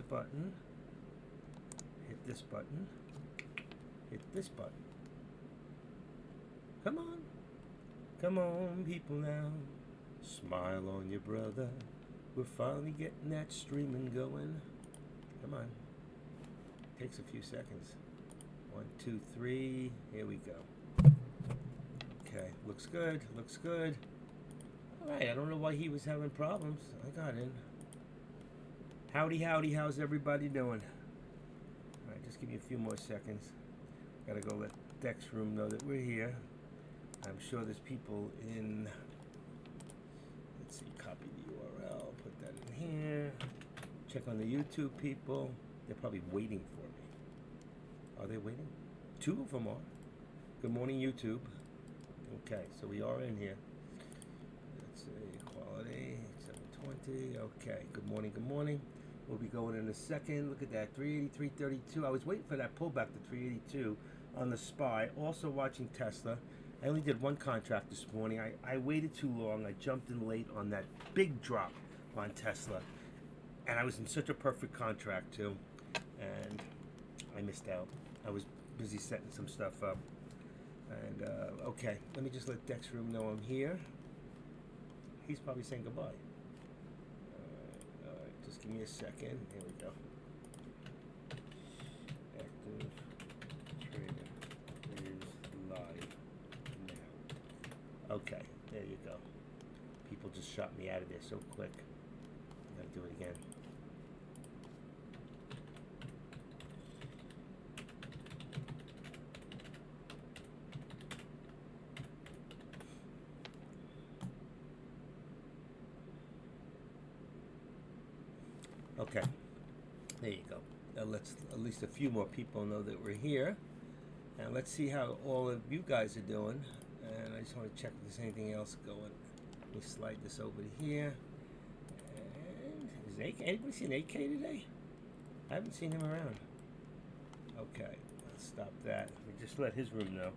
button, hit this button, hit this button. Come on. Come on, people now. Smile on your brother. We're finally getting that streaming going. Come on. Takes a few seconds. 1, 2, 3. Here we go. Okay, looks good. Looks good. Alright, I don't know why he was having problems. I got in. Howdy, howdy. How's everybody doing? Alright, just give me a few more seconds. Gotta go let Dex Room know that we're here. I'm sure there's people in. Let's see, copy the URL, put that in here. Check on the YouTube people. They're probably waiting for me. Are they waiting? 2 of them are. Good morning, YouTube. Okay, so we are in here. Let's see, quality, 720. Okay, good morning, good morning. We'll be going in a second. Look at that, 383.32. I was waiting for that pullback to 382 on the SPY. Also watching Tesla. I only did 1 contract this morning. I waited too long. I jumped in late on that big drop on Tesla. And I was in such a perfect contract too. And I missed out. I was busy setting some stuff up. And okay, let me just let Dex Room know I'm here. He's probably saying goodbye. All right, just give me a second. Here we go. Active Trader is live now. Okay, there you go. People just shot me out of there so quick. I gotta do it again. Okay, there you go. Now let's at least a few more people know that we're here. And let's see how all of you guys are doing. And I just want to check if there's anything else going. Let me slide this over to here. And is anybody seen AK today? I haven't seen him around. Okay, let's stop that. We just let his room know.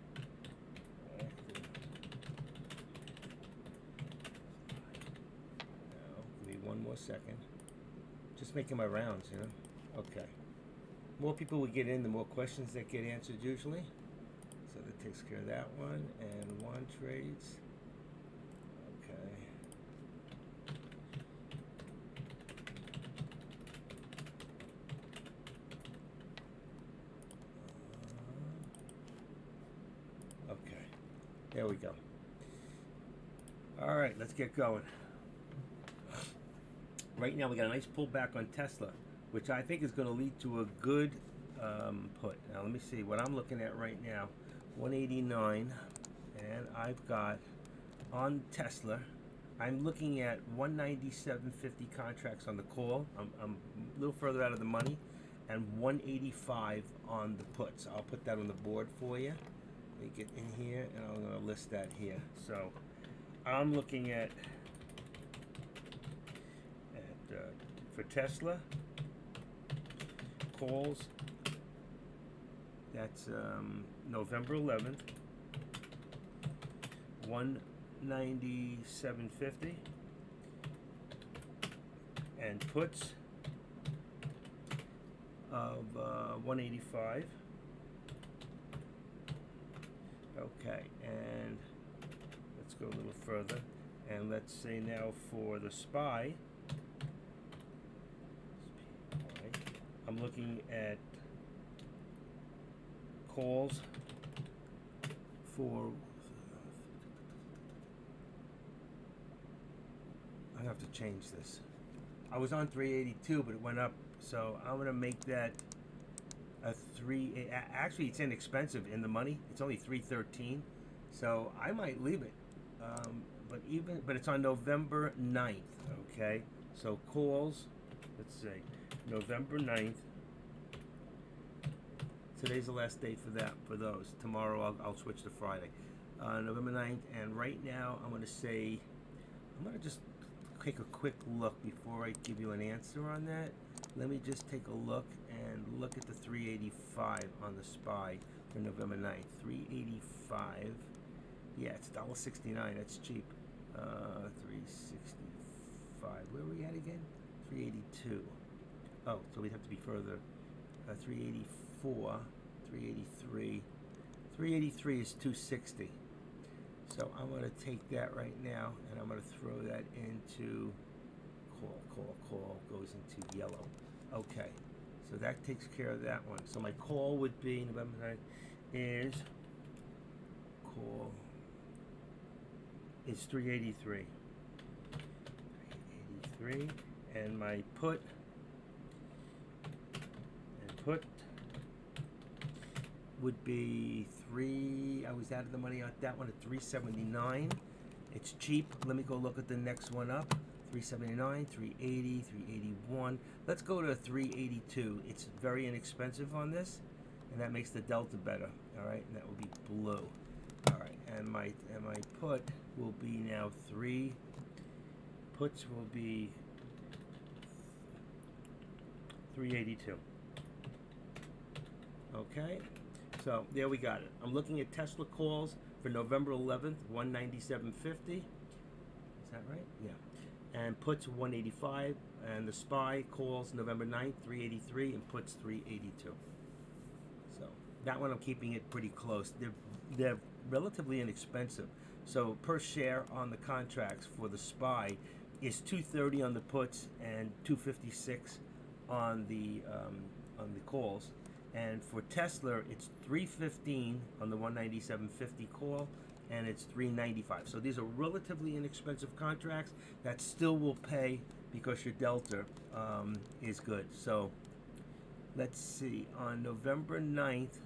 Now, give me 1 more second. Just making my rounds, you know. Okay. More people we get in, the more questions that get answered usually. So that takes care of that one. And 1 trades. Okay. Okay. There we go. All right, let's get going. Right now we got a nice pullback on Tesla, which I think is going to lead to a good put. Now let me see what I'm looking at right now. 189, and I've got on Tesla, I'm looking at 197.50 contracts on the call. I'm a little further out of the money, and 185 on the puts. I'll put that on the board for you. Let me get in here, and I'm going to list that here. So I'm looking at for Tesla calls, that's November 11th, 197.50, and puts of 185. Okay, and let's go a little further, and let's say now for the SPY, I'm looking at calls for, I have to change this. I was on 382, but it went up, so I'm going to make that a 3, actually it's inexpensive in the money. It's only 313, so I might leave it. But it's on November 9th, okay? So calls, let's see. November 9th. Today's the last day for that, for those. Tomorrow I'll switch to Friday. November 9th, and right now I'm going to say, I'm going to just take a quick look before I give you an answer on that. Let me just take a look and look at the 385 on the SPY for November 9th. 385. Yeah, it's $1.69. That's cheap. 365. Where are we at again? 382. Oh, so we'd have to be further. 384, 383. 383 is 260. So I'm going to take that right now, and I'm going to throw that into call, goes into yellow. Okay, so that takes care of that one. So my call would be, November 9th, is 383. 383, and my put would be I was out of the money on that one at 379. It's cheap. Let me go look at the next one up. 379, 380, 381. Let's go to 382. It's very inexpensive on this, and that makes the delta better. All right, and that will be blue. All right, and my put will be now puts will be 382. Okay, so there we got it. I'm looking at Tesla calls for November 11th, 197.50. Is that right? Yeah. And puts 185, and the SPY calls November 9th, 383, and puts 382. So that one I'm keeping it pretty close. They're relatively inexpensive. So per share on the contracts for the SPY is 230 on the puts and 256 on the calls. And for Tesla, it's 315 on the 197.50 call, and it's 395. So these are relatively inexpensive contracts that still will pay because your delta is good. So let's see, on November 9th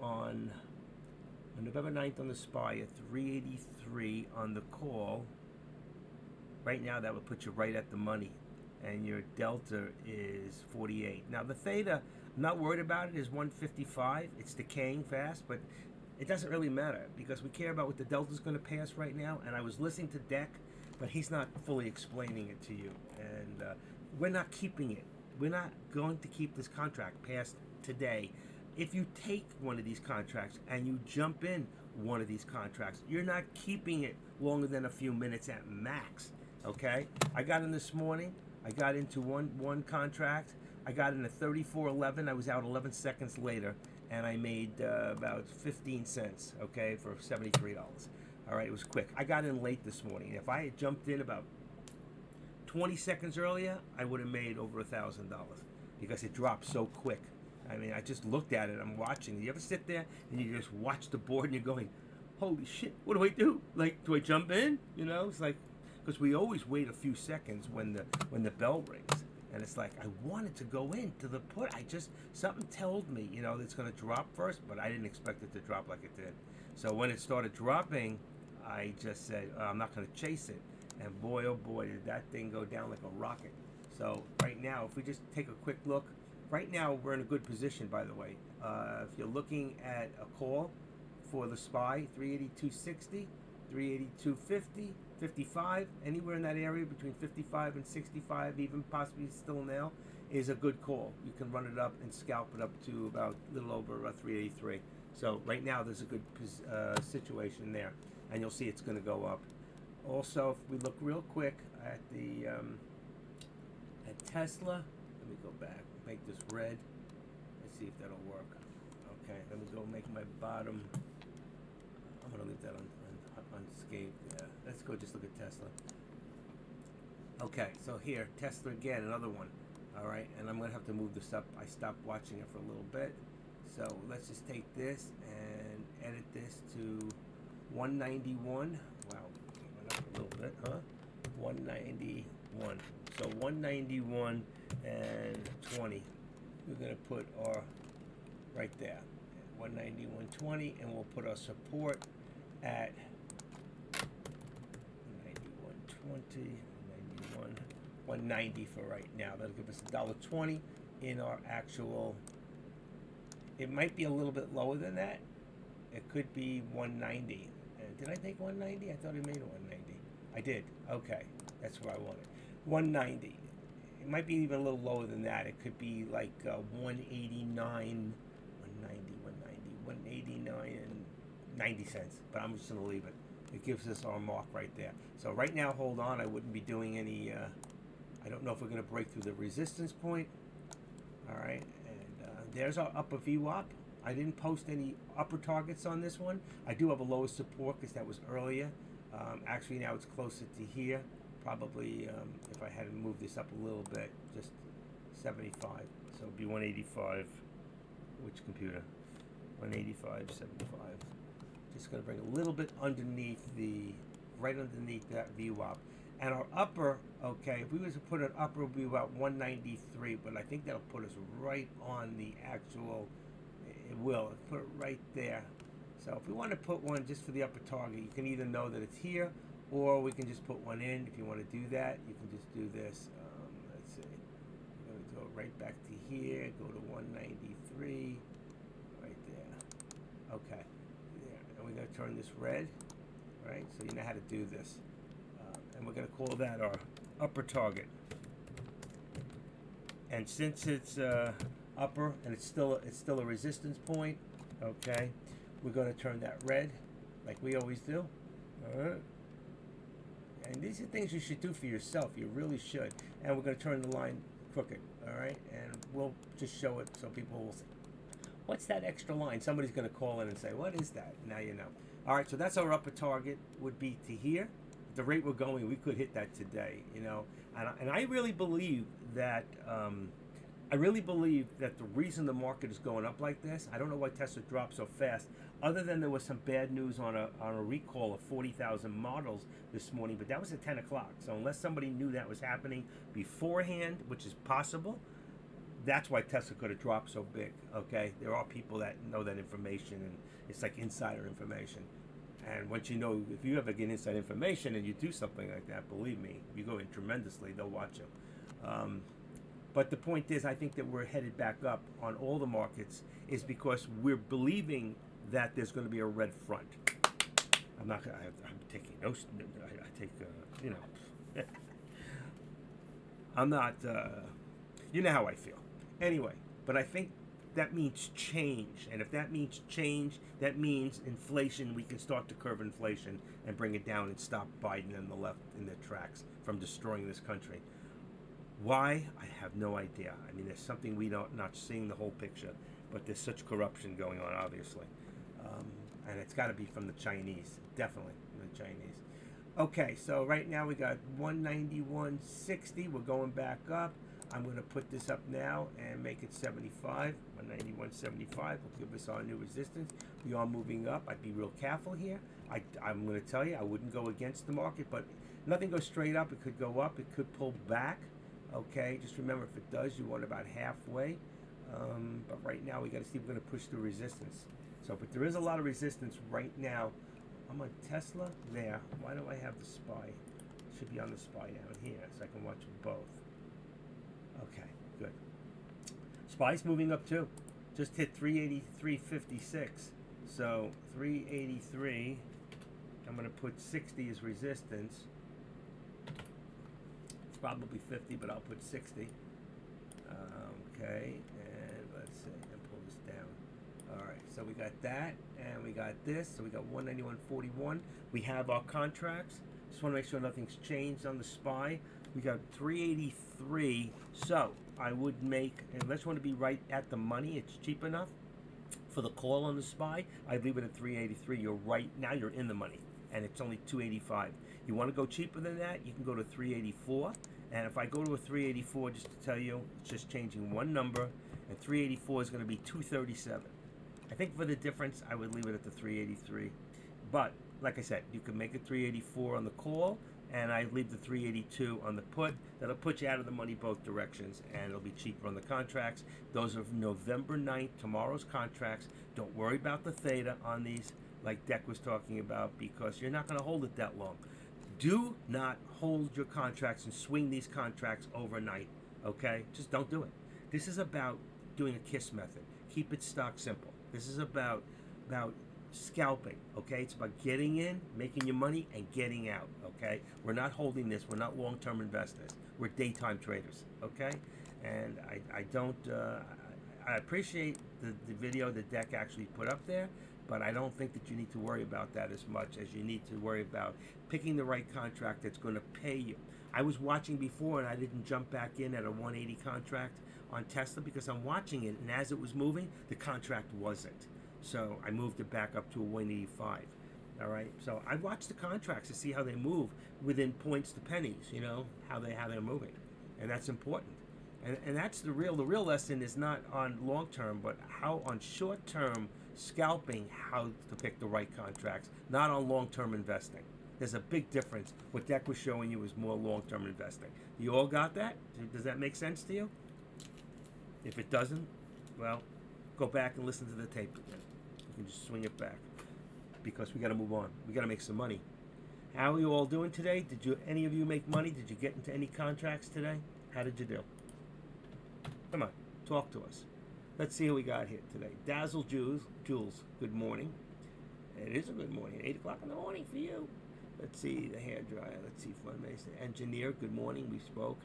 on the SPY at 383 on the call. Right now that would put you right at the money, and your delta is 48. Now the theta, I'm not worried about it, is 155. It's decaying fast, but it doesn't really matter because we care about what the delta's going to pay us right now. And I was listening to Deck, but he's not fully explaining it to you. And we're not keeping it. We're not going to keep this contract past today. If you take one of these contracts and you jump in one of these contracts, you're not keeping it longer than a few minutes at max. Okay? I got in this morning. I got into one contract. I got in at 34.11. I was out 11 seconds later, and I made about 15 cents, okay, for $73. All right, it was quick. I got in late this morning. If I had jumped in about 20 seconds earlier, I would have made over $1,000 because it dropped so quick. I mean, I just looked at it. I'm watching. You ever sit there and you just watch the board and you're going, holy shit, what do I do? Like, do I jump in? You know, it's like, because we always wait a few seconds when the bell rings. And it's like, I wanted to go into the put. Something told me, you know, it's going to drop first, but I didn't expect it to drop like it did. So when it started dropping, I just said, I'm not going to chase it. And boy, oh boy, did that thing go down like a rocket. So right now, if we just take a quick look, right now we're in a good position, by the way. If you're looking at a call for the SPY, 382.60, 382.50, 55, anywhere in that area between 55 and 65, even possibly still now, is a good call. You can run it up and scalp it up to about a little over 383. So right now there's a good situation there, and you'll see it's going to go up. Also, if we look real quick at the at Tesla, let me go back, make this red. Let's see if that'll work. Okay, let me go make my bottom. I'm going to leave that unscathed. Yeah. Let's go just look at Tesla. Okay, so here, Tesla again, another one. All right, and I'm going to have to move this up. I stopped watching it for a little bit. So let's just take this and edit this to 191. Wow, went up a little bit, huh? 191. So 191 and 20. We're going to put our right there, 191.20, and we'll put our support at 91.20, 190 for right now. That'll give us $1.20 in our actual. It might be a little bit lower than that. It could be 190. Did I take 190? I thought I made a 190. I did. Okay, that's where I wanted. 190. It might be even a little lower than that. It could be like 189, 190, 189 and 90 cents. But I'm just going to leave it. It gives us our mark right there. So right now, hold on. I wouldn't be doing any. I don't know if we're going to break through the resistance point. All right, and there's our upper VWAP. I didn't post any upper targets on this one. I do have a lower support because that was earlier. Actually, now it's closer to here. Probably, if I had to move this up a little bit, just 75. So it'd be 185. Which computer? 185, 75. Just going to bring a little bit underneath right underneath that VWAP. And our upper, okay, if we was to put an upper, it would be about 193, but I think that'll put us right on the actual, it will, put it right there. So if we want to put one just for the upper target, you can either know that it's here, or we can just put one in. If you want to do that, you can just do this. Let's see, we're going to go right back to here, go to 193, right there. Okay, there. And we're going to turn this red, right? So you know how to do this. And we're going to call that our upper target. And since it's upper and it's still a resistance point, okay, we're going to turn that red like we always do. All right. And these are things you should do for yourself. You really should. And we're going to turn the line crooked. All right. And we'll just show it so people will say, what's that extra line? Somebody's going to call in and say, what is that? Now you know. All right. So that's our upper target would be to here. The rate we're going, we could hit that today, you know. And I really believe that the reason the market is going up like this, I don't know why Tesla dropped so fast, other than there was some bad news on a recall of 40,000 models this morning, but that was at 10 o'clock. So unless somebody knew that was happening beforehand, which is possible, that's why Tesla could have dropped so big, okay? There are people that know that information, and it's like insider information. And once you know, if you ever get inside information and you do something like that, believe me, you go in tremendously, they'll watch you. But the point is, I think that we're headed back up on all the markets is because we're believing that there's going to be a red front. I'm taking no, I take, you know, I'm not, you know how I feel. Anyway, but I think that means change, and if that means change, that means inflation. We can start to curb inflation and bring it down and stop Biden and the left in their tracks from destroying this country. Why? I have no idea. I mean, there's something we don't not seeing the whole picture, but there's such corruption going on, obviously, and it's got to be from the Chinese, definitely from the Chinese. Okay, so right now we got 191.60. We're going back up. I'm going to put this up now and make it 75, 191.75 will give us our new resistance. We are moving up. I'd be real careful here. I'm going to tell you, I wouldn't go against the market, but nothing goes straight up. It could go up. It could pull back. Okay, just remember, if it does, you want about halfway. But right now, we got to see if we're going to push through resistance. So, but there is a lot of resistance right now. I'm on Tesla there. Why do I have the SPY? It should be on the SPY down here, so I can watch both. Okay, good. SPY's moving up too. Just hit 383.56. So 383. I'm going to put 60 as resistance. It's probably 50, but I'll put 60. Okay, and let's see, and pull this down. All right, so we got that, and we got this. So we got 191.41. We have our contracts. Just want to make sure nothing's changed on the SPY. We got 383. So I would make, unless you want to be right at the money, it's cheap enough for the call on the SPY. I'd leave it at 383. You're right now. You're in the money, and it's only 285. You want to go cheaper than that? You can go to 384. And if I go to a 384, just to tell you, it's just changing one number, and 384 is going to be 237. I think for the difference, I would leave it at the 383. But like I said, you can make it 384 on the call, and I leave the 382 on the put. That'll put you out of the money both directions, and it'll be cheaper on the contracts. Those are November 9th, tomorrow's contracts. Don't worry about the theta on these, like Deck was talking about, because you're not going to hold it that long. Do not hold your contracts and swing these contracts overnight, okay? Just don't do it. This is about doing a KISS method. Keep it stock simple. This is about scalping, okay? It's about getting in, making your money, and getting out, okay? We're not holding this. We're not long-term investors. We're daytime traders, okay? And I appreciate the video that Deck actually put up there, but I don't think that you need to worry about that as much as you need to worry about picking the right contract that's going to pay you. I was watching before and I didn't jump back in at a 180 contract on Tesla because I'm watching it, and as it was moving, the contract wasn't. So I moved it back up to a 185. All right. So I watch the contracts to see how they move within points to pennies. You know how they're moving, and that's important. And that's the real lesson is not on long term, but how on short term scalping, how to pick the right contracts, not on long term investing. There's a big difference. What Deck was showing you is more long term investing. You all got that? Does that make sense to you? If it doesn't, well, go back and listen to the tape again. You can just swing it back because we got to move on. We got to make some money. How are you all doing today? Did any of you make money? Did you get into any contracts today? How did you do? Come on, talk to us. Let's see who we got here today. Dazzle Jules, good morning. It is a good morning. 8 o'clock in the morning for you. Let's see, the hair dryer. Let's see, Fun Mason. Engineer, good morning. We spoke.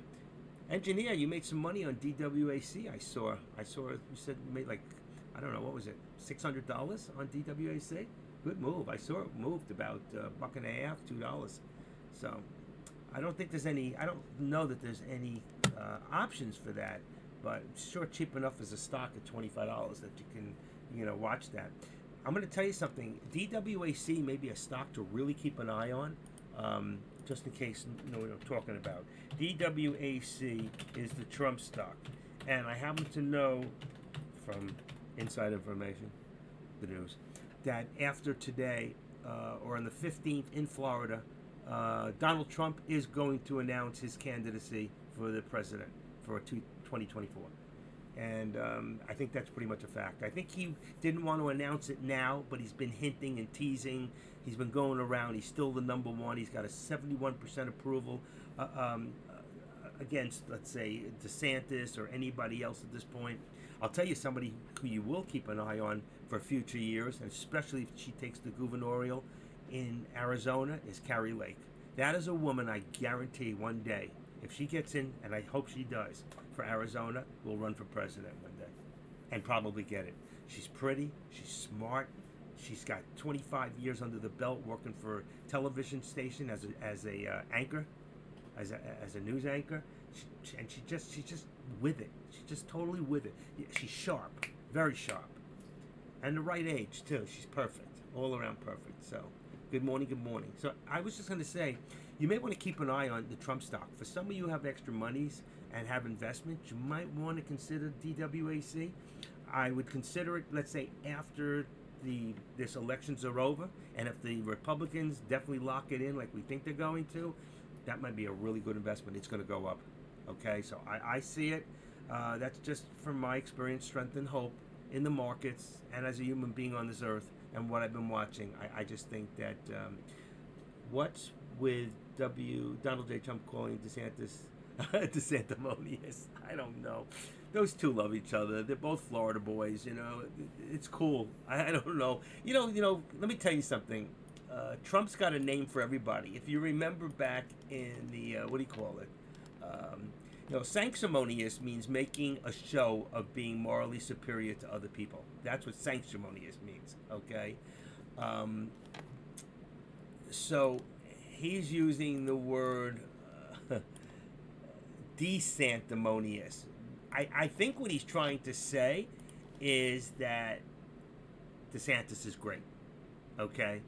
Engineer, you made some money on DWAC. I saw you said you made like, I don't know, what was it, $600 on DWAC? Good move. I saw it moved about $1.50, $2. So I don't think there's any, I don't know that there's any options for that, but sure cheap enough as a stock at $25 that you can, watch that. I'm going to tell you something. DWAC may be a stock to really keep an eye on, just in case you know what I'm talking about. DWAC is the Trump stock, and I happen to know from inside information, the news, that after today, or on the 15th in Florida, Donald Trump is going to announce his candidacy for the president for 2024. And I think that's pretty much a fact. I think he didn't want to announce it now, but he's been hinting and teasing. He's been going around. He's still the number one. He's got a 71% approval against, let's say, DeSantis or anybody else at this point. I'll tell you somebody who you will keep an eye on for future years, and especially if she takes the gubernatorial in Arizona, is Carrie Lake. That is a woman I guarantee one day, if she gets in, and I hope she does, for Arizona, will run for president one day and probably get it. She's pretty, she's smart, she's got 25 years under the belt working for a television station as a anchor, as a news anchor, and she's just with it. She's just totally with it. She's sharp, very sharp, and the right age too. She's perfect, all around perfect. So, good morning, good morning. So I was just going to say, you may want to keep an eye on the Trump stock. For some of you who have extra monies and have investments, you might want to consider DWAC. I would consider it, let's say, after this elections are over, and if the Republicans definitely lock it in like we think they're going to, that might be a really good investment. It's going to go up. Okay, so I see it. That's just from my experience, strength, and hope in the markets, and as a human being on this earth, and what I've been watching. I just think that what's with Donald J. Trump calling DeSantis DeSantimonious. I don't know. Those two love each other. They're both Florida boys. It's cool. I don't know. Let me tell you something. Trump's got a name for everybody. If you remember back in the what do you call it? Sanctimonious means making a show of being morally superior to other people. That's what sanctimonious means. Okay. So he's using the word desanctimonious. I think what he's trying to say is that DeSantis is great. Okay?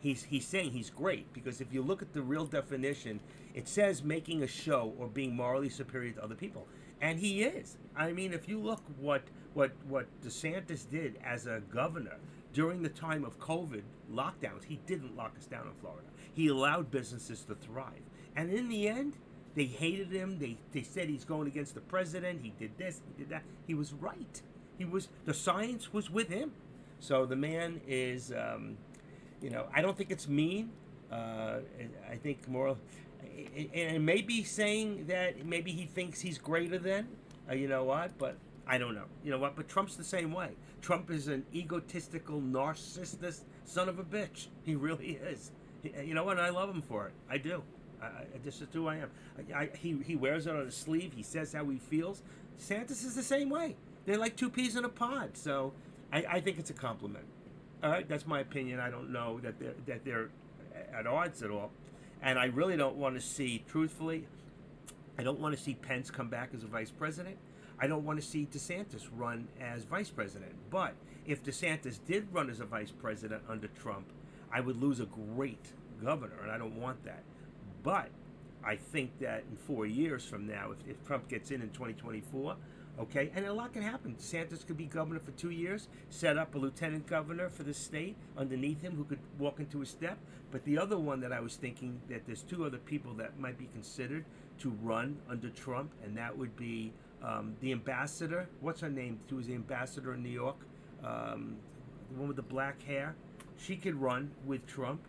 He's saying he's great because if you look at the real definition, it says making a show or being morally superior to other people. And he is. I mean, if you look what DeSantis did as a governor during the time of COVID lockdowns, he didn't lock us down in Florida. He allowed businesses to thrive. And in the end, they hated him. They said he's going against the president. He did this, he did that. He was right. The science was with him. So the man is, I don't think it's mean. I think more, and maybe saying that maybe he thinks he's greater than, but I don't know. But Trump's the same way. Trump is an egotistical, narcissist son of a bitch. He really is. And I love him for it. I do. This is who I am. He wears it on his sleeve. He says how he feels. DeSantis is the same way. They're like two peas in a pod. So I think it's a compliment. All right, that's my opinion. I don't know that they're at odds at all, and I really don't want to see. Truthfully, I don't want to see Pence come back as a vice president. I don't want to see DeSantis run as vice president. But if DeSantis did run as a vice president under Trump, I would lose a great governor, and I don't want that. But I think that in 4 years from now, if Trump gets in 2024, okay, and a lot can happen. DeSantis could be governor for 2 years, set up a lieutenant governor for the state underneath him who could walk into his step. But the other one that I was thinking that there's two other people that might be considered to run under Trump, and that would be the ambassador. What's her name? Who was the ambassador in New York? The one with the black hair. She could run with Trump.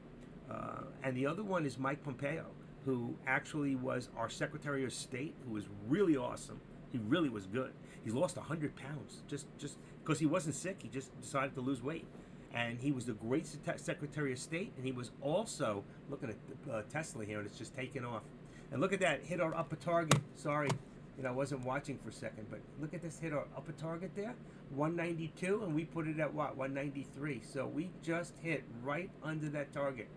And the other one is Mike Pompeo, who actually was our Secretary of State, who was really awesome. He really was good. He's lost 100 pounds just because he wasn't sick. He just decided to lose weight. And he was the great Secretary of State. And he was also, looking at Tesla here, and it's just taken off. And look at that, hit our upper target. Sorry, I wasn't watching for a second, but look at this, hit our upper target there, 192, and we put it at what, 193. So we just hit right under that target.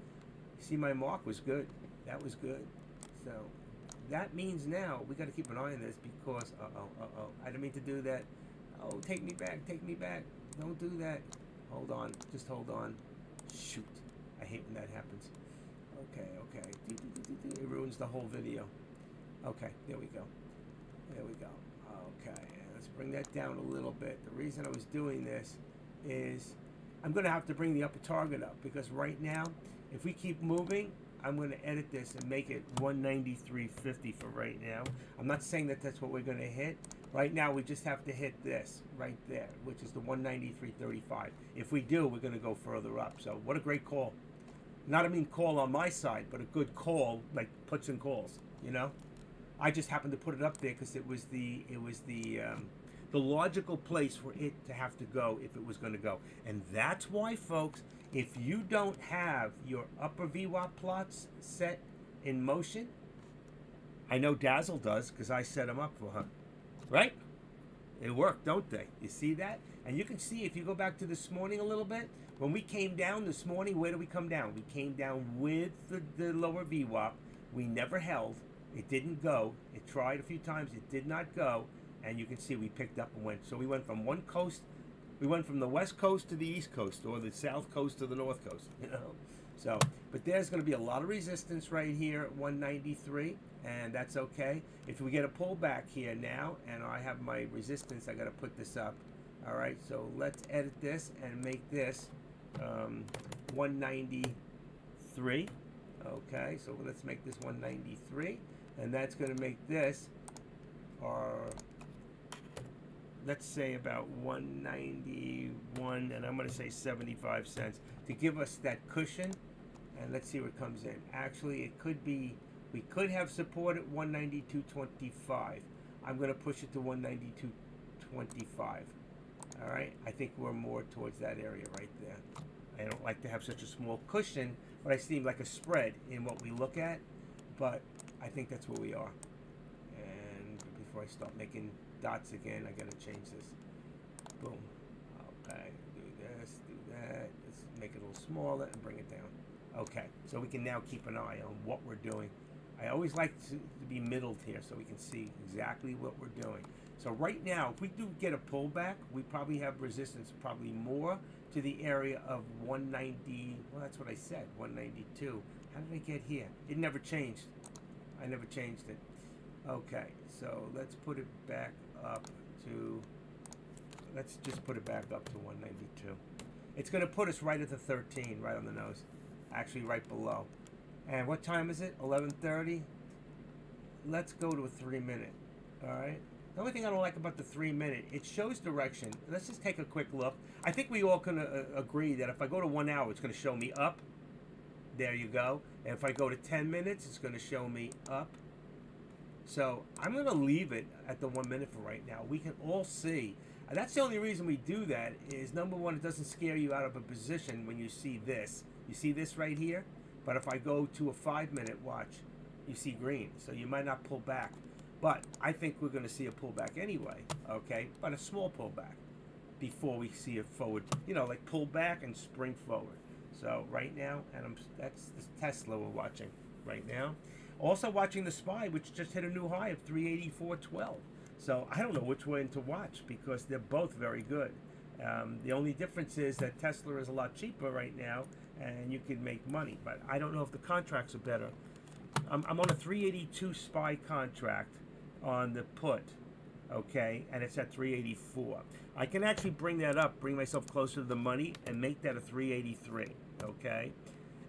See, my mark was good. That was good. So that means now we got to keep an eye on this because, I didn't mean to do that. Oh, take me back, Don't do that. Hold on, just hold on. Shoot, I hate when that happens. Okay. It ruins the whole video. Okay, there we go. Okay, let's bring that down a little bit. The reason I was doing this is I'm going to have to bring the upper target up because right now, if we keep moving, I'm going to edit this and make it 193.50 for right now. I'm not saying that that's what we're going to hit. Right now, we just have to hit this right there, which is the 193.35. If we do, we're going to go further up. So what a great call. Not a mean call on my side, but a good call, like puts and calls, I just happened to put it up there because it was the logical place for it to have to go if it was going to go. And that's why, folks, if you don't have your upper VWAP plots set in motion, I know Dazzle does because I set them up for her, right? They work, don't they? You see that? And you can see if you go back to this morning a little bit, when we came down this morning, where did we come down? We came down with the lower VWAP. We never held. It didn't go. It tried a few times. It did not go. And you can see we picked up and went. So we went from one coast. We went from the west coast to the east coast, or the south coast to the north coast. So, but there's going to be a lot of resistance right here at 193, and that's okay. If we get a pullback here now, and I have my resistance, I got to put this up. All right. So let's edit this and make this 193. Okay. So let's make this 193. And that's going to make this our, let's say about 191, and I'm going to say 75 cents to give us that cushion. And let's see what comes in. Actually, it could be, we could have support at 192.25. I'm going to push it to 192.25. All right, I think we're more towards that area right there. I don't like to have such a small cushion, but I seem like a spread in what we look at. But I think that's where we are. And before I start making dots again, I gotta change this. Boom. Okay, do this, do that. Let's make it a little smaller and bring it down. Okay, so we can now keep an eye on what we're doing. I always like to be middled here so we can see exactly what we're doing. So right now, if we do get a pullback, we probably have resistance probably more to the area of 190. Well, that's what I said, 192. How did I get here? It never changed. I never changed it. Okay, so let's put it back up to, let's just put it back up to 192. It's going to put us right at the 13, right on the nose. Actually, right below. And what time is it? 11:30? Let's go to a 3-minute. All right? The only thing I don't like about the 3-minute, it shows direction. Let's just take a quick look. I think we all can agree that if I go to 1 hour, it's going to show me up. There you go. And if I go to 10 minutes, it's going to show me up. So I'm going to leave it at the 1 minute for right now. We can all see. And that's the only reason we do that is, number one, it doesn't scare you out of a position when you see this. You see this right here? But if I go to a 5-minute watch, you see green. So you might not pull back. But I think we're going to see a pullback anyway, okay? But a small pullback before we see a forward, like pull back and spring forward. So right now, and that's the Tesla we're watching right now. Also watching the SPY, which just hit a new high of 384.12. So I don't know which one to watch because they're both very good. The only difference is that Tesla is a lot cheaper right now, and you can make money. But I don't know if the contracts are better. I'm on a 382 SPY contract on the put, okay, and it's at 384. I can actually bring that up, bring myself closer to the money, and make that a 383, okay.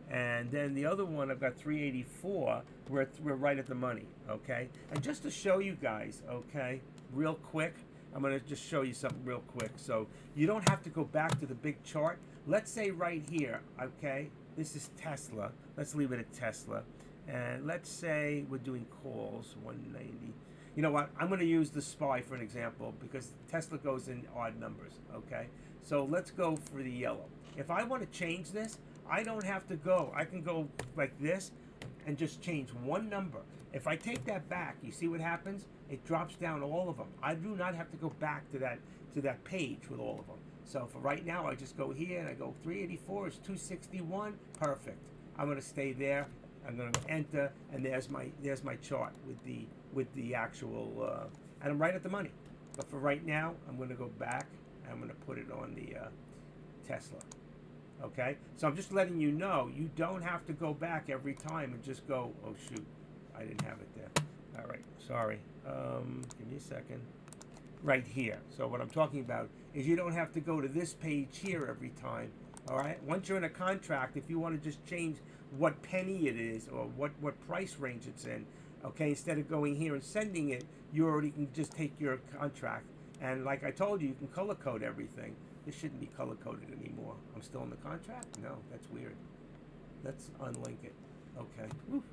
And then the other one, I've got 384. We're right at the money, okay. And just to show you guys, okay, real quick, I'm going to just show you something real quick. So you don't have to go back to the big chart. Let's say right here, okay, this is Tesla. Let's leave it at Tesla. And let's say we're doing calls, 190. You know what? I'm going to use the SPY for an example because Tesla goes in odd numbers, okay? So let's go for the yellow. If I want to change this, I don't have to go. I can go like this and just change one number. If I take that back, you see what happens? It drops down all of them. I do not have to go back to that page with all of them. So for right now, I just go here and I go 384 is 261. Perfect. I'm going to stay there. I'm going to enter, and there's my chart with the actual, and I'm right at the money. But for right now, I'm going to go back and I'm going to put it on the Tesla. Okay, so I'm just letting you know you don't have to go back every time and just go, oh shoot, I didn't have it there. All right, sorry. Give me a second. Right here. So what I'm talking about is you don't have to go to this page here every time. All right. Once you're in a contract, if you want to just change what penny it is or what price range it's in, okay, instead of going here and sending it, you already can just take your contract. And like I told you, you can color code everything. This shouldn't be color coded anymore. I'm still in the contract? No, that's weird. Let's unlink it. Okay. Whew.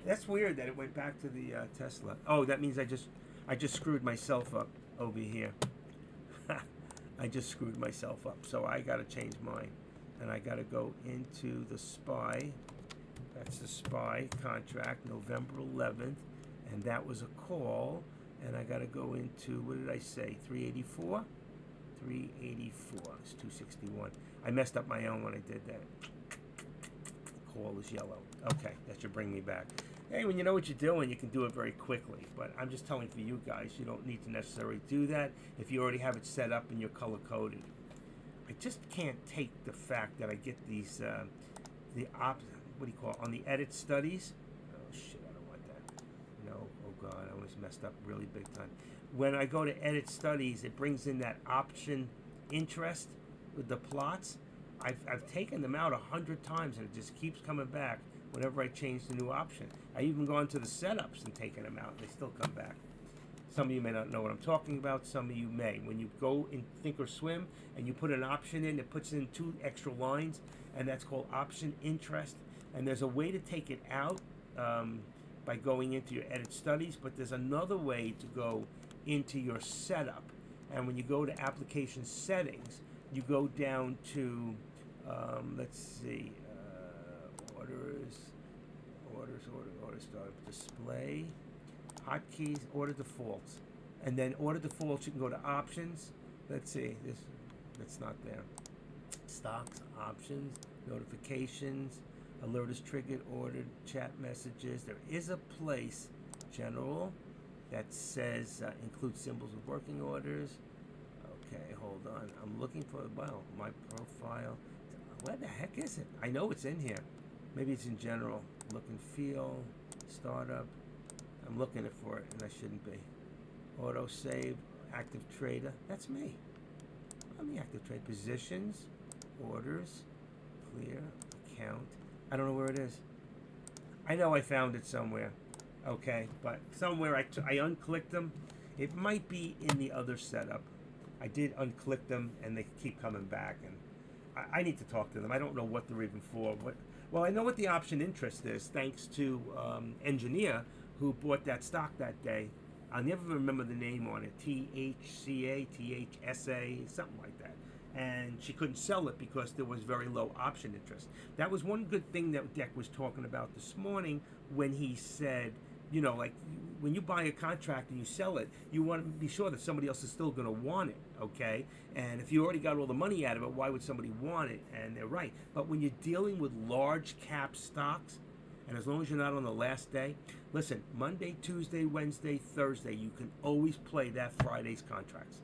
That's weird that it went back to the Tesla. Oh, that means I just screwed myself up over here. I just screwed myself up. So I got to change mine. And I got to go into the SPY. That's the SPY contract, November 11th. And that was a call. And I got to go into, what did I say, 384? 384. It's 261. I messed up my own when I did that. The call is yellow. Okay, that should bring me back. Hey, when you know what you're doing, you can do it very quickly. But I'm just telling for you guys, you don't need to necessarily do that if you already have it set up and you're color-coded. I just can't take the fact that I get these, what do you call it, on the edit studies. Oh, shit, I don't want that. No, oh, God, I almost messed up really big time. When I go to edit studies, it brings in that option interest with the plots. I've taken them out 100 times, and it just keeps coming back whenever I change the new option. I even gone to the setups and taken them out, and they still come back. Some of you may not know what I'm talking about. Some of you may. When you go in Thinkorswim and you put an option in, it puts in 2 extra lines, and that's called option interest. And there's a way to take it out by going into your edit studies, but there's another way to go into your setup. And when you go to application settings, you go down to, let's see, order start, display, hotkeys, order defaults. And then order defaults, you can go to options. Let's see, that's not there. Stocks, options, notifications, alert is triggered, ordered, chat messages. There is a place, general, that says include symbols of working orders. Okay, hold on. I'm looking for, well, my profile. Where the heck is it? I know it's in here. Maybe it's in general. Look and feel, startup. I'm looking for it, and I shouldn't be. Auto save, active trader. That's me. I'm the active trader. Positions, orders, clear, account. I don't know where it is. I know I found it somewhere. Okay, but somewhere I unclicked them. It might be in the other setup. I did unclick them, and they keep coming back, and I need to talk to them. I don't know what they're even for. Well, I know what the option interest is, thanks to Engineer, who bought that stock that day. I'll never remember the name on it. THCA, THSA, something like that. And she couldn't sell it because there was very low option interest. That was one good thing that Deck was talking about this morning when he said, you know, like when you buy a contract and you sell it, you want to be sure that somebody else is still going to want it, okay? And if you already got all the money out of it, why would somebody want it? And they're right. But when you're dealing with large cap stocks, And as long as you're not on the last day, listen, Monday, Tuesday, Wednesday, Thursday, you can always play that Friday's contracts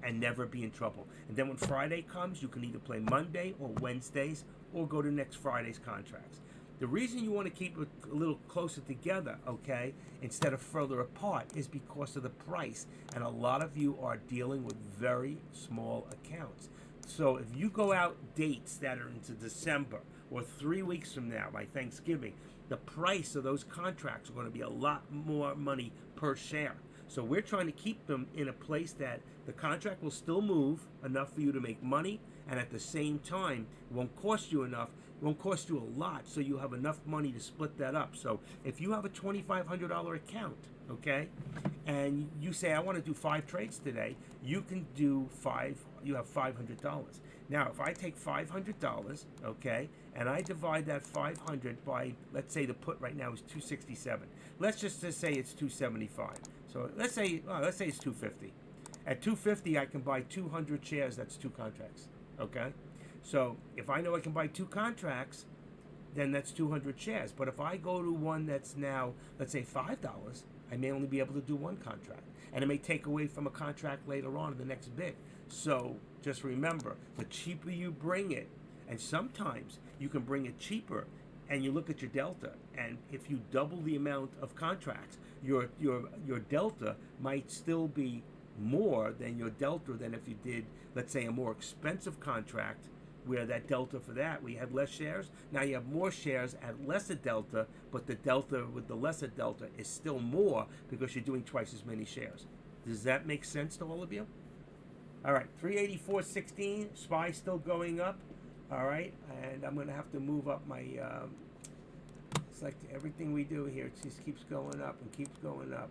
and never be in trouble. And then when Friday comes, you can either play Monday or Wednesdays or go to next Friday's contracts. The reason you want to keep it a little closer together, okay, instead of further apart, is because of the price. And a lot of you are dealing with very small accounts. So if you go out dates that are into December or 3 weeks from now, by Thanksgiving, the price of those contracts are going to be a lot more money per share. So we're trying to keep them in a place that the contract will still move enough for you to make money, and at the same time, it won't cost you enough. It won't cost you a lot, so you have enough money to split that up. So if you have a $2,500 account, okay, and you say, I want to do 5 trades today, you can do 5, you have $500. Now, if I take $500, okay, and I divide that 500 by, let's say the put right now is 267. Let's just say it's 275. So let's say it's 250. At 250, I can buy 200 shares. That's 2 contracts. Okay. So if I know I can buy 2 contracts, then that's 200 shares. But if I go to one that's now, let's say $5, I may only be able to do 1 contract, and it may take away from a contract later on in the next bid. So just remember, the cheaper you bring it, and sometimes you can bring it cheaper, and you look at your delta, and if you double the amount of contracts, your delta might still be more than your delta than if you did, let's say, a more expensive contract where that delta for that, we had less shares. Now you have more shares at lesser delta, but the delta with the lesser delta is still more because you're doing twice as many shares. Does that make sense to all of you? All right, 384.16, SPY still going up. All right, and I'm going to have to move up my, it's like everything we do here, it just keeps going up and keeps going up,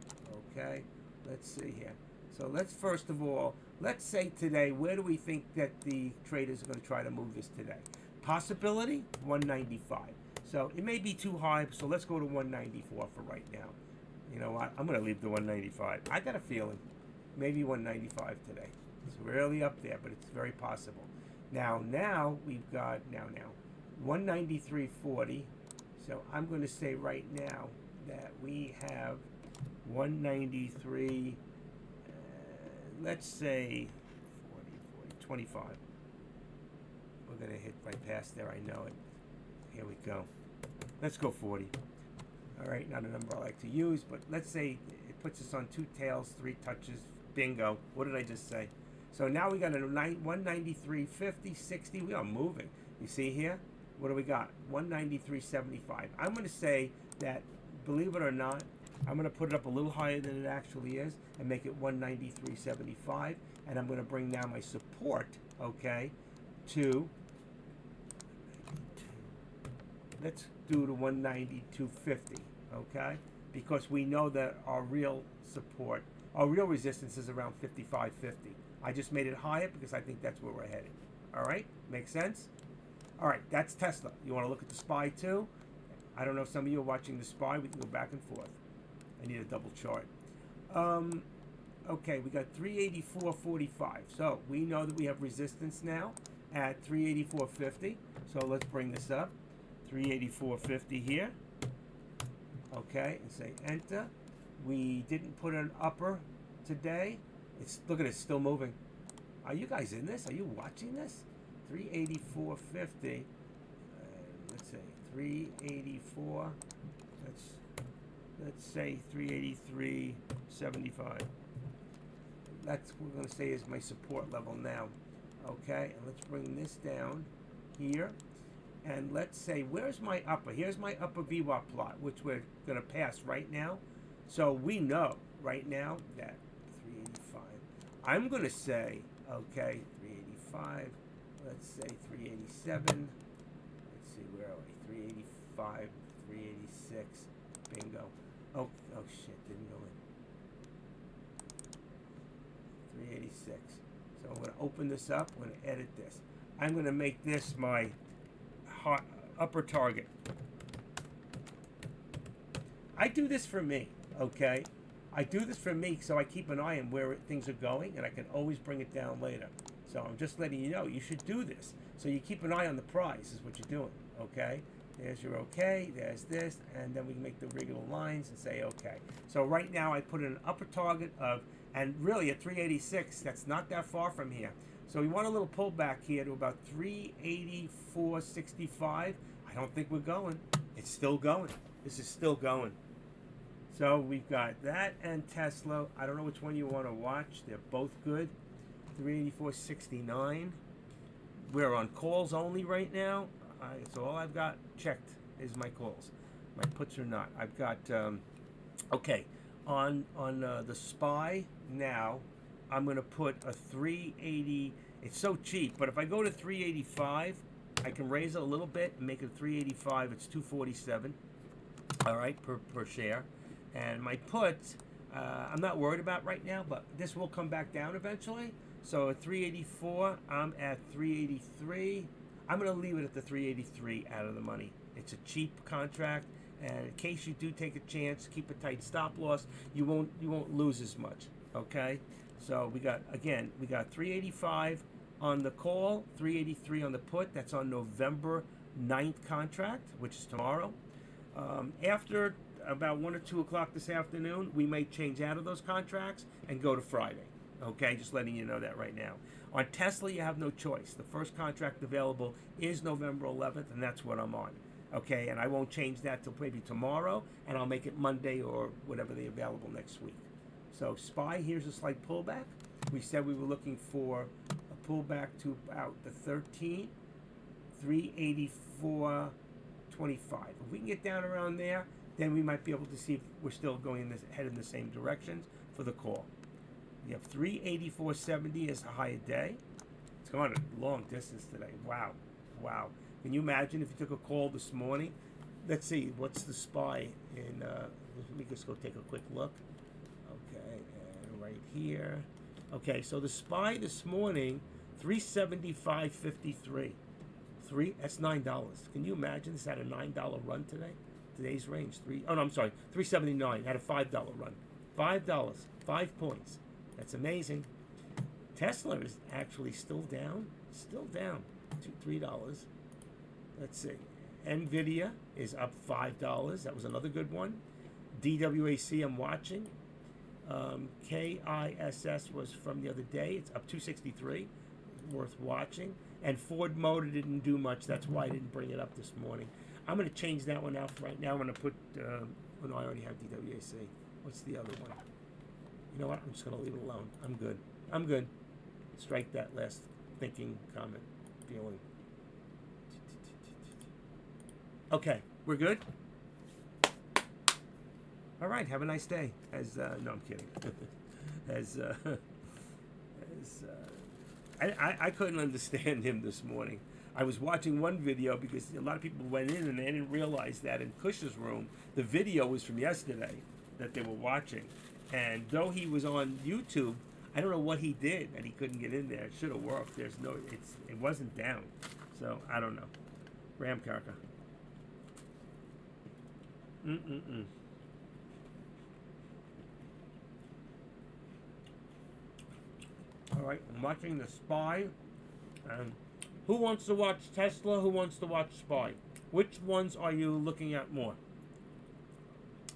okay? Let's see here. So let's first of all, let's say today, where do we think that the traders are going to try to move this today? Possibility, 195. So it may be too high, so let's go to 194 for right now. You know what? I'm going to leave the 195. I got a feeling maybe 195 today. It's really up there, but it's very possible. Now we've got, now 193.40. So I'm going to say right now that we have 193, let's say 25. We're going to hit right past there, I know it. Here we go. Let's go 40. All right, not a number I like to use, but let's say it puts us on 2 tails, 3 touches. Bingo. What did I just say? So now we got a 193.50, 60. We are moving. You see here? What do we got? 193.75. I'm going to say that, believe it or not, I'm going to put it up a little higher than it actually is and make it 193.75. And I'm going to bring down my support, okay, to, let's do to 192.50, okay? Because we know that our real support, our real resistance is around 55.50. I just made it higher because I think that's where we're headed. All right? Makes sense? All right, that's Tesla. You want to look at the SPY too? I don't know if some of you are watching the SPY. We can go back and forth. I need a double chart. Okay, we got 384.45. So we know that we have resistance now at 384.50. So let's bring this up. 384.50 here. Okay, and say enter. We didn't put an upper today. Look at it, still moving. Are you guys in this? Are you watching this? 384.50. Let's say 384. Let's say 383.75. That's what we're going to say is my support level now. Okay, and let's bring this down here. And let's say, where's my upper? Here's my upper VWAP plot, which we're going to pass right now. So we know right now that 385. I'm going to say, okay, 385. Let's say 387. Let's see, where are we? 385, 386. Bingo. Oh shit, didn't go in. 386. So I'm going to open this up. I'm going to edit this. I'm going to make this my upper target. I do this for me, okay? I do this for me so I keep an eye on where things are going and I can always bring it down later. So I'm just letting you know, you should do this. So you keep an eye on the prize is what you're doing, okay? There's your okay, there's this, and then we can make the regular lines and say okay. So right now I put in an upper target of, and really at 386, that's not that far from here. So we want a little pullback here to about 384.65. I don't think we're going. It's still going. This is still going. So we've got that and Tesla. I don't know which one you want to watch. They're both good. 384.69. We're on calls only right now. So all I've got checked is my calls. My puts are not. I've got okay on the SPY now. I'm going to put a 380. It's so cheap, but if I go to 385, I can raise it a little bit and make it 385. It's 247. All right, per share. And my put, I'm not worried about right now, but this will come back down eventually. So at 384, I'm at 383. I'm going to leave it at the 383 out of the money. It's a cheap contract, and in case you do take a chance, keep a tight stop loss. You won't lose as much. Okay. So we got 385 on the call, 383 on the put. That's on November 9th contract, which is tomorrow. After about 1 or 2 o'clock this afternoon, we may change out of those contracts and go to Friday. Okay, just letting you know that right now. On Tesla, you have no choice. The first contract available is November 11th, and that's what I'm on. Okay, and I won't change that till maybe tomorrow, and I'll make it Monday or whatever they're available next week. So SPY, here's a slight pullback. We said we were looking for a pullback to about the 13, 384.25. If we can get down around there, then we might be able to see if we're still going head in the same directions for the call. You have 384.70 as a higher day. It's gone a long distance today. Wow. Can you imagine if you took a call this morning? Let's see, what's the SPY in, let me just go take a quick look. Okay, and right here. Okay, so the SPY this morning, 375.53. That's $9. Can you imagine this had a $9 run today? Today's range, 379. Had a $5 run. $5, 5 points. That's amazing. Tesla is actually still down. $3. Let's see. Nvidia is up $5. That was another good one. DWAC I'm watching. KISS was from the other day. It's up 263. Worth watching. And Ford Motor didn't do much. That's why I didn't bring it up this morning. I'm going to change that one out for right now. I'm going to put, I already have DWAC. What's the other one? You know what? I'm just going to leave it alone. I'm good. Strike that last thinking, comment, feeling. Okay, we're good? All right, have a nice day. No, I'm kidding. I couldn't understand him this morning. I was watching one video because a lot of people went in and they didn't realize that in Kush's room, the video was from yesterday that they were watching. And though he was on YouTube, I don't know what he did that he couldn't get in there. It should have worked. It wasn't down. So, I don't know. Ram Karka. All right, I'm watching the SPY. Who wants to watch Tesla? Who wants to watch SPY? Which ones are you looking at more?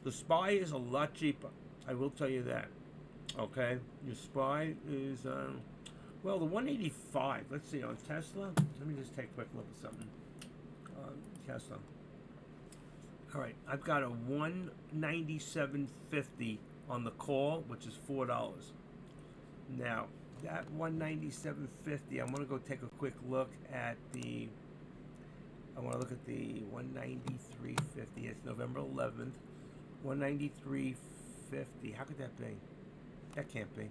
The SPY is a lot cheaper. I will tell you that. Okay, your SPY is, well, the 185. Let's see, on Tesla. Let me just take a quick look at something. Tesla. All right, I've got a 197.50 on the call, which is $4. Now, that 197.50, I'm going to go take a quick look at the, I want to look at the 193.50. It's November 11th. 193.50. How could that be? That can't be.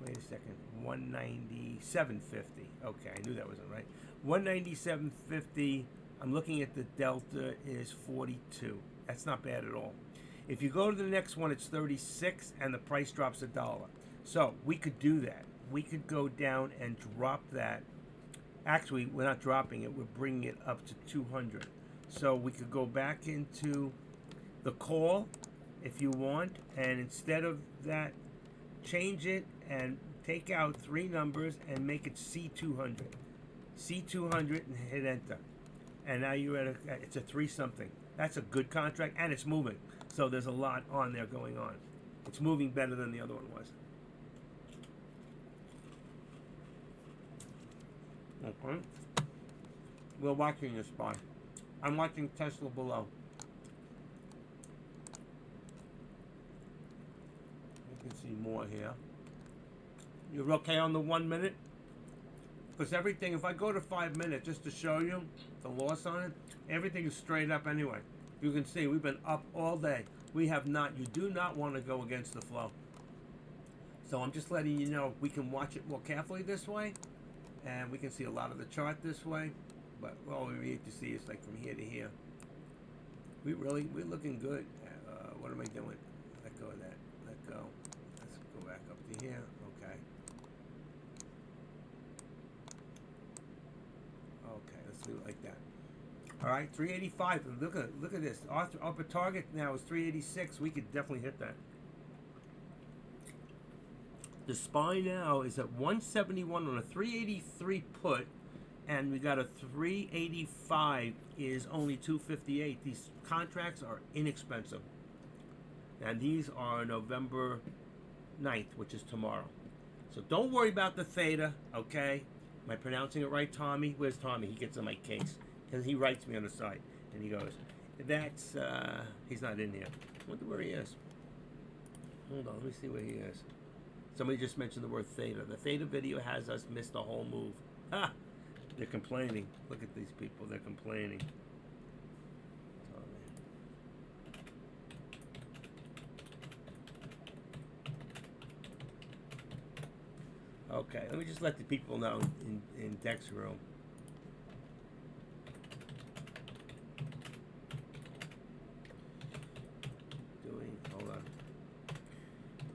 Wait a second. 197.50. Okay, I knew that wasn't right. 197.50. I'm looking at the delta is 42. That's not bad at all. If you go to the next one, it's 36, and the price drops $1. So we could do that. We could go down and drop that. Actually, we're not dropping it. We're bringing it up to 200. So we could go back into the call if you want, and instead of that, change it and take out 3 numbers and make it C200. C200 and hit enter. and now you're at it's a 3 something. That's a good contract, and it's moving. So there's a lot on there going on. It's moving better than the other one was. Okay. We're watching this SPY. I'm watching Tesla below. You can see more here. You're okay on the 1 minute? Because everything, if I go to 5 minutes just to show you the loss on it, everything is straight up anyway. You can see we've been up all day. We have not, you do not want to go against the flow. So I'm just letting you know we can watch it more carefully this way, and we can see a lot of the chart this way. But all we need to see is like from here to here. We're looking good. What am I doing? Let go of that. Let go. Let's go back up to here. Okay. Okay, let's leave it like that. All right, 385. Look at this. Our upper target now is 386. We could definitely hit that. The SPY now is at 171 on a 383 put, and we got a 385 is only 258. These contracts are inexpensive, and these are November 9th, which is tomorrow. So don't worry about the theta, okay? Am I pronouncing it right, Tommy? Where's Tommy? He gets in my case. Because he writes me on the side, and he goes, that's, he's not in here. I wonder where he is. Hold on, let me see where he is. Somebody just mentioned the word theta. The theta video has us miss the whole move. Ha! They're complaining. Look at these people, they're complaining. Okay, let me just let the people know in Dex room.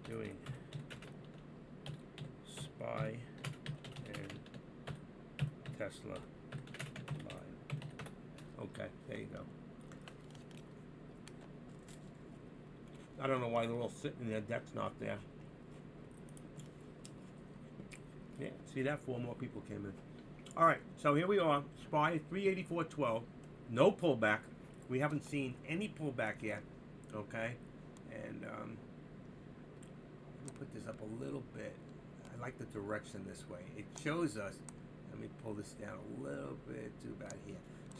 Doing SPY and Tesla live. Okay, there you go. I don't know why they're all sitting there. Deck's not there. Yeah, see that? 4 more people came in. All right, so here we are. SPY 384.12. No pullback. We haven't seen any pullback yet. Okay, and let me put this up a little bit. I like the direction this way. It shows us. Let me pull this down a little bit to about here.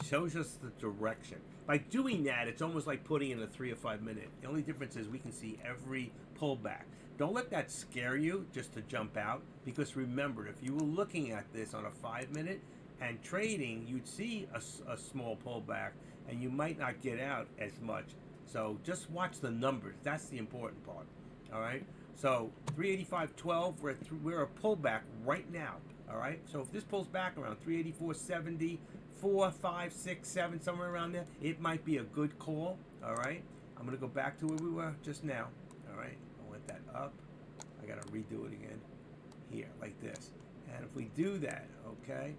Shows us the direction. By doing that, it's almost like putting in a 3 or 5 minute. The only difference is we can see every pullback. Don't let that scare you just to jump out, because remember, if you were looking at this on a 5 minute and trading, you'd see a small pullback and you might not get out as much. So just watch the numbers. That's the important part. All right. So 385.12, we're a pullback right now. All right. So if this pulls back around 384.70, 4, 5, 6, 7, somewhere around there, it might be a good call. All right. I'm gonna go back to where we were just now. All right. I went that up. I gotta redo it again here like this. And if we do that, okay,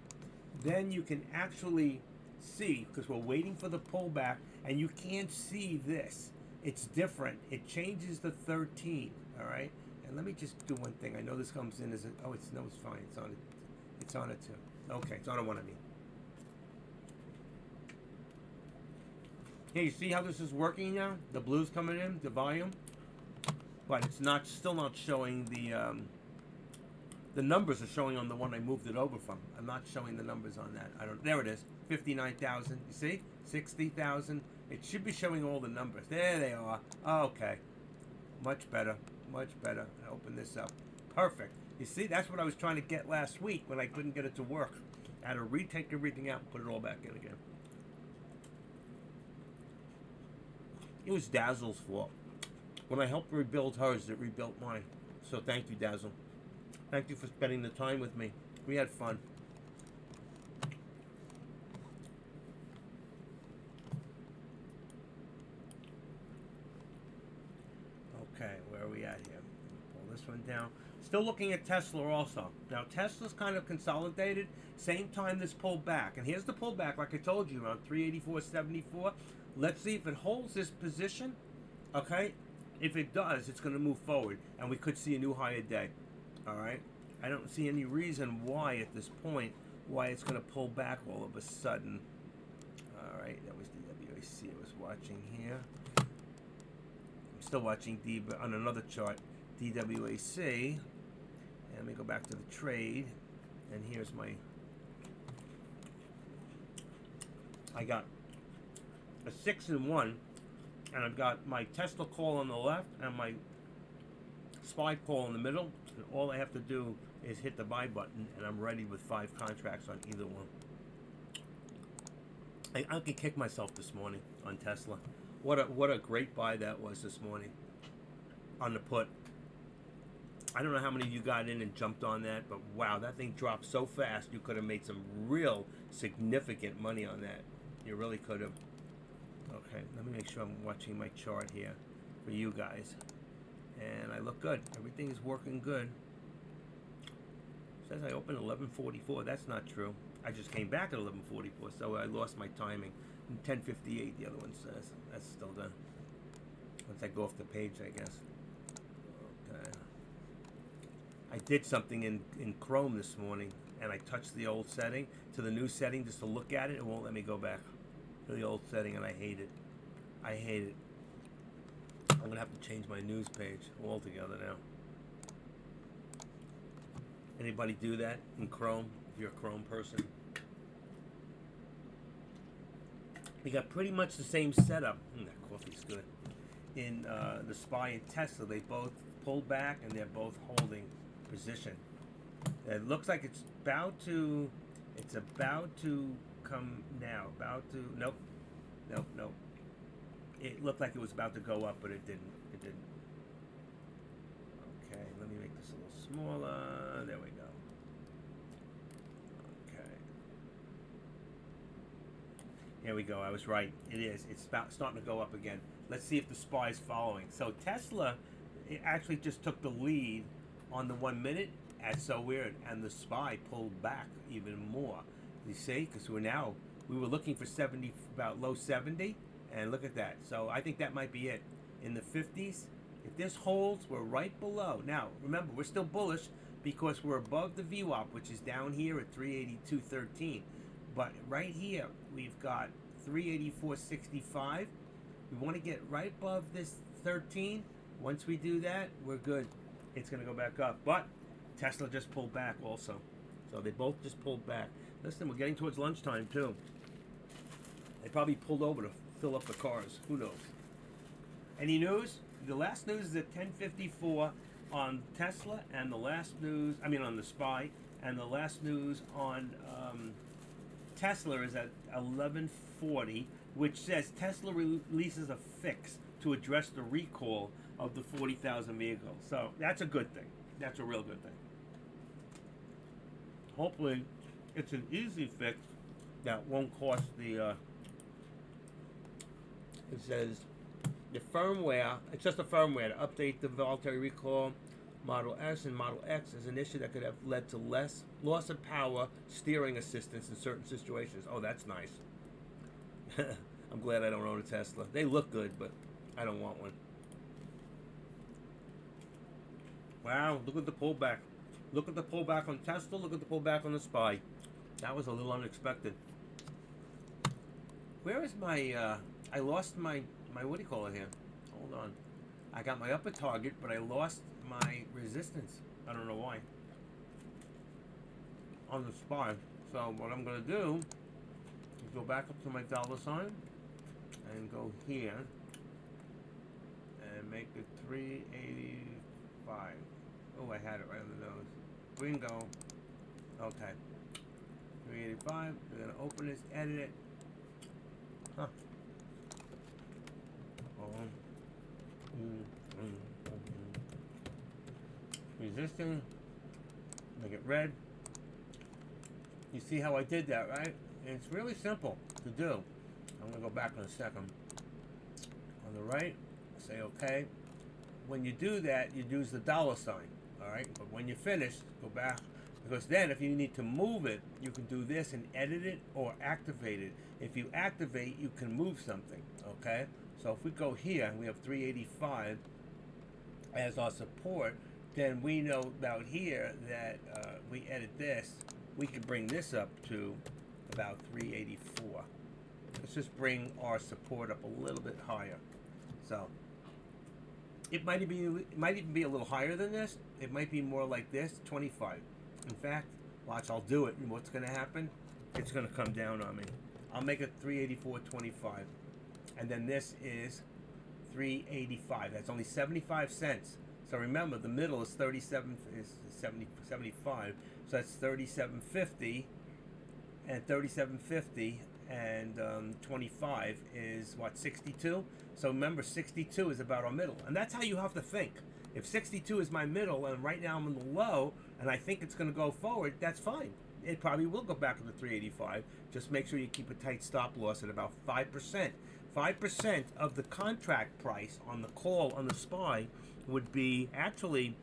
then you can actually see, because we're waiting for the pullback, and you can't see this. It's different. It changes the 13. All right. And let me just do one thing. I know this comes in as a, oh, it's fine. It's on it. It's on it too. Okay, it's on a one of me. Hey, you see how this is working now? The blue's coming in, the volume, but it's not, still not showing the numbers are showing on the one I moved it over from. I'm not showing the numbers on that. I don't. There it is. 59,000. You see? 60,000. It should be showing all the numbers. There they are. Okay. Much better. Much better. I open this up. Perfect. You see, that's what I was trying to get last week when I couldn't get it to work. I had to retake everything out and put it all back in again. It was Dazzle's fault. When I helped rebuild hers, it rebuilt mine. So thank you, Dazzle. Thank you for spending the time with me. We had fun. Okay, where are we at here? Pull this one down. Still looking at Tesla also. Now, Tesla's kind of consolidated. Same time this pulled back. And here's the pullback, like I told you, around 384.74. Let's see if it holds this position. Okay? If it does, it's going to move forward. And we could see a new higher day. All right? I don't see any reason why at this point, why it's going to pull back all of a sudden. Alright, that was DWAC I was watching here. I'm still watching on another chart, DWAC. And let me go back to the trade. And here's my... I got a 6 and 1. And I've got my Tesla call on the left and my SPY call in the middle. And all I have to do is hit the buy button, and I'm ready with 5 contracts on either one. I could kick myself this morning on Tesla. What a great buy that was this morning on the put. I don't know how many of you got in and jumped on that, but wow, that thing dropped so fast. You could have made some real significant money on that. You really could have. Okay, let me make sure I'm watching my chart here for you guys. And I look good. Everything is working good. Says I opened 11:44. That's not true. I just came back at 11:44, so I lost my timing. 10:58, the other one says. That's still done. Once I go off the page, I guess. Okay. I did something in Chrome this morning, and I touched the old setting to the new setting just to look at it. It won't let me go back to the old setting, and I hate it. I hate it. I'm gonna have to change my news page altogether now. Anybody do that in Chrome? If you're a Chrome person, we got pretty much the same setup. That coffee's good. In the SPY and Tesla, they both pulled back and they're both holding position. It looks like it's about to come now. Nope. It looked like it was about to go up, but it didn't. Okay, let me make this a little smaller. There we go. Okay. Here we go. I was right. It is. It's starting to go up again. Let's see if the SPY is following. So Tesla, it actually just took the lead on the 1 minute. That's so weird. And the SPY pulled back even more. You see? Because we were looking for 70, about low 70. And look at that. So I think that might be it. In the 50s, if this holds, we're right below. Now, remember, we're still bullish because we're above the VWAP, which is down here at 382.13. But right here, we've got 384.65. We want to get right above this 13. Once we do that, we're good. It's going to go back up. But Tesla just pulled back also. So they both just pulled back. Listen, we're getting towards lunchtime, too. They probably pulled over to fill up the cars. Who knows? Any news? The last news is at 10:54 on Tesla, and the last news, on the SPY, and the last news on Tesla is at 11:40, which says Tesla releases a fix to address the recall of the 40,000 vehicles. So that's a good thing. That's a real good thing. Hopefully, it's an easy fix that won't cost the. It says the firmware. It's just a firmware to update the voluntary recall. Model S and Model X is an issue that could have led to less loss of power steering assistance in certain situations. Oh, that's nice. I'm glad I don't own a Tesla. They look good, but I don't want one. Wow, look at the pullback. Look at the pullback on Tesla. Look at the pullback on the SPY. That was a little unexpected. Where is my, I lost my what do you call it here? Hold on. I got my upper target, but I lost my resistance. I don't know why. On the SPY. So what I'm going to do is go back up to my dollar sign and go here and make it 385. Oh, I had it right on the nose. Bingo. Okay. 385. We're going to open this, edit it. Huh. Resisting. Make it red. You see how I did that, right? And it's really simple to do. I'm going to go back in a second. On the right, say OK. When you do that, you use the dollar sign. All right? But when you finish, go back. Because then if you need to move it, you can do this and edit it or activate it. If you activate, you can move something. Okay? So if we go here, we have 385 as our support, then we know about here that we edit this, we can bring this up to about 384. Let's just bring our support up a little bit higher. So it might even be a little higher than this. It might be more like this, 25. In fact, watch, I'll do it, and what's going to happen? It's going to come down on me. I'll make it 384.25, and then this is 385. That's only 75 cents. So remember, the middle is 75. So that's 37.50, and 37.50 and 25 is what, 62? So remember, 62 is about our middle, and that's how you have to think. If 62 is my middle, and right now I'm in the low, and I think it's going to go forward, that's fine. It probably will go back to the 385. Just make sure you keep a tight stop loss at about 5%. 5% of the contract price on the call on the SPY would be actually,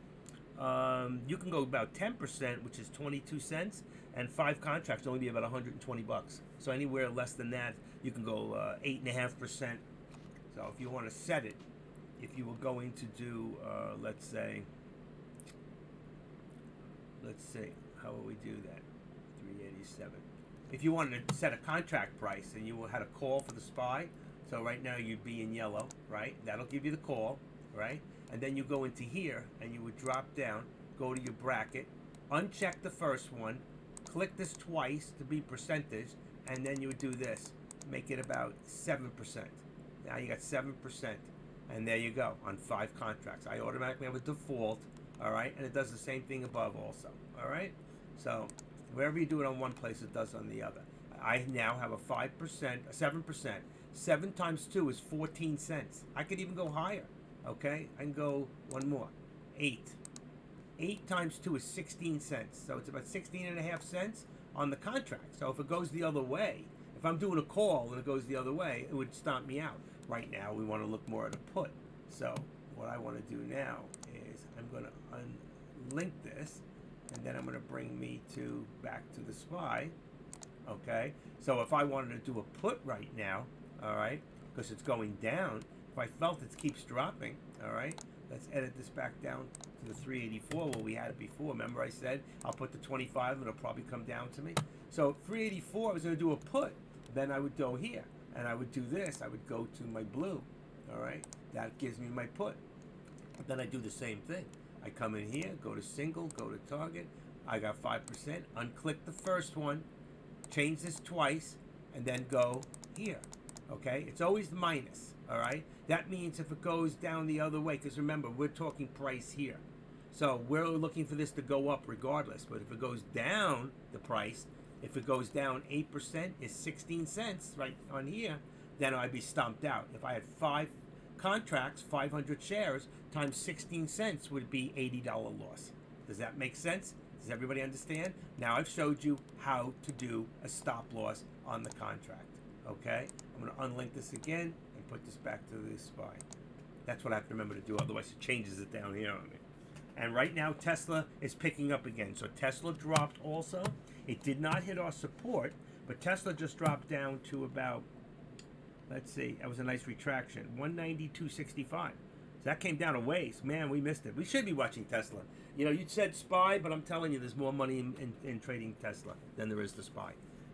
you can go about 10%, which is 22 cents, and 5 contracts only be about 120 bucks. So anywhere less than that, you can go 8.5%. So if you want to set it, if you were going to do, let's see, how will we do that? 387. If you wanted to set a contract price and you had a call for the SPY, so right now you'd be in yellow, right? That'll give you the call, right? And then you go into here and you would drop down, go to your bracket, uncheck the first one, click this twice to be percentage, and then you would do this. Make it about 7%. Now you got 7%. And there you go, on 5 contracts. I automatically have a default, all right? And it does the same thing above also, all right? So wherever you do it on one place, it does on the other. I now have a 5%, a 7%. 7 times 2 is 14 cents. I could even go higher, okay? I can go one more, 8. 8 times 2 is 16 cents. So it's about 16.5 cents on the contract. So if it goes the other way, if I'm doing a call and it goes the other way, it would stomp me out. Right now, we want to look more at a put. So what I want to do now is I'm going to unlink this, and then I'm going to bring me back to the SPY. Okay, so if I wanted to do a put right now, all right, because it's going down, if I felt it keeps dropping, all right, let's edit this back down to the 384 where we had it before. Remember I said I'll put the 25 and it'll probably come down to me. So 384, I was going to do a put. Then I would go here and I would do this. I would go to my blue, all right, that gives me my put. But then I do the same thing. I come in here, go to single, go to target. I got 5%, unclick the first one, change this twice, and then go here. Okay, it's always the minus. All right, that means if it goes down the other way, because remember we're talking price here, so we're looking for this to go up regardless. But if it goes down, the price, if it goes down 8% is 16 cents right on here, then I'd be stomped out. If I had 5 contracts, 500 shares times 16 cents would be $80 loss. Does that make sense? Does everybody understand? Now I've showed you how to do a stop loss on the contract. Okay, I'm going to unlink this again and put this back to the SPY. That's what I have to remember to do, otherwise it changes it down here on me. And right now Tesla is picking up again. So Tesla dropped also. It did not hit our support, but Tesla just dropped down to about, let's see, that was a nice retraction, 192.65. So that came down a ways. Man, we missed it. We should be watching Tesla. You know, you said SPY, but I'm telling you, there's more money in trading Tesla than there is the SPY.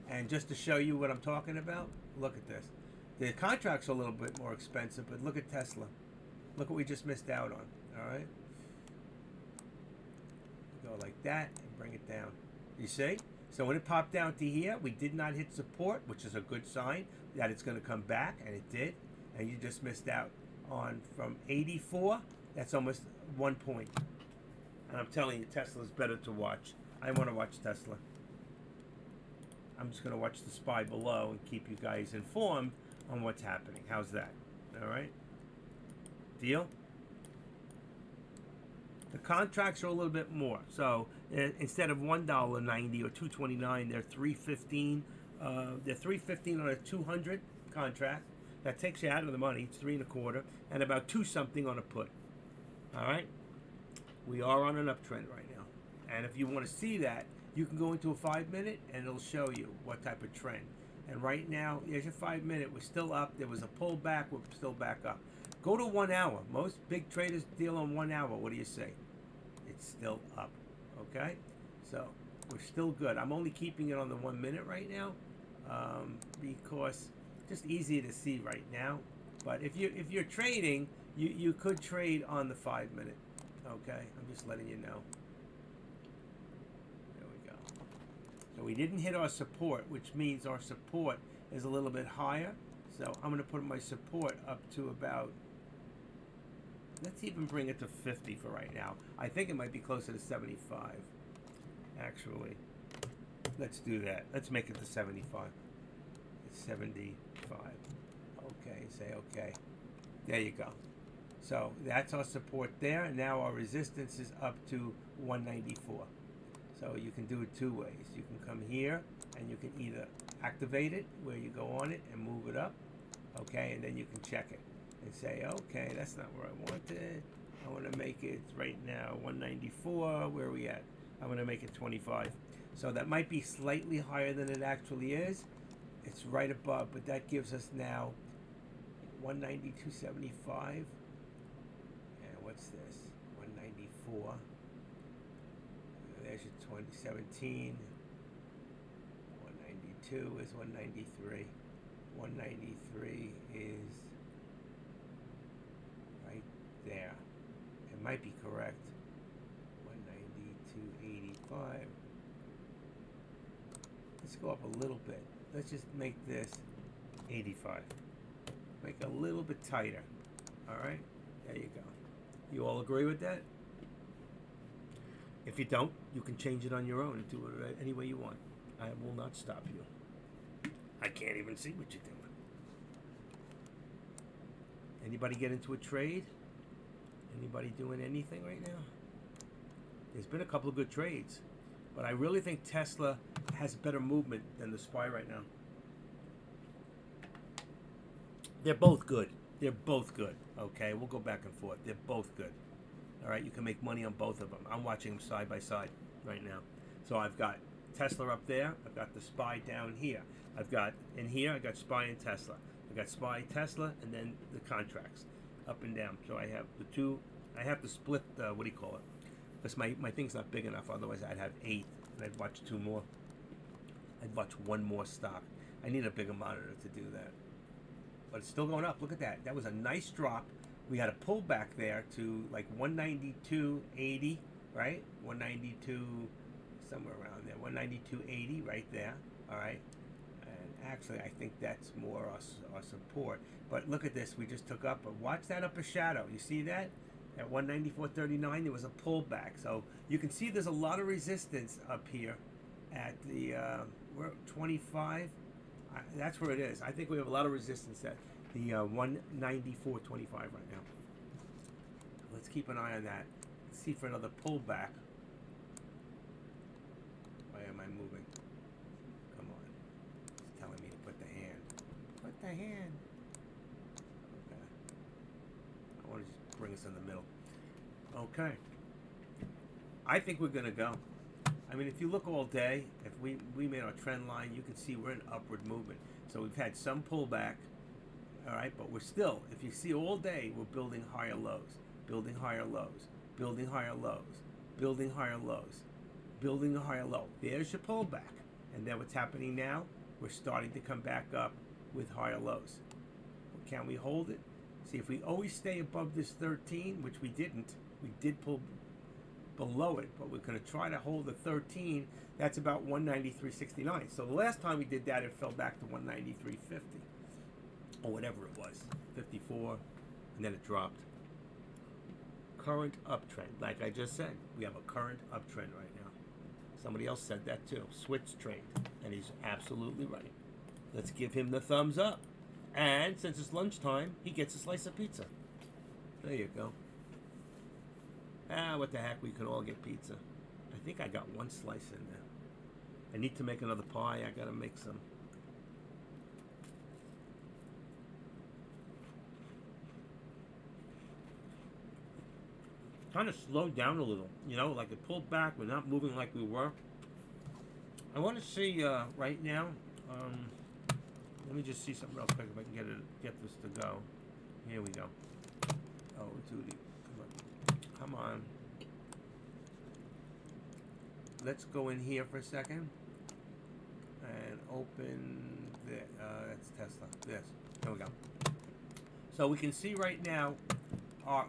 And just to show you what I'm talking about, look at this. The contract's a little bit more expensive, but look at Tesla. Look what we just missed out on, all right? Go like that and bring it down. You see? So when it popped down to here, we did not hit support, which is a good sign that it's going to come back, and it did. And you just missed out on from 84. That's almost 1 point. And I'm telling you, Tesla's better to watch. I want to watch Tesla. I'm just going to watch the SPY below and keep you guys informed on what's happening. How's that? All right? Deal? The contracts are a little bit more. So instead of $1.90 or $2.29, they're $3.15. They're $3.15 on a 200 contract. That takes you out of the money. It's 3.25, and about 2 something on a put. All right? We are on an uptrend right now. And if you want to see that, you can go into a 5-minute and it'll show you what type of trend. And right now, there's your 5-minute. We're still up. There was a pullback. We're still back up. Go to 1 hour. Most big traders deal on 1 hour. What do you say? It's still up. Okay? So we're still good. I'm only keeping it on the 1 minute right now because just easier to see right now. But if you're trading, you could trade on the 5 minute. Okay, I'm just letting you know. There we go. So we didn't hit our support, which means our support is a little bit higher. So I'm going to put my support up to about, let's even bring it to 50 for right now. I think it might be closer to 75, actually. Let's do that. Let's make it to 75. It's 75. Okay, say okay. There you go. So that's our support there. And now our resistance is up to 194. So you can do it two ways. You can come here and you can either activate it where you go on it and move it up. Okay, and then you can check it and say, okay, that's not where I wanted. I want to make it right now 194. Where are we at? I'm going to make it 25. So that might be slightly higher than it actually is. It's right above, but that gives us now 192.75. And what's this? 194. There's your 2017. 192 is 193. 193 is right there. It might be correct. 192.85. Let's go up a little bit. Let's just make this 85. Make it a little bit tighter. All right? There you go. You all agree with that? If you don't, you can change it on your own and do it any way you want. I will not stop you. I can't even see what you're doing. Anybody get into a trade? Anybody doing anything right now? There's been a couple of good trades, but I really think Tesla has better movement than the SPY right now. They're both good. They're both good. Okay, we'll go back and forth. They're both good. All right, you can make money on both of them. I'm watching them side by side right now. So I've got Tesla up there. I've got the SPY down here. I've got in here. I got SPY and Tesla. I got SPY, Tesla, and then the contracts up and down. So I have the two. I have to split. What do you call it? Because my thing's not big enough. Otherwise, I'd have 8, and I'd watch 2 more. I'd watch 1 more stock. I need a bigger monitor to do that. But it's still going up. Look at that. That was a nice drop. We had a pullback there to like 192.80, right? 192, somewhere around there. 192.80 right there. All right. And actually, I think that's more our support. But look at this. We just took up. Watch that upper shadow. You see that? At 194.39, there was a pullback. So you can see there's a lot of resistance up here at the we're at 25. That's where it is. I think we have a lot of resistance at the 194.25 right now. Let's keep an eye on that. Let's see for another pullback. Why am I moving? Come on. It's telling me to put the hand. Put the hand. Okay. I want to just bring us in the middle. Okay. I think we're going to go. I mean, if you look all day, if we made our trend line, you can see we're in upward movement. So we've had some pullback, all right, but we're still, if you see all day, we're building higher lows, building higher lows, building higher lows, building higher lows, building a higher low. There's your pullback. And then what's happening now? We're starting to come back up with higher lows. Can we hold it? See, if we always stay above this 13, which we didn't, we did pull below it, but we're going to try to hold the 13. That's about 193.69. So the last time we did that, it fell back to 193.50 or whatever it was, 54, and then it dropped. Current uptrend, like I just said, we have a current uptrend right now. Somebody else said that too. Switch trade, and he's absolutely right. Let's give him the thumbs up. And since it's lunchtime, he gets a slice of pizza. There you go. What the heck, we can all get pizza. I think I got 1 slice in there. I need to make another pie. I gotta make some. Kind of slowed down a little, you know, like it pulled back. We're not moving like we were. I want to see right now. Let me just see something real quick if I can get this to go. Here we go. Oh, duty. Come on. Let's go in here for a second. And open that's Tesla. This. There we go. So we can see right now,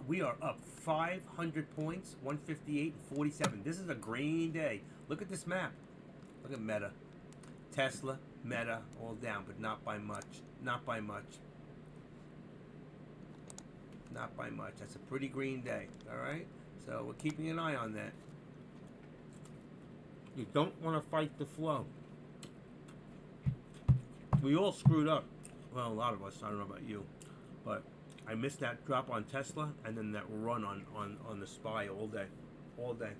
we are up 500 points, 158.47. This is a green day. Look at this map. Look at Meta, Tesla, Meta, all down, but not by much. Not by much. Not by much. That's a pretty green day. All right. So we're keeping an eye on that. You don't want to fight the flow. We all screwed up. Well, a lot of us. I don't know about you, but I missed that drop on Tesla and then that run on the SPY all day. All day.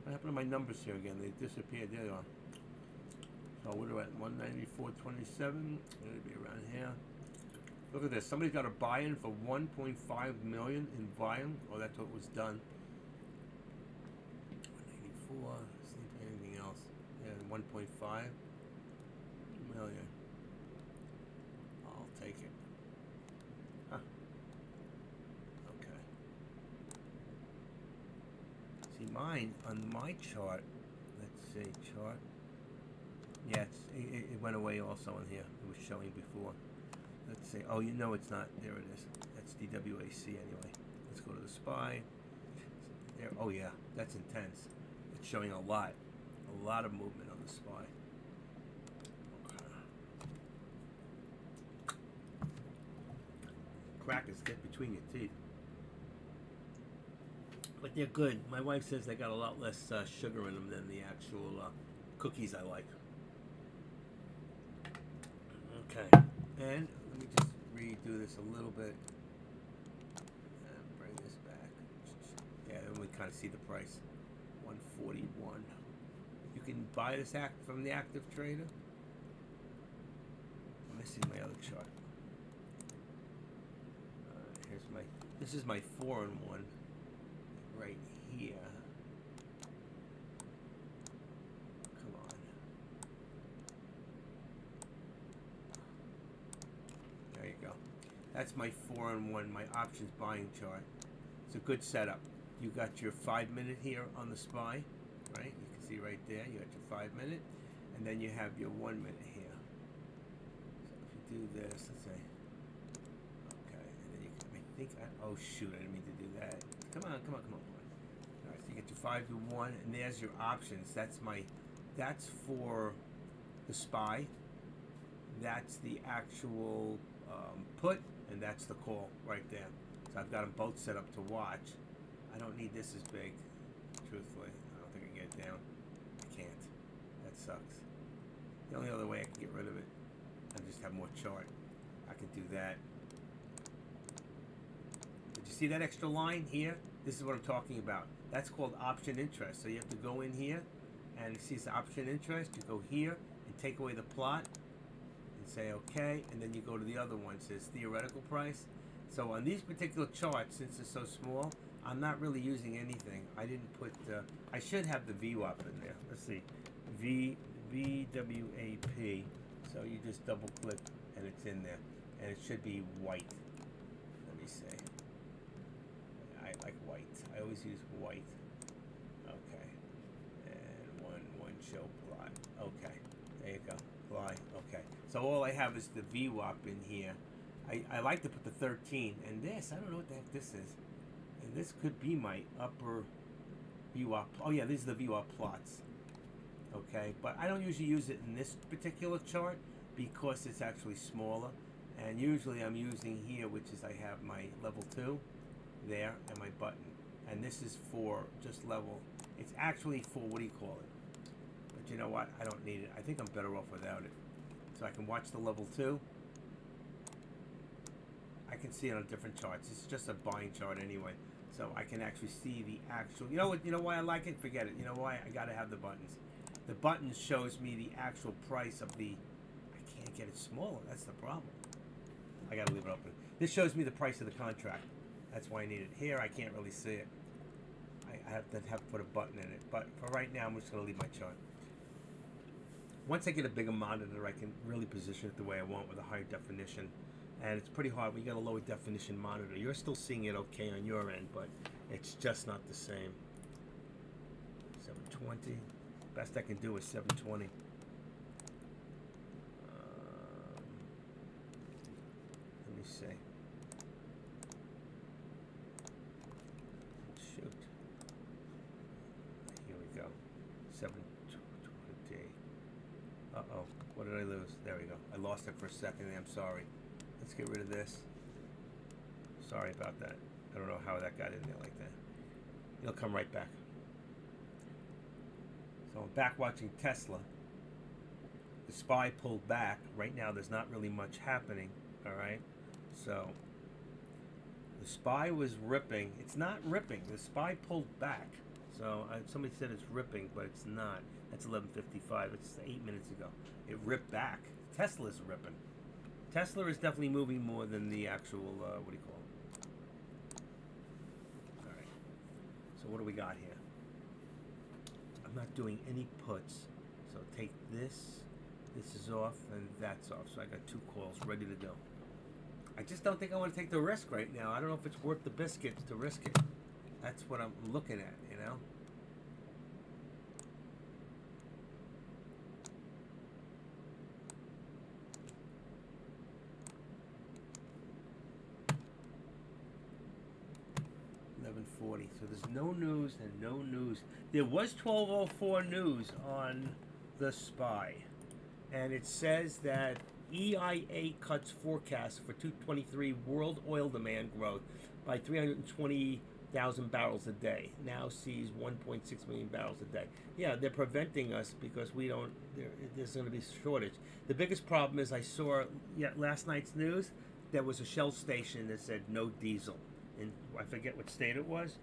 What happened to my numbers here again? They disappeared. There they are. So we're at 194.27. It'll be around here. Look at this. Somebody's got a buy-in for 1.5 million in volume. Oh, that's what was done. 184. See anything else? Yeah, 1.5 million. I'll take it. Huh. Okay. See mine on my chart. Let's see, chart. Yeah, it went away also in here. It was showing before. Let's see. Oh, you know it's not. There it is. That's DWAC anyway. Let's go to the SPY. There. Oh yeah, that's intense. It's showing a lot of movement on the SPY. Okay. Crackers get between your teeth, but they're good. My wife says they got a lot less sugar in them than the actual cookies I like. Okay, and let me just redo this a little bit and bring this back. Yeah, and we kind of see the price, 141. You can buy this from the active trader. Let me see my other chart. Here's my. This is my 4-in-1 right here. That's my 4-in-1, my options buying chart. It's a good setup. You got your 5-minute here on the SPY, right? You can see right there, you got your 5-minute, and then you have your 1-minute here. So if you do this, let's say, okay, and then you can, I think, oh shoot, I didn't mean to do that. Come on. All right, so you get your 5 to 1, and there's your options. That's for the SPY. That's the actual put, and that's the call right there. So I've got them both set up to watch. I don't need this as big, truthfully. I don't think I can get it down. I can't. That sucks. The only other way I can get rid of it, I just have more chart. I can do that. Did you see that extra line here? This is what I'm talking about. That's called option interest. So you have to go in here, and you see it's option interest. You go here and take away the plot. Say okay, and then you go to the other one. It says theoretical price. So on these particular charts, since it's so small, I'm not really using anything. I didn't put. I should have the VWAP in there. Let's see, VWAP. So you just double click and it's in there, and it should be white. Let me see. I like white. I always use white. Okay, and one show plot. Okay, there you go. Apply. Okay. So all I have is the VWAP in here. I like to put the 13, and this, I don't know what the heck this is. And this could be my upper VWAP. Oh yeah, these are the VWAP plots. Okay, but I don't usually use it in this particular chart because it's actually smaller. And usually I'm using here, which is I have my level 2 there and my button. And this is for just level. It's actually for, what do you call it? But you know what? I don't need it. I think I'm better off without it. So I can watch the level 2. I can see it on different charts. It's just a buying chart anyway. So I can actually see the actual, you know what, you know why I like it? Forget it. You know why? I gotta have the buttons. The buttons shows me the actual price of the, I can't get it smaller. That's the problem. I gotta leave it open. This shows me the price of the contract. That's why I need it. Here I can't really see it. I have to put a button in it. But for right now, I'm just gonna leave my chart. Once I get a bigger monitor, I can really position it the way I want with a higher definition. And it's pretty hard when you got a lower definition monitor. You're still seeing it okay on your end, but it's just not the same. 720. Best I can do is 720. Let me see. Shoot. Here we go. 720. Uh-oh. What did I lose? There we go. I lost it for a second. I'm sorry. Let's get rid of this. Sorry about that. I don't know how that got in there like that. It'll come right back. So I'm back watching Tesla. The SPY pulled back. Right now there's not really much happening. Alright? So the SPY was ripping. It's not ripping. The SPY pulled back. So somebody said it's ripping, but it's not. That's 11:55. It's 8 minutes ago. It ripped back. Tesla's ripping. Tesla is definitely moving more than the actual, what do you call it? Alright. So what do we got here? I'm not doing any puts. So take this. This is off and that's off. So I got 2 calls ready to go. I just don't think I want to take the risk right now. I don't know if it's worth the biscuits to risk it. That's what I'm looking at, you know? So there's no news and no news. There was 1204 news on the SPY, and it says that EIA cuts forecast for 2023 world oil demand growth by 320,000 barrels a day. Now sees 1.6 million barrels a day. Yeah, they're preventing us because we don't. There's going to be a shortage. The biggest problem is I saw last night's news. There was a Shell station that said no diesel. And I forget what state it was,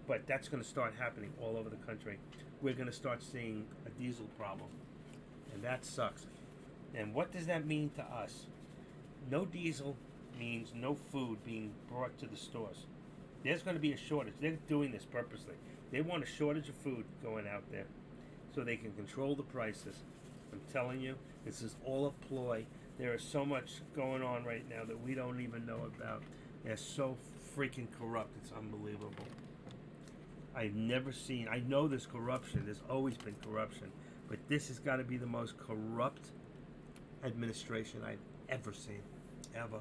but that's going to start happening all over the country. We're going to start seeing a diesel problem, and that sucks. And what does that mean to us? No diesel means no food being brought to the stores. There's going to be a shortage. They're doing this purposely. They want a shortage of food going out there so they can control the prices. I'm telling you, this is all a ploy. There is so much going on right now that we don't even know about. They're so freaking corrupt. It's unbelievable. I've never seen. I know there's corruption. There's always been corruption, but this has got to be the most corrupt administration I've ever seen, ever.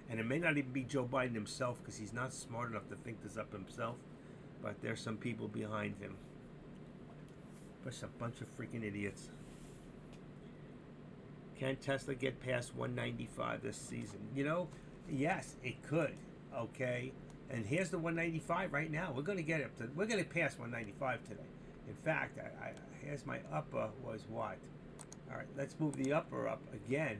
And it may not even be Joe Biden himself because he's not smart enough to think this up himself. But there's some people behind him. Just a bunch of freaking idiots. Can Tesla get past 195 this season? You know, yes, it could. Okay, and here's the 195 right now. We're going to get up to. We're going to pass 195 today. In fact, here's my upper was what? All right, let's move the upper up again.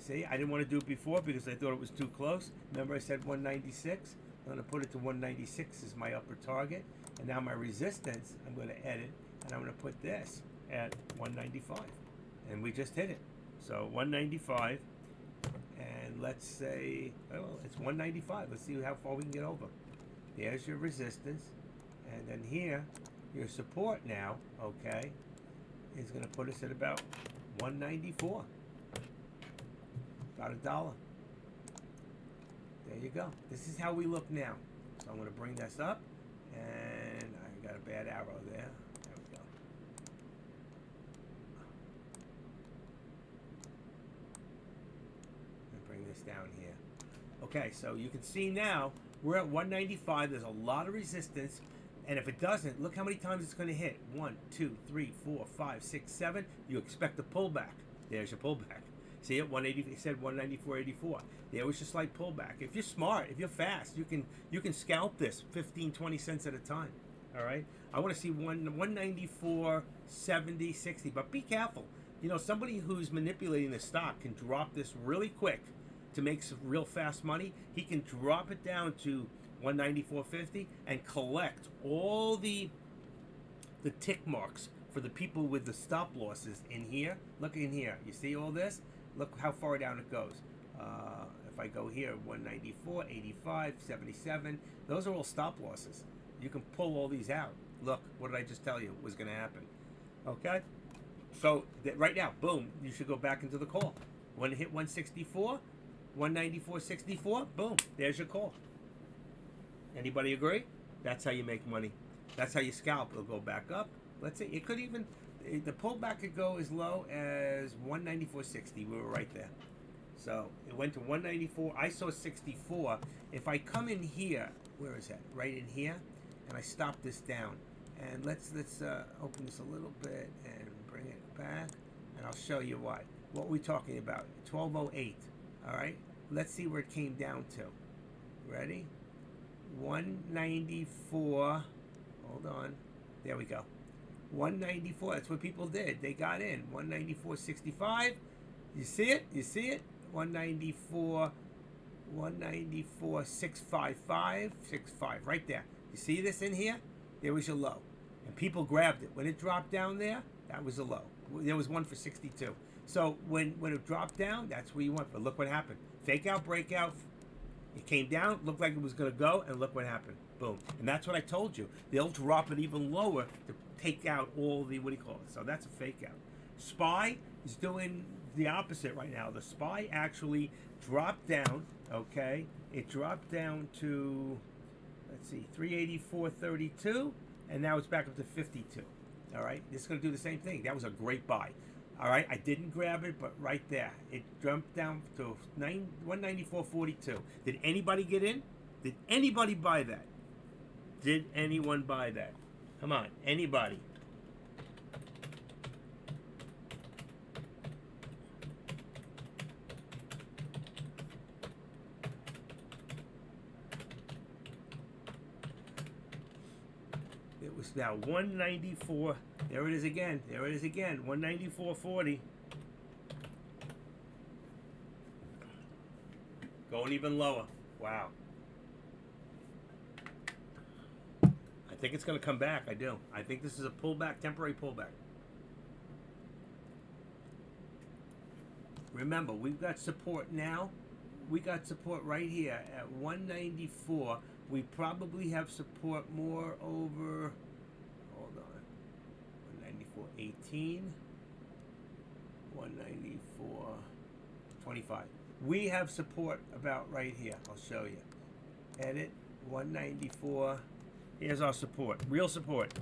See, I didn't want to do it before because I thought it was too close. Remember, I said 196. I'm going to put it to 196 as my upper target, and now my resistance. I'm going to edit, and I'm going to put this at 195, and we just hit it. So 195. And let's say, well, it's 195. Let's see how far we can get over. There's your resistance. And then here, your support now, okay, is going to put us at about 194. About $1. There you go. This is how we look now. So I'm going to bring this up. And I got a bad arrow there. There we go. Bring this down here. Okay, so you can see now we're at 195. There's a lot of resistance, and if it doesn't, look how many times it's going to hit. 1, 2, 3, 4, 5, 6, 7. You expect a pullback. There's your pullback. See it 180. It said 194.84. There was your slight pullback. If you're smart, if you're fast, you can scalp this 15, 20 cents at a time. All right. I want to see 194, 70, 60. But be careful. You know, somebody who's manipulating the stock can drop this really quick to make some real fast money. He can drop it down to 194.50 and collect all the tick marks for the people with the stop losses in here. Look in here. You see all this? Look how far down it goes. If I go here, 194, 85, 77. Those are all stop losses. You can pull all these out. Look, what did I just tell you was going to happen? Okay? So right now, boom, you should go back into the call. When it hit 164, 194.64, boom, there's your call. Anybody agree? That's how you make money. That's how you scalp. It'll go back up, Let's say it could even, the pullback could go as low as 194.60. We were right there. So it went to 194. I saw 64. If I come in here, where is that? Right in here, and I stop this down, and let's open this a little bit and bring it back, and I'll show you why. What we're talking about, 1208. All right. Let's see where it came down to. Ready? 194. Hold on. There we go. 194. That's what people did. They got in 194.65. You see it? You see it? 194. 194.655. 65. Right there. You see this in here? There was your low, and people grabbed it when it dropped down there. That was a low. There was one for 62. So when it dropped down, that's where you went. But look what happened. Fake out, breakout. It came down, looked like it was going to go, and look what happened. Boom. And that's what I told you. They'll drop it even lower to take out all the, what do you call it? So that's a fake out. SPY is doing the opposite right now. The SPY actually dropped down, okay? It dropped down to, let's see, 384.32, and now it's back up to 52. All right? This is going to do the same thing. That was a great buy. All right, I didn't grab it, but right there, it jumped down to 194.42. Did anybody get in? Did anybody buy that? Did anyone buy that? Come on, anybody? It was now 194. There it is again. There it is again. 194.40. Going even lower. Wow. I think it's going to come back. I do. I think this is a pullback, temporary pullback. Remember, we've got support now. We got support right here at 194. We probably have support more over, hold on, 194.18, 194.25. We have support about right here. I'll show you. Edit, 194. Here's our support, real support.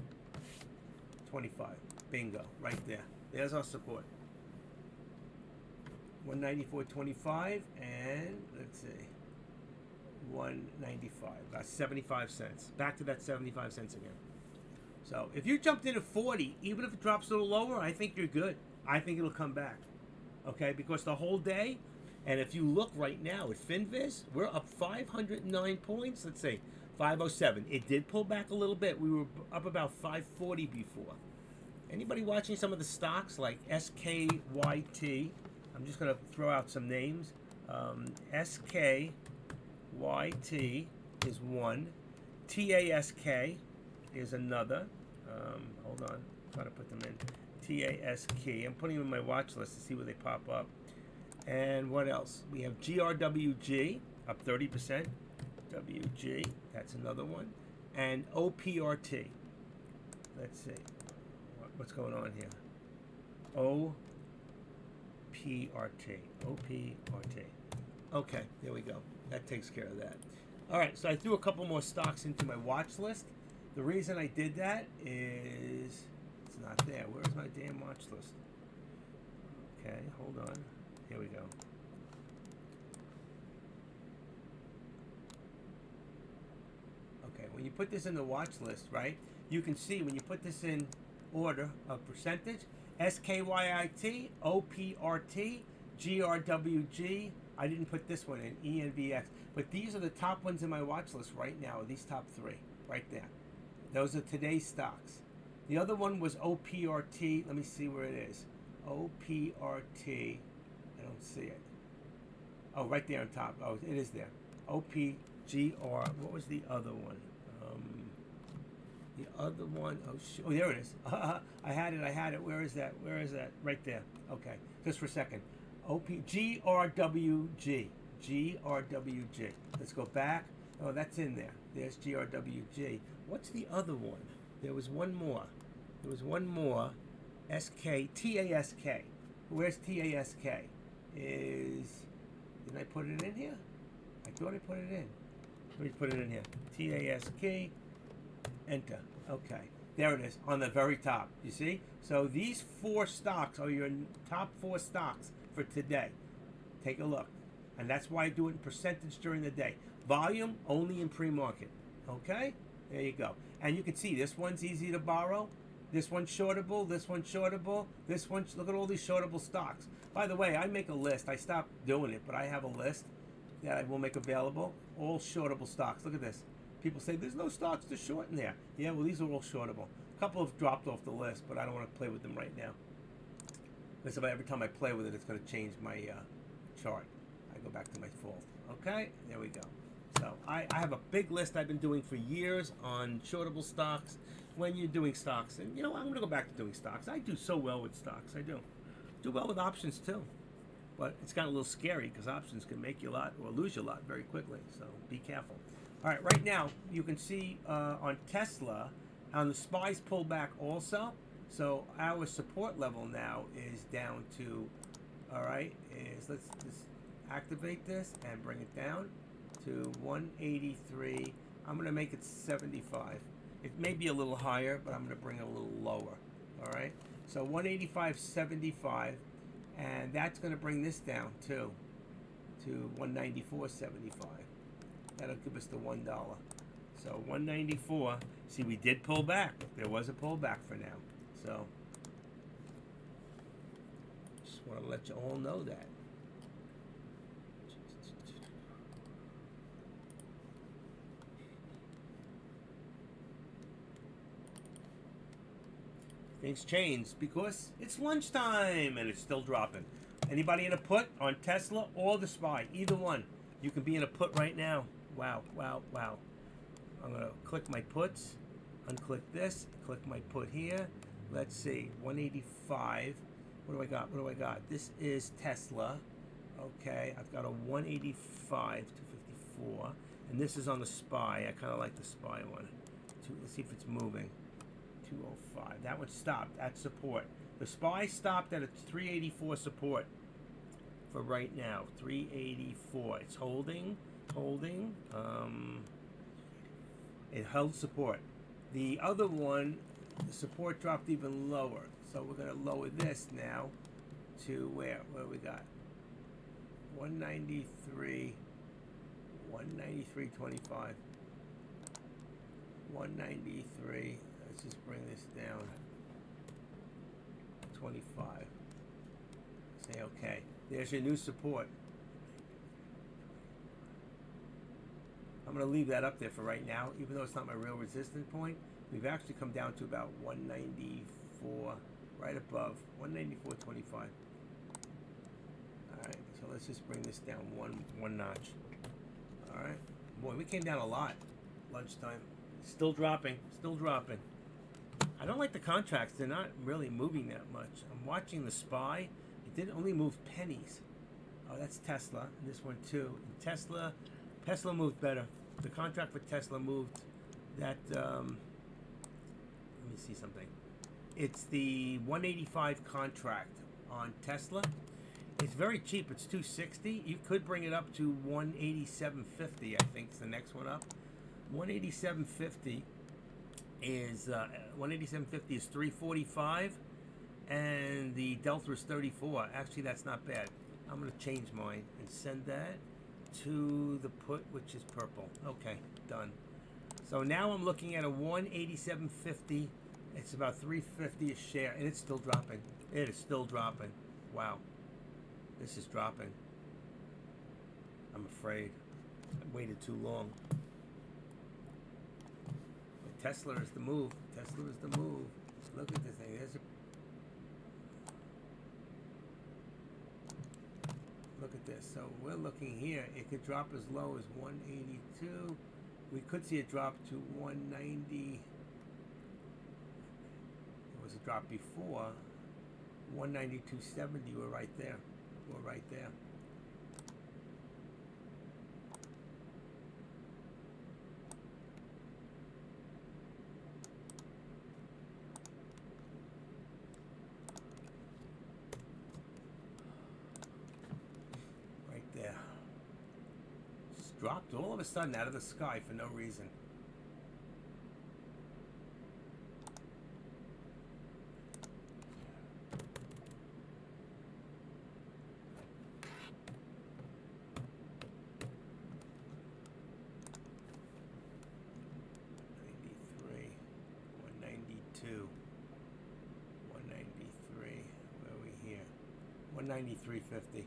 25. Bingo, right there. There's our support. 194.25, and let's see, 195, about 75 cents. Back to that 75 cents again. So if you jumped in at 40, even if it drops a little lower, I think you're good. I think it'll come back. Okay, because the whole day, and if you look right now at FinViz, we're up 509 points. Let's see, 507. It did pull back a little bit. We were up about 540 before. Anybody watching some of the stocks like SKYT? I'm just going to throw out some names. SKYT is one. TASK is another. Hold on. I'm trying to put them in. TASK. I'm putting them in my watch list to see where they pop up. And what else? We have GRWG, up 30%. WG, that's another one. And OPRT. Let's see. What's going on here? OPRT. Okay, there we go. That takes care of that. All right, so I threw a couple more stocks into my watch list. The reason I did that is it's not there. Where's my damn watch list? Okay, hold on. Here we go. Okay, when you put this in the watch list, right, you can see when you put this in order of percentage, SKYIT, OPRT, GRWG. I didn't put this one in, ENVX. But these are the top ones in my watch list right now, these top three, right there. Those are today's stocks. The other one was OPRT. Let me see where it is. OPRT. I don't see it. Oh, right there on top. Oh, it is there. OPGR. What was the other one? The other one. Oh, there it is. I had it. Where is that? Right there. Okay. Just for a second. GRWG. GRWG. Let's go back. Oh, that's in there. There's GRWG. What's the other one? There was one more. TASK. Where's TASK? Did I put it in here? I thought I put it in. Let me put it in here. TASK. Enter. Okay. There it is on the very top. You see? So these 4 stocks are your top 4 stocks for today. Take a look. And that's why I do it in percentage during the day. Volume only in pre-market. Okay? There you go. And you can see this one's easy to borrow. This one's shortable. This one's shortable. This one's, look at all these shortable stocks. By the way, I make a list. I stopped doing it, but I have a list that I will make available. All shortable stocks. Look at this. People say there's no stocks to short in there. Yeah, well, these are all shortable. A couple have dropped off the list, but I don't want to play with them right now. Because every time I play with it, it's going to change my chart. I go back to my default. Okay, there we go. So I have a big list I've been doing for years on shortable stocks. When you're doing stocks, and you know, I'm going to go back to doing stocks. I do so well with stocks. I do well with options too. But it's kind of a little scary because options can make you a lot or lose you a lot very quickly. So be careful. All right, right now you can see on Tesla, on the SPY's pullback also. So our support level now is down to, all right, let's just activate this and bring it down to 183. I'm going to make it 75. It may be a little higher, but I'm going to bring it a little lower. All right, so 185.75, and that's going to bring this down too to 194.75. That'll give us the $1. So 194. See, we did pull back. There was a pullback for now. So just want to let you all know that. Things changed because it's lunchtime and it's still dropping. Anybody in a put on Tesla or the SPY? Either one. You can be in a put right now. Wow, wow, wow. I'm going to click my puts, unclick this, click my put here. Let's see, 185. What do I got? What do I got? This is Tesla. Okay, I've got a 185, 254. And this is on the SPY. I kind of like the SPY one. Let's see if it's moving. 205. That one stopped at support. The SPY stopped at a 384 support for right now. 384. It's holding. It held support. The other one, the support dropped even lower. So we're going to lower this now to where? What do we got? 193. 193.25. 193. Let's just bring this down. 25. Say okay. There's your new support. I'm going to leave that up there for right now, even though it's not my real resistance point. We've actually come down to about 194, right above 194.25. All right, so let's just bring this down one notch. All right, boy, we came down a lot. Lunchtime, still dropping. I don't like the contracts. They're not really moving that much. I'm watching the SPY. It did only move pennies. Oh, that's Tesla. And this one too. And Tesla moved better. The contract for Tesla moved that. Let me see something. It's the 185 contract on Tesla. It's very cheap. It's 260. You could bring it up to 187.50. I think is the next one up. 187.50 is 345, and the delta is 34. Actually, that's not bad. I'm going to change mine and send that to the put, which is purple. Okay, done. So now I'm looking at a 187.50. It's about 350 a share, and it's still dropping. It is still dropping. Wow, this is dropping. I'm afraid I waited too long. But Tesla is the move. Tesla is the move. Look at this thing. Look at this. So we're looking here. It could drop as low as 182. We could see it drop to 190. It was a drop before. 192.70. We're right there. Dropped all of a sudden out of the sky for no reason. 193.50.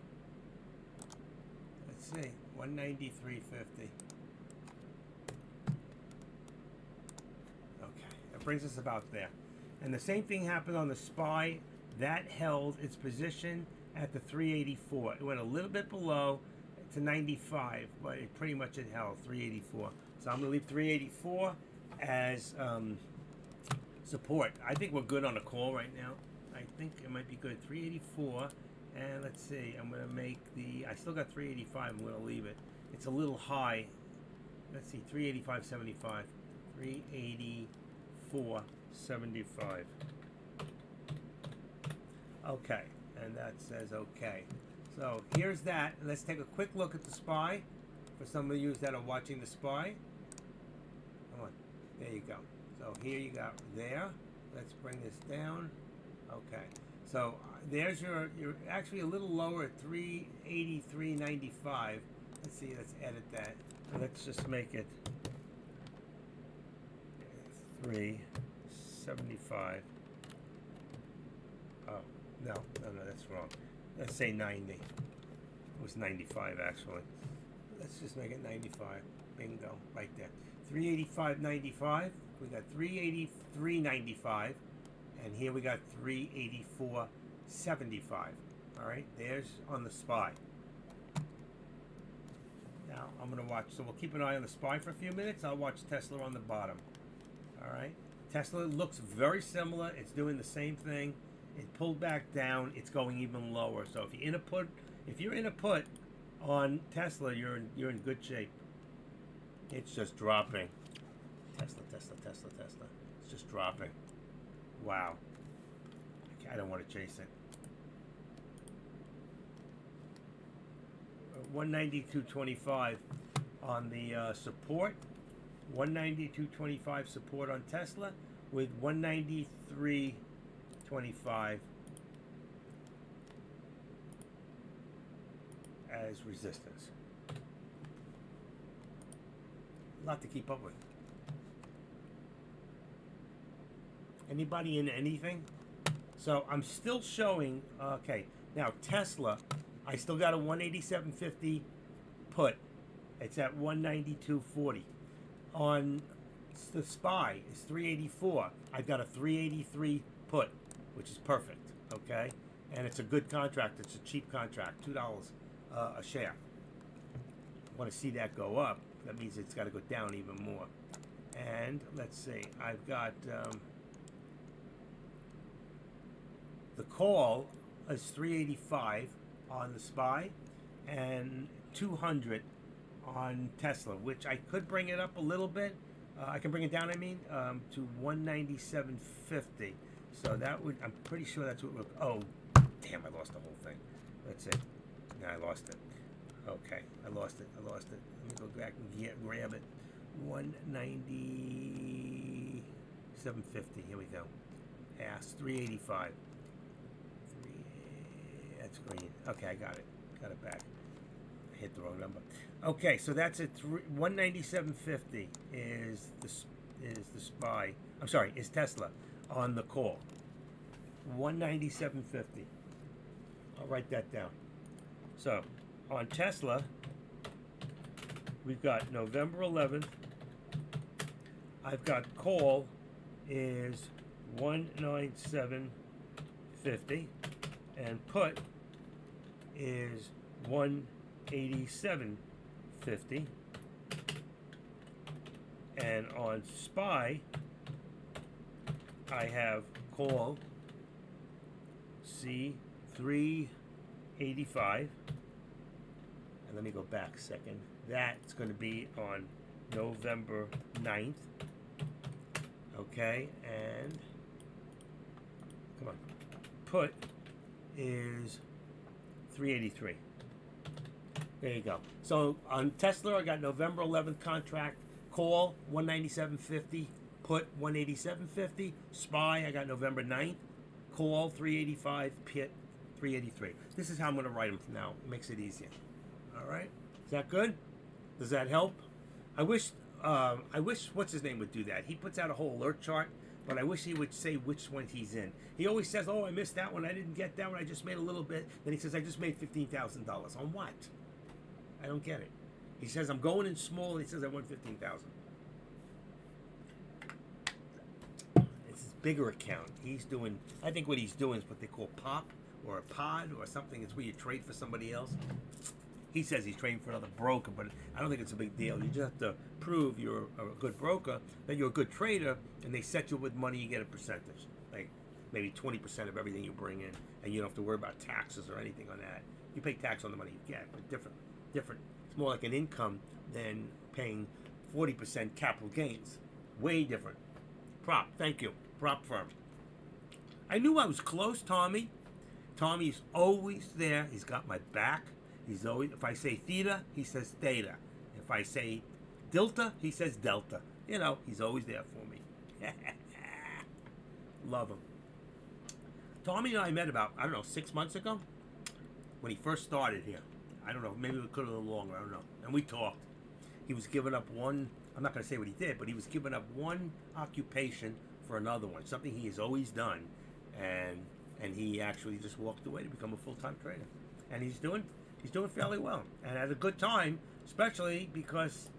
Let's see, 193.50. Okay, that brings us about there. And the same thing happened on the SPY. That held its position at the 384. It went a little bit below to 95, but it pretty much had held 384. So I'm going to leave 384 as support. I think we're good on a call right now. I think it might be good. 384. And let's see. I'm going to make the... I still got 385. I'm going to leave it. It's a little high. Let's see. 385.75. 384.75. Okay. And that says okay. So here's that. Let's take a quick look at the SPY. For some of you that are watching the SPY. Come on. There you go. So here you go. There. Let's bring this down. Okay. So there's you're actually a little lower at 383.95. Let's see. Let's edit that. Let's just make it 375. Oh no, that's wrong. Let's say 90. It was 95 actually. Let's just make it 95. Bingo, right there. 385.95. We got 383.95, and here we got 384.75. All right, there's on the SPY. Now I'm gonna watch. So we'll keep an eye on the SPY for a few minutes. I'll watch Tesla on the bottom. All right, Tesla looks very similar. It's doing the same thing. It pulled back down. It's going even lower. So if you're in a put on Tesla, you're in good shape. It's just dropping. Tesla. It's just dropping. Wow. I don't want to chase it. 192.25 on the support. 192.25 support on Tesla with 193.25 as resistance. A lot to keep up with. Anybody in anything? So I'm still showing, okay, now Tesla, I still got a 187.50 put. It's at 192.40. On the SPY, it's 384. I've got a 383 put, which is perfect, okay? And it's a good contract. It's a cheap contract, $2 a share. I want to see that go up. That means it's got to go down even more. And let's see, I've got the call is 385 on the SPY and 200 on Tesla, which I could bring it up a little bit. I can bring it down, to 197.50. So that would, I'm pretty sure that's what we're, oh, damn, I lost the whole thing. Let's see. No, I lost it. Okay, I lost it. Let me go back and grab it. 197.50. Here we go. Ass 385. That's green. Okay, I got it. Got it back. I hit the wrong number. Okay, so that's it. 197.50 is the SPY. I'm sorry, is Tesla on the call. 197.50. I'll write that down. So on Tesla, we've got November 11th. I've got call is 197.50 and put is 187.50. And on SPY, I have call C385. And let me go back a second. That's going to be on November 9th. Okay, and come on. Put is 383. There you go. So on Tesla, I got November 11th contract. Call 197.50. Put 187.50. SPY, I got November 9th. Call 385. Pit 383. This is how I'm going to write them now. It makes it easier. All right. Is that good? Does that help? I wish I wish what's his name would do that. He puts out a whole alert chart, but I wish he would say which one he's in. He always says, "Oh, I missed that one. I didn't get that one. I just made a little bit." Then he says, "I just made $15,000 on what?" I don't get it. He says, "I'm going in small," and he says, "I won 15,000." It's his bigger account. He's doing. I think what he's doing is what they call pop or a pod or something. It's where you trade for somebody else. He says he's trading for another broker, but I don't think it's a big deal. You just have to prove you're a good broker, that you're a good trader, and they set you with money. You get a percentage, like maybe 20% of everything you bring in, and you don't have to worry about taxes or anything on that. You pay tax on the money you get, but different. It's more like an income than paying 40% capital gains. Way different. Prop, thank you. Prop firm. I knew I was close, Tommy. Tommy's always there. He's got my back. He's always, if I say theta, he says theta. If I say delta, he says delta. You know, he's always there for me. Love him. Tommy and I met about, 6 months ago when he first started here. I don't know, maybe we could have a little longer, I don't know. And we talked. He was giving up one, I'm not going to say what he did, but he was giving up one occupation for another one, something he has always done. And he actually just walked away to become a full-time trader. And he's doing fairly well. And at a good time, especially because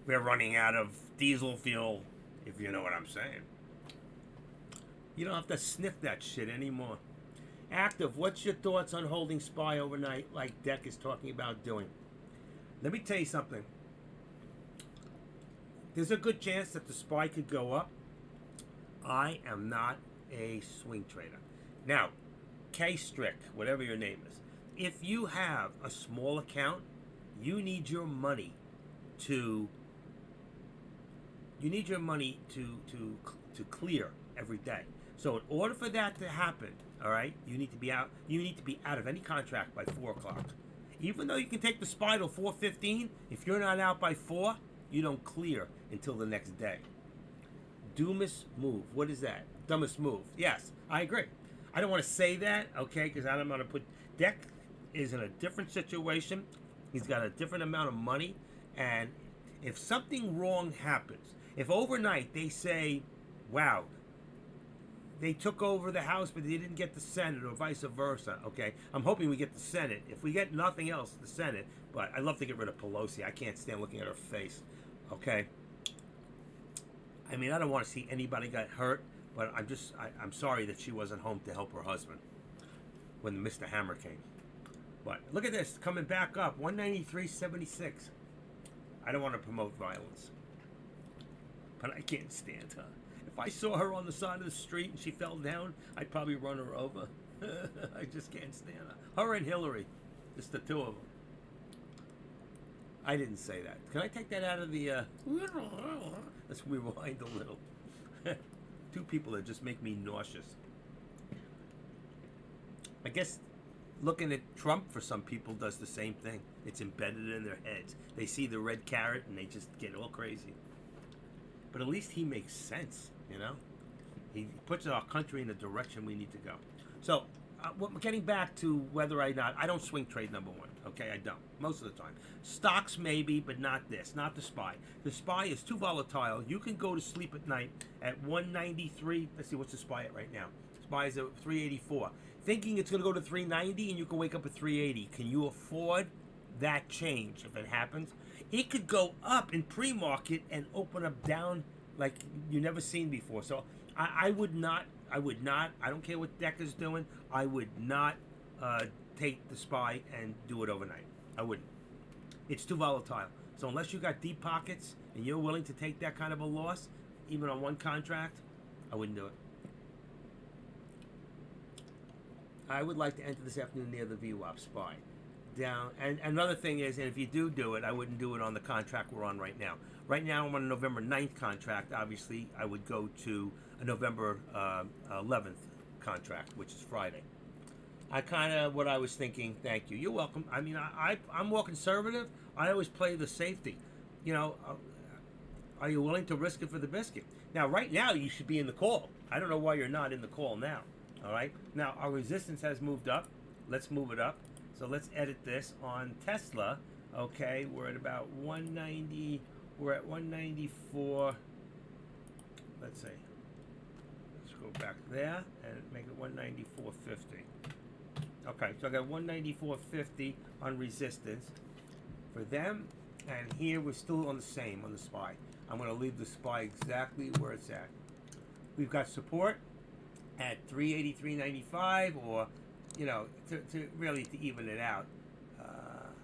we're running out of diesel fuel, if you know what I'm saying. You don't have to sniff that shit anymore. Active, what's your thoughts on holding SPY overnight like Deck is talking about doing? Let me tell you something. There's a good chance that the SPY could go up. I am not a swing trader. Now, K-Strick, whatever your name is, if you have a small account, you need your money to clear every day. So in order for that to happen, all right, you need to be out of any contract by 4 o'clock. Even though you can take the SPY till 4:15, if you're not out by 4, you don't clear until the next day. Dumbest move. What is that? Dumbest move. Yes, I agree. I don't want to say that, okay, because I'm going to put... Deck is in a different situation. He's got a different amount of money. And if something wrong happens, if overnight they say, wow, they took over the House, but they didn't get the Senate, or vice versa, okay? I'm hoping we get the Senate. If we get nothing else, the Senate. But I'd love to get rid of Pelosi. I can't stand looking at her face, okay? I mean, I don't want to see anybody get hurt, but I'm sorry that she wasn't home to help her husband when Mr. Hammer came. But look at this, coming back up, 193.76. I don't want to promote violence, but I can't stand her. If I saw her on the side of the street and she fell down, I'd probably run her over. I just can't stand her. Her and Hillary, just the two of them. I didn't say that. Can I take that out of the... Let's rewind a little. Two people that just make me nauseous. I guess looking at Trump for some people does the same thing. It's embedded in their heads. They see the red carrot and they just get all crazy. But at least he makes sense, you know? He puts our country in the direction we need to go. So, getting back to whether or not, I don't swing trade, number one. Okay, I don't. Most of the time. Stocks maybe, but not this. Not the SPY. The SPY is too volatile. You can go to sleep at night at 193. Let's see, what's the SPY at right now? SPY is at 384. Thinking it's going to go to 390 and you can wake up at 380. Can you afford that change if it happens? It could go up in pre-market and open up down like you've never seen before. So I would not, I don't care what Deck is doing, I would not take the SPY and do it overnight. I wouldn't. It's too volatile. So unless you got deep pockets and you're willing to take that kind of a loss, even on one contract, I wouldn't do it. I would like to enter this afternoon near the VWAP SPY. Down, and another thing is, and if you do it, I wouldn't do it on the contract we're on right now. Right now I'm on a November 9th contract. Obviously, I would go to a November 11th contract, which is Friday. What I was thinking, thank you. You're welcome. I mean, I'm more conservative. I always play the safety. You know, are you willing to risk it for the biscuit? Now, right now, you should be in the call. I don't know why you're not in the call now. All right? Now, our resistance has moved up. Let's move it up. So let's edit this on Tesla. Okay, we're at about 190. We're at 194. Let's see. Let's go back there and make it 194.50. Okay, so I got 194.50 on resistance for them, and here we're still on the same on the SPY. I'm going to leave the SPY exactly where it's at. We've got support at 383.95, or to really to even it out.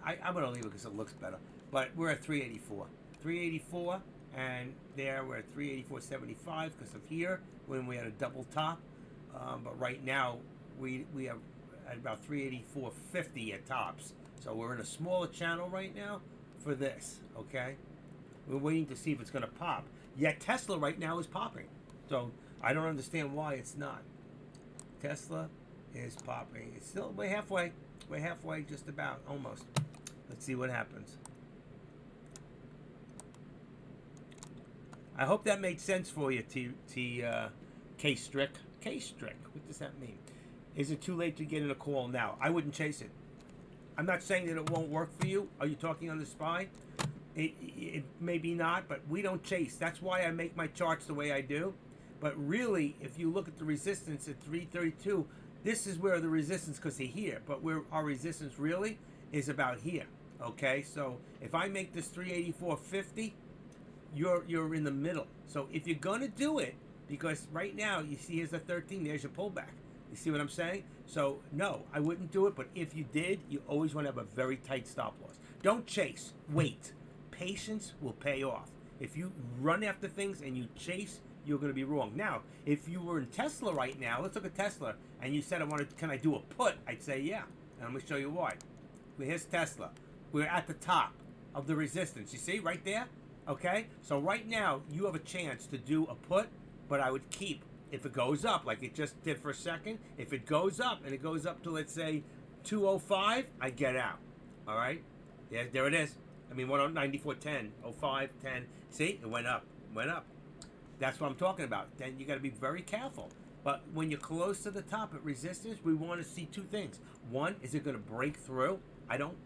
I'm going to leave it because it looks better. But we're at 384. 384, and there we're at 384.75 because of here when we had a double top. But right now we have at about 384.50 at tops. So we're in a smaller channel right now for this, okay? We're waiting to see if it's going to pop. Yet Tesla right now is popping. So I don't understand why it's not. Tesla is popping. It's still way halfway. We're halfway, just about, almost. Let's see what happens. I hope that made sense for you, K-Strick. K-Strick, what does that mean? Is it too late to get in a call now? I wouldn't chase it. I'm not saying that it won't work for you. Are you talking on the SPY? It maybe not, but we don't chase. That's why I make my charts the way I do. But really, if you look at the resistance at 332, this is where the resistance, because they're here, but where our resistance really is about here. Okay, so if I make this 384.50, you're in the middle. So if you're gonna do it, because right now you see here's the 13, there's your pullback. You see what I'm saying? So no, I wouldn't do it, but if you did, you always want to have a very tight stop loss. Don't chase, wait. Patience will pay off. If you run after things and you chase, you're going to be wrong. Now, if you were in Tesla right now, let's look at Tesla, and you said, can I do a put? I'd say yeah, and I'm going to show you why. Well, here's Tesla. We're at the top of the resistance. You see, right there? Okay? So right now, you have a chance to do a put, but I would keep. If it goes up, like it just did for a second, if it goes up, and it goes up to, let's say, 205, I get out. All right? Yeah, there it is. I mean, 194.10, 05, 10. See, it went up, That's what I'm talking about. Then you got to be very careful. But when you're close to the top at resistance, we want to see two things. One, is it going to break through? I don't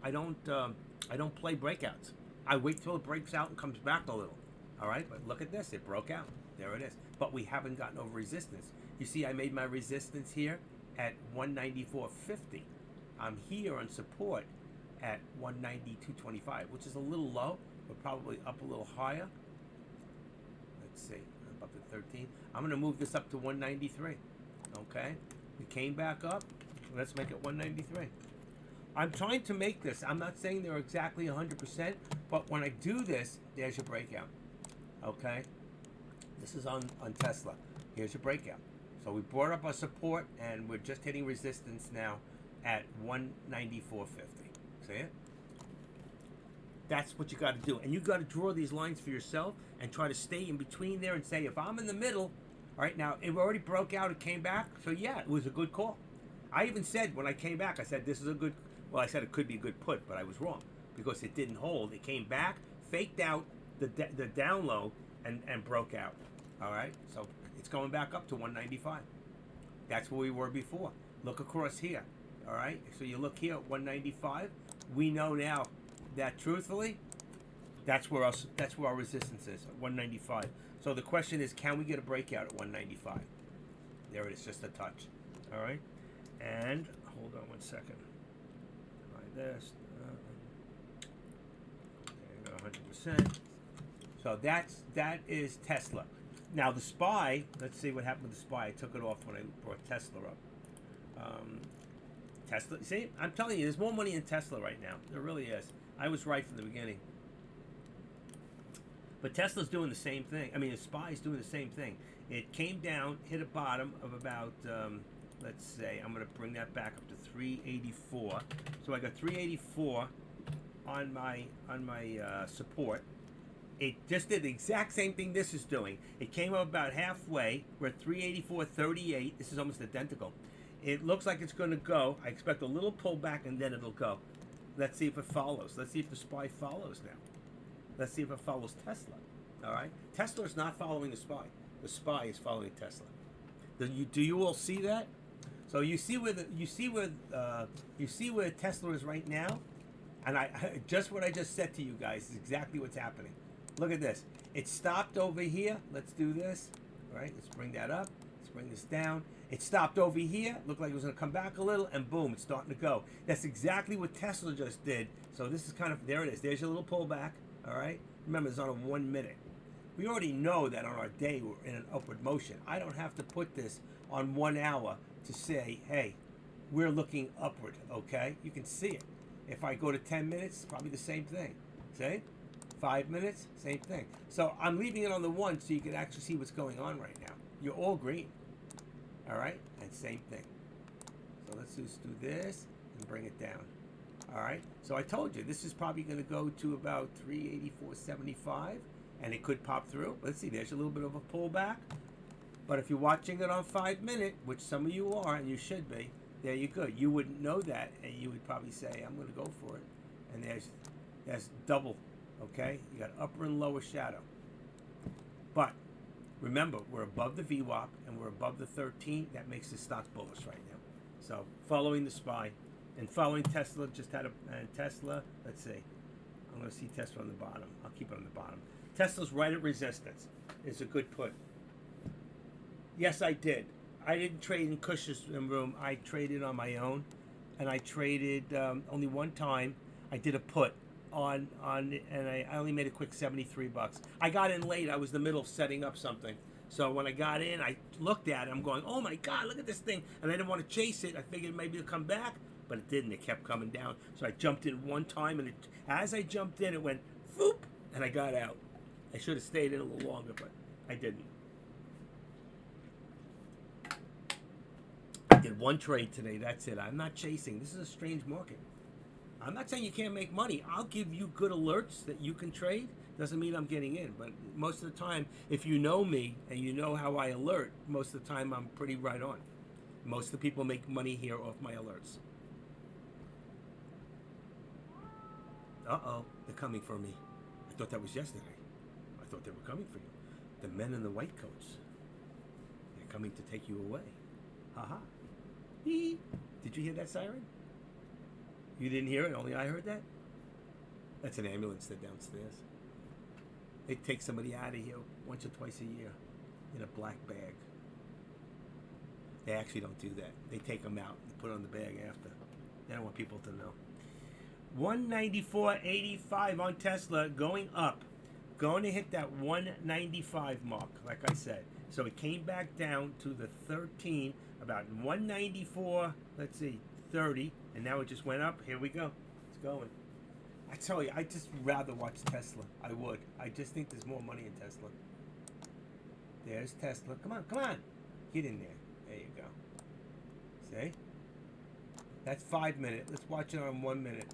play breakouts. I wait till it breaks out and comes back a little. All right, but look at this. It broke out. There it is. But we haven't gotten over resistance. You see, I made my resistance here at 194.50. I'm here on support at 192.25, which is a little low, but probably up a little higher. Let's see, I'm up to 13. I'm going to move this up to 193. Okay, we came back up. Let's make it 193. I'm trying to make this. I'm not saying they're exactly 100%, but when I do this, there's your breakout. Okay, this is on Tesla. Here's your breakout. So we brought up our support, and we're just hitting resistance now at 194.50. See it? That's what you got to do. And you got to draw these lines for yourself and try to stay in between there and say, if I'm in the middle, all right, now it already broke out, it came back. So yeah, it was a good call. I even said when I came back, I said this is a good, well, I said it could be a good put, but I was wrong because it didn't hold. It came back, faked out the down low, and broke out. All right, so it's going back up to 195. That's where we were before. Look across here. All right, so you look here at 195. We know now that truthfully, that's where our resistance is at 195. So the question is, can we get a breakout at 195? There it is, just a touch. All right, and hold on one second. Like this. Okay, 100%. So that is Tesla. Now the SPY. Let's see what happened with the SPY. I took it off when I brought Tesla up. Tesla. See, I'm telling you, there's more money in Tesla right now. There really is. I was right from the beginning. But Tesla's doing the same thing. I mean, the SPY's doing the same thing. It came down, hit a bottom of about, let's say, I'm going to bring that back up to 384. So I got 384 on my support. It just did the exact same thing this is doing. It came up about halfway. We're at 384.38. This is almost identical. It looks like it's going to go. I expect a little pullback, and then it'll go. Let's see if it follows. Let's see if the SPY follows now. Let's see if it follows Tesla. All right? Tesla is not following the SPY. The SPY is following Tesla. Do you all see that? So you see where Tesla is right now, and just what I just said to you guys is exactly what's happening. Look at this. It stopped over here. Let's do this. All right, let's bring that up. Let's bring this down. It stopped over here. Looked like it was going to come back a little, and boom, it's starting to go. That's exactly what Tesla just did. So this is kind of, there it is. There's your little pullback. All right. Remember, it's on a 1 minute. We already know that on our day we're in an upward motion. I don't have to put this on 1 hour to say, hey, we're looking upward, okay? You can see it. If I go to 10 minutes, probably the same thing. See? 5 minutes, same thing. So I'm leaving it on the 1 so you can actually see what's going on right now. You're all green. All right? And same thing. So let's just do this and bring it down. All right? So I told you, this is probably going to go to about 384.75, and it could pop through. Let's see, there's a little bit of a pullback. But if you're watching it on 5 minute, which some of you are, and you should be, there you go. You wouldn't know that, and you would probably say, I'm going to go for it. And there's double, okay? You got upper and lower shadow. But remember, we're above the VWAP, and we're above the 13. That makes the stock bullish right now. So following the SPY, and following Tesla, just had a Tesla. Let's see. I'm going to see Tesla on the bottom. I'll keep it on the bottom. Tesla's right at resistance. It's a good put. Yes, I did. I didn't trade in Cush's room. I traded on my own, and I traded only one time. I did a put on, and I only made a quick $73. I got in late. I was in the middle of setting up something. So when I got in, I looked at it. I'm going, oh my God, look at this thing. And I didn't want to chase it. I figured maybe it'll come back, but it didn't. It kept coming down. So I jumped in one time, and as I jumped in, it went, whoop, and I got out. I should have stayed in a little longer, but I didn't. Did one trade today. That's it. I'm not chasing. This is a strange market. I'm not saying you can't make money. I'll give you good alerts that you can trade. Doesn't mean I'm getting in. But most of the time, if you know me and you know how I alert, most of the time I'm pretty right on. Most of the people make money here off my alerts. Uh-oh. They're coming for me. I thought that was yesterday. I thought they were coming for you. The men in the white coats. They're coming to take you away. Ha-ha. Did you hear that siren? You didn't hear it? Only I heard that? That's an ambulance that's downstairs. They take somebody out of here once or twice a year in a black bag. They actually don't do that. They take them out and put it on the bag after. They don't want people to know. 194.85 on Tesla, going up. Going to hit that 195 mark, like I said. So it came back down to the 13, about 194, let's see, 30, and now it just went up. Here we go. It's going. I tell you, I just rather watch Tesla. I would. I just think there's more money in Tesla. There's Tesla. Come on, come on. Get in there. There you go. See? That's 5 minutes. Let's watch it on 1 minute.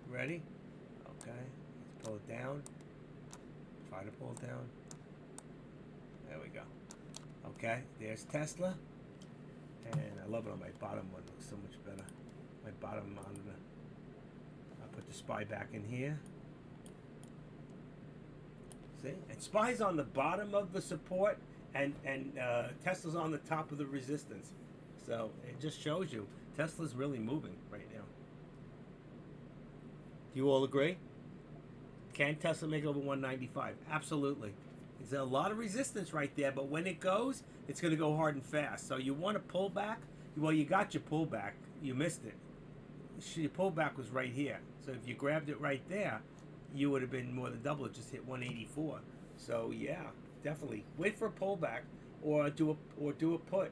Ready? Okay. Let's pull it down. Try to pull it down. There we go. Okay, there's Tesla. And I love it on my bottom one. It looks so much better. My bottom monitor. I'll put the SPY back in here. See? And SPY's on the bottom of the support, and Tesla's on the top of the resistance. So it just shows you Tesla's really moving right now. Do you all agree? Can Tesla make it over 195? Absolutely. There's a lot of resistance right there, but when it goes, it's going to go hard and fast. So you want to pull back? Well, you got your pullback. You missed it. Your pullback was right here. So if you grabbed it right there, you would have been more than double. It just hit 184. So yeah, definitely wait for a pullback or do a put.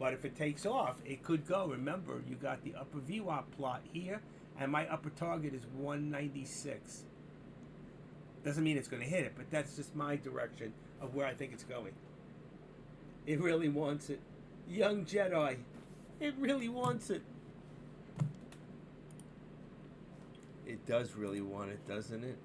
But if it takes off, it could go. Remember, you got the upper VWAP plot here, and my upper target is 196. Doesn't mean it's going to hit it, but that's just my direction of where I think it's going. It really wants it. Young Jedi. It really wants it. It does really want it, doesn't it?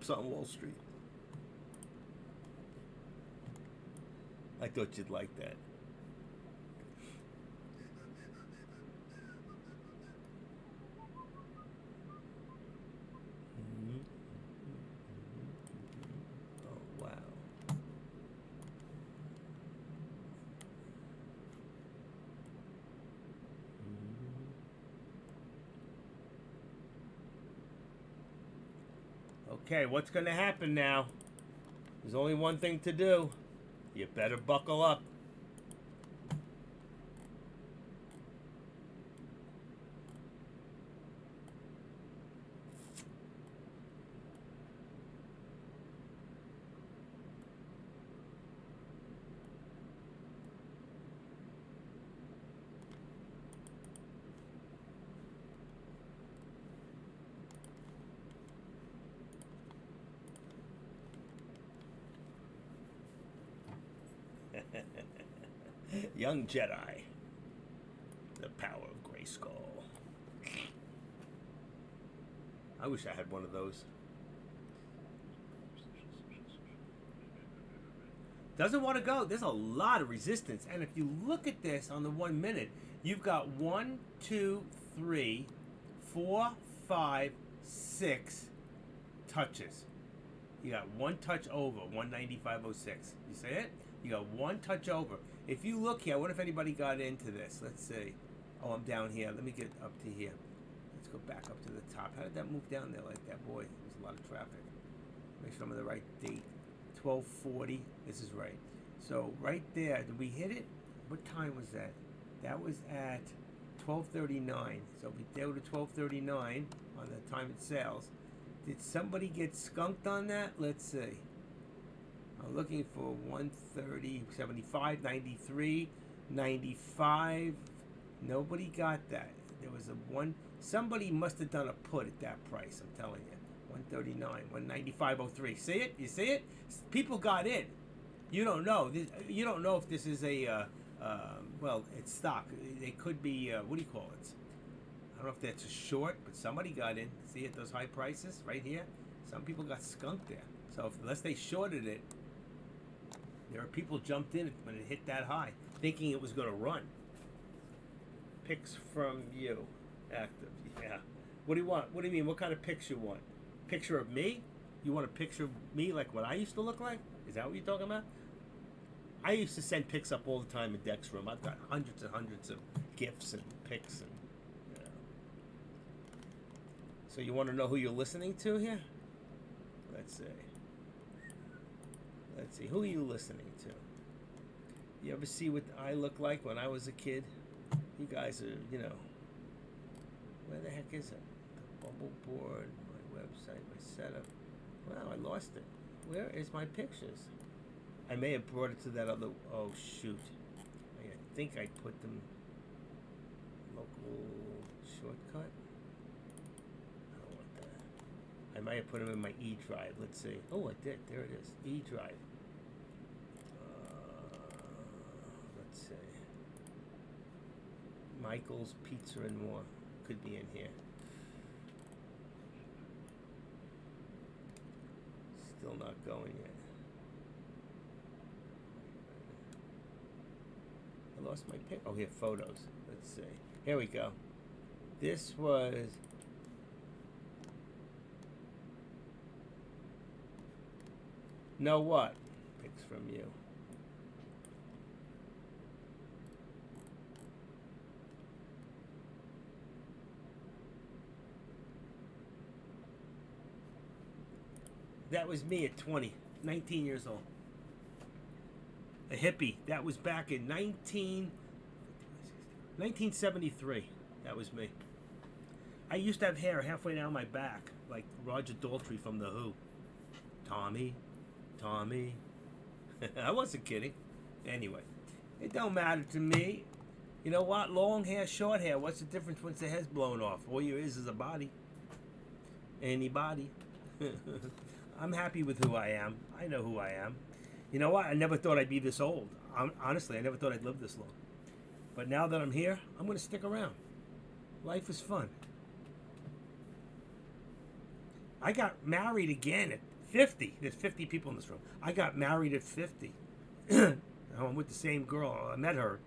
cops on Wall Street. I thought you'd like that. Oh, wow. Okay, what's going to happen now? There's only one thing to do. You better buckle up. Young Jedi. The power of Grayskull. I wish I had one of those. Doesn't want to go. There's a lot of resistance. And if you look at this on the 1 minute, you've got 1, 2, 3, 4, 5, 6 touches. You got one touch over, 195.06. You see it? You got one touch over. If you look here, I wonder if anybody got into this. Let's see. Oh, I'm down here. Let me get up to here. Let's go back up to the top. How did that move down there like that? Boy, there's a lot of traffic. Make sure I'm on the right date. 12:40. This is right. So right there, did we hit it? What time was that? That was at 12:39. So if we go to 12:39 on the time it sells, did somebody get skunked on that? Let's see. I'm looking for 130, 75, 93, 95. Nobody got that. There was a one. Somebody must have done a put at that price. I'm telling you, 139, 195.03. See it? You see it? People got in. You don't know. You don't know if this is a. Well, it's stock. It could be. What do you call it? I don't know if that's a short, but somebody got in. See at those high prices right here. Some people got skunked there. So unless they shorted it. There are people jumped in when it hit that high, thinking it was going to run. Picks from you, active. Yeah. What do you want? What do you mean? What kind of pics you want? Picture of me? You want a picture of me like what I used to look like? Is that what you're talking about? I used to send pics up all the time in Deck's room. I've got hundreds and hundreds of gifs and pics and. Yeah. So you want to know who you're listening to here? Let's see. Let's see, who are you listening to? You ever see what I look like when I was a kid? You guys are, you know, where the heck is it? The bubble board, my website, my setup. Wow, I lost it. Where is my pictures? I may have brought it to that other, oh shoot. I think I put them, local shortcut. I don't want that. I might have put them in my E drive. Let's see. Oh, I did. There it is. E drive. Let's see. Michael's Pizza and More could be in here. Still not going yet. I lost my pic. Oh, here, photos. Let's see. Here we go. This was. Know what? Pics from you. That was me at 20, 19 years old. A hippie. That was back in 1973. That was me. I used to have hair halfway down my back, like Roger Daltrey from The Who. Tommy. I wasn't kidding. Anyway, it don't matter to me. You know what? Long hair, short hair. What's the difference once the head's blown off? All you is a body. Anybody. I'm happy with who I am. I know who I am. You know what? I never thought I'd be this old. Honestly, I never thought I'd live this long. But now that I'm here, I'm going to stick around. Life is fun. I got married again 50. There's 50 people in this room. I got married at 50. I'm with the same girl. I met her.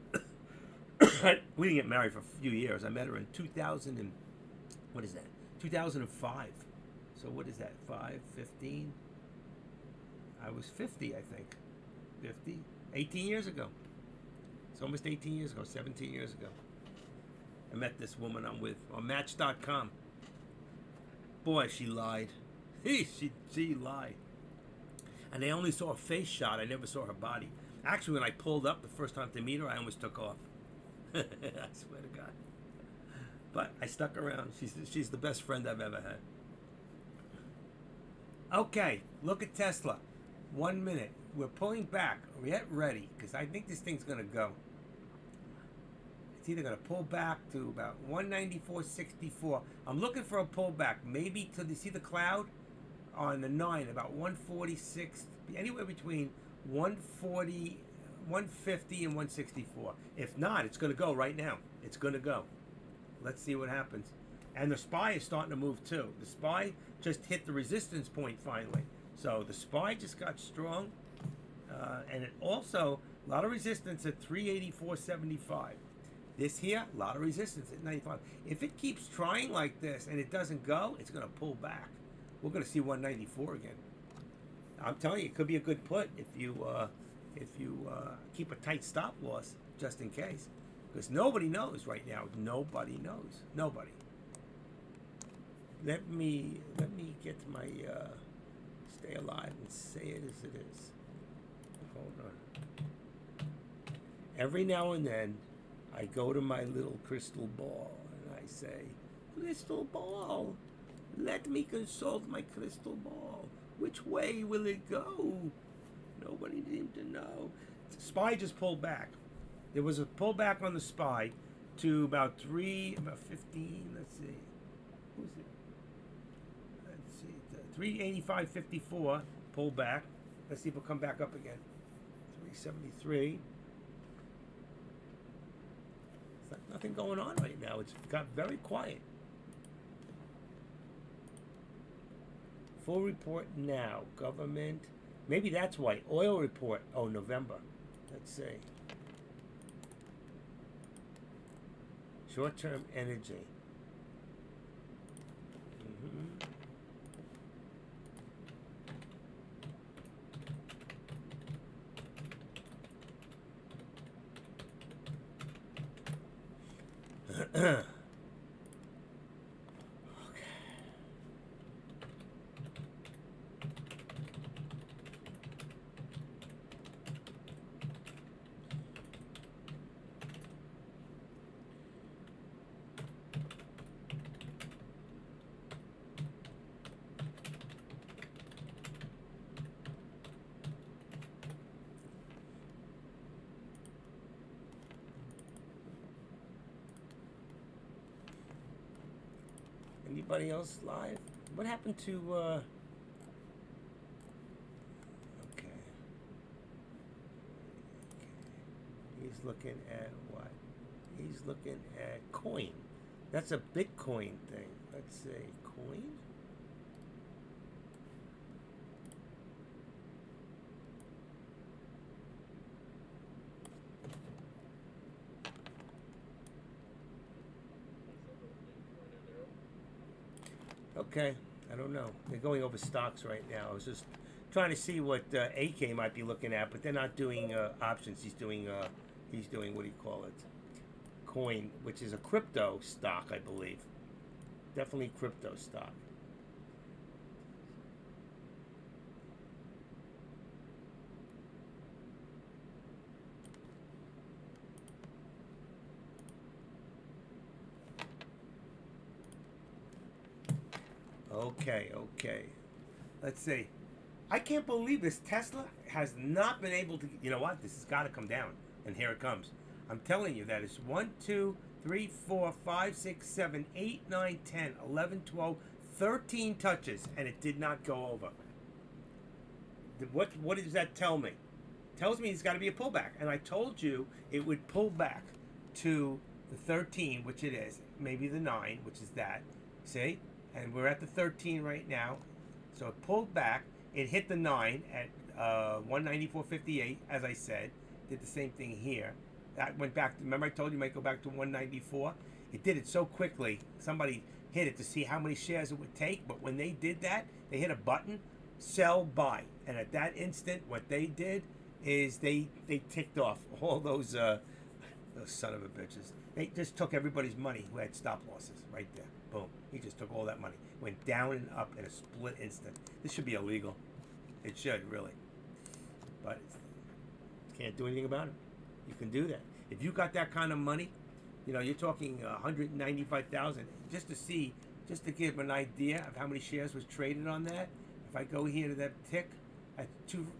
We didn't get married for a few years. I met her in 2000 and what is that? 2005. So what is that? 5, 15? I was 50, I think. 50? 18 years ago. It's almost 18 years ago, 17 years ago. I met this woman I'm with on Match.com. Boy, she lied. She lied. And I only saw a face shot. I never saw her body. Actually, when I pulled up the first time to meet her, I almost took off. I swear to God. But I stuck around. She's the best friend I've ever had. Okay, look at Tesla. 1 minute. We're pulling back. Get ready, because I think this thing's going to go. It's either going to pull back to about 194.64. I'm looking for a pullback. Maybe to see the cloud on the 9, about 146, anywhere between 140, 150 and 164. If not, it's going to go right now. It's going to go. Let's see what happens. And the SPY is starting to move too. The SPY just hit the resistance point finally. So the SPY just got strong. And it also, a lot of resistance at 384.75. This here, a lot of resistance at 95. If it keeps trying like this and it doesn't go, it's going to pull back. We're going to see 194 again. I'm telling you, it could be a good put if you keep a tight stop loss just in case. Because nobody knows right now. Nobody knows. Nobody. Let me get my stay alive and say it as it is. Hold on. Every now and then, I go to my little crystal ball and I say, "Crystal ball, let me consult my crystal ball. Which way will it go?" Nobody seemed to know. SPY just pulled back. There was a pullback on the SPY to about 15. Let's see. Who's it? Let's see. 385.54 pull back. Let's see if it'll come back up again. 373. It's like nothing going on right now. It's got very quiet. Full report now. Government. Maybe that's why. Oil report. Oh, November. Let's see. Short-term energy. Anybody else live? What happened to okay. He's looking at what? He's looking at coin. That's a Bitcoin thing. Let's see. Coin? Okay, I don't know. They're going over stocks right now. I was just trying to see what AK might be looking at, but they're not doing options. He's doing what do you call it? Coin, which is a crypto stock, I believe. Definitely crypto stock. Okay. Let's see. I can't believe this. Tesla has not been able to. You know what? This has got to come down. And here it comes. I'm telling you that it's 1, 2, 3, 4, 5, 6, 7, 8, 9, 10, 11, 12, 13 touches, and it did not go over. What does that tell me? It tells me it's got to be a pullback. And I told you it would pull back to the 13, which it is. Maybe the 9, which is that. See? And we're at the 13 right now. So it pulled back. It hit the 9 at 194.58, as I said. Did the same thing here. That went back to, remember I told you it might go back to 194? It did it so quickly. Somebody hit it to see how many shares it would take, but when they did that, they hit a button, sell, buy. And at that instant, what they did is they ticked off all those son of a bitches. They just took everybody's money who had stop losses right there. Boom. He just took all that money. Went down and up in a split instant. This should be illegal. It should, really. But can't do anything about it. You can do that. If you got that kind of money, you know, you're talking 195,000 just to see, just to give an idea of how many shares was traded on that. If I go here to that tick, at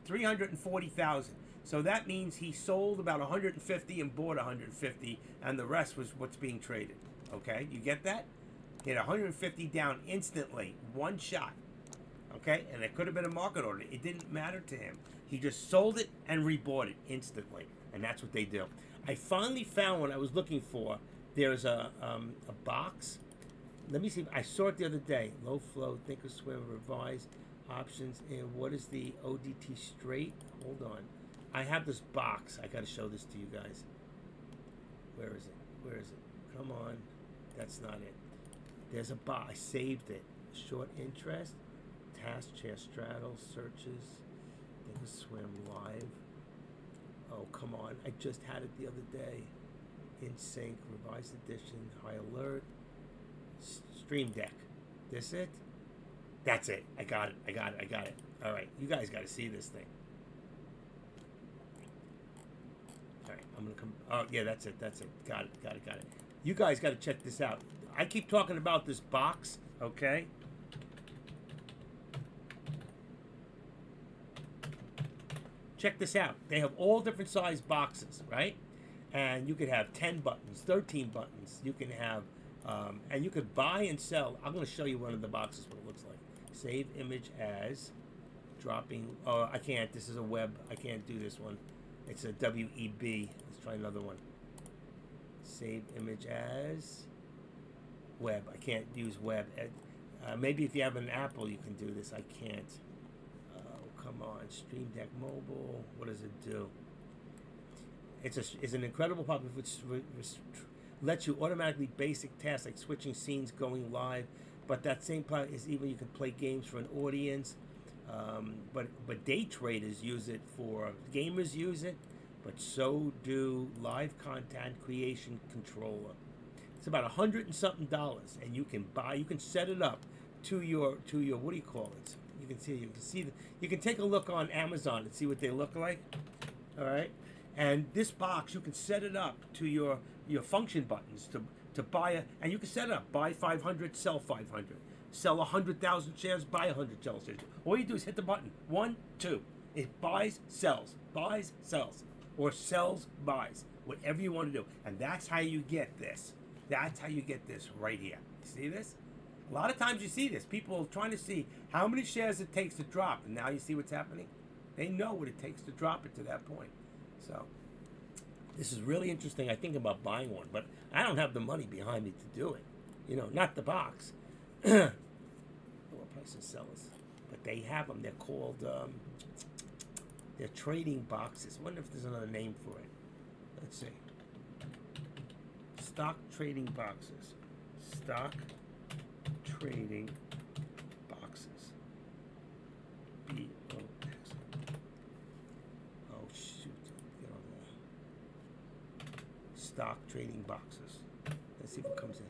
340,000. So that means he sold about 150 and bought 150, and the rest was what's being traded. Okay, you get that? He had 150 down instantly, one shot. Okay, and it could have been a market order. It didn't matter to him. He just sold it and rebought it instantly, and that's what they do. I finally found what I was looking for. There's a box. Let me see. I saw it the other day. Low flow, Thinkorswim, revised options, and what is the ODT straight? Hold on. I have this box. I got to show this to you guys. Where is it? Where is it? Come on. That's not it. There's a box. I saved it. Short interest, task chair straddle, searches, Thinkorswim live. Oh, come on. I just had it the other day. In Sync, revised edition, high alert, Stream Deck. This it? That's it. I got it. I got it. I got it. All right. You guys got to see this thing. All right. I'm going to come. Oh, yeah, that's it. That's it. Got it. Got it. Got it. You guys got to check this out. I keep talking about this box, okay? Check this out. They have all different size boxes, right? And you could have 10 buttons, 13 buttons. You can have, and you could buy and sell. I'm going to show you one of the boxes, what it looks like. Save image as, dropping, oh, I can't. This is a web. I can't do this one. It's a WEB. Let's try another one. Save image as, web. I can't use web. Maybe if you have an Apple, you can do this. I can't. Come on, Stream Deck Mobile. What does it do? It's an incredible pop-up which lets you automatically basic tasks like switching scenes, going live. But that same part is even you can play games for an audience. But day traders use it for gamers use it, but so do live content creation controller. It's about $100 and something, and you can buy. You can set it up to your what do you call it? You can see you can take a look on Amazon and see what they look like. All right, and this box you can set it up to your function buttons to buy and you can set it up buy 500, sell 500, sell 100,000 shares, buy 100 shares. All you do is hit the button 1, 2. It buys, sells, or sells, buys, whatever you want to do, and that's how you get this. That's how you get this right here. See this? A lot of times you see this. People trying to see how many shares it takes to drop. And now you see what's happening? They know what it takes to drop it to that point. So this is really interesting. I think about buying one, but I don't have the money behind me to do it. You know, not the box. Lower prices sellers. But they have them. They're called, they're trading boxes. I wonder if there's another name for it. Let's see. Stock trading boxes. Stock trading boxes. B-O-X. Oh, shoot. Get on there. Stock trading boxes. Let's see if it comes in.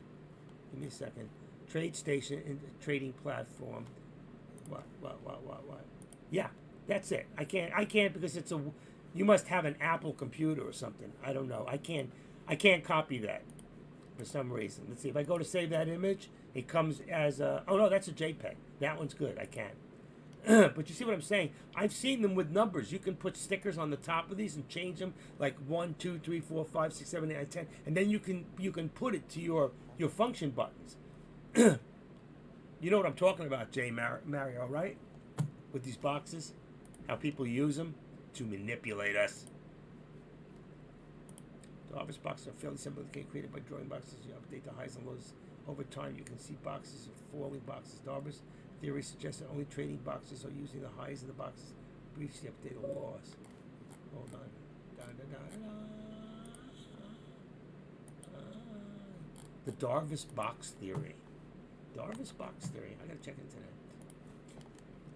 Give me a second. Trade station and trading platform. What? Yeah, that's it. I can't because it's a, you must have an Apple computer or something. I don't know. I can't copy that for some reason. Let's see. If I go to save that image, it comes as a, oh no, that's a JPEG. That one's good. I can. But you see what I'm saying? I've seen them with numbers. You can put stickers on the top of these and change them like 1, 2, 3, 4, 5, 6, 7, 8, 9, 10, and then you can put it to your function buttons. You know what I'm talking about, Jay Mario, right? With these boxes, how people use them to manipulate us. The harvest boxes are fairly simple. They get created by drawing boxes. You update the highs and lows over time. You can see boxes of falling boxes. The harvest Theory suggests that only trading boxes are using the highs of the boxes breach the updated laws. Hold on. Da, da, da, da, da. The Darvis box theory. Darvis box theory. I gotta check into that.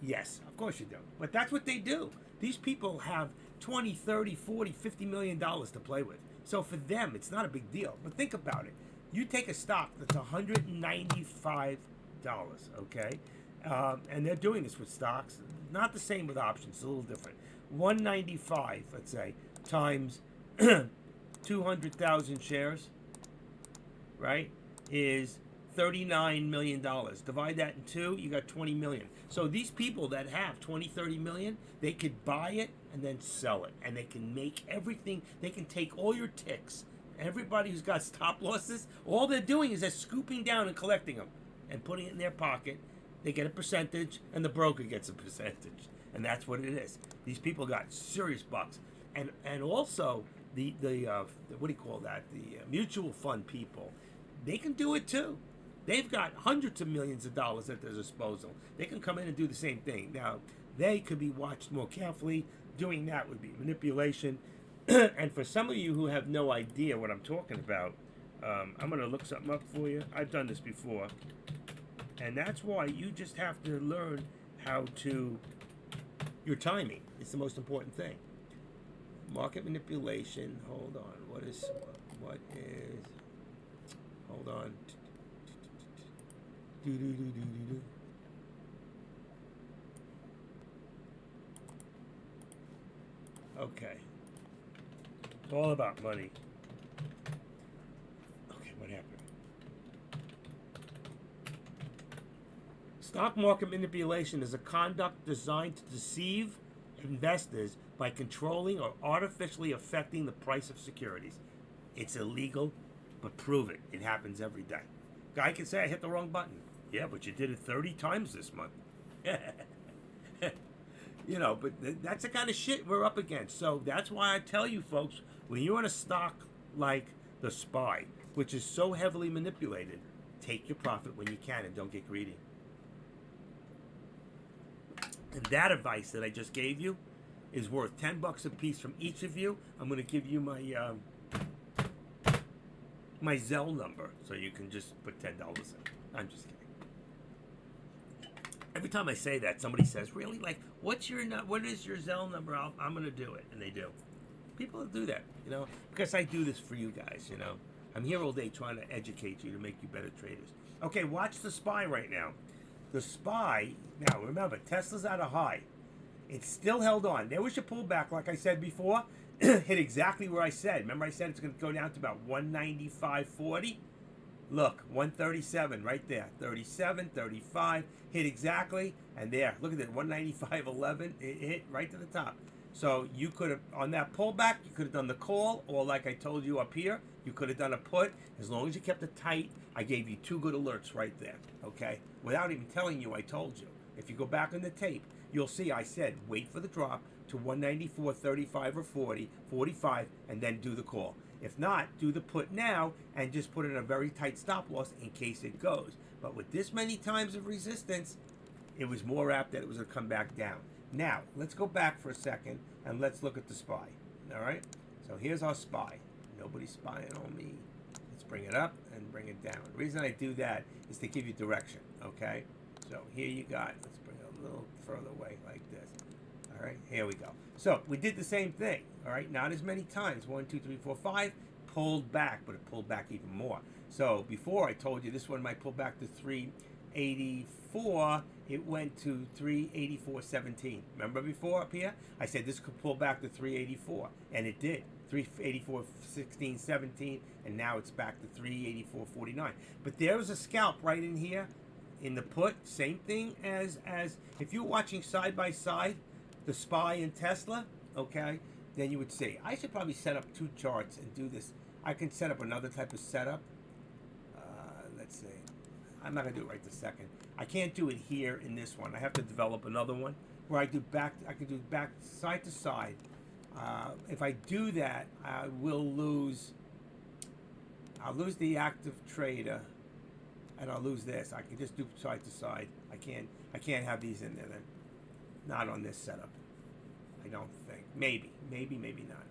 Yes, of course you do. But that's what they do. These people have 20, 30, 40, 50 million dollars to play with. So for them, it's not a big deal. But think about it. You take a stock that's $195, okay? And they're doing this with stocks. Not the same with options. It's a little different. 195, let's say, times 200,000 shares, right, is $39 million. Divide that in two, you got 20 million. So these people that have 20, 30 million, they could buy it and then sell it. And they can make everything, they can take all your ticks. Everybody who's got stop losses, all they're doing is they're scooping down and collecting them and putting it in their pocket. They get a percentage and the broker gets a percentage. And that's what it is. These people got serious bucks. And also the what do you call that? The mutual fund people, they can do it too. They've got hundreds of millions of dollars at their disposal. They can come in and do the same thing. Now, they could be watched more carefully. Doing that would be manipulation. And for some of you who have no idea what I'm talking about, I'm going to look something up for you. I've done this before. And that's why you just have to learn how to... Your timing is the most important thing. Market manipulation. Hold on. What is... Hold on. Okay. It's all about money. Okay, what happened? Stock market manipulation is a conduct designed to deceive investors by controlling or artificially affecting the price of securities. It's illegal, but prove it. It happens every day. Guy can say, I hit the wrong button. Yeah, but you did it 30 times this month. You know, but that's the kind of shit we're up against. So that's why I tell you folks, when you're in a stock like the SPY, which is so heavily manipulated, take your profit when you can and don't get greedy. And that advice that I just gave you is worth $10 a piece from each of you. I'm going to give you my Zelle number so you can just put $10 in. I'm just kidding. Every time I say that, somebody says, really? Like, what is your Zelle number? I'm going to do it. And they do. People do that, you know, because I do this for you guys, you know. I'm here all day trying to educate you to make you better traders. Okay, watch the SPY right now. The SPY, now remember, Tesla's at a high. It's still held on. There was your pullback, like I said before. Hit exactly where I said. Remember I said it's going to go down to about 195.40? Look, 137 right there. 37, 35. Hit exactly. And there, look at that, 195.11. It hit right to the top. So you could have, on that pullback, you could have done the call, or like I told you up here, you could have done a put. As long as you kept it tight, I gave you two good alerts right there, okay? Without even telling you, I told you. If you go back on the tape, you'll see I said, wait for the drop to 194.35 or 40, 45, and then do the call. If not, do the put now and just put in a very tight stop loss in case it goes. But with this many times of resistance, it was more apt that it was going to come back down. Now, let's go back for a second and let's look at the SPY. All right? So here's our SPY. Nobody's spying on me. Let's bring it up and bring it down. The reason I do that is to give you direction, okay? So here you got, let's bring it a little further away like this. All right, here we go. So we did the same thing, all right? Not as many times. 1, 2, 3, 4, 5. Pulled back, but it pulled back even more. So before I told you this one might pull back to 384, it went to 384.17. Remember before up here? I said this could pull back to 384, and it did. 384.16, 17, and now it's back to 384.49. But there was a scalp right in here in the put. Same thing as if you're watching side by side, the SPY and Tesla, okay, then you would see. I should probably set up two charts and do this. I can set up another type of setup. Let's see. I'm not going to do it right this second. I can't do it here in this one. I have to develop another one where I can do back side to side. If I do that, I'll lose the active trader, and I'll lose this. I can just do side to side. I can't I can't have these in there then. Not on this setup. I don't think. Maybe not.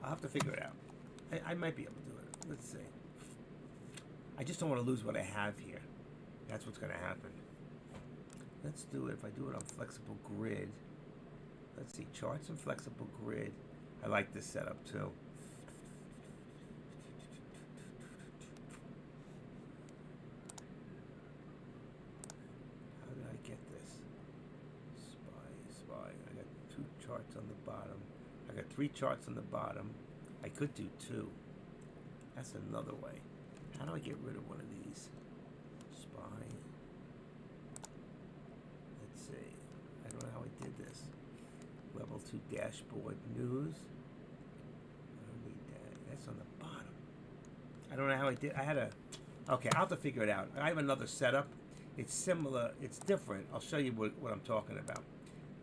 I'll have to figure it out. I might be able to do it. Let's see. I just don't want to lose what I have here. That's what's going to happen. Let's do it. If I do it on flexible grid. Let's see. Charts and flexible grid. I like this setup too. How did I get this? Spy. I got 2 charts on the bottom. I got 3 charts on the bottom. I could do 2. That's another way. How do I get rid of one of these? Spy. Let's see. I don't know how I did this. Level 2 dashboard news. I don't need that. That's on the bottom. I don't know how I did. I had a. Okay, I'll have to figure it out. I have another setup. It's similar. It's different. I'll show you what I'm talking about.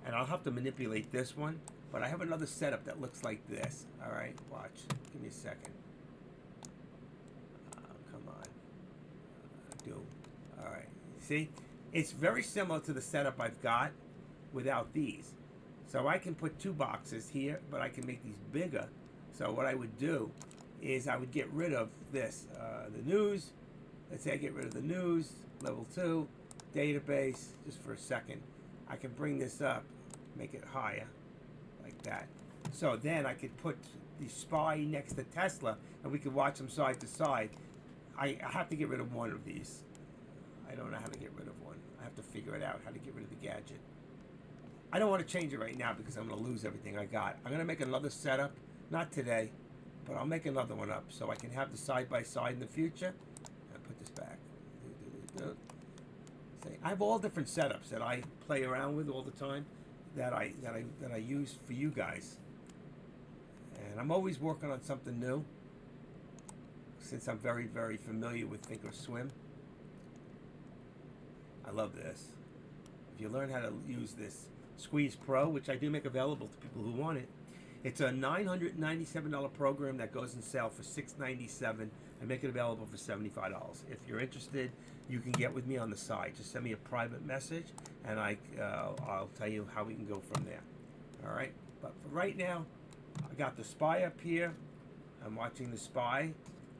And I'll have to manipulate this one. But I have another setup that looks like this. All right, watch. Give me a second. Come on. Do. All right. See? It's very similar to the setup I've got without these. So I can put 2 boxes here, but I can make these bigger. So what I would do is I would get rid of this. The news. Let's say I get rid of the news. Level 2. Database. Just for a second. I can bring this up. Make it higher. Like that. So then I could put the Spy next to Tesla and we could watch them side to side. I have to get rid of one of these. I don't know how to get rid of one. I have to figure it out how to get rid of the gadget. I don't want to change it right now because I'm going to lose everything I got. I'm going to make another setup. Not today, but I'll make another one up so I can have the side by side in the future. I'll put this back. See, I have all different setups that I play around with all the time. That I use for you guys, and I'm always working on something new. Since I'm very familiar with Thinkorswim, I love this. If you learn how to use this Squeeze Pro, which I do make available to people who want it, it's a $997 program that goes on sale for $697. I make it available for $75. If you're interested, you can get with me on the side. Just send me a private message, and I'll tell you how we can go from there. All right. But for right now, I got the Spy up here. I'm watching the Spy,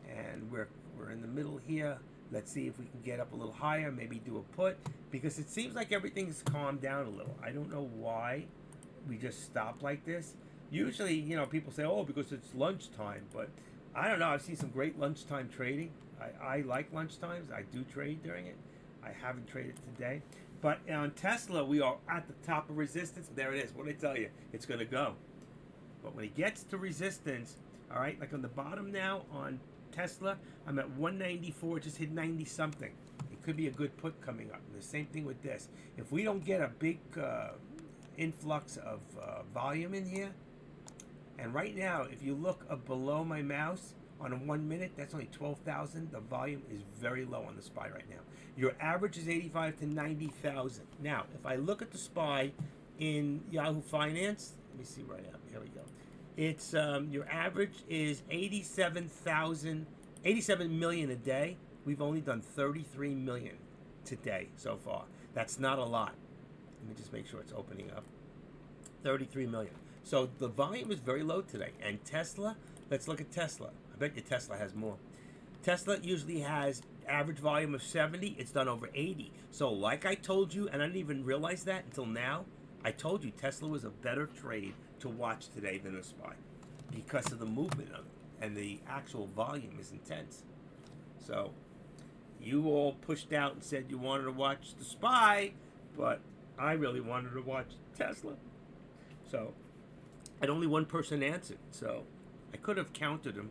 and we're in the middle here. Let's see if we can get up a little higher. Maybe do a put, because it seems like everything's calmed down a little. I don't know why we just stopped like this. Usually, you know, people say, oh, because it's lunchtime, but I don't know. I've seen some great lunchtime trading. I like lunchtimes. I do trade during it. I haven't traded today. But on Tesla, we are at the top of resistance. There it is. What did I tell you? It's going to go. But when it gets to resistance, all right, like on the bottom now on Tesla, I'm at 194, just hit 90 something. It could be a good put coming up. And the same thing with this. If we don't get a big influx of volume in here, and right now, if you look up below my mouse on a 1 minute, that's only 12,000. The volume is very low on the Spy right now. Your average is 85 to 90,000. Now, if I look at the Spy in Yahoo Finance, let me see where I am. Here we go. It's your average is 87 million a day. We've only done 33 million today so far. That's not a lot. Let me just make sure it's opening up. 33 million. So the volume is very low today. And Tesla, let's look at Tesla. I bet you Tesla has more. Tesla usually has average volume of 70. It's done over 80. So like I told you, and I didn't even realize that until now, I told you Tesla was a better trade to watch today than the Spy because of the movement of it. And the actual volume is intense. So you all pushed out and said you wanted to watch the Spy, but I really wanted to watch Tesla. So, and only one person answered, so I could have counted them,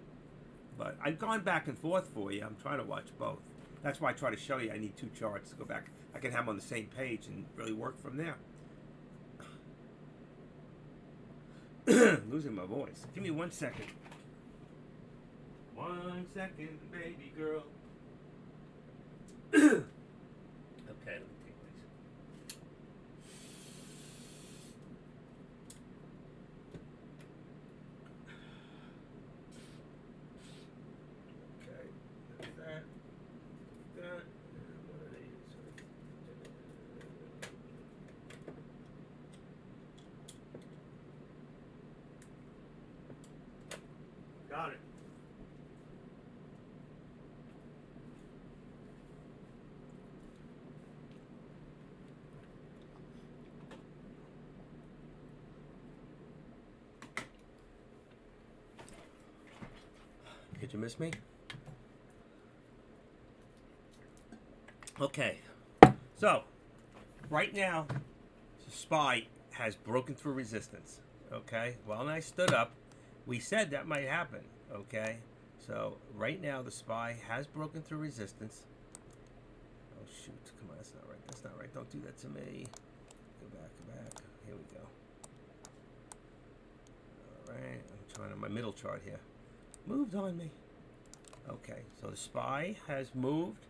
but I've gone back and forth for you. I'm trying to watch both. That's why I try to show you I need 2 charts to go back. I can have them on the same page and really work from there. Losing my voice. Give me 1 second. 1 second, baby girl. Okay, let me take this. Okay, there's that. That. And what are these? Got it. Did you miss me? Okay. So, right now, the SPY has broken through resistance. Okay. Well, and I stood up. We said that might happen. Okay. So, right now, the SPY has broken through resistance. Oh, shoot. Come on. That's not right. That's not right. Don't do that to me. Go back. Go back. Here we go. All right. I'm trying to, my middle chart here. Moved on me. Okay. So, the SPY has moved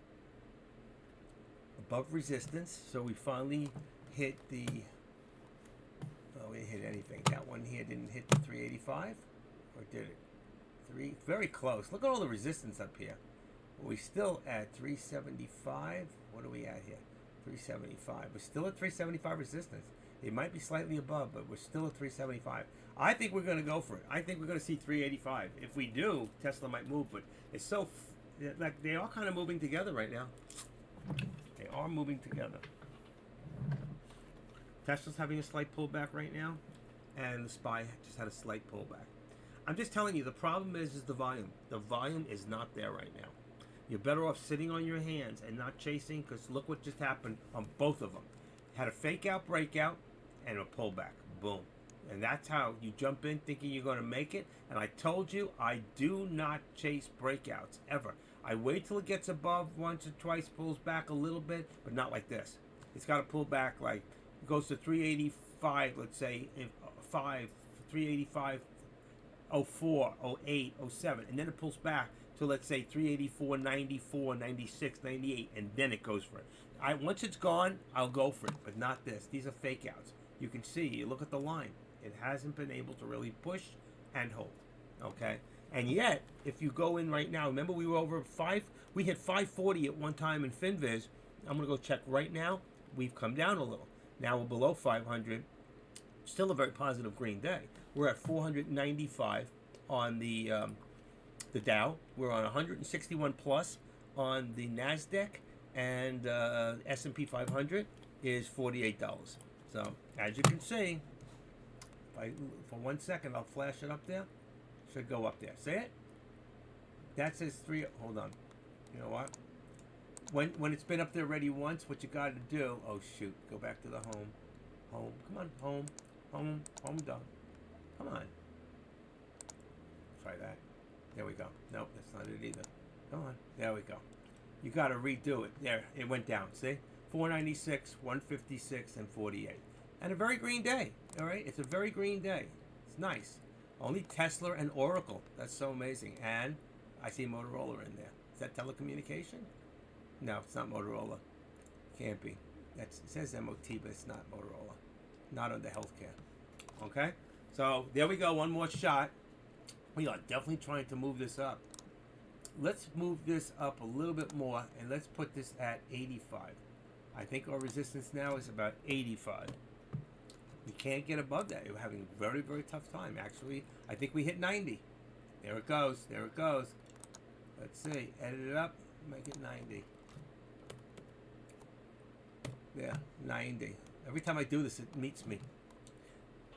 above resistance. So, we finally hit the... Oh, we didn't hit anything. That one here didn't hit the 385. Or did it? Very close. Look at all the resistance up here. We're still at 375. What are we at here? 375. We're still at 375 resistance. It might be slightly above, but we're still at 375. I think we're going to go for it. I think we're going to see 385. If we do, Tesla might move, but it's so... like they are kind of moving together right now. They are moving together. Tesla's having a slight pullback right now, and the SPY just had a slight pullback. I'm just telling you, the problem is the volume. The volume is not there right now. You're better off sitting on your hands and not chasing, because look what just happened on both of them. Had a fake out breakout and a pullback. Boom. And that's how you jump in thinking you're going to make it. And I told you, I do not chase breakouts, ever. I wait till it gets above once or twice, pulls back a little bit, but not like this. It's got to pull back like, it goes to 385, let's say, 385, 04, 08, 07, and then it pulls back to, let's say, 384, 94, 96, 98, and then it goes for it. Once it's gone, I'll go for it, but not this. These are fake outs. You can see, you look at the line. It hasn't been able to really push and hold, okay? And yet, if you go in right now, remember we were over 5, we hit 540 at one time in FinViz. I'm going to go check right now. We've come down a little. Now we're below 500. Still a very positive green day. We're at 495 on the Dow. We're on 161 plus on the Nasdaq, and S&P 500 is $48. So as you can see, for 1 second I'll flash it up there. Should go up there. See it? That says 3. Hold on. You know what? When it's been up there already once, what you got to do? Oh shoot! Go back to the home. Home. Come on. Home. Home. Home done. Come on. Try that. There we go. Nope, that's not it either. Come on. There we go. You got to redo it. There, it went down. See? 496, 156, and 48. And a very green day. All right? It's a very green day. It's nice. Only Tesla and Oracle. That's so amazing. And I see Motorola in there. Is that telecommunication? No, it's not Motorola. Can't be. It says MOT, but it's not Motorola. Not under healthcare. Okay? So, there we go. One more shot. We are definitely trying to move this up. Let's move this up a little bit more, and let's put this at 85. I think our resistance now is about 85. We can't get above that. We're having a very, very tough time. Actually, I think we hit 90. There it goes. There it goes. Let's see. Edit it up. Make it 90. Yeah, 90. Every time I do this, it meets me.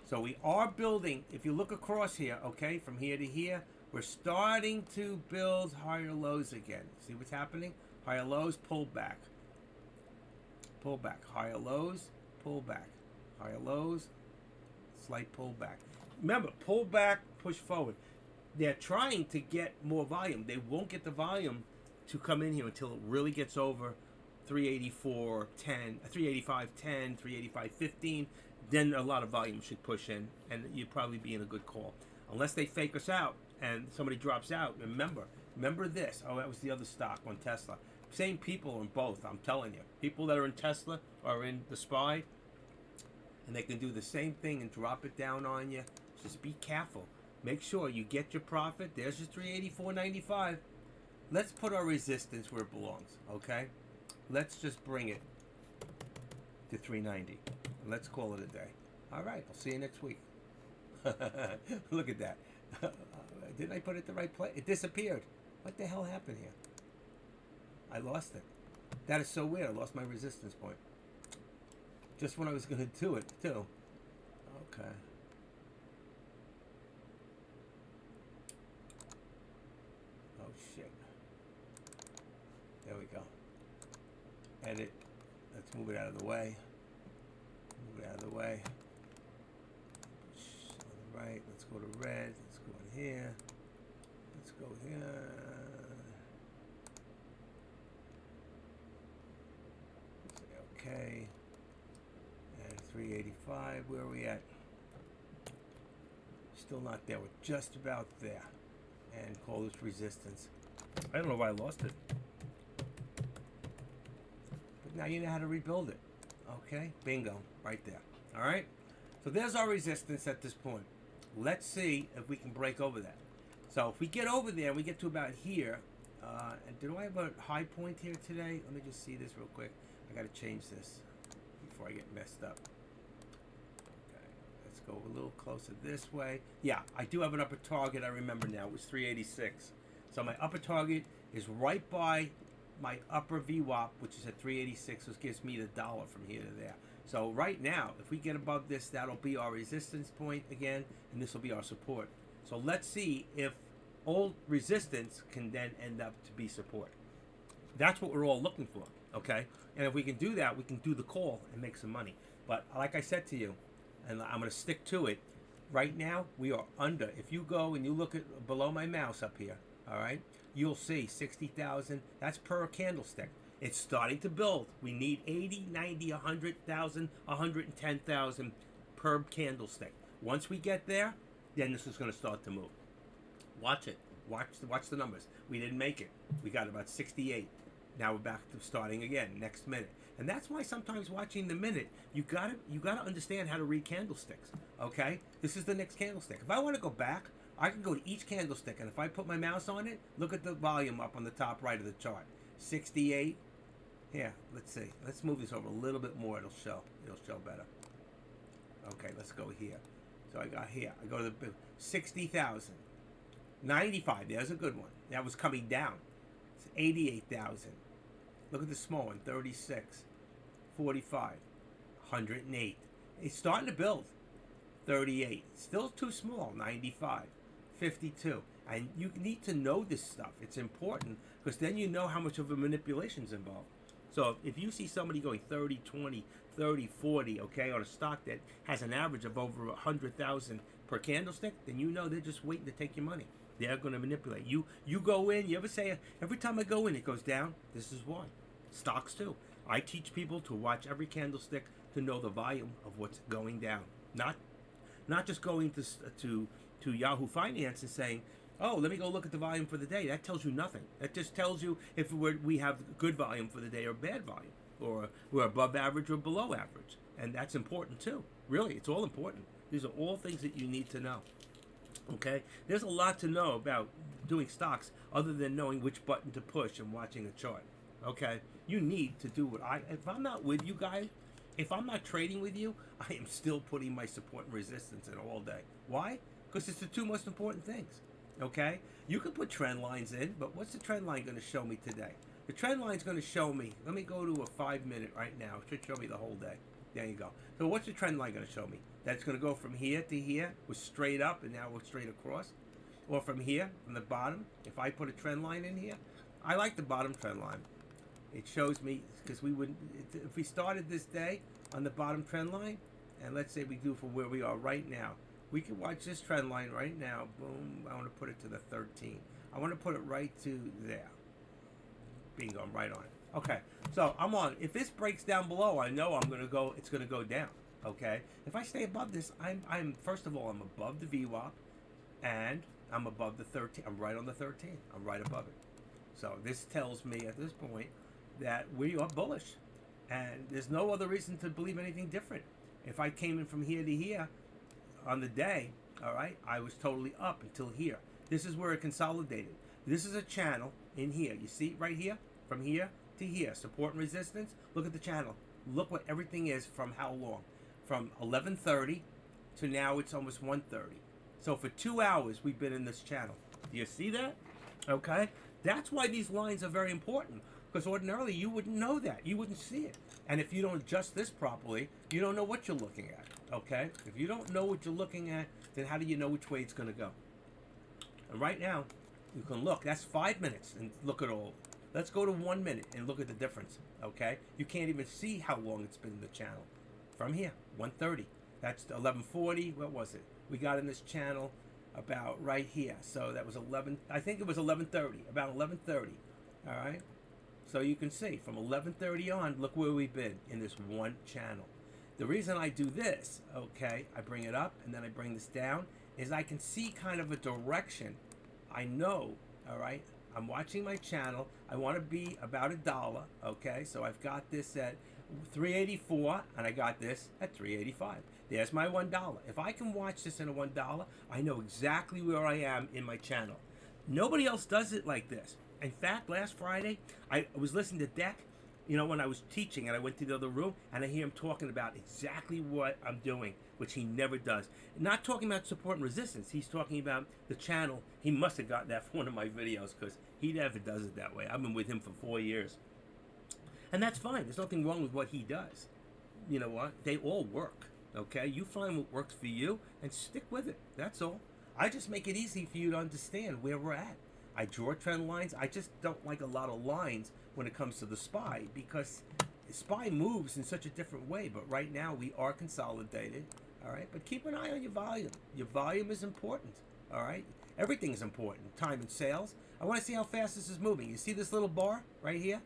So we are building, if you look across here, okay, from here to here, we're starting to build higher lows again. See what's happening? Higher lows, pull back. Pull back. Higher lows, pull back. Higher lows, slight pull back. Remember, pull back, push forward. They're trying to get more volume. They won't get the volume to come in here until it really gets over 384, 10, 385, 10, 385, 15. Then a lot of volume should push in, and you'd probably be in a good call. Unless they fake us out and somebody drops out. Remember this. Oh, that was the other stock on Tesla. Same people in both, I'm telling you. People that are in Tesla are in the SPY, and they can do the same thing and drop it down on you. Just be careful. Make sure you get your profit. There's your 384.95. Let's put our resistance where it belongs, okay? Let's just bring it to 390. Let's call it a day. All right, I'll see you next week. Look at that. Didn't I put it the right place? It disappeared. What the hell happened here? I lost it. That is so weird. I lost my resistance point. Just when I was going to do it, too. Okay. Oh, shit. There we go. Edit. Let's move it out of the way. Move it out of the way. On the right. Let's go to red. Let's go in here. Let's go here. Say okay. And 385. Where are we at? Still not there. We're just about there. And call this resistance. I don't know why I lost it. But now you know how to rebuild it. Okay? Bingo. Right there. Alright? So there's our resistance at this point. Let's see if we can break over that. So if we get over there, we get to about here. And do I have a high point here today? Let me just see this real quick. I got to change this before I get messed up. Okay, let's go a little closer this way. Yeah, I do have an upper target. I remember now. It was 386. So my upper target is right by my upper VWAP, which is at 386, which gives me the dollar from here to there. So right now, if we get above this, that'll be our resistance point again, and this will be our support. So let's see if old resistance can then end up to be support. That's what we're all looking for, okay? And if we can do that, we can do the call and make some money. But like I said to you, and I'm going to stick to it, right now we are under. If you go and you look at below my mouse up here, all right, you'll see 60,000. That's per candlestick. It's starting to build. We need 80, 90, 100,000, 110,000 per candlestick. Once we get there, then this is going to start to move. Watch it. Watch the numbers. We didn't make it. We got about 68. Now we're back to starting again next minute. And that's why sometimes watching the minute, you gotta understand how to read candlesticks. Okay? This is the next candlestick. If I want to go back, I can go to each candlestick, and if I put my mouse on it, look at the volume up on the top right of the chart. 68. Here, let's see. Let's move this over a little bit more. It'll show. It'll show better. Okay, let's go here. So I got here. I go to the 60,000. 95. There's a good one. That was coming down. It's 88,000. Look at the small one. 36. 45. 108. It's starting to build. 38. Still too small. 95. 52. And you need to know this stuff. It's important because then you know how much of a manipulation is involved. So if you see somebody going 30, 20, 30, 40, okay, on a stock that has an average of over 100,000 per candlestick, then you know they're just waiting to take your money. They're going to manipulate. You go in, you ever say, every time I go in, it goes down? This is why. Stocks too. I teach people to watch every candlestick to know the volume of what's going down. Not just going to Yahoo Finance and saying, oh, let me go look at the volume for the day. That tells you nothing. That just tells you if we have good volume for the day or bad volume, or we're above average or below average. And that's important too. Really, it's all important. These are all things that you need to know. Okay? There's a lot to know about doing stocks other than knowing which button to push and watching a chart. Okay? You need to do if I'm not with you guys, if I'm not trading with you, I am still putting my support and resistance in all day. Why? Because it's the two most important things. Okay? You can put trend lines in, but what's the trend line going to show me today? The trend line is going to show me, let me go to a 5 minute right now. It should show me the whole day. There you go. So what's the trend line going to show me? That's going to go from here to here, we're straight up, and now we're straight across. Or from here, from the bottom, if I put a trend line in here, I like the bottom trend line. It shows me, because we wouldn't, if we started this day on the bottom trend line, and let's say we do from where we are right now, we can watch this trend line right now. Boom. I want to put it to the 13. I want to put it right to there. Bingo. I'm right on it. Okay. So I'm on. If this breaks down below, I know I'm going to go. It's going to go down. Okay. If I stay above this, I'm first of all, I'm above the VWAP, and I'm above the 13. I'm right on the 13. I'm right above it. So this tells me at this point that we are bullish, and there's no other reason to believe anything different. If I came in from here to here on the day, all right, I was totally up until here. This is where it consolidated. This is a channel in here. You see right here? From here to here. Support and resistance. Look at the channel. Look what everything is from how long. From 11:30 to now it's almost 1:30. So for 2 hours, we've been in this channel. Do you see that? Okay? That's why these lines are very important. Because ordinarily, you wouldn't know that. You wouldn't see it. And if you don't adjust this properly, you don't know what you're looking at. Okay? If you don't know what you're looking at, then how do you know which way it's going to go? And right now, you can look. That's 5 minutes and look at all. Let's go to 1 minute and look at the difference. Okay? You can't even see how long it's been in the channel. From here, 1:30. That's 11:40. What was it? We got in this channel about right here. So that was 11. I think it was 11:30. About 11:30. All right? So you can see from 11:30 on, look where we've been in this one channel. The reason I do this, okay, I bring it up and then I bring this down, is I can see kind of a direction. I know, all right, I'm watching my channel. I want to be about $1, okay? So I've got this at $3.84 and I got this at $3.85. There's my $1. If I can watch this in a $1, I know exactly where I am in my channel. Nobody else does it like this. In fact, last Friday, I was listening to Deck, you know, when I was teaching, and I went to the other room, and I hear him talking about exactly what I'm doing, which he never does. Not talking about support and resistance. He's talking about the channel. He must have gotten that from one of my videos, because he never does it that way. I've been with him for 4 years. And that's fine. There's nothing wrong with what he does. You know what? They all work, okay? You find what works for you, and stick with it. That's all. I just make it easy for you to understand where we're at. I draw trend lines. I just don't like a lot of lines when it comes to the SPY, because SPY moves in such a different way. But right now we are consolidated, all right? But keep an eye on your volume. Your volume is important, all right? Everything is important. Time and sales. I want to see how fast this is moving. You see this little bar right here?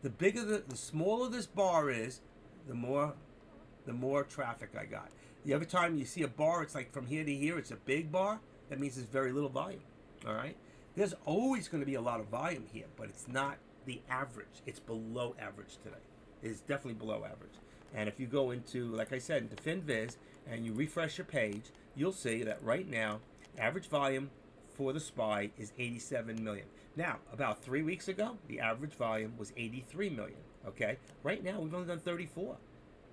The bigger, the smaller this bar is, the more traffic I got. The other time you see a bar, it's like from here to here, it's a big bar. That means there's very little volume, all right? There's always going to be a lot of volume here, but it's not the average. It's below average today. It's definitely below average. And if you go into, like I said, into FinViz, and you refresh your page, you'll see that right now, average volume for the SPY is 87 million. Now, about 3 weeks ago, the average volume was 83 million, okay? Right now, we've only done 34.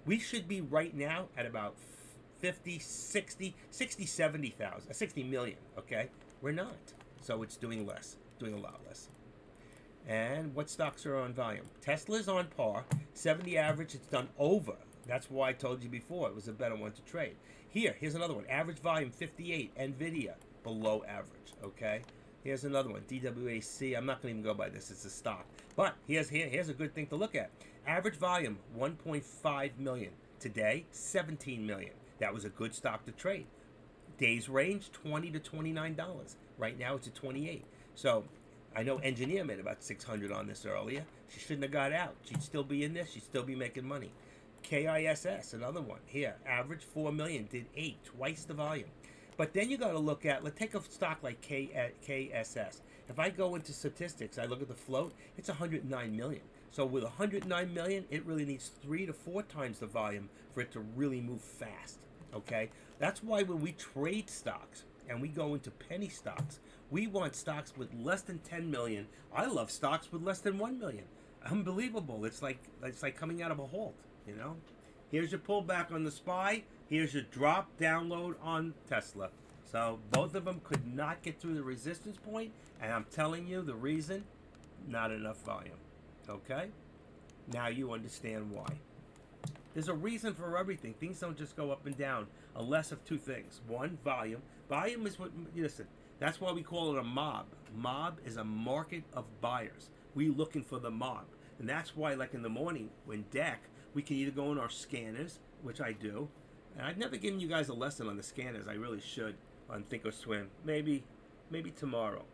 We should be right now at about 50, 60, 70,000, 60 million, okay? We're not. So it's doing less, doing a lot less. And what stocks are on volume? Tesla's on par. 70 average, it's done over. That's why I told you before it was a better one to trade. Here's another one. Average volume 58. Nvidia, below average, okay? Here's another one. DWAC, I'm not going to even go by this. It's a stock. But here's a good thing to look at. Average volume, 1.5 million. Today, 17 million. That was a good stock to trade. Days range, $20 to $29. Right now it's at 28. So I know Engineer made about 600 on this earlier. She shouldn't have got out. She'd still be in this. She'd still be making money. KISS, another one. Here, average 4 million, did 8, twice the volume. But then you got to look at, let's take a stock like KSS. If I go into statistics, I look at the float, it's 109 million. So with 109 million, it really needs 3 to 4 times the volume for it to really move fast. Okay? That's why when we trade stocks and we go into penny stocks, we want stocks with less than 10 million. I love stocks with less than 1 million. Unbelievable. It's like coming out of a halt, you know? Here's your pullback on the SPY. Here's your drop download on Tesla. So both of them could not get through the resistance point, and I'm telling you the reason, not enough volume. Okay? Now you understand why. There's a reason for everything. Things don't just go up and down unless of two things. One, volume. Volume is what, listen, that's why we call it a mob. Mob is a market of buyers. We're looking for the mob. And that's why, like in the morning, when Deck, we can either go in our scanners, which I do, and I've never given you guys a lesson on the scanners. I really should on Thinkorswim. Maybe tomorrow.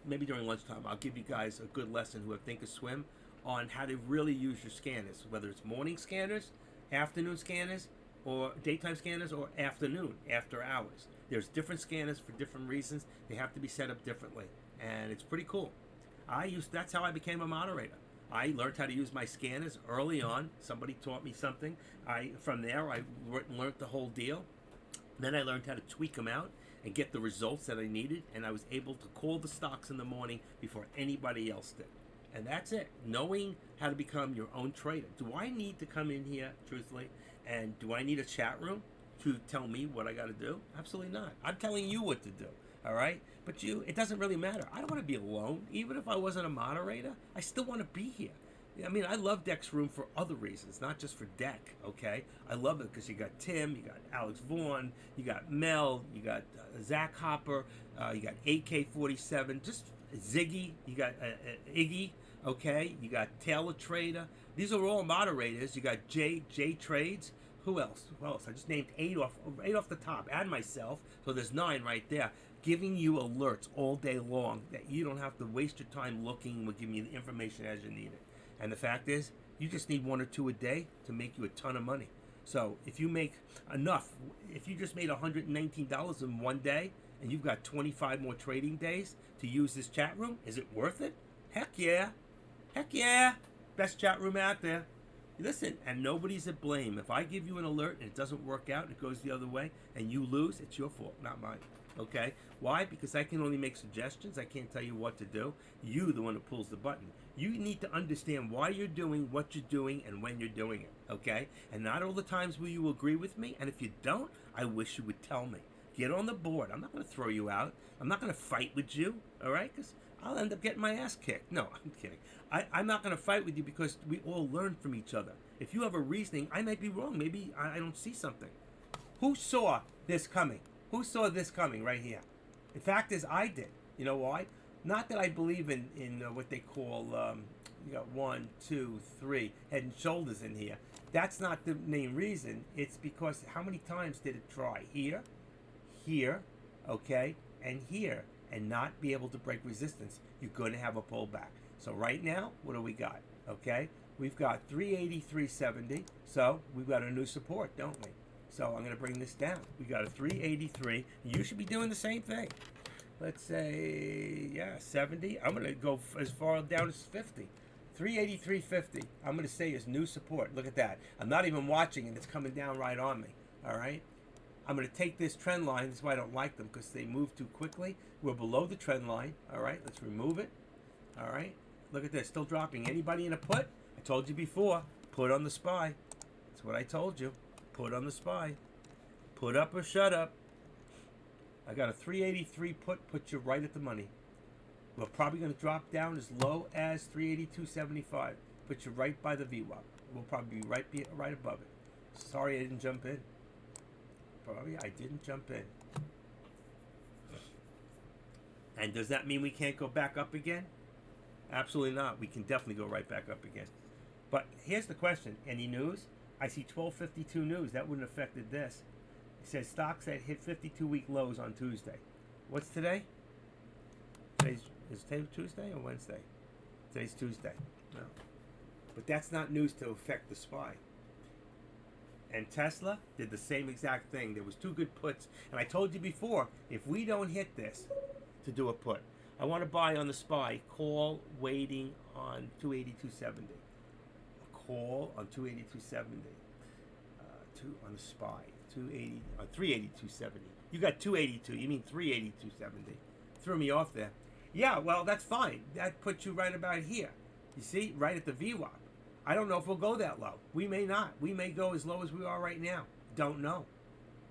Maybe during lunchtime, I'll give you guys a good lesson who have Thinkorswim on how to really use your scanners, whether it's morning scanners, afternoon scanners, or daytime scanners, or afternoon, after hours. There's different scanners for different reasons. They have to be set up differently, and it's pretty cool. That's how I became a moderator. I learned how to use my scanners early on. Somebody taught me something. From there, I learned the whole deal. Then I learned how to tweak them out and get the results that I needed, and I was able to call the stocks in the morning before anybody else did. And that's it. Knowing how to become your own trader. Do I need to come in here, truthfully, and do I need a chat room? to tell me what I got to do? Absolutely not. I'm telling you what to do. All right? But it doesn't really matter. I don't want to be alone. Even if I wasn't a moderator, I still want to be here. I mean, I love Deck's Room for other reasons, not just for Deck, okay? I love it because you got Tim, you got Alex Vaughn, you got Mel, you got Zach Hopper, you got AK-47, just Ziggy, you got Iggy, okay? You got Taylor Trader. These are all moderators. You got J Trades. Who else? I just named eight off the top, and myself, so there's 9 right there, giving you alerts all day long that you don't have to waste your time looking. We'll give you the information as you need it. And the fact is, you just need 1 or 2 a day to make you a ton of money. So if you make enough, if you just made $119 in one day, and you've got 25 more trading days to use this chat room, is it worth it? Heck yeah. Heck yeah. Best chat room out there. Listen, and nobody's at blame. If I give you an alert and it doesn't work out and it goes the other way and you lose, it's your fault, not mine. Okay? Why? Because I can only make suggestions. I can't tell you what to do. You, the one who pulls the button. You need to understand why you're doing what you're doing and when you're doing it. Okay? And not all the times will you agree with me. And if you don't, I wish you would tell me. Get on the board. I'm not going to throw you out. I'm not going to fight with you. All right? Because I'll end up getting my ass kicked. No, I'm kidding. I'm not going to fight with you because we all learn from each other. If you have a reasoning, I might be wrong. Maybe I don't see something. Who saw this coming? Who saw this coming right here? In fact, is I did. You know why? Not that I believe in what they call, you got 1, 2, 3 head and shoulders in here. That's not the main reason. It's because how many times did it try? Here, okay, and here, and not be able to break resistance. You're going to have a pullback. So right now, what do we got? Okay, we've got 380, 370. So we've got a new support, don't we? So I'm going to bring this down. We got a 383. You should be doing the same thing. Let's say, 70. I'm going to go as far down as 50. 383.50. I'm going to say is new support. Look at that. I'm not even watching and it's coming down right on me. All right. I'm going to take this trend line. That's why I don't like them, because they move too quickly. We're below the trend line. All right. Let's remove it. All right. Look at this. Still dropping. Anybody in a put? I told you before. Put on the SPY. That's what I told you. Put on the SPY. Put up or shut up. I got a 383 put. Put you right at the money. We're probably going to drop down as low as 382.75. Put you right by the VWAP. We'll probably be right above it. Sorry I didn't jump in. Probably I didn't jump in. And does that mean we can't go back up again? Absolutely not. We can definitely go right back up again. But here's the question. Any news? I see 1252 news. That wouldn't have affected this. It says stocks that hit 52-week lows on Tuesday. What's today? Is today Tuesday or Wednesday? Today's Tuesday. No. But that's not news to affect the SPY. And Tesla did the same exact thing. There was 2 good puts. And I told you before, if we don't hit this to do a put, I want to buy on the SPY. Call waiting on 282.70. Call on 282.70. On the SPY. 280 on 382.70. You got 282. You mean 382.70. Threw me off there. Yeah, well, that's fine. That puts you right about here. You see? Right at the VWAP. I don't know if we'll go that low. We may not. We may go as low as we are right now. Don't know.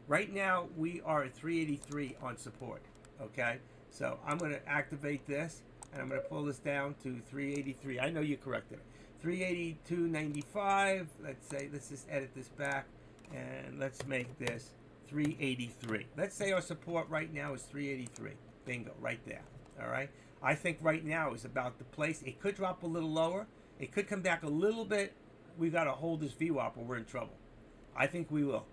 Right now, we are at 383 on support. Okay? So I'm going to activate this, and I'm going to pull this down to 383. I know you corrected it. 382.95. Let's just edit this back, and let's make this 383. Let's say our support right now is 383. Bingo, right there. All right? I think right now is about the place. It could drop a little lower. It could come back a little bit. We've got to hold this VWAP or we're in trouble. I think we will.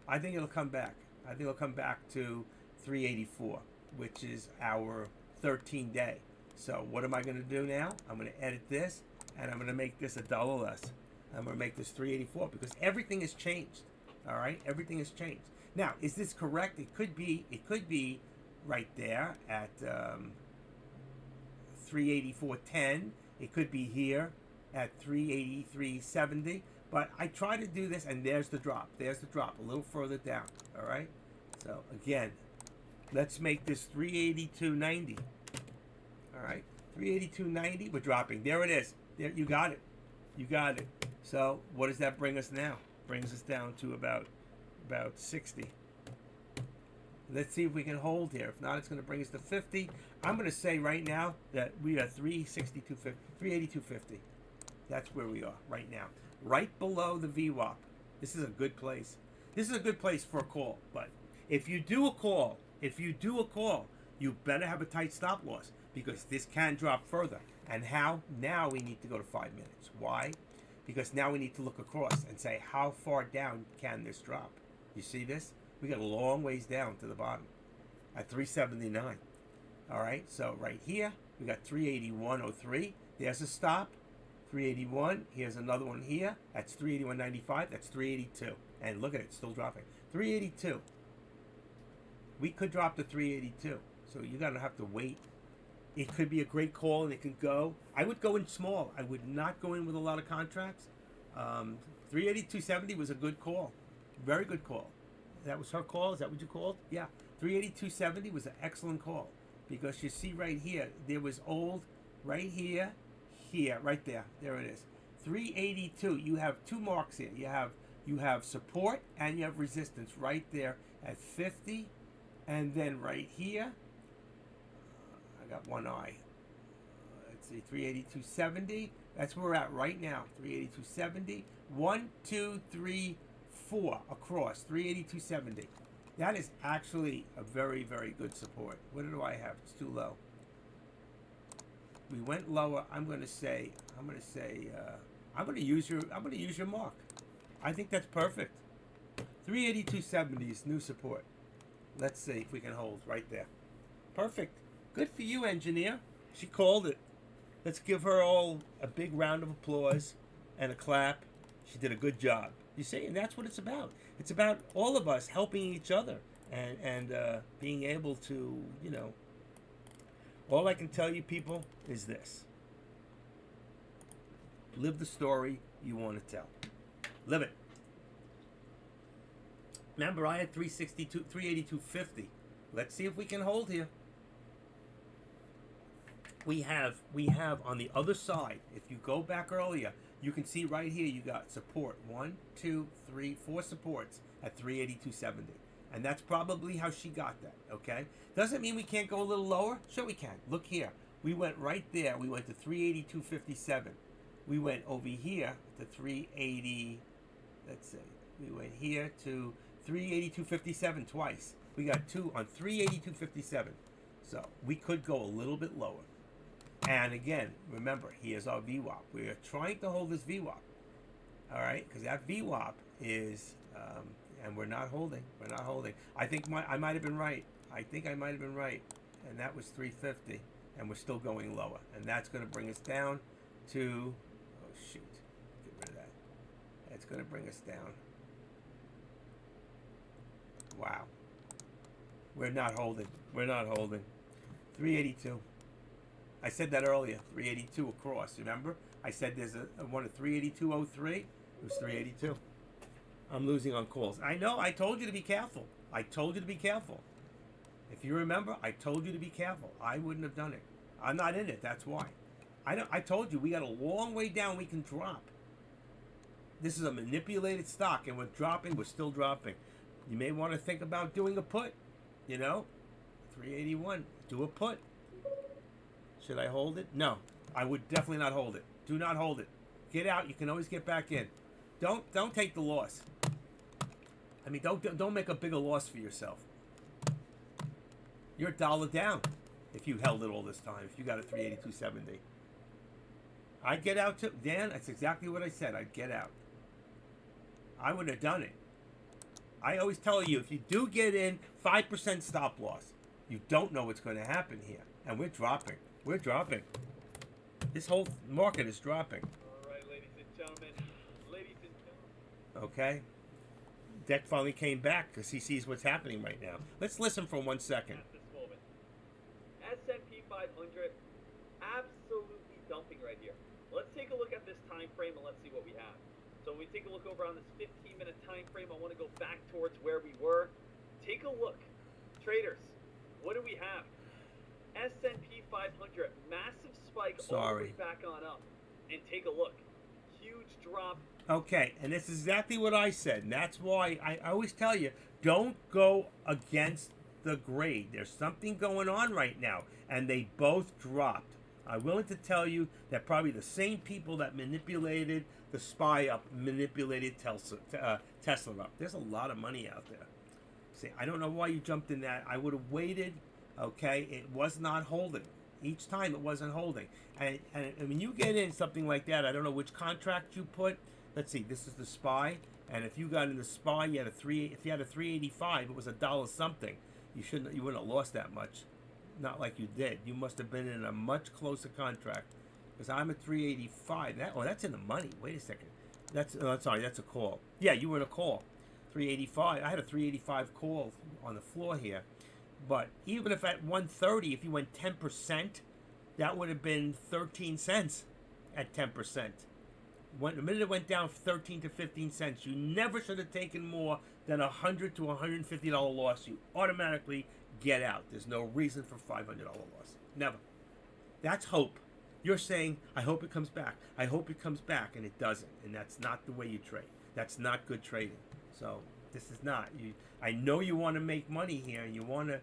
I think it'll come back. I think it'll come back to 384, which is our 13-day. So what am I going to do now? I'm going to edit this, and I'm going to make this $1 less. I'm going to make this 384 because everything has changed. All right? Everything has changed. Now, is this correct? It could be right there at 384.10. It could be here at 383.70. But I try to do this, and there's the drop. There's the drop, a little further down. All right? So, again, let's make this 382.90. All right? 382.90. We're dropping. There it is. There, you got it. You got it. So, what does that bring us now? Brings us down to about about 60. Let's see if we can hold here. If not, it's going to bring us to 50. I'm going to say right now that we are 362.50, 382.50. That's where we are right now. Right below the VWAP. This is a good place. This is a good place for a call. But if you do a call, you better have a tight stop loss because this can drop further. And how? Now we need to go to 5 minutes. Why? Because now we need to look across and say how far down can this drop. You see this? We got a long ways down to the bottom at 379. All right, so right here we got 381.03. There's a stop. 381. Here's another one here. That's 381.95. That's 382. And look at it, still dropping. 382. We could drop to 382. So you're gonna have to wait. It could be a great call and it could go. I would go in small. I would not go in with a lot of contracts. 382.70 was a good call. Very good call. That was her call. Is that what you called? Yeah. 382.70 was an excellent call because you see right here, there was old right here, right there. There it is. 382. You have two marks here. You have support and you have resistance right there at 50, and then right here. I got one eye. Let's see, 382.70. That's where we're at right now. 382.70. 1, 2, 3, 4 across. 382.70. That is actually a very, very good support. What do I have? It's too low. We went lower. I'm going to use your mark. I think that's perfect. 382.70 is new support. Let's see if we can hold right there. Perfect. Good for you, engineer. She called it. Let's give her all a big round of applause and a clap. She did a good job. You see, and that's what it's about. It's about all of us helping each other and being able to, all I can tell you, people, is this. Live the story you want to tell. Live it. Remember, I had 382.50. Let's see if we can hold here. We have on the other side, if you go back earlier, you can see right here you got support. 1, 2, 3, 4 supports at 382.70. And that's probably how she got that, okay? Doesn't mean we can't go a little lower. Sure we can. Look here. We went right there. We went to 382.57. We went over here to 380. Let's see. We went here to 382.57 twice. We got two on 382.57. So we could go a little bit lower. And again, remember, here's our VWAP. We are trying to hold this VWAP. All right? Because that VWAP is, and we're not holding. We're not holding. I think I might have been right. I think I might have been right. And that was 350. And we're still going lower. And that's going to bring us down to, oh, shoot. Get rid of that. That's going to bring us down. Wow. We're not holding. We're not holding. 382. I said that earlier. 382 across. Remember? I said there's a one at 382.03. It was 382. I'm losing on calls. I know. I told you to be careful. I told you to be careful. If you remember, I told you to be careful. I wouldn't have done it. I'm not in it. That's why. I told you we got a long way down. We can drop. This is a manipulated stock, and we're dropping. We're still dropping. You may want to think about doing a put. 381. Do a put. Should I hold it? No. I would definitely not hold it. Do not hold it. Get out. You can always get back in. Don't take the loss. I mean, don't make a bigger loss for yourself. You're $1 down if you held it all this time. If you got a 382.70. I'd get out too. Dan, that's exactly what I said. I'd get out. I would have done it. I always tell you, if you do get in, 5% stop loss. You don't know what's going to happen here. And we're dropping. We're dropping. This whole market is dropping. All right, ladies and gentlemen. Ladies and gentlemen. Okay. Deck finally came back because he sees what's happening right now. Let's listen for 1 second. At this moment. S&P 500 absolutely dumping right here. Let's take a look at this time frame and let's see what we have. So when we take a look over on this 15-minute time frame, I want to go back towards where we were. Take a look. Traders, what do we have? S&P 500, massive spike all the way back on up. And take a look. Huge drop Okay, and this is exactly what I said, and that's why I always tell you, don't go against the grade. There's something going on right now, and they both dropped. I'm willing to tell you that probably the same people that manipulated the SPY up manipulated Tesla up. There's a lot of money out there. See, I don't know why you jumped in that. I would have waited. Okay, it was not holding. Each time it wasn't holding. And when you get in something like that, I don't know which contract you put. Let's see, this is the SPY. And if you got in the SPY, you had a if you had a 385, it was $1 something. You wouldn't have lost that much. Not like you did. You must have been in a much closer contract. Because I'm at 385. That's in the money. Wait a second. Sorry, that's a call. Yeah, you were in a call. 385. I had a 385 call on the floor here. But even if at 130, if you went 10%, that would have been 13 cents at 10%. The minute it went down 13 to 15 cents, you never should have taken more than $100 to $150 loss. You automatically get out. There's no reason for $500 loss. Never. That's hope. You're saying, I hope it comes back. I hope it comes back, and it doesn't. And that's not the way you trade. That's not good trading. So this is not. I know you want to make money here, and you want to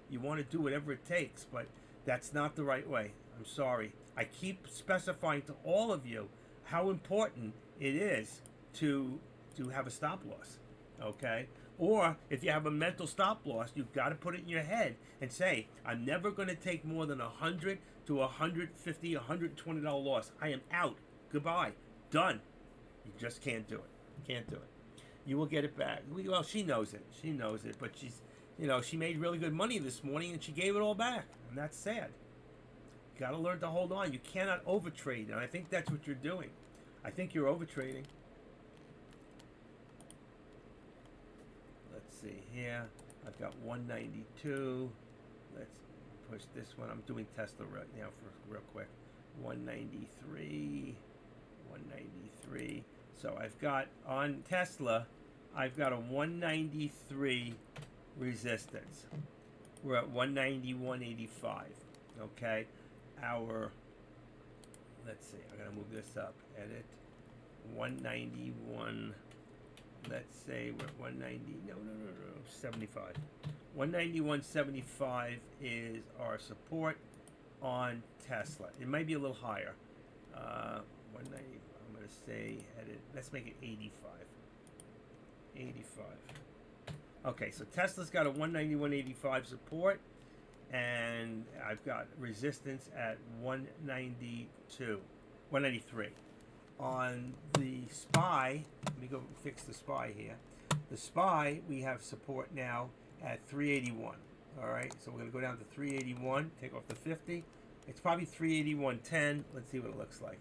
do whatever it takes, but that's not the right way. I'm sorry. I keep specifying to all of you how important it is to have a stop loss, okay? Or if you have a mental stop loss, you've got to put it in your head and say, I'm never going to take more than $100 to $150, $120 loss. I am out. Goodbye. Done. You just can't do it. Can't do it. You will get it back. Well, she knows it. She knows it, but she made really good money this morning and she gave it all back, and that's sad. You got to learn to hold on. You cannot overtrade, and I think that's what you're doing. I think you're overtrading. Let's see here. I've got 192. Let's push this one. I'm doing Tesla right now for real quick. 193. 193. So I've got on Tesla, I've got a 193 resistance. We're at 191.85. Okay. Let's see, I'm going to move this up. Edit. 191. Let's say we're at 190. No. 75. 191.75 is our support on Tesla. It might be a little higher. 190. I'm going to say edit. Let's make it 85. 85. Okay, so Tesla's got a 191.85 support, and I've got resistance at 192, 193. On the SPY, let me go fix the SPY here. The SPY, we have support now at 381. All right, so we're going to go down to 381, take off the 50. It's probably 381.10. Let's see what it looks like.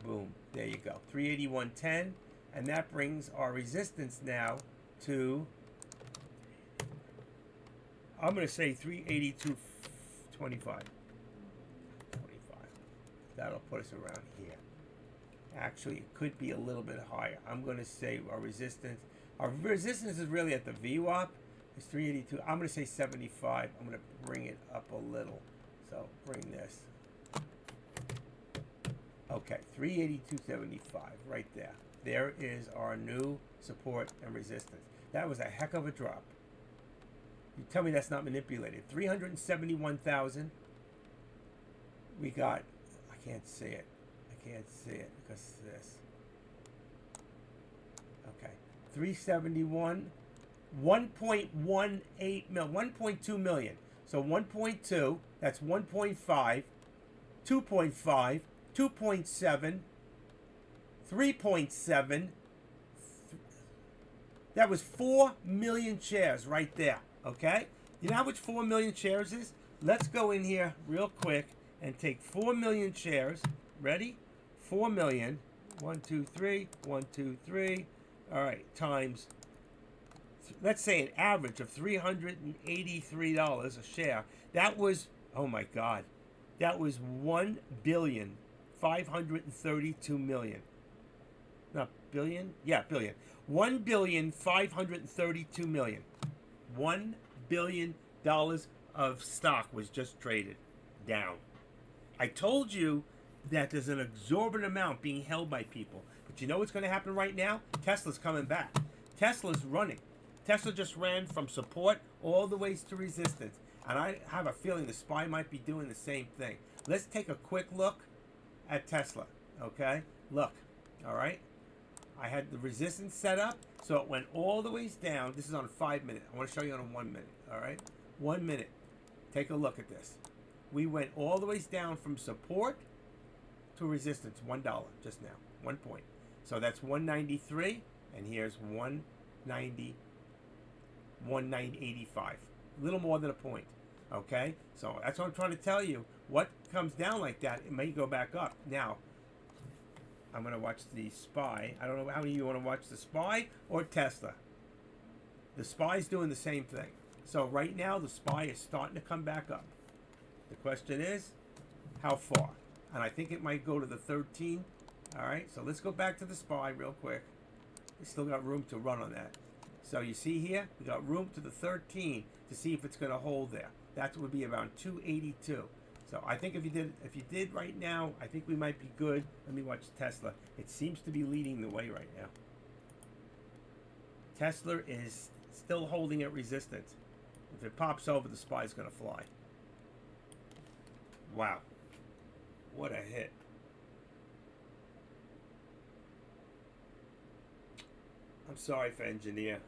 Boom, there you go. 381.10, and that brings our resistance now to, I'm going to say 382.25. 25. That'll put us around here. Actually, it could be a little bit higher. I'm going to say our resistance is really at the VWAP. It's 382. I'm going to say 75. I'm going to bring it up a little. So bring this. Okay, 382.75 right there. There is our new support and resistance. That was a heck of a drop. You tell me that's not manipulated. 371,000. We got, I can't see it. I can't see it because of this. Okay, 371, 1.18 mil, 1.2 million. So 1.2, that's 1.5, 2.5, 2.7, 3.7. That was 4 million shares right there. Okay? You know how much 4 million shares is? Let's go in here real quick and take 4 million shares. Ready? 4 million. 1, 2, 3. 1, 2, 3. All right. Times, let's say an average of $383 a share. That was, oh my God, that was 1,532,000,000. Not billion? Yeah, billion. 1,532,000,000. $1 billion of stock was just traded down. I told you that there's an exorbitant amount being held by people. But But you know what's going to happen right now? Tesla's coming back. Tesla's running. Tesla just ran from support all the way to resistance. And I have a feeling the SPY might be doing the same thing. Let's take a quick look at Tesla, okay? Look, all right? I had the resistance set up, so it went all the ways down. This is on 5 minute. I want to show you on 1 minute, all right? 1 minute. Take a look at this. We went all the ways down from support to resistance, $1 just now, 1 point. So that's 193, and here's 190, 1985. A little more than a point, okay? So that's what I'm trying to tell you. What comes down like that, it may go back up. Now, I'm going to watch the SPY. I don't know how many of you want to watch the SPY or Tesla. The SPY's doing the same thing. So right now, the SPY is starting to come back up. The question is, how far? And I think it might go to the 13. All right, so let's go back to the SPY real quick. We still got room to run on that. So you see here, we got room to the 13 to see if it's going to hold there. That would be around 282. So I think if you did right now, I think we might be good. Let me watch Tesla. It seems to be leading the way right now. Tesla is still holding at resistance. If it pops over, the SPY is going to fly. Wow. What a hit. I'm sorry for engineer.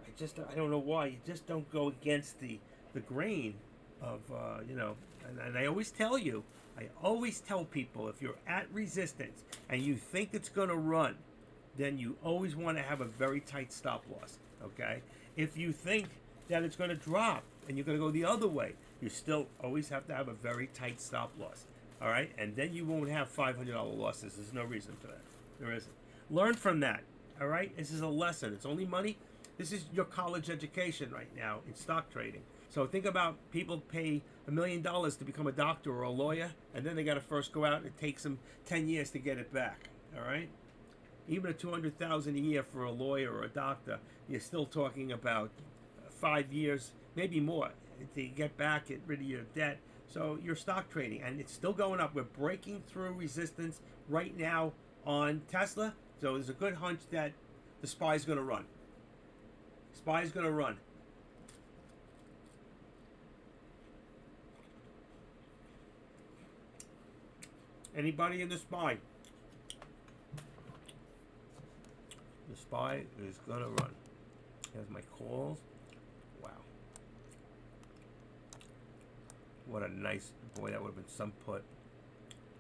I don't know why. You just don't go against the grain of, you know, and I always tell you, I always tell people, if you're at resistance and you think it's going to run, then you always want to have a very tight stop loss, okay? If you think that it's going to drop and you're going to go the other way, you still always have to have a very tight stop loss, all right? And then you won't have $500 losses. There's no reason for that. There isn't. Learn from that, all right? This is a lesson. It's only money. This is your college education right now in stock trading. So think about people pay $1 million to become a doctor or a lawyer, and then they got to first go out and it takes them 10 years to get it back, all right? Even at $200,000 a year for a lawyer or a doctor, you're still talking about 5 years, maybe more, to get back, get rid of your debt. So you're stock trading, and it's still going up. We're breaking through resistance right now on Tesla. So there's a good hunch that the SPY is going to run. SPY is going to run. Anybody in the SPY? The SPY is going to run. Here's my calls. Wow. What a nice, boy, that would have been some put.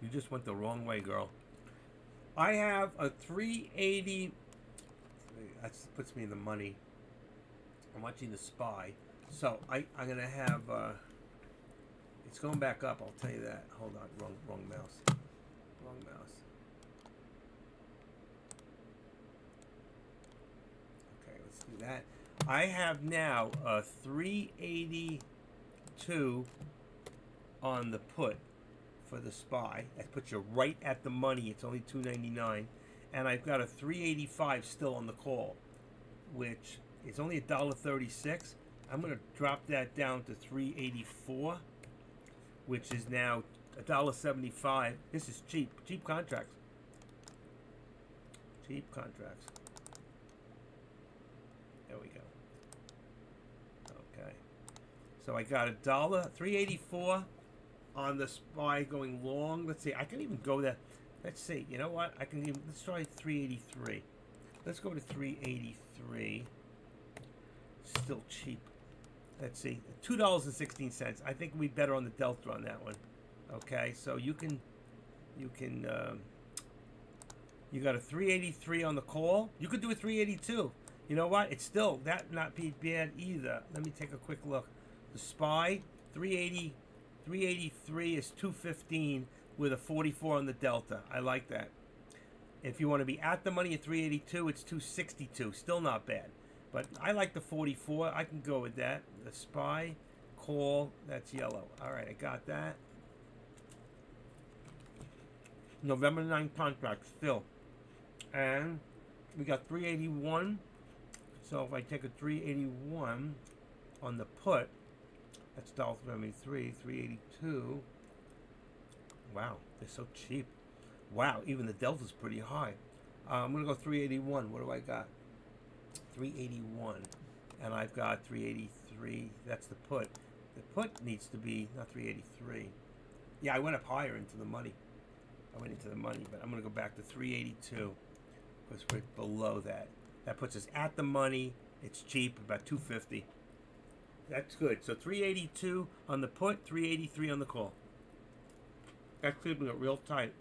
You just went the wrong way, girl. I have a 380. That puts me in the money. I'm watching the SPY. So I'm going to have, it's going back up, I'll tell you that. Hold on, wrong mouse. Wrong mouse. Okay, let's do that. I have now a 382 on the put for the SPY. That puts you right at the money. It's only $2.99, and I've got a 385 still on the call, which is only $1.36. I'm going to drop that down to 384, which is now $1.75. This is cheap contracts. Cheap contracts. There we go. Okay. So I got $3.84 on the SPY going long. Let's see. I can even go there. Let's see. You know what? Let's try 383. Let's go to 383. Still cheap. Let's see. $2.16. I think we'd be better on the delta on that one. Okay, so you got a 383 on the call. You could do a 382. You know what? It's still that not be bad either. Let me take a quick look. The SPY 383 is 215 with a 44 on the delta. I like that. If you want to be at the money at 382, it's 262. Still not bad. But I like the 44. I can go with that. The SPY call, that's yellow. All right, I got that. November 9 contract still. And we got 381. So if I take a 381 on the put, that's $1.73, 382. Wow, they're so cheap. Wow, even the delta's pretty high. I'm gonna go 381. What do I got? 381, and I've got 383. That's the put. The put needs to be not 383. Yeah, I went up higher into the money. I went into the money, but I'm gonna go back to 382 because we're below that. That puts us at the money. It's cheap, about 250. That's good. So 382 on the put, 383 on the call. That's keeping it real tight.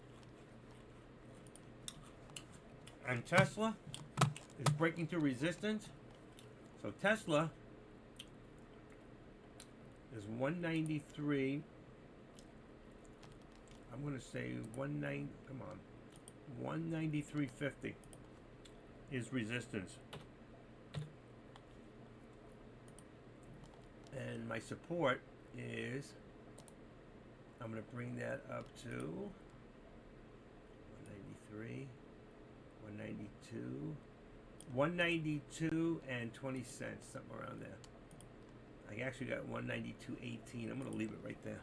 And Tesla is breaking through resistance. So Tesla is 193. I'm going to say 19. Come on, 193.50 is resistance. And my support is, I'm going to bring that up to 193, 192, 192 and 20 cents, something around there. I actually got 192.18. I'm going to leave it right there.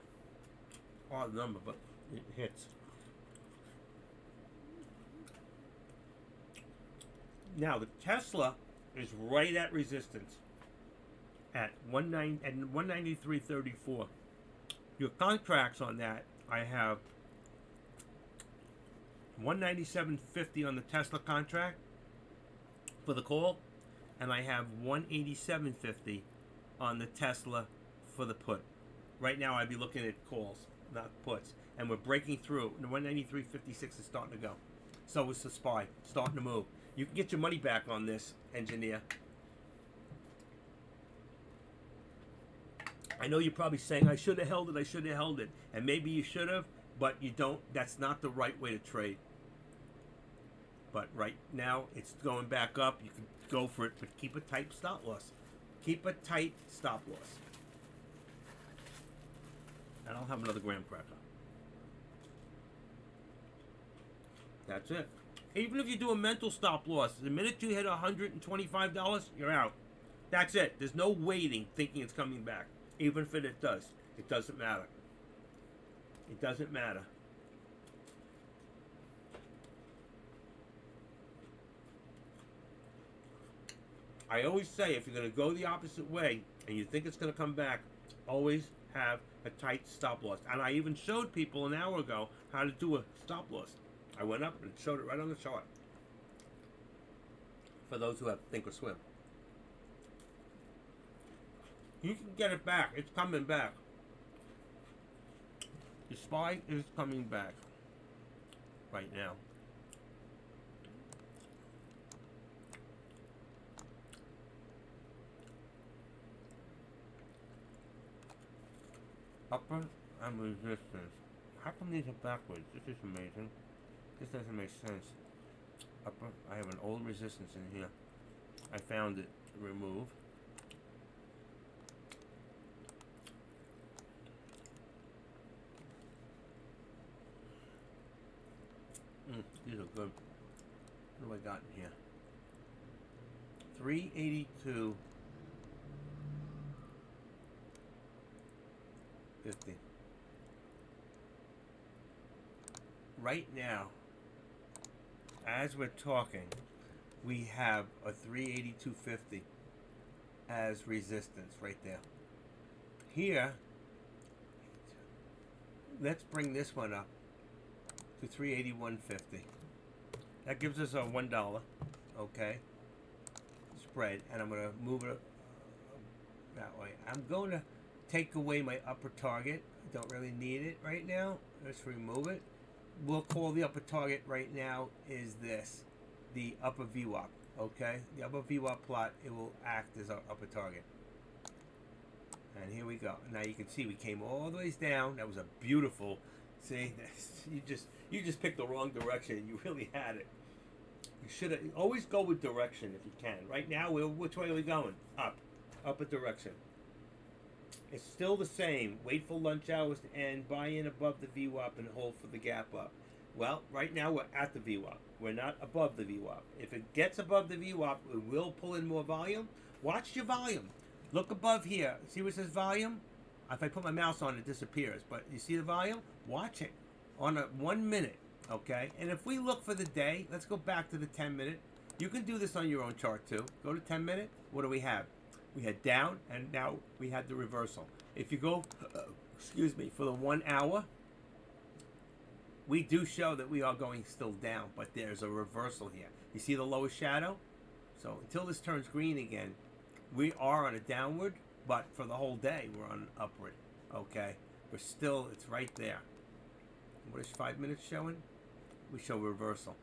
Odd number, but it hits. Now the Tesla is right at resistance at 193.34. Your contracts on that, I have 197.50 on the Tesla contract for the call, and I have 187.50 on the Tesla for the put. Right now I'd be looking at calls, not puts, and we're breaking through. The 193.56 is starting to go. So is the SPY starting to move. You can get your money back on this, engineer. I know you're probably saying, I should have held it, and maybe you should have, but you don't. That's not the right way to trade. But right now, it's going back up. You can go for it, but keep a tight stop loss. Keep a tight stop loss. And I'll have another graham cracker. That's it. Even if you do a mental stop loss, the minute you hit $125, you're out. That's it. There's no waiting, thinking it's coming back. Even if it does, it doesn't matter. It doesn't matter. I always say, if you're going to go the opposite way and you think it's going to come back, always have a tight stop loss. And I even showed people an hour ago how to do a stop loss. I went up and showed it right on the chart. For those who have Thinkorswim. You can get it back. It's coming back. The SPY is coming back right now. Upper and resistance. How come these are backwards? This is amazing. This doesn't make sense. Upper, I have an old resistance in here. I found it. Remove. These are good. What do I got in here? 382. 50. Right now, as we're talking, we have a 382.50 as resistance right there. Here, let's bring this one up to 381.50. That gives us a $1, okay, spread, and I'm going to move it that way. I'm going to take away my upper target. I don't really need it right now. Let's remove it. We'll call the upper target right now is this, the upper VWAP, okay? The upper VWAP plot, it will act as our upper target. And here we go. Now you can see we came all the ways down. That was a beautiful, see, you just picked the wrong direction. You really had it. You should always go with direction if you can. Right now, which way are we going? Up. Upper direction. It's still the same. Wait for lunch hours to end, buy in above the VWAP, and hold for the gap up. Well, right now we're at the VWAP. We're not above the VWAP. If it gets above the VWAP, it will pull in more volume. Watch your volume. Look above here. See what says volume? If I put my mouse on it, it disappears. But you see the volume? Watch it. On a 1 minute, Okay, and if we look for the day, let's go back to the 10-minute. You can do this on your own chart too. Go to 10-minute. What do we have? We had down, and now we had the reversal. If you go, excuse me, for the 1 hour, we do show that we are going still down, but there's a reversal here. You see the lowest shadow? So until this turns green again, we are on a downward, but for the whole day, we're on an upward. Okay, we're still, it's right there. What is 5 minutes showing? We show reversal.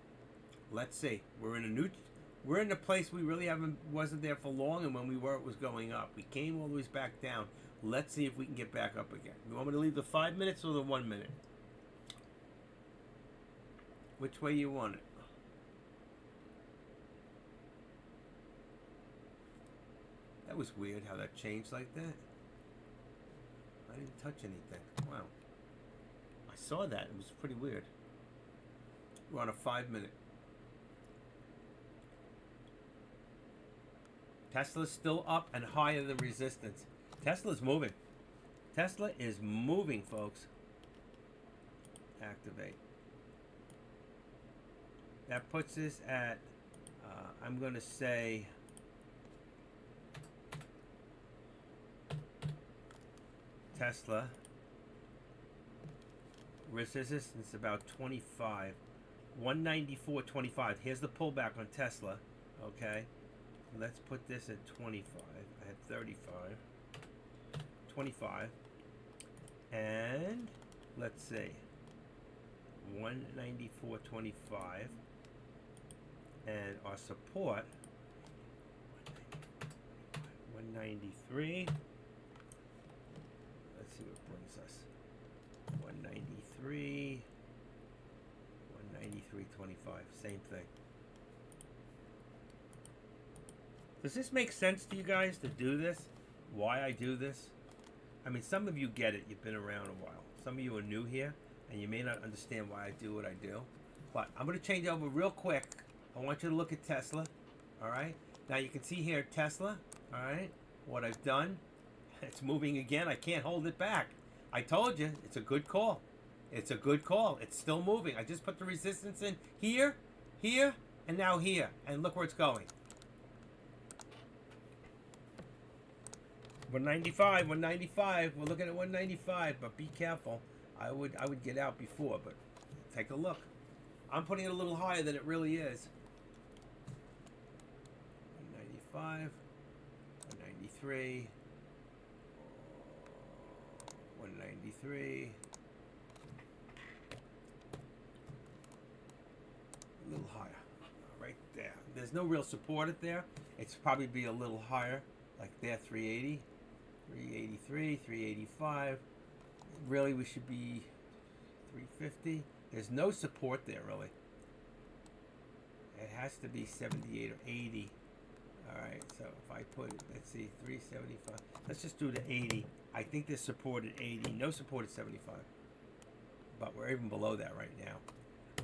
Let's see. We're in a place we really wasn't there for long, and when we were, it was going up. We came all the way back down. Let's see if we can get back up again. You want me to leave the 5 minutes or the 1 minute? Which way you want it? That was weird how that changed like that. I didn't touch anything. Wow. I saw that. It was pretty weird. We're on a 5 minute. Tesla's still up and higher than resistance. Tesla's moving. Tesla is moving, folks. Activate. That puts us at, I'm going to say, Tesla. Resistance about 25. 194.25. Here's the pullback on Tesla. Okay. Let's put this at 25. I had 35. 25. And let's see. 194.25. And our support 193. Let's see what brings us. 193. 193.25. Same thing. Does this make sense to you guys to do this? Why I do this? I mean, some of you get it. You've been around a while. Some of you are new here, and you may not understand why I do what I do. But I'm going to change over real quick. I want you to look at Tesla. All right? Now, you can see here Tesla. All right? What I've done. It's moving again. I can't hold it back. I told you. It's a good call. It's a good call. It's still moving. I just put the resistance in here, here, and now here. And look where it's going. 195, 195. We're looking at 195, but be careful. I would get out before, but take a look. I'm putting it a little higher than it really is. 195, 193, 193. A little higher, right there. There's no real support at there. It's probably be a little higher, like there, 380. 383, 385. Really, we should be 350. There's no support there, really. It has to be 78 or 80. All right, so if I put, let's see, 375. Let's just do the 80. I think there's support at 80. No support at 75. But we're even below that right now.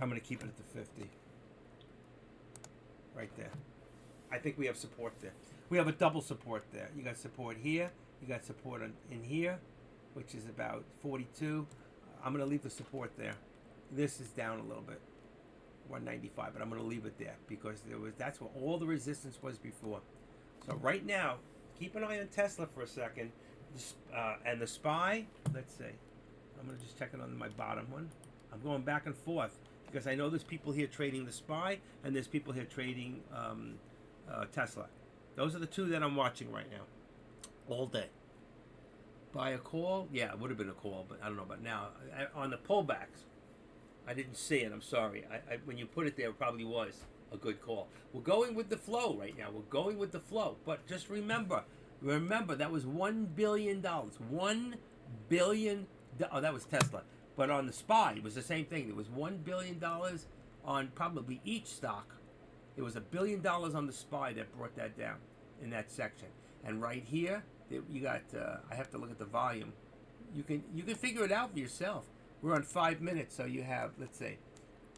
I'm going to keep it at the 50. Right there. I think we have support there. We have a double support there. You got support here. You got support in here, which is about 42. I'm going to leave the support there. This is down a little bit, 195, but I'm going to leave it there because that's what all the resistance was before. So right now, keep an eye on Tesla for a second, and the SPY. Let's see. I'm going to just check it on my bottom one. I'm going back and forth because I know there's people here trading the SPY and there's people here trading Tesla. Those are the two that I'm watching right now. All day. Buy a call? Yeah, it would have been a call, but I don't know about now. On the pullbacks, I didn't see it. I'm sorry. When you put it there, it probably was a good call. We're going with the flow right now. We're going with the flow. But just remember, that was $1 billion. $1 billion. Oh, that was Tesla. But on the SPY, it was the same thing. There was $1 billion on probably each stock. There was $1 billion on the SPY that brought that down in that section. And right here, you got. I have to look at the volume. You can figure it out for yourself. We're on 5 minutes, so you have, let's say,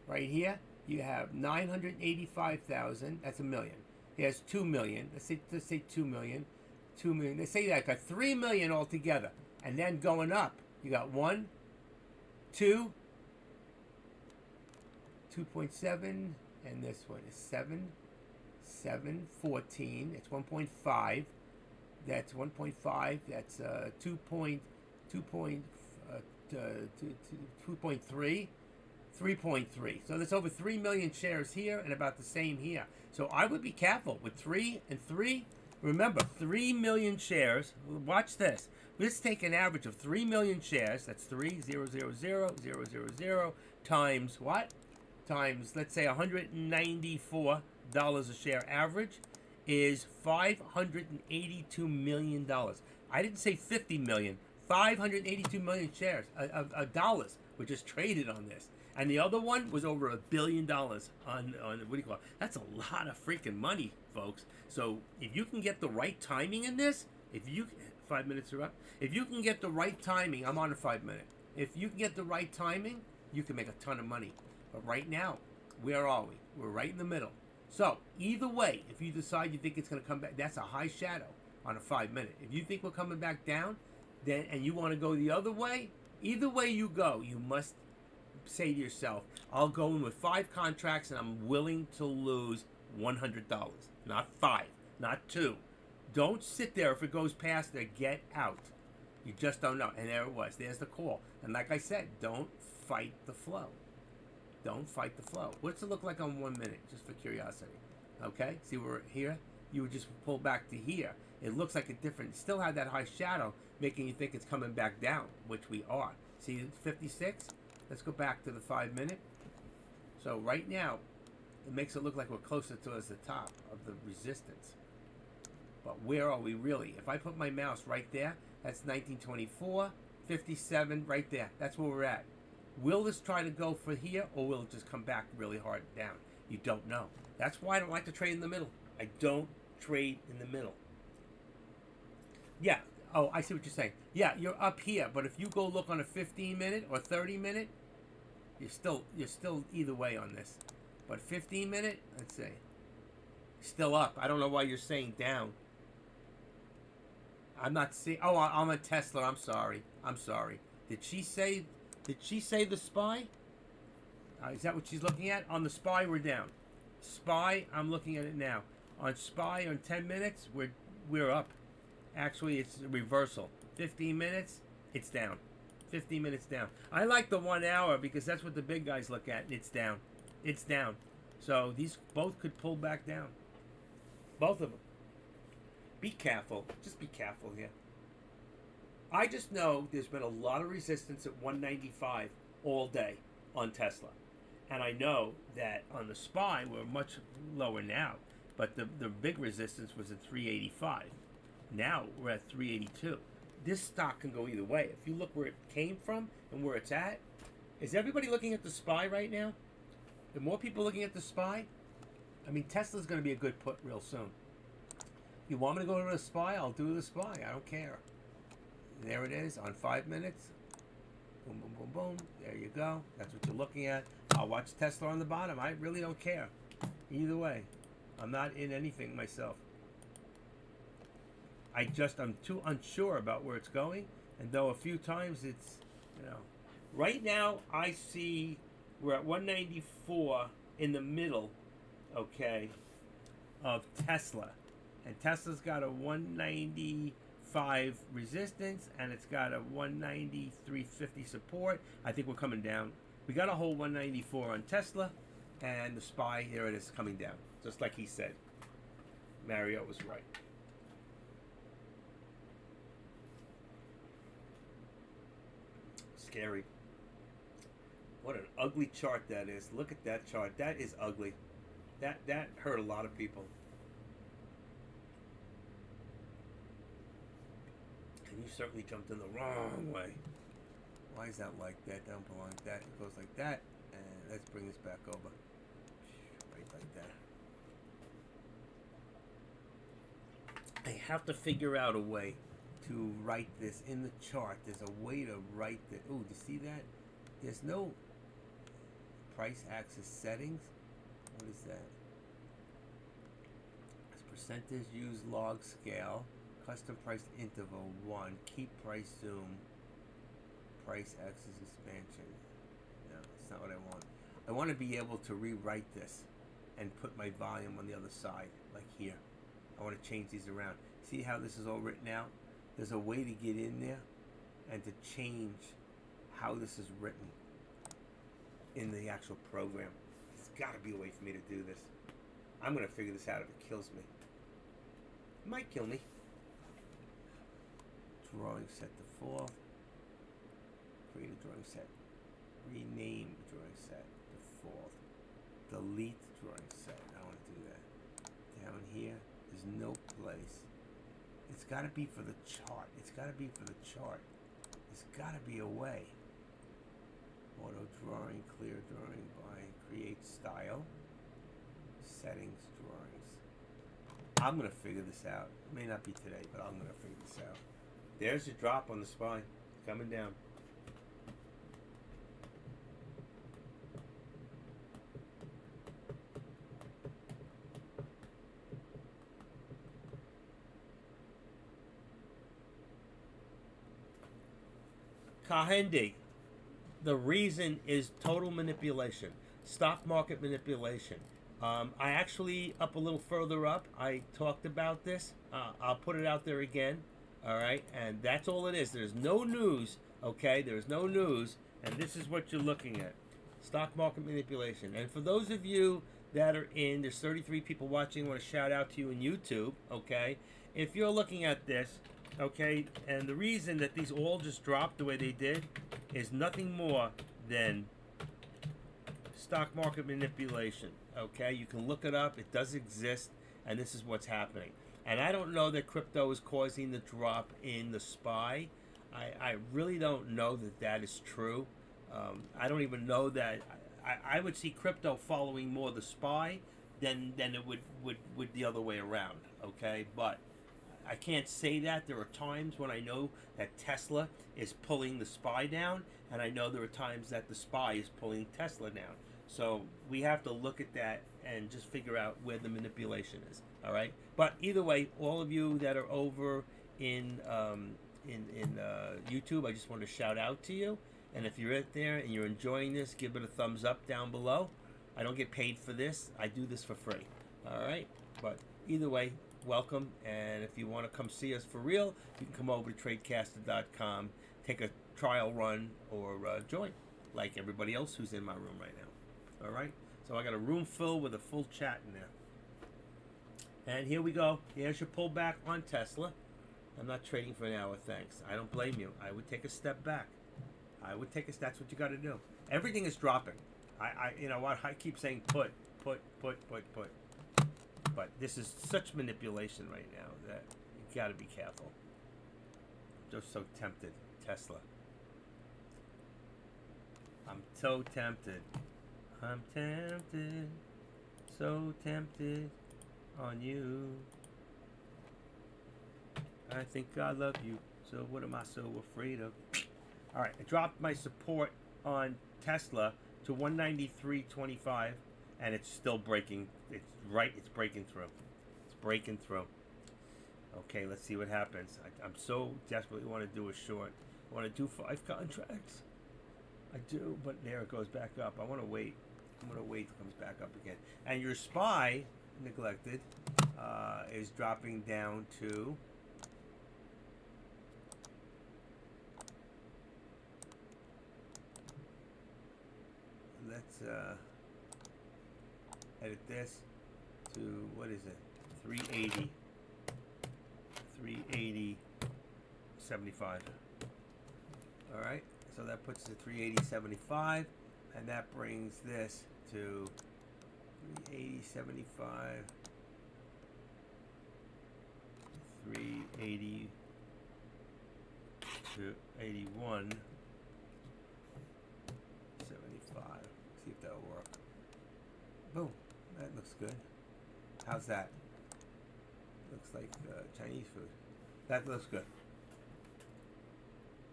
right here you have 985,000. That's a million. Here's 2 million. Let's say 2 million. 2 million. They say that got 3 million altogether, and then going up, you got 1, 2, 2.7, and this one is 7.14. It's 1.5. That's 1.5. That's 2.3, 3.3. So there's over 3 million shares here and about the same here. So I would be careful with 3 and 3. Remember, 3 million shares. Watch this. Let's take an average of 3 million shares. That's 3,000,000 times what? Times, let's say, $194 a share average is $582 million. I didn't say 50 million. 582 million shares of dollars were just traded on this. And the other one was over $1 billion on what do you call it? That's a lot of freaking money, folks. So if you can get the right timing in this, 5 minutes are up. If you can get the right timing, I'm on a 5 minute. If you can get the right timing, you can make a ton of money. But right now, where are we? We're right in the middle. So either way, if you decide you think it's going to come back, that's a high shadow on a 5 minute. If you think we're coming back down, then and you want to go the other way, either way you go, you must say to yourself, I'll go in with 5 contracts and I'm willing to lose $100. Not 5, not 2. Don't sit there if it goes past there. Get out. You just don't know. And there it was. There's the call. And like I said, don't fight the flow. Don't fight the flow. What's it look like on 1 minute, just for curiosity? Okay? See, we're here. You would just pull back to here. It looks like a different, still have that high shadow, making you think it's coming back down, which we are. See, 56? Let's go back to the 5 minute. So right now, it makes it look like we're closer towards the top of the resistance. But where are we really? If I put my mouse right there, that's 1924, 57, right there. That's where we're at. Will this try to go for here, or will it just come back really hard down? You don't know. That's why I don't like to trade in the middle. I don't trade in the middle. Yeah. Oh, I see what you're saying. Yeah, you're up here, but if you go look on a 15 minute or 30 minute, you're still either way on this. But 15 minute, let's see, still up. I don't know why you're saying down. I'm not seeing. Oh, I'm a Tesla. I'm sorry. Did she say the SPY? Is that what she's looking at? On the SPY, we're down. SPY, I'm looking at it now. On SPY, on 10 minutes, we're up. Actually, it's a reversal. 15 minutes, it's down. 15 minutes down. I like the 1 hour because that's what the big guys look at, and it's down. It's down. So these both could pull back down. Both of them. Be careful. Just be careful here. I just know there's been a lot of resistance at 195 all day on Tesla. And I know that on the SPY, we're much lower now. But the big resistance was at 385. Now we're at 382. This stock can go either way. If you look where it came from and where it's at, is everybody looking at the SPY right now? The more people looking at the SPY, I mean, Tesla's going to be a good put real soon. You want me to go to the SPY? I'll do the SPY. I don't care. There it is on 5 minutes. Boom, boom, boom, boom. There you go. That's what you're looking at. I'll watch Tesla on the bottom. I really don't care. Either way. I'm not in anything myself. I'm too unsure about where it's going. And though a few times it's, right now I see we're at 194 in the middle, okay, of Tesla. And Tesla's got a 195 resistance, and it's got a 193.50 support. I think we're coming down. We got a whole 194 on Tesla, and the SPY, here it is, coming down. Just like he said. Mario was right. Scary. What an ugly chart that is. Look at that chart. That is ugly. That hurt a lot of people. And you certainly jumped in the wrong way. Why is that like that? Don't belong like that. It goes like that. And let's bring this back over. Right like that. I have to figure out a way to write this in the chart. There's a way to write that. Oh, do you see that? There's no price axis settings. What is that? It's percentage use log scale. Custom price interval 1. Keep price zoom. Price axis expansion. No, that's not what I want. I want to be able to rewrite this and put my volume on the other side, like here. I want to change these around. See how this is all written out? There's a way to get in there and to change how this is written in the actual program. There's got to be a way for me to do this. I'm going to figure this out if it kills me. It might kill me. Drawing set default. Create a drawing set. Rename drawing set default. Delete drawing set. I don't want to do that. Down here, there's no place. It's got to be for the chart. It's got to be for the chart. There's got to be a way. Auto drawing, clear drawing by create style. Settings, drawings. I'm going to figure this out. It may not be today, but I'm going to figure this out. There's your drop on the spine. Coming down. Kahendi. The reason is total manipulation, stock market manipulation. I actually, up a little further up, I talked about this. I'll put it out there again. All right, and that's all it is. There's no news, okay? There's no news, and this is what you're looking at. Stock market manipulation. And for those of you that are in, there's 33 people watching, I want to shout out to you in YouTube, okay? If you're looking at this, okay, and the reason that these all just dropped the way they did is nothing more than stock market manipulation, okay? You can look it up. It does exist, and this is what's happening. And I don't know that crypto is causing the drop in the SPY. I really don't know that that is true. I don't even know that. I would see crypto following more the SPY than it would the other way around, okay? But I can't say that. There are times when I know that Tesla is pulling the SPY down, and I know there are times that the SPY is pulling Tesla down. So we have to look at that and just figure out where the manipulation is. All right. But either way, all of you that are over in YouTube, I just want to shout out to you. And if you're out there and you're enjoying this, give it a thumbs up down below. I don't get paid for this. I do this for free. All right. But either way, welcome. And if you want to come see us for real, you can come over to tradecaster.com, take a trial run, or join like everybody else who's in my room right now. All right. So I got a room filled with a full chat in there. And here we go. Here's your pullback on Tesla. I'm not trading for an hour, thanks. I don't blame you. I would take a step back. That's what you got to do. Everything is dropping. You know what? I keep saying put. But this is such manipulation right now that you got to be careful. I'm just so tempted. Tesla. I'm so tempted. I'm tempted. So tempted on you. I think I love you. So what am I so afraid of? All right, I dropped my support on Tesla to 193.25, and it's still breaking. It's breaking through. It's breaking through. Okay, let's see what happens. I'm so desperately want to do a short. I want to do 5 contracts. I do, but there it goes back up. I want to wait. I'm going to wait till it comes back up again. And your SPY, neglected, is dropping down to... Let's edit this to, what is it? 380. 380.75. All right, so that puts it 380.75, and that brings this to 380.75, 380 to 81.75. See if that'll work. Boom, that looks good. How's that? Looks like Chinese food. That looks good.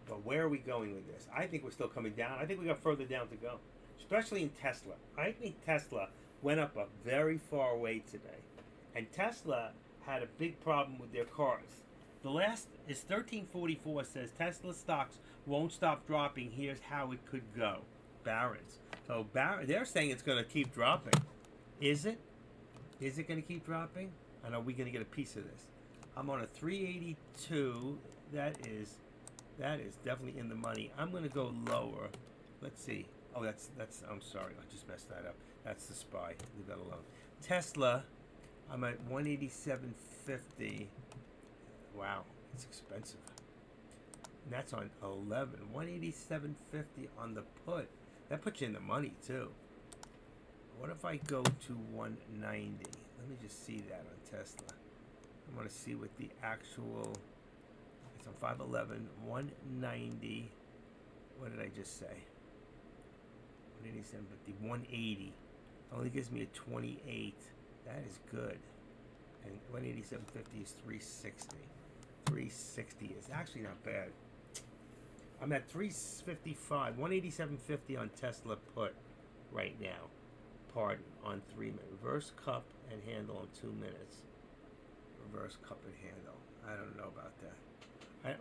But where are we going with this? I think we're still coming down. I think we got further down to go, especially in Tesla. I think Tesla went up a very far way today. And Tesla had a big problem with their cars. The last is 1344 says Tesla stocks won't stop dropping. Here's how it could go. Barron's. So they're saying it's going to keep dropping. Is it? Is it going to keep dropping? And are we going to get a piece of this? I'm on a 382. That is definitely in the money. I'm going to go lower. Let's see. Oh, that's. I'm sorry, I just messed that up. That's the SPY. Leave that alone. Tesla, I'm at 187.50. Wow, it's expensive. And that's on 11. 187.50 on the put. That puts you in the money too. What if I go to 190? Let me just see that on Tesla. I want to see what the actual. It's on 511, 190. What did I just say? 187.50, 180. Only gives me a 28. That is good. And 187.50 is 360. 360 is actually not bad. I'm at 355, 187.50 on Tesla put right now. Pardon, on 3 minutes. Reverse cup and handle on 2 minutes. Reverse cup and handle. I don't know about that.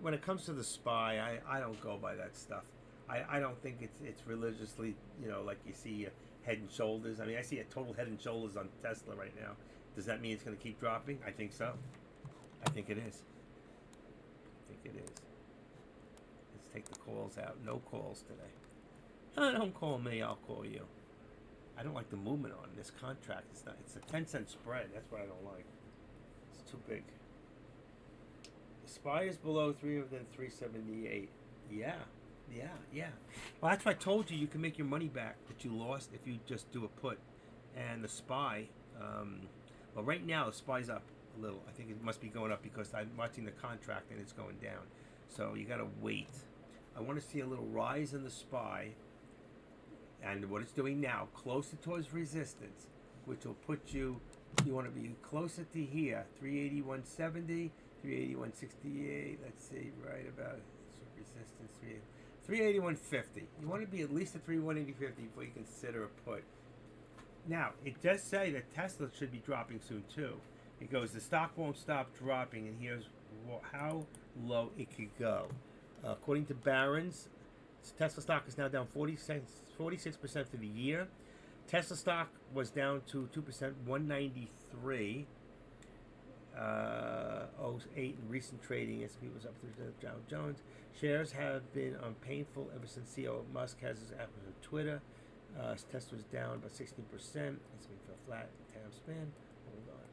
When it comes to the SPY, I don't go by that stuff. I don't think it's religiously, like you see head and shoulders. I mean, I see a total head and shoulders on Tesla right now. Does that mean it's going to keep dropping? I think so. I think it is. Let's take the calls out. No calls today. Don't call me. I'll call you. I don't like the movement on this contract. It's a 10-cent spread. That's what I don't like. It's too big. The SPY is below 378. Yeah. Well, that's why I told you can make your money back that you lost if you just do a put. And the SPY, well, right now the SPY's up a little. I think it must be going up because I'm watching the contract and it's going down. So you got to wait. I want to see a little rise in the SPY. And what it's doing now, closer towards resistance, which will put you want to be closer to here, 381.70, 381.68, let's see, right about resistance, 381.50. You want to be at least at 381.50 before you consider a put. Now, it does say that Tesla should be dropping soon too. It goes, the stock won't stop dropping, and here's how low it could go. According to Barron's, Tesla stock is now down 46% for the year. Tesla stock was down to 2%, 193. 08 in recent trading. S&P was up 3%. Dow Jones shares have been painful ever since CEO Musk has his app on Twitter. Tesla was down about 16%. S&P fell flat. Time span. Hold on.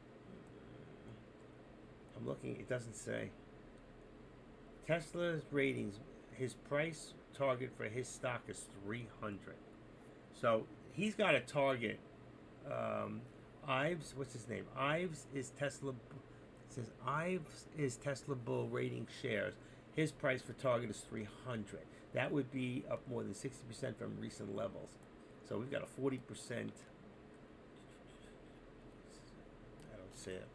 I'm looking. It doesn't say. Tesla's ratings. His price target for his stock is 300. So he's got a target. Ives, what's his name? Ives is Tesla. It says Ives is Tesla Bull rating shares. His price for target is 300. That would be up more than 60% from recent levels. So we've got a 40%. I don't see it.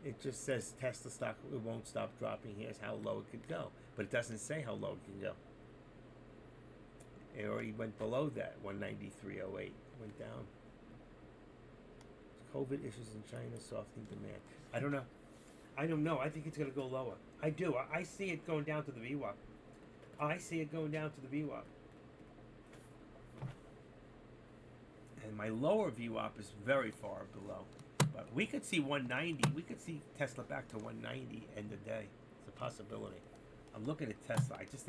It just says Tesla stock, it won't stop dropping. Here's how low it could go. But it doesn't say how low it can go. It already went below that, 193.08. Went down. COVID issues in China, softening demand. I don't know. I think it's going to go lower. I do. I see it going down to the VWAP. And my lower VWAP is very far below. But we could see 190. We could see Tesla back to 190 end of day. It's a possibility. I'm looking at Tesla. I just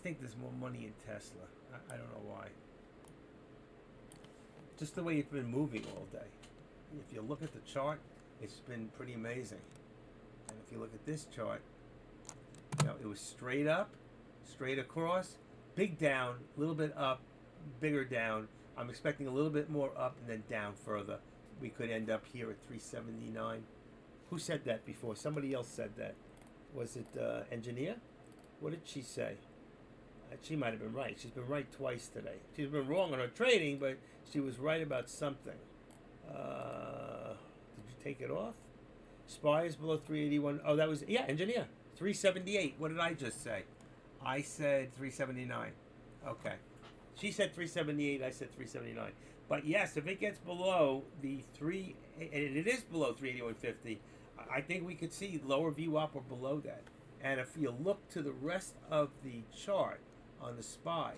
think there's more money in Tesla. I don't know why. Just the way it's been moving all day. If you look at the chart, it's been pretty amazing. And if you look at this chart, it was straight up, straight across, big down, a little bit up, bigger down. I'm expecting a little bit more up and then down further. We could end up here at 379. Who said that before? Somebody else said that. Was it Engineer? What did she say? She might have been right. She's been right twice today. She's been wrong on her trading, but she was right about something. Did you take it off? SPY is below 381. Oh, that was, Engineer. 378. What did I just say? I said 379. Okay. She said 378. I said 379. But yes, if it gets below the and it is below 381.50, I think we could see lower VWAP or below that. And if you look to the rest of the chart on the SPY.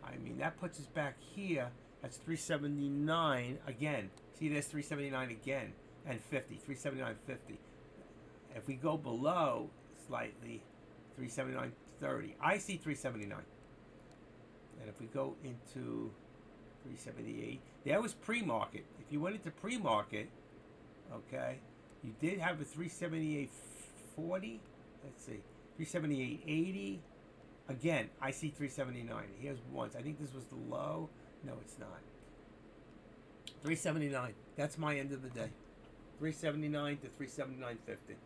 I mean, that puts us back here. That's 379 again. See, there's 379 again and 50. 379.50. If we go below slightly, 379.30. I see 379. And if we go into 378, that was pre-market. If you went into pre-market, okay, you did have a 378.40. Let's see, 378.80. Again, I see 379. Here's once. I think this was the low. No, it's not. 379. That's my end of the day. 379 to 379.50.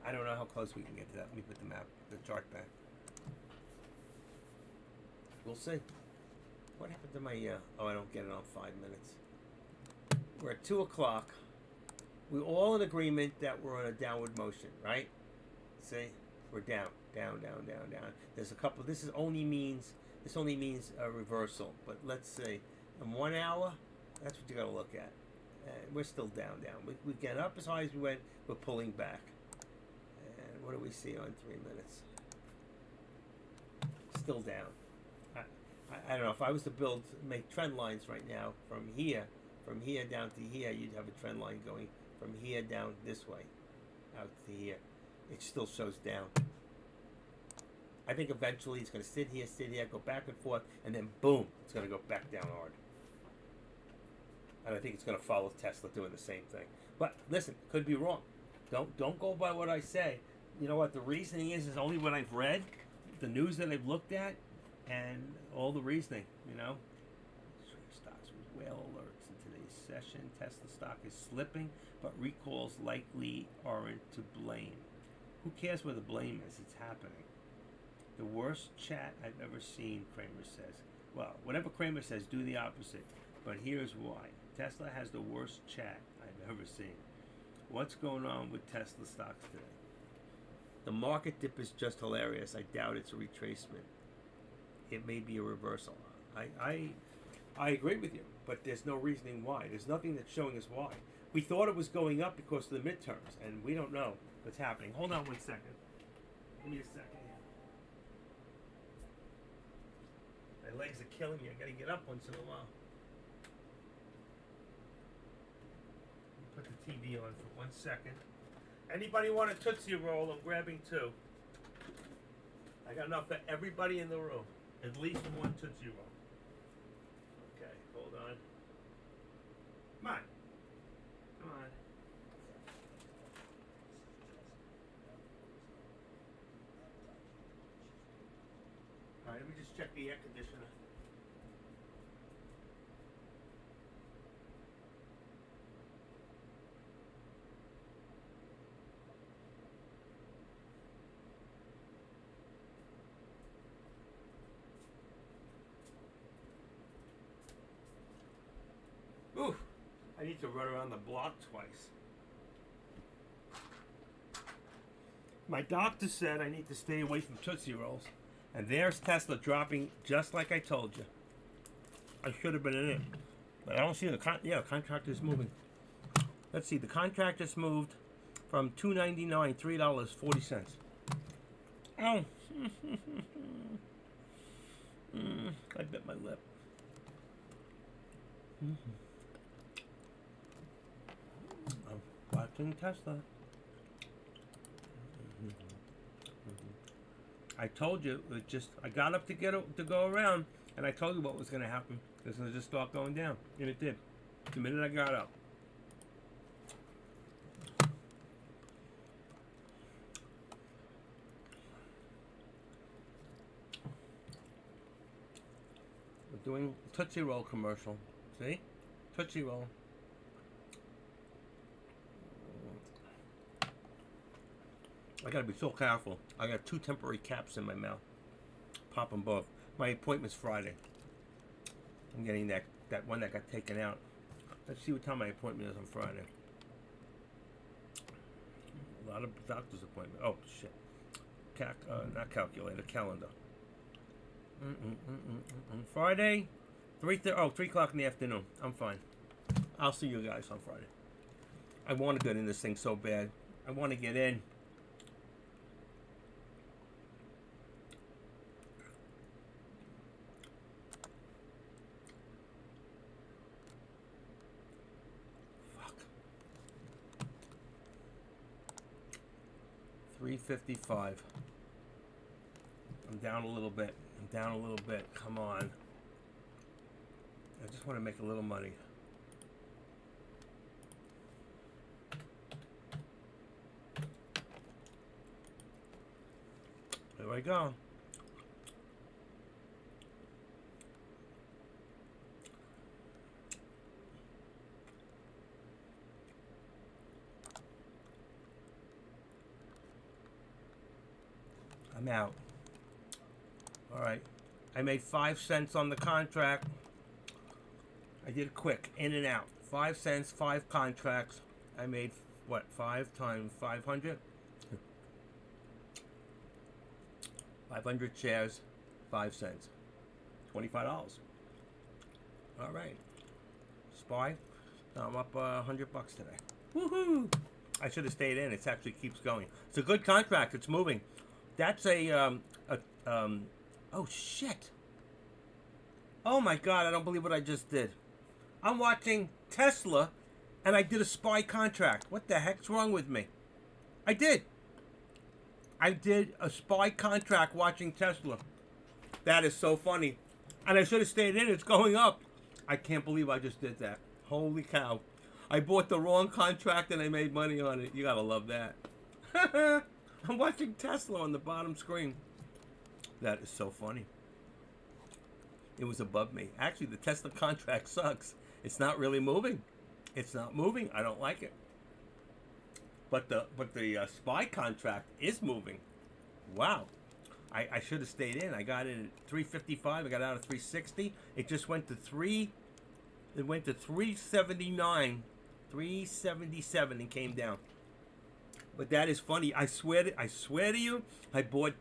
I don't know how close we can get to that. Let me put the chart back. We'll see. What happened to my, oh, I don't get it on 5 minutes. We're at 2 o'clock. We're all in agreement that we're on a downward motion, right? See? We're down, down, down, down, down. There's a couple, this only means a reversal. But let's see. In 1 hour, that's what you got to look at. We're still down, down. We get up as high as we went. We're pulling back. And what do we see on 3 minutes? Still down. I don't know, if I was to make trend lines right now from here down to here, you'd have a trend line going from here down this way, out to here. It still shows down. I think eventually it's going to sit here, go back and forth, and then boom, it's going to go back down hard. And I think it's going to follow Tesla doing the same thing. But listen, could be wrong. Don't go by what I say. You know what the reasoning is only what I've read, the news that I've looked at, and all the reasoning, you know. Stocks with whale alerts in today's session. Tesla stock is slipping, but recalls likely aren't to blame. Who cares where the blame is? It's happening. The worst chat I've ever seen, Kramer says. Well, whatever Kramer says, do the opposite. But here's why. Tesla has the worst chat I've ever seen. What's going on with Tesla stocks today? The market dip is just hilarious. I doubt it's a retracement. It may be a reversal. I agree with you, but there's no reasoning why. There's nothing that's showing us why. We thought it was going up because of the midterms, and we don't know what's happening. Hold on 1 second. Give me a second here. My legs are killing me. I gotta get up once in a while. Put the TV on for 1 second. Anybody want a Tootsie Roll? I'm grabbing 2. I got enough for everybody in the room. At least 1 Tootsie Roll. Okay, hold on. Come on. Come on. Alright, let me just check the air conditioner. Ooh, I need to run around the block twice. My doctor said I need to stay away from Tootsie Rolls. And there's Tesla dropping just like I told you. I should have been in it. But I don't see the contract is moving. Let's see, the contract just moved from $2.99, $3.40. Oh. I bit my lip. I'm watching Tesla. I told you, I got up to go around, and I told you what was going to happen. It was going to just start going down, and it did. The minute I got up. We're doing Tootsie Roll commercial. See? Tootsie Roll. I gotta be so careful. I got 2 temporary caps in my mouth. Pop them both. My appointment's Friday. I'm getting that one that got taken out. Let's see what time my appointment is on Friday. A lot of doctor's appointment. Oh shit. Not calculator, calendar. Friday, 3 o'clock in the afternoon. I'm fine. I'll see you guys on Friday. I want to get in this thing so bad. I want to get in. 355. I'm down a little bit. Come on. I just want to make a little money. There I go. I'm out. All right. I made 5 cents on the contract. I did it quick, in and out. 5 cents, 5 contracts. I made, what, 5 times 500? 500 shares, 5 cents. $25. All right. SPY. I'm up $100 today. Woohoo! I should have stayed in. It actually keeps going. It's a good contract. It's moving. That's oh shit. Oh my God, I don't believe what I just did. I'm watching Tesla and I did a SPY contract. What the heck's wrong with me? I did a SPY contract watching Tesla. That is so funny. And I should have stayed in. It's going up. I can't believe I just did that. Holy cow. I bought the wrong contract and I made money on it. You gotta love that. I'm watching Tesla on the bottom screen. That is so funny. It was above me. Actually, the Tesla contract sucks. It's not really moving. It's not moving. I don't like it. But the SPY contract is moving. Wow. I should have stayed in. I got in at 355. I got out at 360. It just went to 379, 377 and came down. But that is funny. I swear to you, I bought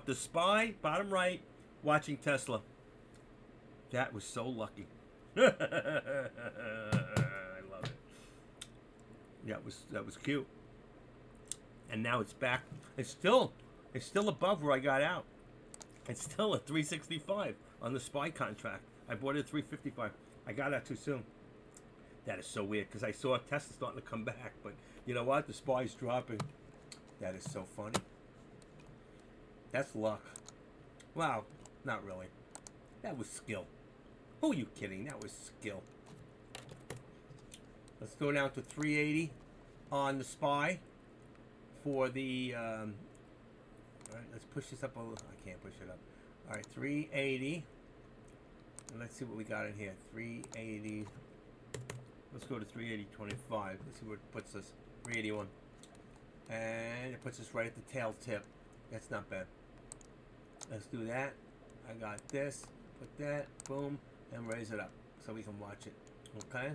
the SPY, bottom right, watching Tesla. That was so lucky. I love it. That was cute. And now it's back. It's still above where I got out. It's still at 365 on the SPY contract. I bought it at 355. I got out too soon. That is so weird because I saw Tesla starting to come back, but you know what? The SPY's dropping. That is so funny. That's luck. Wow, not really. That was skill. Who are you kidding? That was skill. Let's go down to 380 on the SPY for the. All right, let's push this up a little. I can't push it up. All right, 380. And let's see what we got in here. 380. Let's go to 380.25. Let's see where it puts us. 381. And it puts us right at the tail tip. That's not bad. Let's do that. I got this. Put that. Boom. And raise it up so we can watch it. Okay.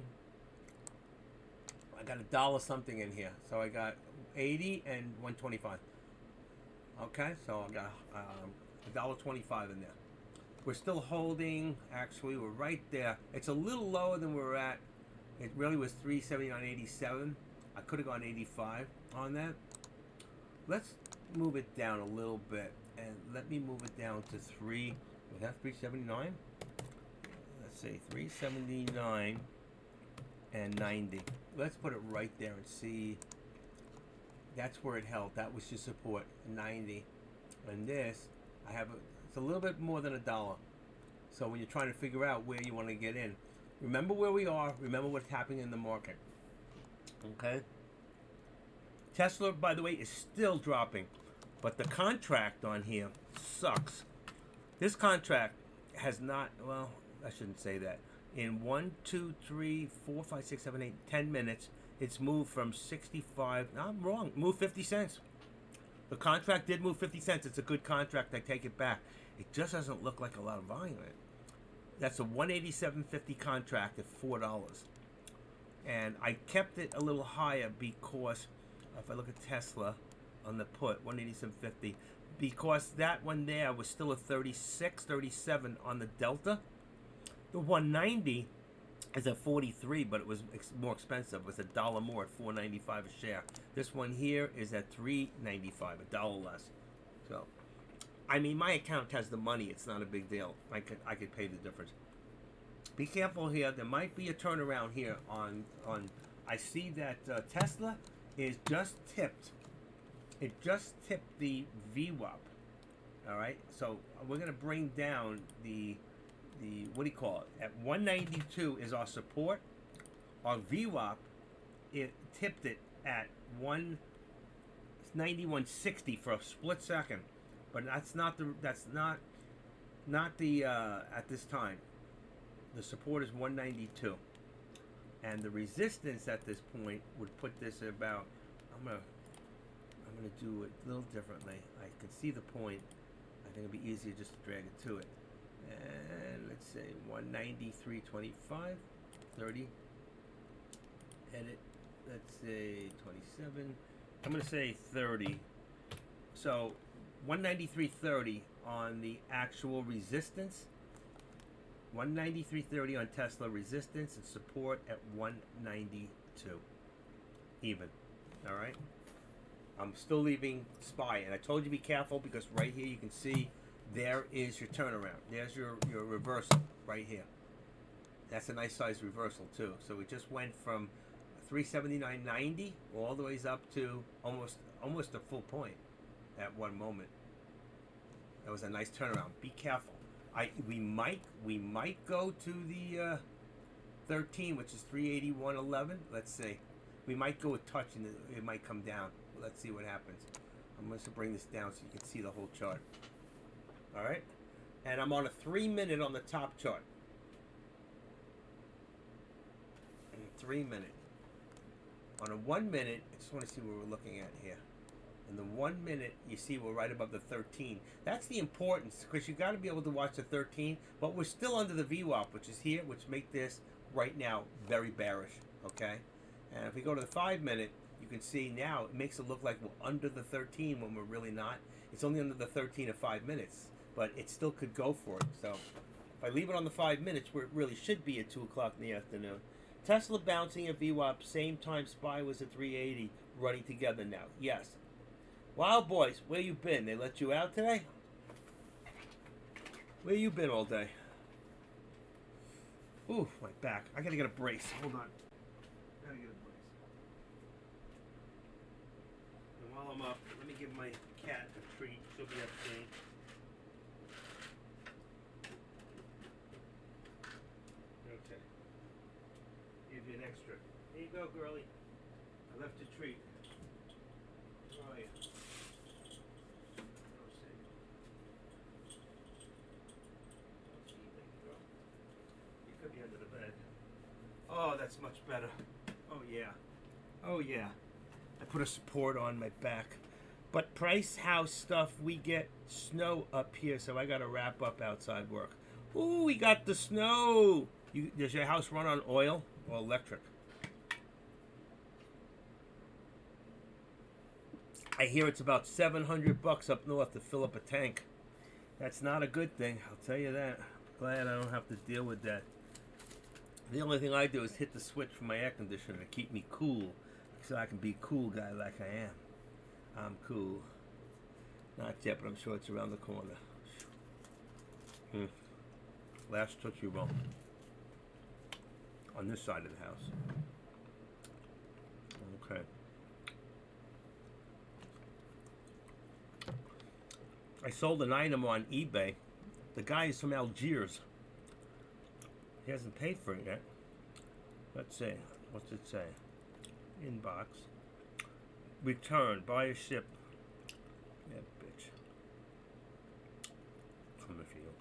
I got $1 something in here. So I got 80 and 125. Okay. So I got $1.25 in there. We're still holding. Actually, we're right there. It's a little lower than we were at. It really was 379.87. I could have gone 85 on that. Let's move it down a little bit, and let me move it down to 3. Was that 379? Let's see, 379 and 90. Let's put it right there and see. That's where it held. That was your support, 90. And this, it's a little bit more than $1. So when you're trying to figure out where you want to get in, remember where we are. Remember what's happening in the market. Okay. Tesla, by the way, is still dropping, but the contract on here sucks. This contract has not. Well, I shouldn't say that. In 1, 2, 3, 4, 5, 6, 7, 8, 10 minutes, it's moved from 65. No, I'm wrong. Moved 50 cents. The contract did move 50 cents. It's a good contract. I take it back. It just doesn't look like a lot of volume in it. That's a 187.50 contract at $4. And I kept it a little higher because if I look at Tesla on the put, 187.50, because that one there was still a 36, 37 on the Delta. The 190 is at 43, but it was more expensive. It was $1 more at $4.95 a share. This one here is at $3.95, $1 less. So, I mean, my account has the money. It's not a big deal. I could pay the difference. Be careful here. There might be a turnaround here on. I see that Tesla is just tipped It just tipped the VWAP. All right, so we're gonna bring down the what do you call it? At 192 is our support. Our VWAP, it tipped it at 191.60 for a split second, but that's not the at this time. The support is 192, and the resistance at this point would put this at about. I'm gonna do it a little differently. I can see the point. I think it'd be easier just to drag it to it. And let's say 193.25, 30. Edit. Let's say 27. I'm gonna say 30. So 193.30 on the actual resistance. 193.30 on Tesla resistance and support at 192. Even. All right. I'm still leaving SPY, and I told you to be careful because right here you can see there is your turnaround. There's your reversal right here. That's a nice size reversal too. So we just went from 379.90 all the ways up to almost a full point at one moment. That was a nice turnaround. Be careful. We might go to the 13, which is 381.11. Let's see. We might go a touch and it might come down. Let's see what happens. I'm going to bring this down so you can see the whole chart. All right, and I'm on a 3-minute on the top chart. 3 minute. On a 1 minute, I just want to see what we're looking at here. In the 1 minute, you see we're right above the 13. That's the importance, because you got to be able to watch the 13, but we're still under the VWAP, which is here, which make this right now very bearish. Okay, and if we go to the 5 minute, you can see now it makes it look like we're under the 13 when we're really not. It's only under the 13 of 5 minutes, but it still could go for it. So if I leave it on the 5 minutes where it really should be at 2 o'clock in the afternoon. Tesla bouncing at VWAP, same time SPY was at 380, running together now. Yes. Wild Boys, where you been? They let you out today? Where you been all day? Ooh, my back. I gotta get a brace. Hold on. Gotta get a brace. And while I'm up, let me give my cat a treat. She'll be up soon. Okay. Give you an extra. Here you go, girlie. I left a treat. Where are you? You could be under the bed. Oh, that's much better. Oh yeah. Oh yeah. I put a support on my back. But Price House stuff, we get snow up here, so I gotta wrap up outside work. Ooh, we got the snow. Does your house run on oil or electric? I hear it's about $700 up north to fill up a tank. That's not a good thing, I'll tell you that. Glad I don't have to deal with that. The only thing I do is hit the switch for my air conditioner to keep me cool, so I can be a cool guy like I am. I'm cool. Not yet, but I'm sure it's around the corner. Last Tootsie Roll. On this side of the house. Okay. I sold an item on eBay. The guy is from Algiers. He hasn't paid for it yet. Let's see. What's it say? Inbox. Return. Buy a ship. Yeah, bitch. Coming for you.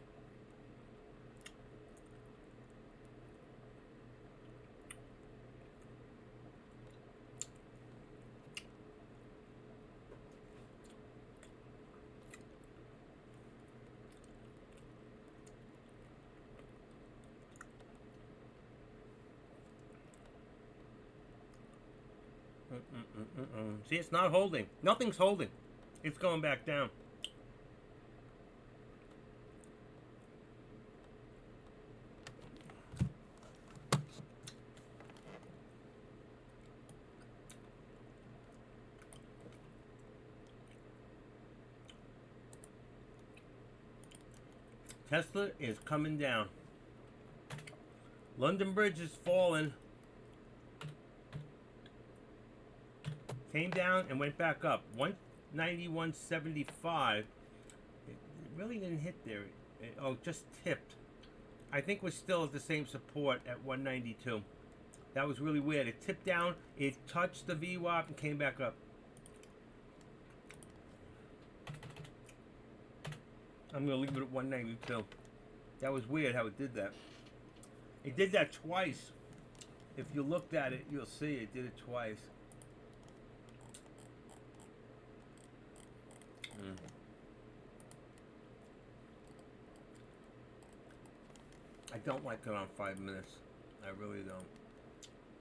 See, it's not holding. Nothing's holding. It's going back down. Tesla is coming down. London Bridge is falling. Came down and went back up. 191.75. It really didn't hit there. Just tipped. I think we're still at the same support at 192. That was really weird. It tipped down, it touched the VWAP and came back up. I'm going to leave it at 192. That was weird how it did that. It did that twice. If you looked at it, you'll see it did it twice. I don't like it on 5 minutes. I really don't.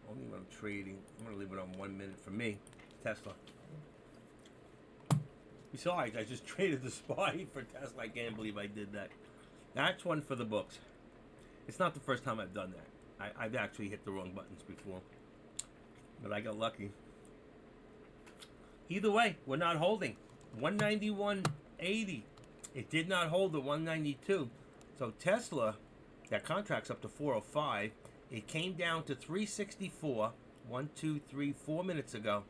Only when I'm trading. I'm going to leave it on 1 minute for me. Tesla. Besides, I just traded the SPY for Tesla. I can't believe I did that. That's one for the books. It's not the first time I've done that. I've actually hit the wrong buttons before. But I got lucky. Either way, we're not holding. 191.80. It did not hold the 192. So Tesla, that contract's up to 405. It came down to 364. 4 minutes ago.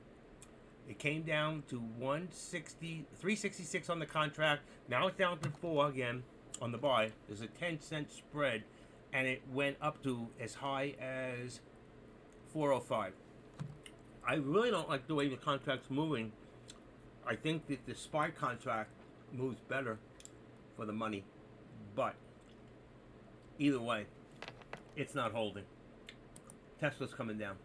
It came down to 366 on the contract. Now it's down to 4 again on the buy. There's a 10-cent spread, and it went up to as high as 405. I really don't like the way the contract's moving. I think that the SPY contract moves better for the money, but either way, it's not holding. Tesla's coming down.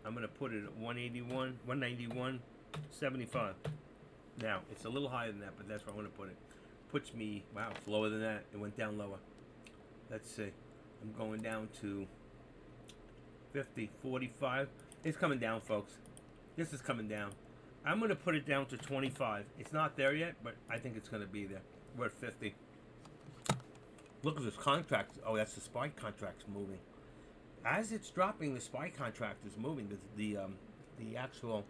I'm going to put it at 181, 191.75. Now, it's a little higher than that, but that's where I want to put it. Puts me, wow, it's lower than that. It went down lower. Let's see. I'm going down to 50, 45. It's coming down, folks. This is coming down. I'm going to put it down to 25. It's not there yet, but I think it's going to be there. We're at 50. Look at this contract. Oh, that's the SPY contract's moving. As it's dropping, the SPY contract is moving. The actual,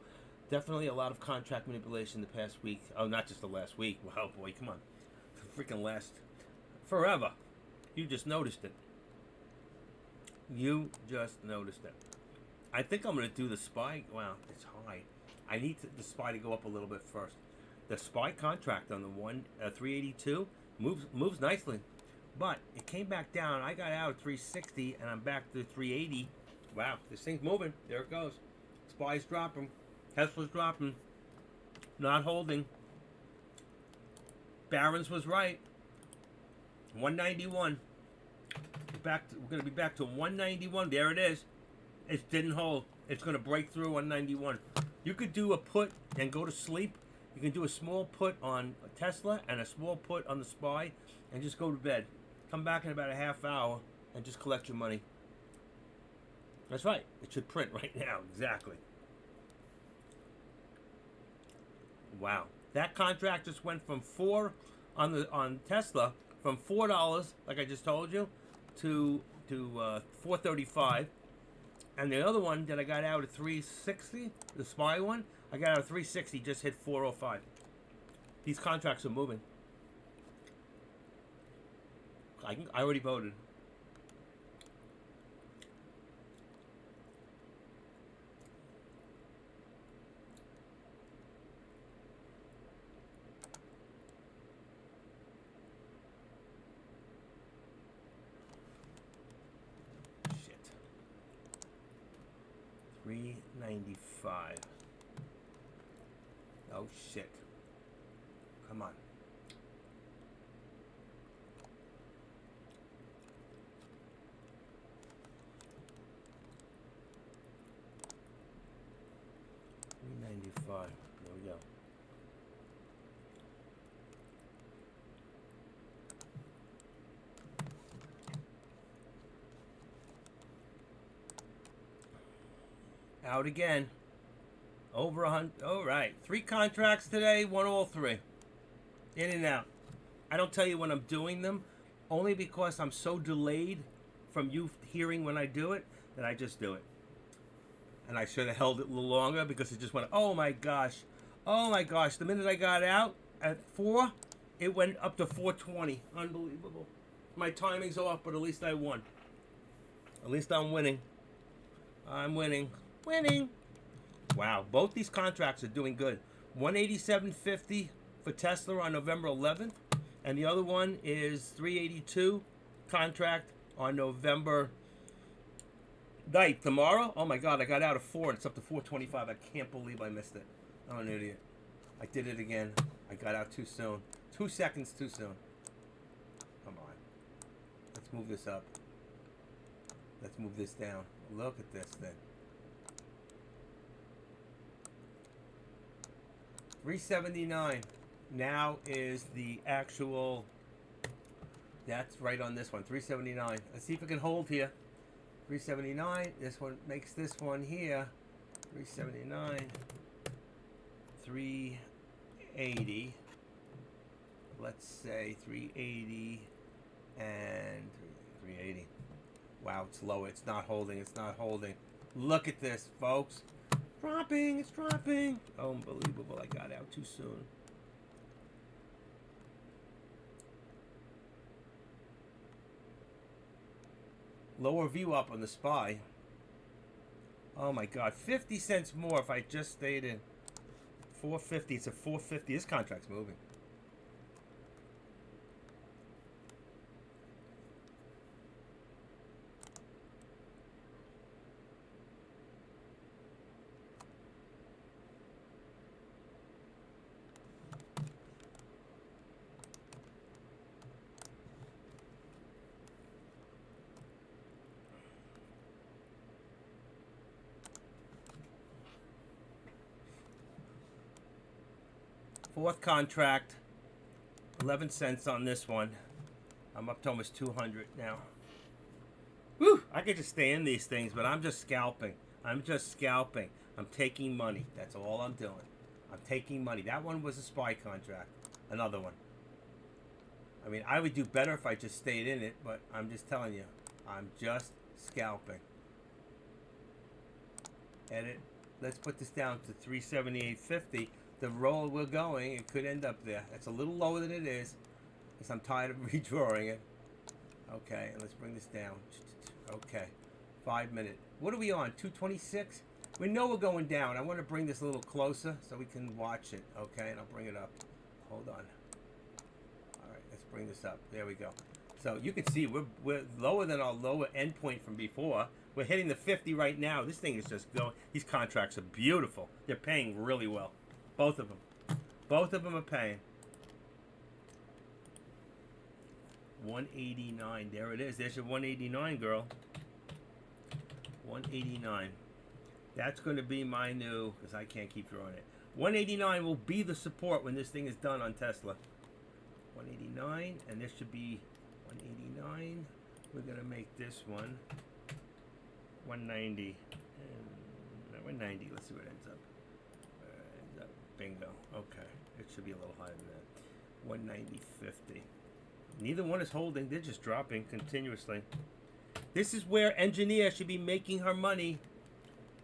definitely a lot of contract manipulation the past week. Oh, not just the last week. Wow, boy, come on. The freaking last forever. You just noticed it. You just noticed it. I think I'm going to do the SPY. Wow, it's high. I need the SPY to go up a little bit first. The SPY contract on the 382 moves nicely. But it came back down. I got out at 360, and I'm back to 380. Wow, this thing's moving. There it goes. SPY's dropping. Tesla's dropping. Not holding. Barron's was right. 191. We're going to be back to 191. There it is. It didn't hold. It's going to break through 191. You could do a put and go to sleep. You can do a small put on Tesla and a small put on the SPY and just go to bed. Come back in about a half hour and just collect your money. That's right. It should print right now. Exactly. Wow. That contract just went from 4 on Tesla, from $4, like I just told you, to $4.35. And the other one that I got out at 360, the SPY one, I got out at 360, just hit 405. These contracts are moving. I already voted. Shit. 395. Oh shit. Come on. $395. There we go. Out again. Over 100. All right. 3 contracts today. 1 all 3. In and out. I don't tell you when I'm doing them, only because I'm so delayed from you hearing when I do it that I just do it. And I should have held it a little longer because it just went, oh my gosh. Oh my gosh. The minute I got out at 4, it went up to 420. Unbelievable. My timing's off, but at least I won. At least I'm winning. I'm winning. Winning. Wow, both these contracts are doing good. 187.50 for Tesla on November 11th, and the other one is 382 contract on November 9th. Tomorrow, oh my God, I got out of 4 and it's up to 425. I can't believe I missed it. I'm an idiot. I did it again. I got out too soon. 2 seconds too soon. Come on. Let's move this up. Let's move this down. Look at this thing. 379 now is the actual. That's right on this one. 379. Let's see if it can hold here. 379. This one makes this one here. 379. 380. Let's say 380 and 380. Wow, it's low. It's not holding. It's not holding. Look at this, folks. Dropping. It's dropping. Unbelievable. I got out too soon. Lower view up on the SPY. Oh my God. 50 cents more if I just stayed in. 450. It's a 450. This contract's moving. Fourth contract, 11 cents on this one. I'm up to almost 200 now. Whew, I could just stay in these things, but I'm just scalping. I'm just scalping. I'm taking money. That's all I'm doing. I'm taking money. That one was a SPY contract. Another one. I mean, I would do better if I just stayed in it, but I'm just telling you, I'm just scalping. Edit. Let's put this down to 378.50. The roll we're going, it could end up there. It's a little lower than it is, because I'm tired of redrawing it. Okay, and let's bring this down. Okay, 5 minute. What are we on? 226? We know we're going down. I want to bring this a little closer so we can watch it. Okay, and I'll bring it up. Hold on. All right, let's bring this up. There we go. So you can see we're lower than our lower endpoint from before. We're hitting the 50 right now. This thing is just going. These contracts are beautiful. They're paying really well. Both of them. Both of them are paying. 189. There it is. There's your 189, girl. 189. That's going to be my new, because I can't keep drawing it. 189 will be the support when this thing is done on Tesla. 189, and this should be 189. We're going to make this one 190. And 190. Let's see what ends up. Bingo. Okay. It should be a little higher than that. 190.50. Neither one is holding. They're just dropping continuously. This is where Engineer should be making her money.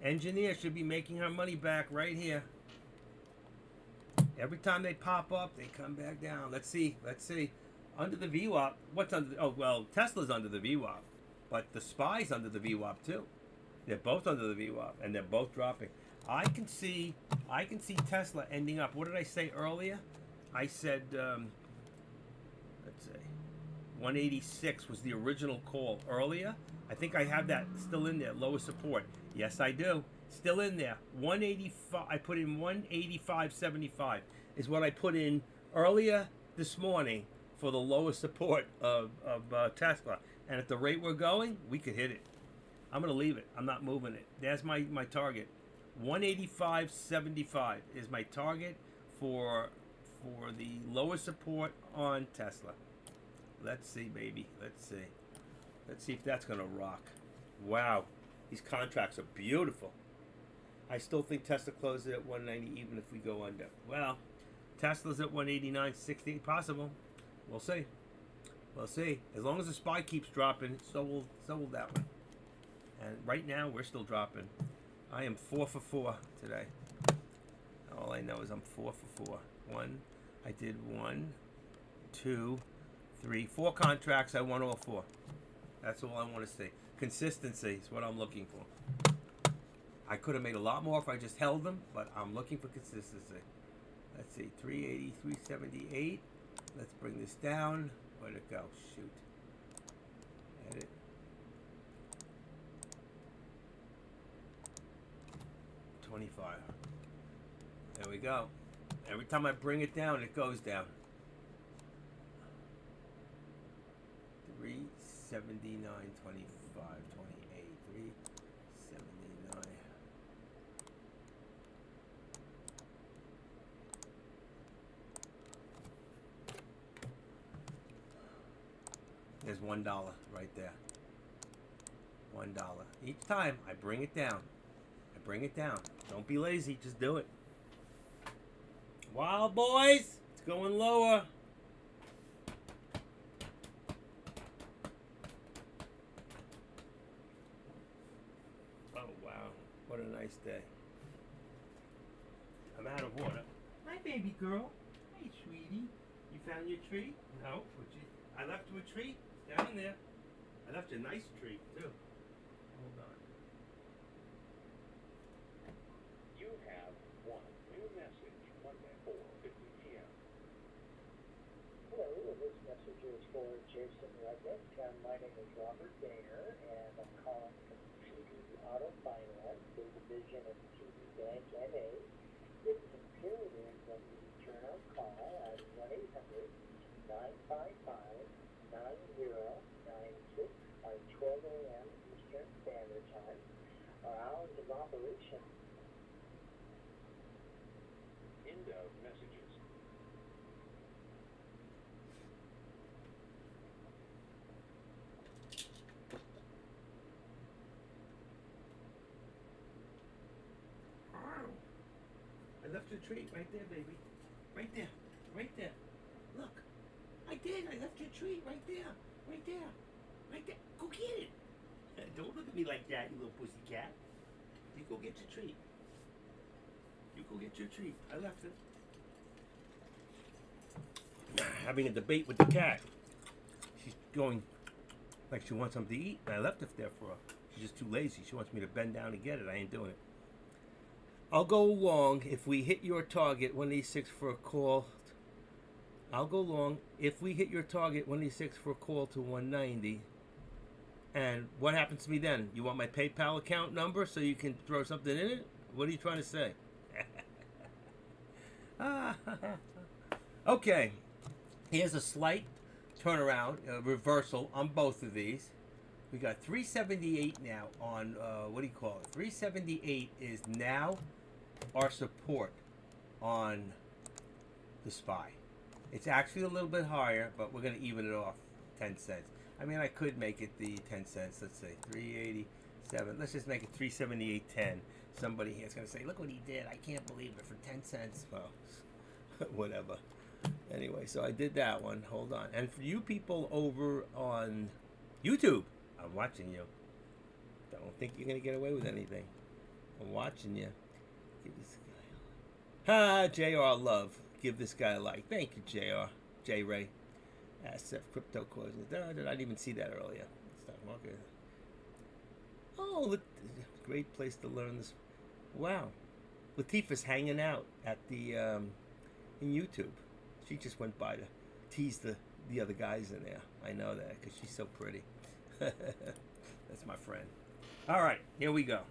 Engineer should be making her money back right here. Every time they pop up, they come back down. Let's see. Let's see. Under the VWAP. What's under? Oh, well, Tesla's under the VWAP. But the SPY's under the VWAP too. They're both under the VWAP. And they're both dropping. I can see Tesla ending up. What did I say earlier? I said, let's see, 186 was the original call earlier. I think I have that still in there, lower support. Yes, I do. Still in there. 185. I put in 185.75 is what I put in earlier this morning for the lower support of Tesla. And at the rate we're going, we could hit it. I'm going to leave it. I'm not moving it. That's my target. 185.75 is my target for the lower support on Tesla. Let's see, baby. Let's see. Let's see if that's going to rock. Wow. These contracts are beautiful. I still think Tesla closes at 190 even if we go under. Well, Tesla's at 189.60. Possible. We'll see. We'll see. As long as the SPY keeps dropping, so will that one. And right now, we're still dropping. I am 4 for 4 today. All I know is I'm 4 for 4. I did 1, 2, 3, 4 contracts. I won all 4. That's all I want to see. Consistency is what I'm looking for. I could have made a lot more if I just held them, but I'm looking for consistency. Let's see, 380, 378. Let's bring this down. Where'd it go? Shoot. Edit. $25. There we go. Every time I bring it down, it goes down. 379, 25, 28, 379. There's $1 right there. $1. Each time I bring it down. I bring it down. Don't be lazy, just do it. Wild boys, it's going lower. Oh wow, what a nice day. I'm out of water. Hi baby girl. Hey sweetie. You found your tree? No. I left you a tree? It's down in there. I left you a nice tree too. Hold on. You have one new message, Monday, 4:50 p.m. Hello, this message is for Jason Rednick. My name is Robert Gaynor, and I'm calling from TD Auto Finance, the division of TD Bank NA. It's imperative that you return our call at 1-800-955-9096 by 12 a.m. Eastern Standard Time. Our hours of operation. End of messages. I left your treat right there, baby. Right there. Right there. Look. I did. I left your treat right there. Right there. Right there. Go get it. Don't look at me like that, you little pussy cat. You go get your treat. You go get your treat. I left it. Having a debate with the cat. She's going like she wants something to eat, and I left it there for her. She's just too lazy. She wants me to bend down and get it. I ain't doing it. I'll go long if we hit your target 186 for a call. I'll go long if we hit your target 186 for a call to 190. And what happens to me then? You want my PayPal account number so you can throw something in it? What are you trying to say? Okay. Here's a slight turnaround, reversal on both of these. We got 378 now on, what do you call it? 378 is now our support on the SPY. It's actually a little bit higher, but we're going to even it off 10 cents. I mean, I could make it the 10 cents. Let's say 387. Let's just make it 378.10. Somebody here is going to say, look what he did. I can't believe it for 10 cents. Well, whatever. Anyway, so I did that one. Hold on. And for you people over on YouTube, I'm watching you. Don't think you're going to get away with anything. I'm watching you. Give this guy a like. JR Love. Give this guy a like. Thank you, JR. J Ray. SF Crypto Coins. I didn't even see that earlier. Stock market. Oh, look. Great place to learn this. Wow. Latifah's hanging out at the, in YouTube. She just went by to tease the other guys in there. I know that because she's so pretty. That's my friend. All right, here we go.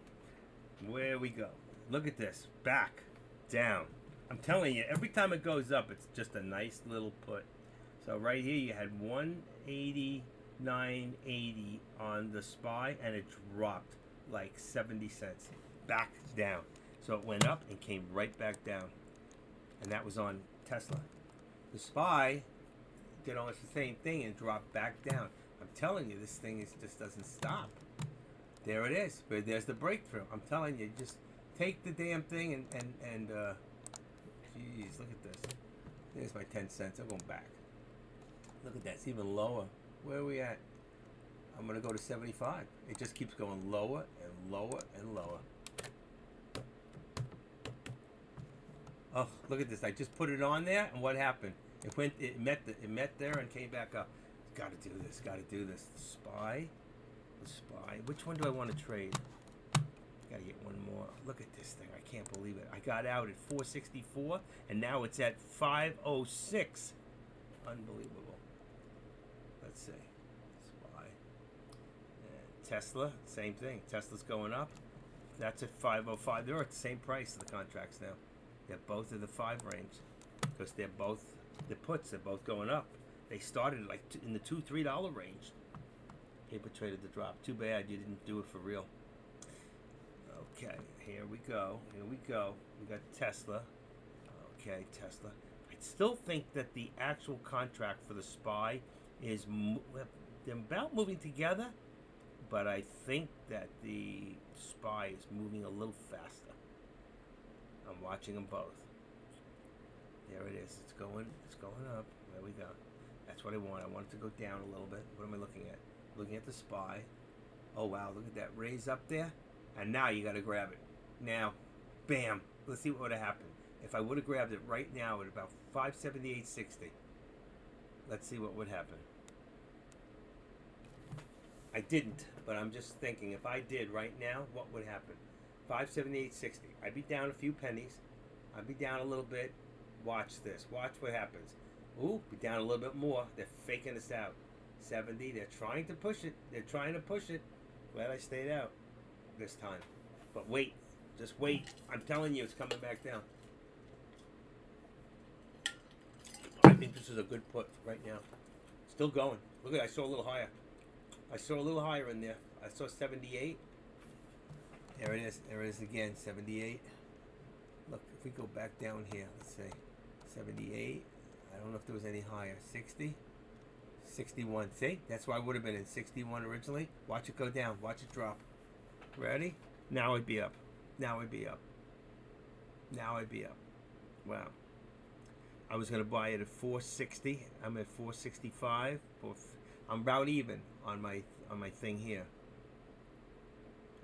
Where we go. Look at this. Back, down. I'm telling you, every time it goes up, it's just a nice little put. So right here, you had 189.80 on the SPY, and it dropped like 70 cents. Back down. So it went up and came right back down. And that was on Tesla. The SPY did almost the same thing and dropped back down. I'm telling you, this thing just doesn't stop. There it is. But there's the breakthrough. I'm telling you, just take the damn thing and geez, look at this. There's my 10 cents. I'm going back. Look at that. It's even lower. Where are we at? I'm going to go to 75. It just keeps going lower and lower and lower. Oh, look at this. I just put it on there, and what happened? It met there and came back up. Got to do this. Got to do this. The SPY. Which one do I want to trade? Gotta get one more. Look at this thing. I can't believe it. I got out at 464, and now it's at 506. Unbelievable. Let's see. SPY. And Tesla, same thing. Tesla's going up. That's at 505. They're at the same price of the contracts now. They're both in the 5 range because they're both the puts. They're both going up. They started like in the $2-3 range. Paper traded the drop. Too bad you didn't do it for real. Okay, here we go. Here we go. We got Tesla. Okay, Tesla. I still think that the actual contract for the SPY is they're about moving together, but I think that the SPY is moving a little faster. I'm watching them both. There it is. It's going up. There we go. That's what I want. I want it to go down a little bit. What am I looking at? Looking at the SPY. Oh wow, look at that raise up there. And now you got to grab it. Now, bam. Let's see what would have happened. If I would have grabbed it right now at about 578.60. Let's see what would happen. I didn't, but I'm just thinking if I did right now, what would happen? 578.60. I'd be down a few pennies. I'd be down a little bit. Watch this. Watch what happens. Ooh, be down a little bit more. They're faking us out. 70. They're trying to push it. They're trying to push it. Glad I stayed out this time. But wait. Just wait. I'm telling you, it's coming back down. I think this is a good put right now. Still going. Look at it. I saw a little higher. I saw a little higher in there. I saw 78. There it is. There it is again. 78. Look, if we go back down here, let's say 78. I don't know if there was any higher. 60. 61. See? That's why I would have been in 61 originally. Watch it go down. Watch it drop. Ready? Now it'd be up. Now it'd be up. Now it'd be up. Wow. I was going to buy it at 460. I'm at 465. I'm about even on my thing here.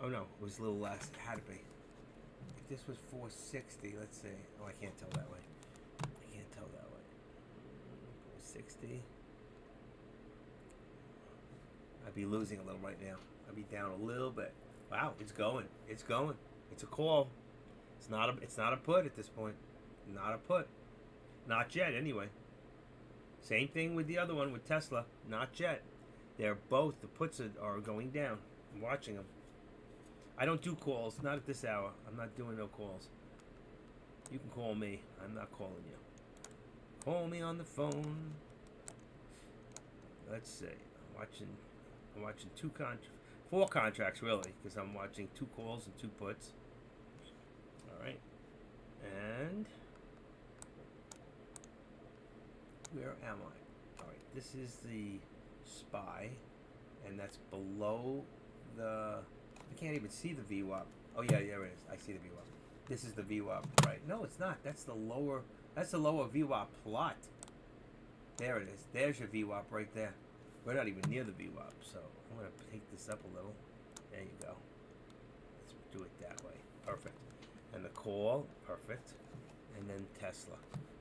Oh no, it was a little less. It had to be. If this was 460, let's see. Oh, I can't tell that way. I can't tell that way. 460. I'd be losing a little right now. I'd be down a little bit. Wow, it's going. It's going. It's a call. It's not a put at this point. Not a put. Not yet, anyway. Same thing with the other one with Tesla. Not yet. They're both, the puts are going down. I'm watching them. I don't do calls. Not at this hour. I'm not doing no calls. You can call me. I'm not calling you. Call me on the phone. Let's see. I'm watching 4 contracts really, because I'm watching 2 calls and 2 puts. All right. And where am I? All right. This is the SPY, and that's below the. I can't even see the VWAP. Oh yeah, there it is. I see the VWAP. This is the VWAP, right? No, it's not. That's the lower. That's the lower VWAP plot. There it is. There's your VWAP right there. We're not even near the VWAP, so I'm gonna take this up a little. There you go. Let's do it that way. Perfect. And the call, perfect. And then Tesla.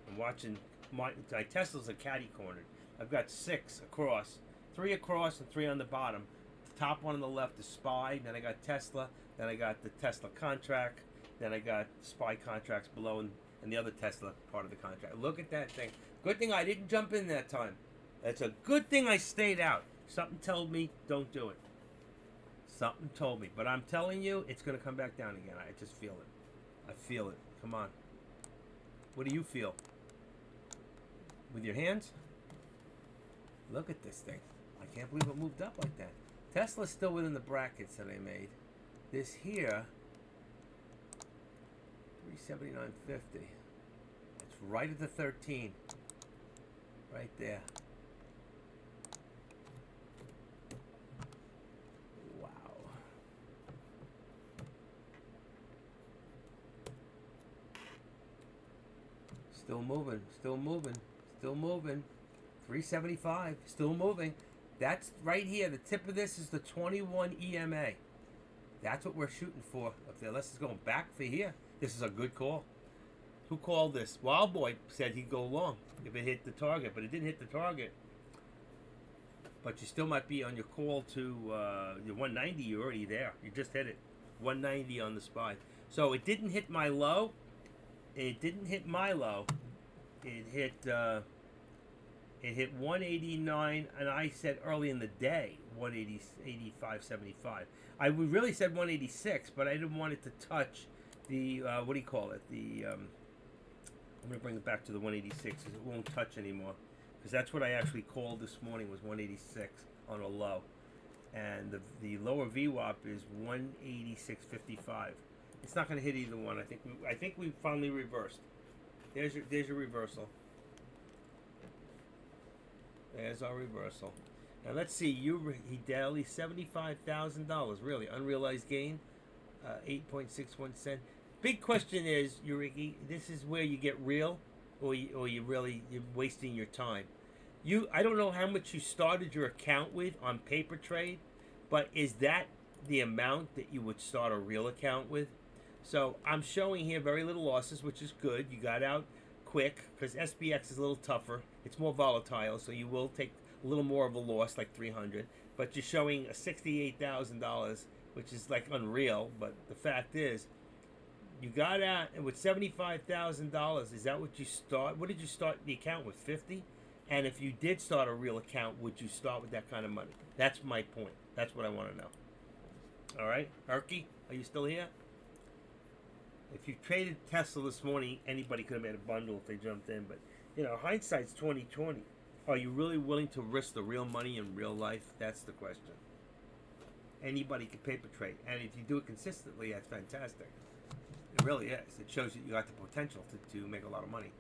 I'm watching my Teslas are catty cornered. I've got 6 across, 3 across, and 3 on the bottom. The top one on the left is SPY. Then I got Tesla. Then I got the Tesla contract. Then I got SPY contracts below, and the other Tesla part of the contract. Look at that thing. Good thing I didn't jump in that time. It's a good thing I stayed out. Something told me don't do it. Something told me. But I'm telling you, it's going to come back down again. I just feel it. I feel it. Come on. What do you feel? With your hands? Look at this thing. I can't believe it moved up like that. Tesla's still within the brackets that I made. This here, 379.50. It's right at the 13. Right there. Wow. Still moving, still moving, still moving. 375, still moving. That's right here. The tip of this is the 21 EMA. That's what we're shooting for up there. Unless it's going back for here. This is a good call. Who called this? Wild Boy said he'd go long if it hit the target, but it didn't hit the target. But you still might be on your call to your 190. You're already there. You just hit it. 190 on the SPY. So it didn't hit my low. It didn't hit my low. It hit 189, and I said early in the day 185.75. I really said 186, but I didn't want it to touch the what do you call it? I'm gonna bring it back to the 186 because it won't touch anymore. Because that's what I actually called this morning was 186 on a low, and the lower VWAP is 186.55. It's not going to hit either one. I think we finally reversed. There's your reversal. There's our reversal. Now let's see. He daily $75,000. Really unrealized gain, 8.61 cent. Big question is, this is where you get real, or you're wasting your time. I don't know how much you started your account with on paper trade, but is that the amount that you would start a real account with? So I'm showing here very little losses, which is good. You got out quick because SPX is a little tougher. It's more volatile, so you will take a little more of a loss, like 300. But you're showing a $68,000, which is like unreal. But the fact is, you got out and with $75,000. Is that what you start? What did you start the account with? 50? And if you did start a real account, would you start with that kind of money? That's my point. That's what I want to know. All right, Erky, are you still here? If you traded Tesla this morning, anybody could have made a bundle if they jumped in. But hindsight's 20/20. Are you really willing to risk the real money in real life? That's the question. Anybody can paper trade, and if you do it consistently, that's fantastic. It really is. It shows that you got the potential to make a lot of money.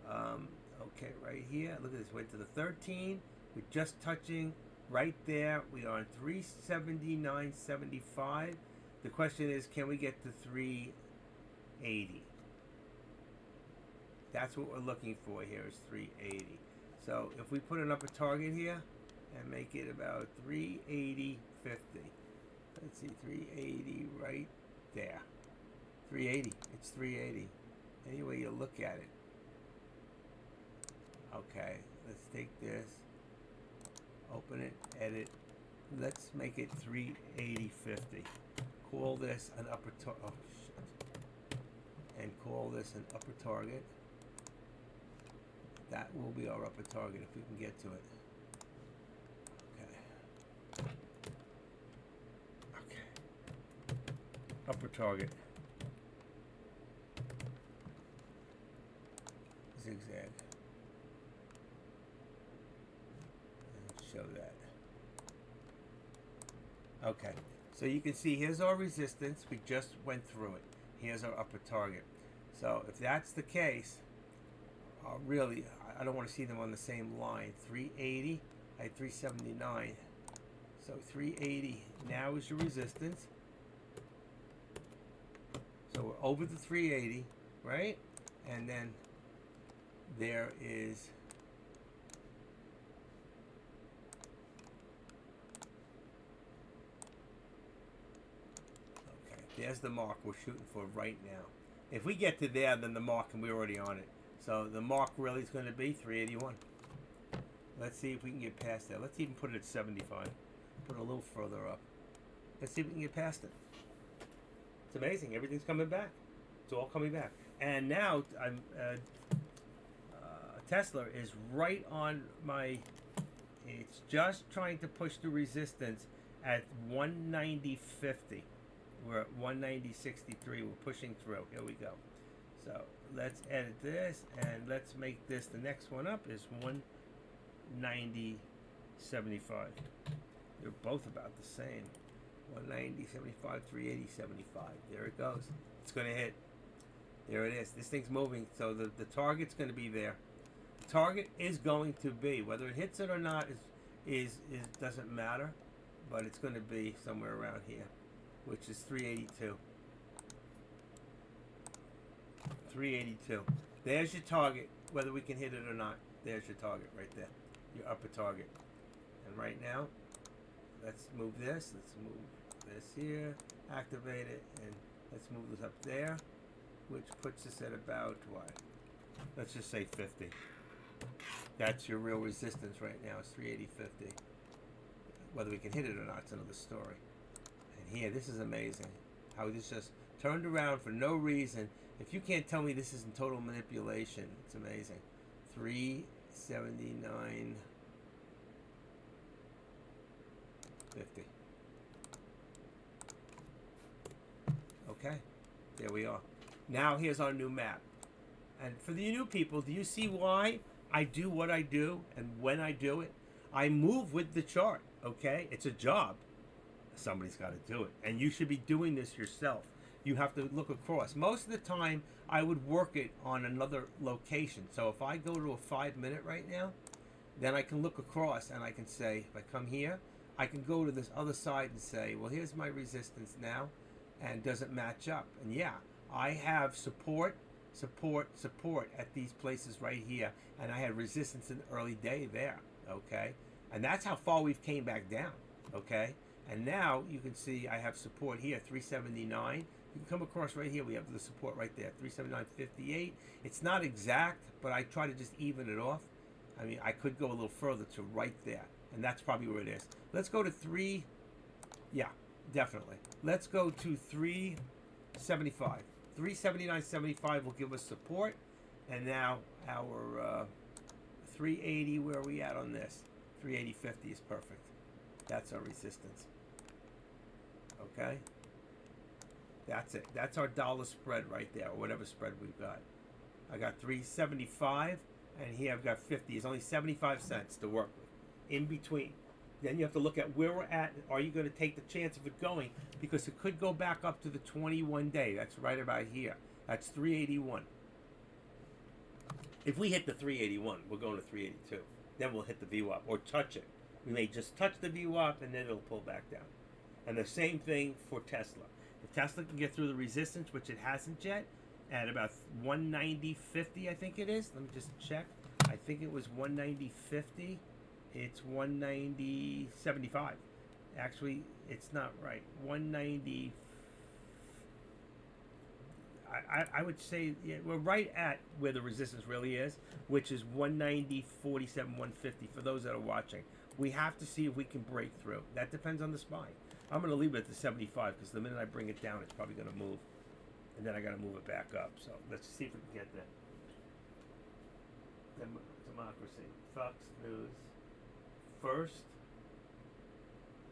Okay, right here. Look at this. Went to the 13. We're just touching right there. We are on 379.75. The question is, can we get to 380? That's what we're looking for here is 380. So if we put an upper target here and make it about 380.50. Let's see, 380 right there. 380. It's 380. Any way you look at it. Okay, let's take this, open it, edit. Let's make it 380.50. Call this an upper target. Oh shit! And call this an upper target. That will be our upper target if we can get to it. Okay. Okay. Upper target. Zigzag. Show that. Okay, so you can see here's our resistance. We just went through it. Here's our upper target. So if that's the case, really, I don't want to see them on the same line. 380 at 379. So 380 now is your resistance. So we're over the 380, right? And then there is there's the mark we're shooting for right now. If we get to there, then the mark, and we're already on it. So the mark really is going to be 381. Let's see if we can get past that. Let's even put it at 75. Put it a little further up. Let's see if we can get past it. It's amazing. Everything's coming back. It's all coming back. And now Tesla is right on my... It's just trying to push the resistance at 190.50. We're at 190.63. We're pushing through. Here we go. So let's edit this and let's make this. The next one up is 190.75. They're both about the same. 190.75, 380.75. There it goes. It's going to hit. There it is. This thing's moving. So the target's going to be there. The target is going to be, whether it hits it or not, is doesn't matter, but it's going to be somewhere around here, which is 382. 382. There's your target, whether we can hit it or not. There's your target right there, your upper target. And right now, let's move this. Let's move this here, activate it, and let's move this up there, which puts us at about what? Let's just say 50. That's your real resistance right now. It's 380.50. Whether we can hit it or not, it's another story. And here, this is amazing. How this just turned around for no reason. If you can't tell me this isn't total manipulation, it's amazing. 379.50. Okay, there we are. Now here's our new map. And for the new people, do you see why I do what I do and when I do it? I move with the chart, okay? It's a job. Somebody's got to do it. And you should be doing this yourself. You have to look across. Most of the time, I would work it on another location. So if I go to a 5-minute right now, then I can look across and I can say, if I come here, I can go to this other side and say, well, here's my resistance now. And does it match up? And yeah, I have support at these places right here. And I had resistance in the early day there, okay? And that's how far we've came back down, okay? And now you can see I have support here, 379. You can come across right here. We have the support right there, 379.58. It's not exact, but I try to just even it off. I mean, I could go a little further to right there, and that's probably where it is. Let's go to 3. Yeah, definitely. Let's go to 375. 379.75 will give us support, and now our 380. Where are we at on this? 380.50 is perfect. That's our resistance. Okay? That's it. That's our dollar spread right there, or whatever spread we've got. I got 375, and here I've got 50. It's only 75 cents to work with. In between. Then you have to look at where we're at. Are you going to take the chance of it going? Because it could go back up to the 21-day. That's right about here. That's 381. If we hit the 381, we're going to 382. Then we'll hit the VWAP or touch it. We may just touch the VWAP and then it'll pull back down. And the same thing for Tesla. If Tesla can get through the resistance, which it hasn't yet, at about 190.50, I think it is. Let me just check. I think it was 190.50. It's 190.75. Actually, it's not right. 190. I would say we're right at where the resistance really is, which is 190.47, 150 for those that are watching. We have to see if we can break through. That depends on the SPY. I'm going to leave it at the 75 because the minute I bring it down, it's probably going to move. And then I got to move it back up. So let's see if we can get there. Democracy. Fox News. First.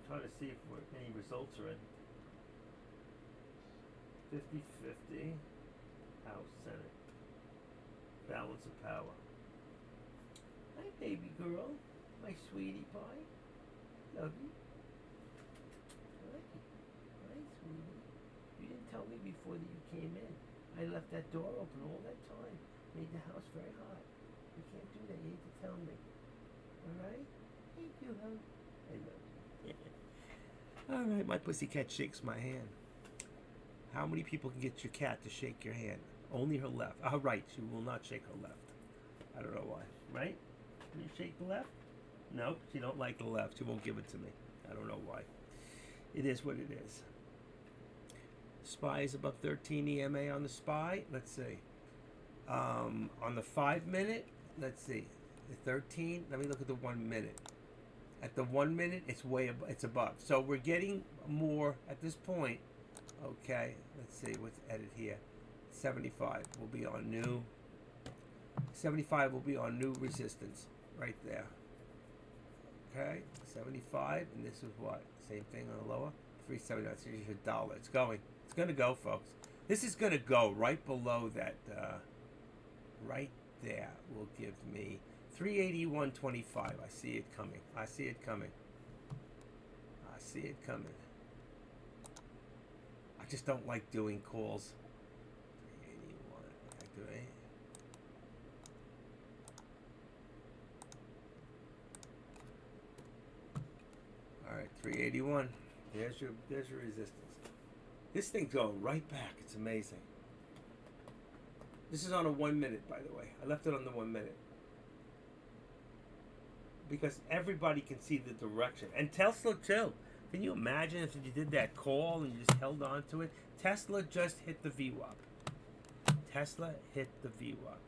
Trying to see if any results are in. 50-50. House, Senate. Balance of power. Hi, baby girl. My sweetie pie. Love you. Hi. Hi, sweetie. You didn't tell me before that you came in. I left that door open all that time. Made the house very hot. You can't do that. You need to tell me. Alright? Thank you, hon. I love you. Alright, my pussycat shakes my hand. How many people can get your cat to shake your hand? Only her left. Oh, right. She will not shake her left. I don't know why. Right? Can you shake the left? No, she don't like the left. She won't give it to me. I don't know why. It is what it is. SPY is above 13 EMA on the SPY. Let's see. On the 5-minute, let's see. The 13. Let me look at the 1 minute. At the 1 minute, it's it's above. So we're getting more at this point. Okay, let's see what's added here. 75 will be on new. 75 will be on new resistance right there. Okay, 75, and this is what? Same thing on the lower. 379. So you should $1. It's going. It's going to go, folks. This is going to go right below that. Right there will give me 381.25. I see it coming. I see it coming. I see it coming. I just don't like doing calls. 381. Activate. All right, 381. There's your resistance. This thing's going right back. It's amazing. This is on a 1 minute, by the way. I left it on the 1 minute. Because everybody can see the direction. And Tesla, too. Can you imagine if you did that call and you just held on to it? Tesla just hit the VWAP. Tesla hit the VWAP.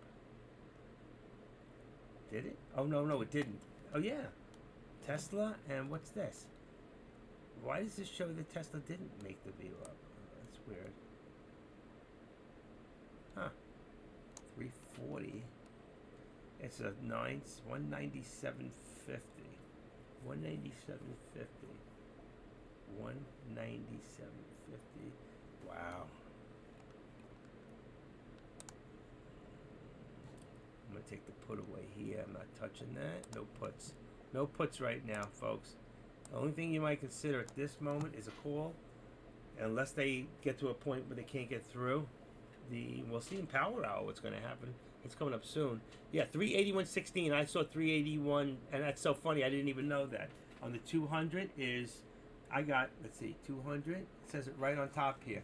Did it? Oh, no, it didn't. Oh, yeah. Tesla, and what's this? Why does this show that Tesla didn't make the VWAP? That's weird. Huh. 340. It's a 197.50. 197.50. 197.50. Wow. I'm gonna take the put away here. I'm not touching that. No puts. No puts right now, folks. The only thing you might consider at this moment is a call, unless they get to a point where they can't get through. We'll see in Power Hour what's going to happen. It's coming up soon. Yeah, 381.16. I saw 381, and that's so funny. I didn't even know that. On the 200 is, I got, let's see, 200. It says it right on top here.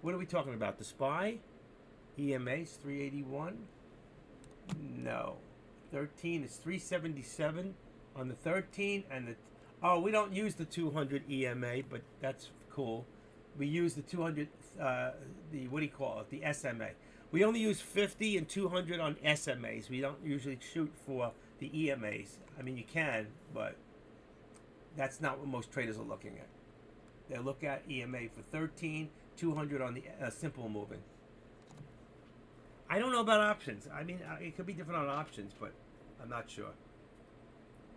What are we talking about? The SPY? EMA's 381? No. 13 is 377 on the 13, and the, oh, we don't use the 200 EMA, but that's cool. We use the 200, the, what do you call it, the SMA. We only use 50 and 200 on SMAs. We don't usually shoot for the EMAs. I mean, you can, but that's not what most traders are looking at. They look at EMA for 13, 200 on the simple moving. I don't know about options. I mean, it could be different on options, but I'm not sure.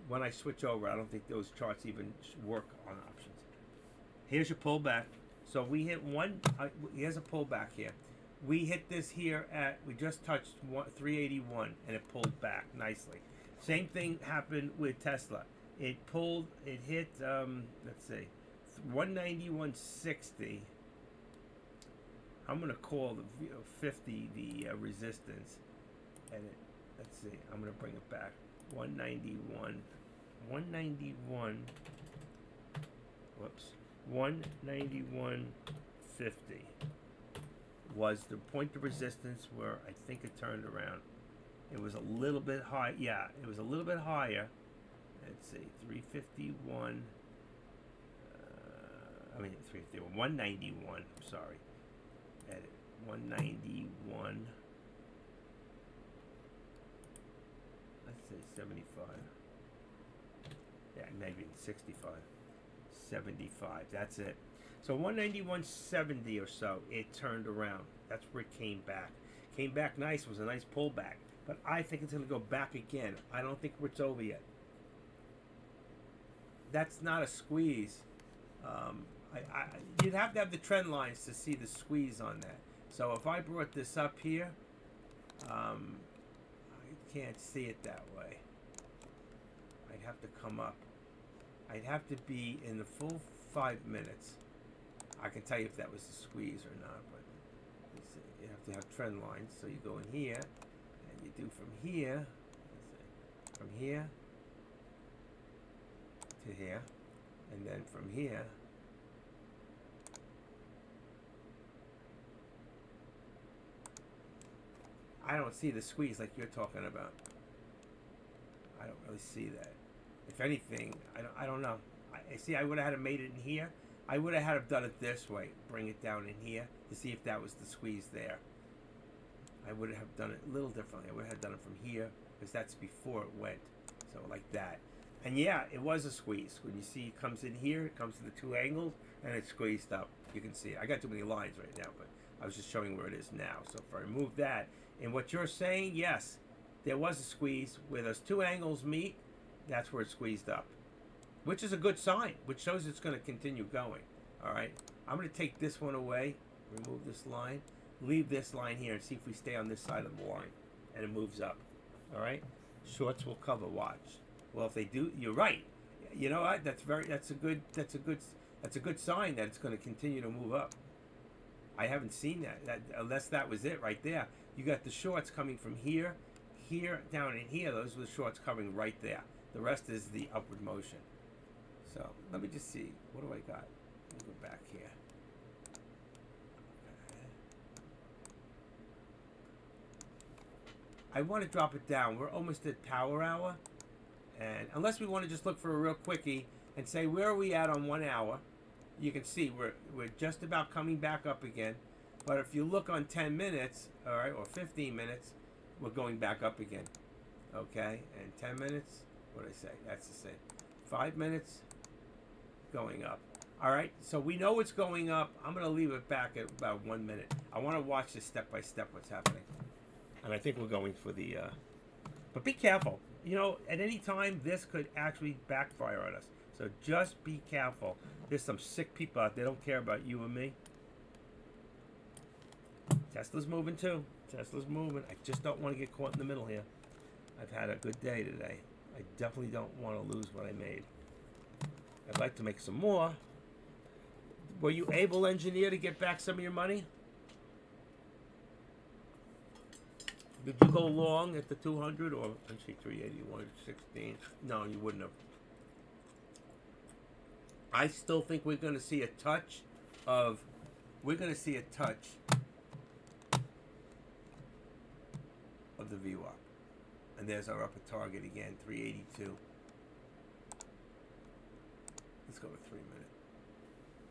When I switch over, I don't think those charts even work on options. Here's your pullback. So we hit one. Here's a pullback here. We hit this here at. We just touched 381, and it pulled back nicely. Same thing happened with Tesla. It pulled. It hit. Let's see, 191.60. I'm gonna call the 50 the resistance, and it. Let's see. I'm gonna bring it back. 191. 191. Whoops. 191.50 was the point of resistance where I think it turned around. It was a little bit high. Yeah, it was a little bit higher. Let's see, 351. I mean, 351. 191. Sorry. Edit. 191. Let's say 75. Yeah, maybe 65. 75. That's it. So 191.70 or so, it turned around. That's where it came back. Came back nice. It was a nice pullback. But I think it's going to go back again. I don't think it's over yet. That's not a squeeze. You'd have to have the trend lines to see the squeeze on that. So if I brought this up here, I can't see it that way. I'd have to come up. I'd have to be in the full 5 minutes. I can tell you if that was a squeeze or not, but you have to have trend lines. So you go in here, and you do from here, from here to here, and then from here I don't see the squeeze like you're talking about. I don't really see that. If anything, I don't know. I see. I would have had it made it in here. I would have had it done it this way. Bring it down in here to see if that was the squeeze there. I would have done it a little differently. I would have done it from here because that's before it went. So like that. And yeah, it was a squeeze. When you see it comes in here, it comes to the two angles, and it's squeezed up. You can see it. I got too many lines right now, but I was just showing where it is now. So if I remove that, and what you're saying, yes, there was a squeeze where those two angles meet. That's where it squeezed up, which is a good sign, which shows it's going to continue going. All right, I'm going to take this one away, remove this line, leave this line here, and see if we stay on this side of the line, and it moves up. All right, shorts will cover. Watch. Well, if they do, you're right. You know what? That's a good sign that it's going to continue to move up. I haven't seen that unless that was it right there. You got the shorts coming from here, here, down in here. Those were the shorts covering right there. The rest is the upward motion. So let me just see. What do I got? Let me go back here. Okay. I want to drop it down. We're almost at power hour. And unless we want to just look for a real quickie and say, where are we at on 1 hour? You can see we're just about coming back up again. But if you look on 10 minutes, all right, or 15 minutes, we're going back up again. Okay? And 10 minutes, what did I say? That's the same. 5 minutes, going up. All right, so we know it's going up. I'm going to leave it back at about 1 minute. I want to watch this step by step what's happening. And I think we're going for the... but be careful. You know, at any time, this could actually backfire on us. So just be careful. There's some sick people out there. They don't care about you and me. Tesla's moving too. Tesla's moving. I just don't want to get caught in the middle here. I've had a good day today. I definitely don't want to lose what I made. I'd like to make some more. Were you able, engineer, to get back some of your money? Did you go long at the 200 or actually 381, 16? No, you wouldn't have. I still think we're going to see a touch of. We're going to see a touch of the VWAP. And there's our upper target again, 382. Let's go with 3 minutes.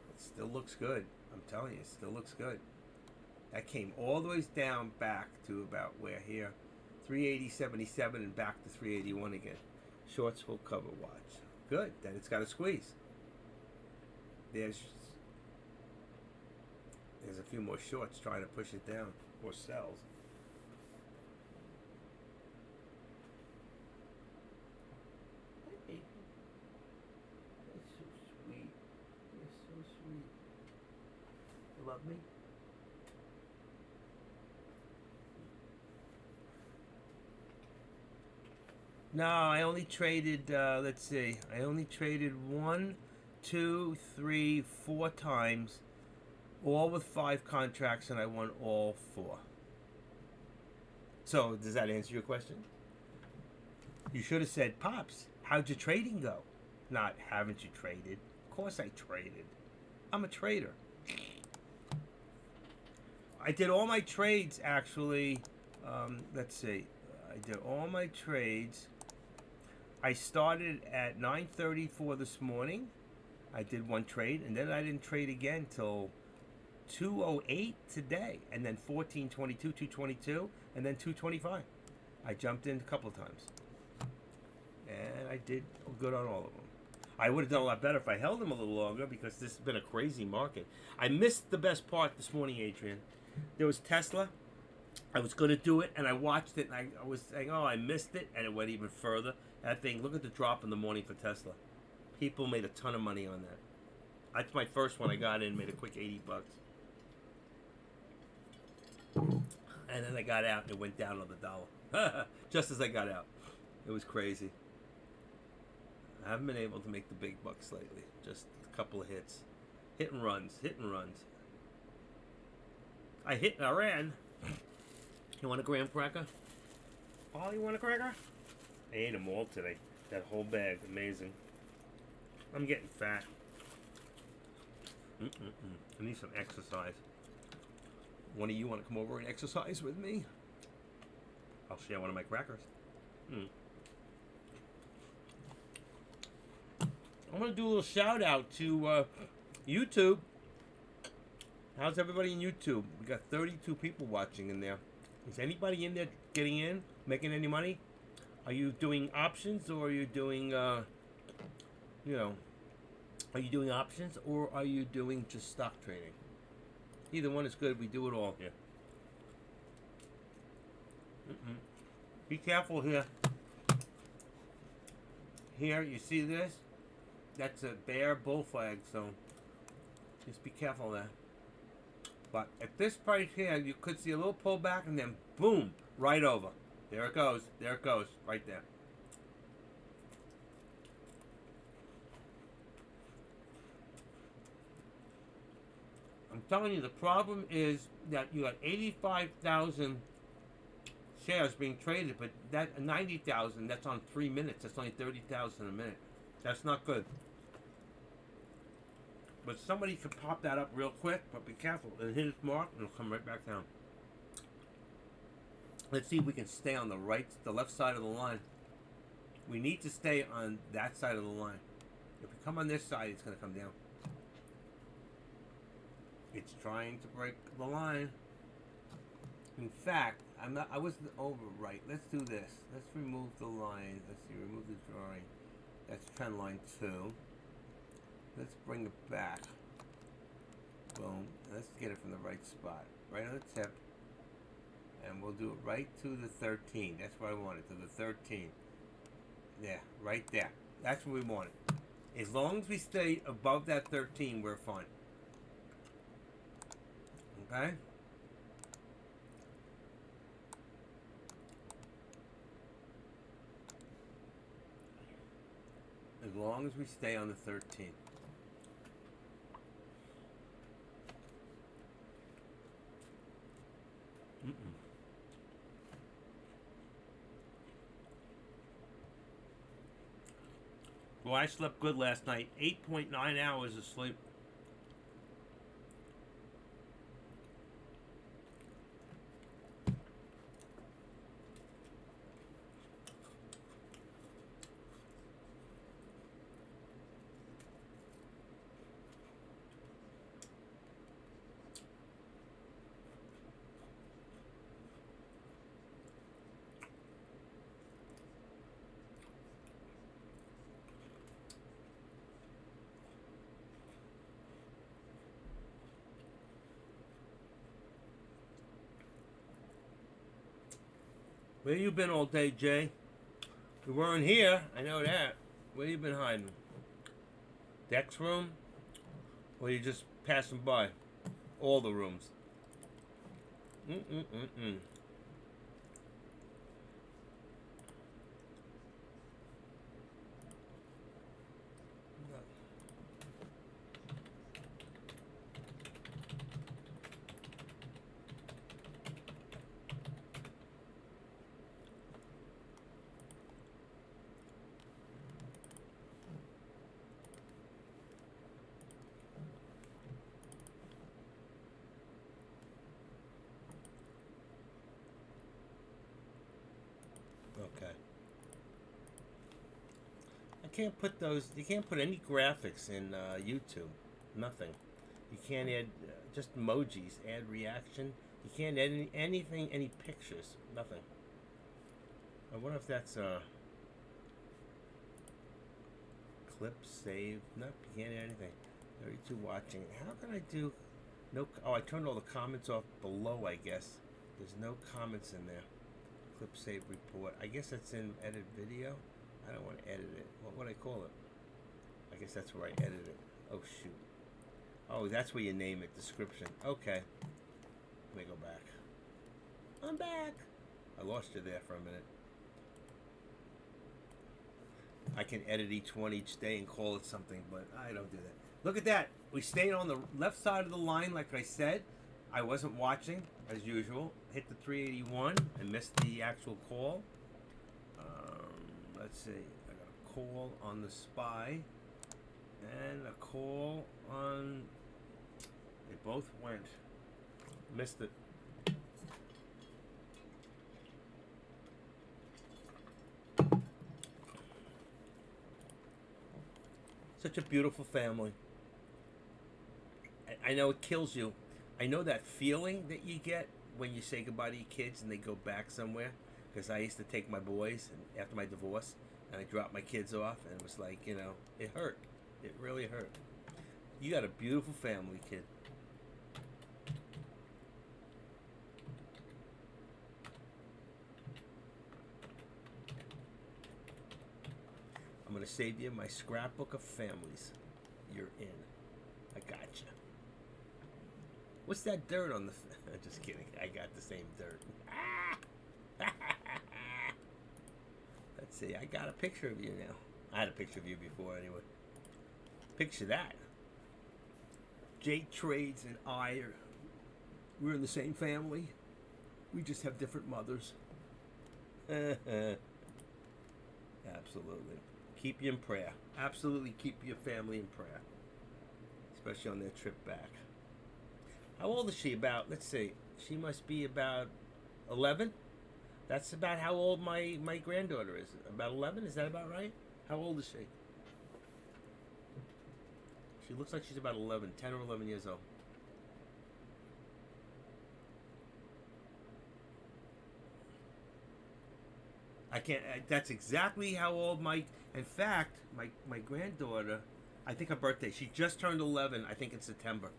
It still looks good. I'm telling you, it still looks good. That came all the way down back to about where here. 380.77 and back to 381 again. Shorts will cover watch. Good. Then it's got a squeeze. There's a few more shorts trying to push it down. Or sells. Hey, that's so sweet. You're so sweet. You love me? No, I only traded, let's see. I only traded 1, 2, 3, 4 times. All with 5 contracts, and I won all 4. So, does that answer your question? You should have said, Pops, how'd your trading go? Not, haven't you traded? Of course I traded. I'm a trader. I did all my trades, actually. Let's see. I did all my trades. I started at 9:34 this morning. I did 1 trade, and then I didn't trade again till 2:08 today, and then 14:22, 2:22, and then 2:25. I jumped in a couple of times, and I did good on all of them. I would have done a lot better if I held them a little longer because this has been a crazy market. I missed the best part this morning, Adrian. There was Tesla. I was going to do it, and I watched it, and I was saying, oh, I missed it, and it went even further. That thing, look at the drop in the morning for Tesla. People made a ton of money on that. That's my first one I got in, made a quick $80. And then I got out, and it went down on the dollar. Just as I got out. It was crazy. I haven't been able to make the big bucks lately. Just a couple of hits. Hit and runs, hit and runs. I hit and I ran. You want a graham cracker? Oh, you want a cracker? I ate them all today. That whole bag. Amazing. I'm getting fat. I need some exercise. One of you want to come over and exercise with me? I'll share one of my crackers. I'm going to do a little shout out to YouTube. How's everybody in YouTube? We got 32 people watching in there. Is anybody in there getting in, making any money? Are you doing options, or are you doing, are you doing options, or are you doing just stock trading? Either one is good. We do it all here. Be careful here. Here, you see this? That's a bear bull flag, so just be careful there. But at this price here, you could see a little pullback and then boom, right over. There it goes. There it goes. Right there. I'm telling you, the problem is that you got 85,000 shares being traded, but that 90,000, that's on 3 minutes. That's only 30,000 a minute. That's not good. But somebody could pop that up real quick, but be careful. It'll hit its mark and it'll come right back down. Let's see if we can stay on the left side of the line. We need to stay on that side of the line. If we come on this side, it's going to come down. It's trying to break the line. In fact, I wasn't over right. Let's do this. Let's remove the line. Let's see, remove the drawing. That's trend line 2. Let's bring it back. Boom. Let's get it from the right spot. Right on the tip. And we'll do it right to the 13. That's what I wanted, to the 13. There, right there. That's what we wanted. As long as we stay above that 13, we're fine. Okay? As long as we stay on the 13. Well, I slept good last night. 8.9 hours of sleep. Where you been all day, Jay? You weren't here. I know that. Where you been hiding? Deck's room? Or you just passing by? All the rooms. Mm-mm-mm-mm. Okay. I can't put those. You can't put any graphics in YouTube. Nothing. You can't add just emojis. Add reaction. You can't add anything. Any pictures. Nothing. I wonder if that's clip save. Nope. You can't add anything. 32 watching. How can I do? No. Oh, I turned all the comments off below. I guess there's no comments in there. Clip save report. I guess that's in edit video. I don't want to edit it. What would I call it? I guess that's where I edit it. Oh shoot. Oh, that's where you name it. Description. Okay. Let me go back. I'm back. I lost you there for a minute. I can edit each one each day and call it something, but I don't do that. Look at that. We stayed on the left side of the line, like I said. I wasn't watching, as usual. Hit the 381 and missed the actual call. Let's see. I got a call on the SPY and a call on... They both went. Missed it. Such a beautiful family. I know it kills you. I know that feeling that you get when you say goodbye to your kids and they go back somewhere. Because I used to take my boys and after my divorce, and I dropped my kids off, and it was like, you know, it hurt. It really hurt. You got a beautiful family, kid. I'm going to save you my scrapbook of families. You're in. I got you. What's that dirt on the... Just kidding. I got the same dirt. Let's see. I got a picture of you now. I had a picture of you before anyway. Picture that. Jay Trades and I we're in the same family. We just have different mothers. Absolutely. Keep you in prayer. Absolutely keep your family in prayer. Especially on their trip back. How old is she? About, let's see. She must be about 11. That's about how old my granddaughter is. About 11? Is that about right? How old is she? She looks like she's about 11, 10 or 11 years old. I can't, that's exactly how old in fact, my granddaughter I think her birthday. She just turned 11. I think in September.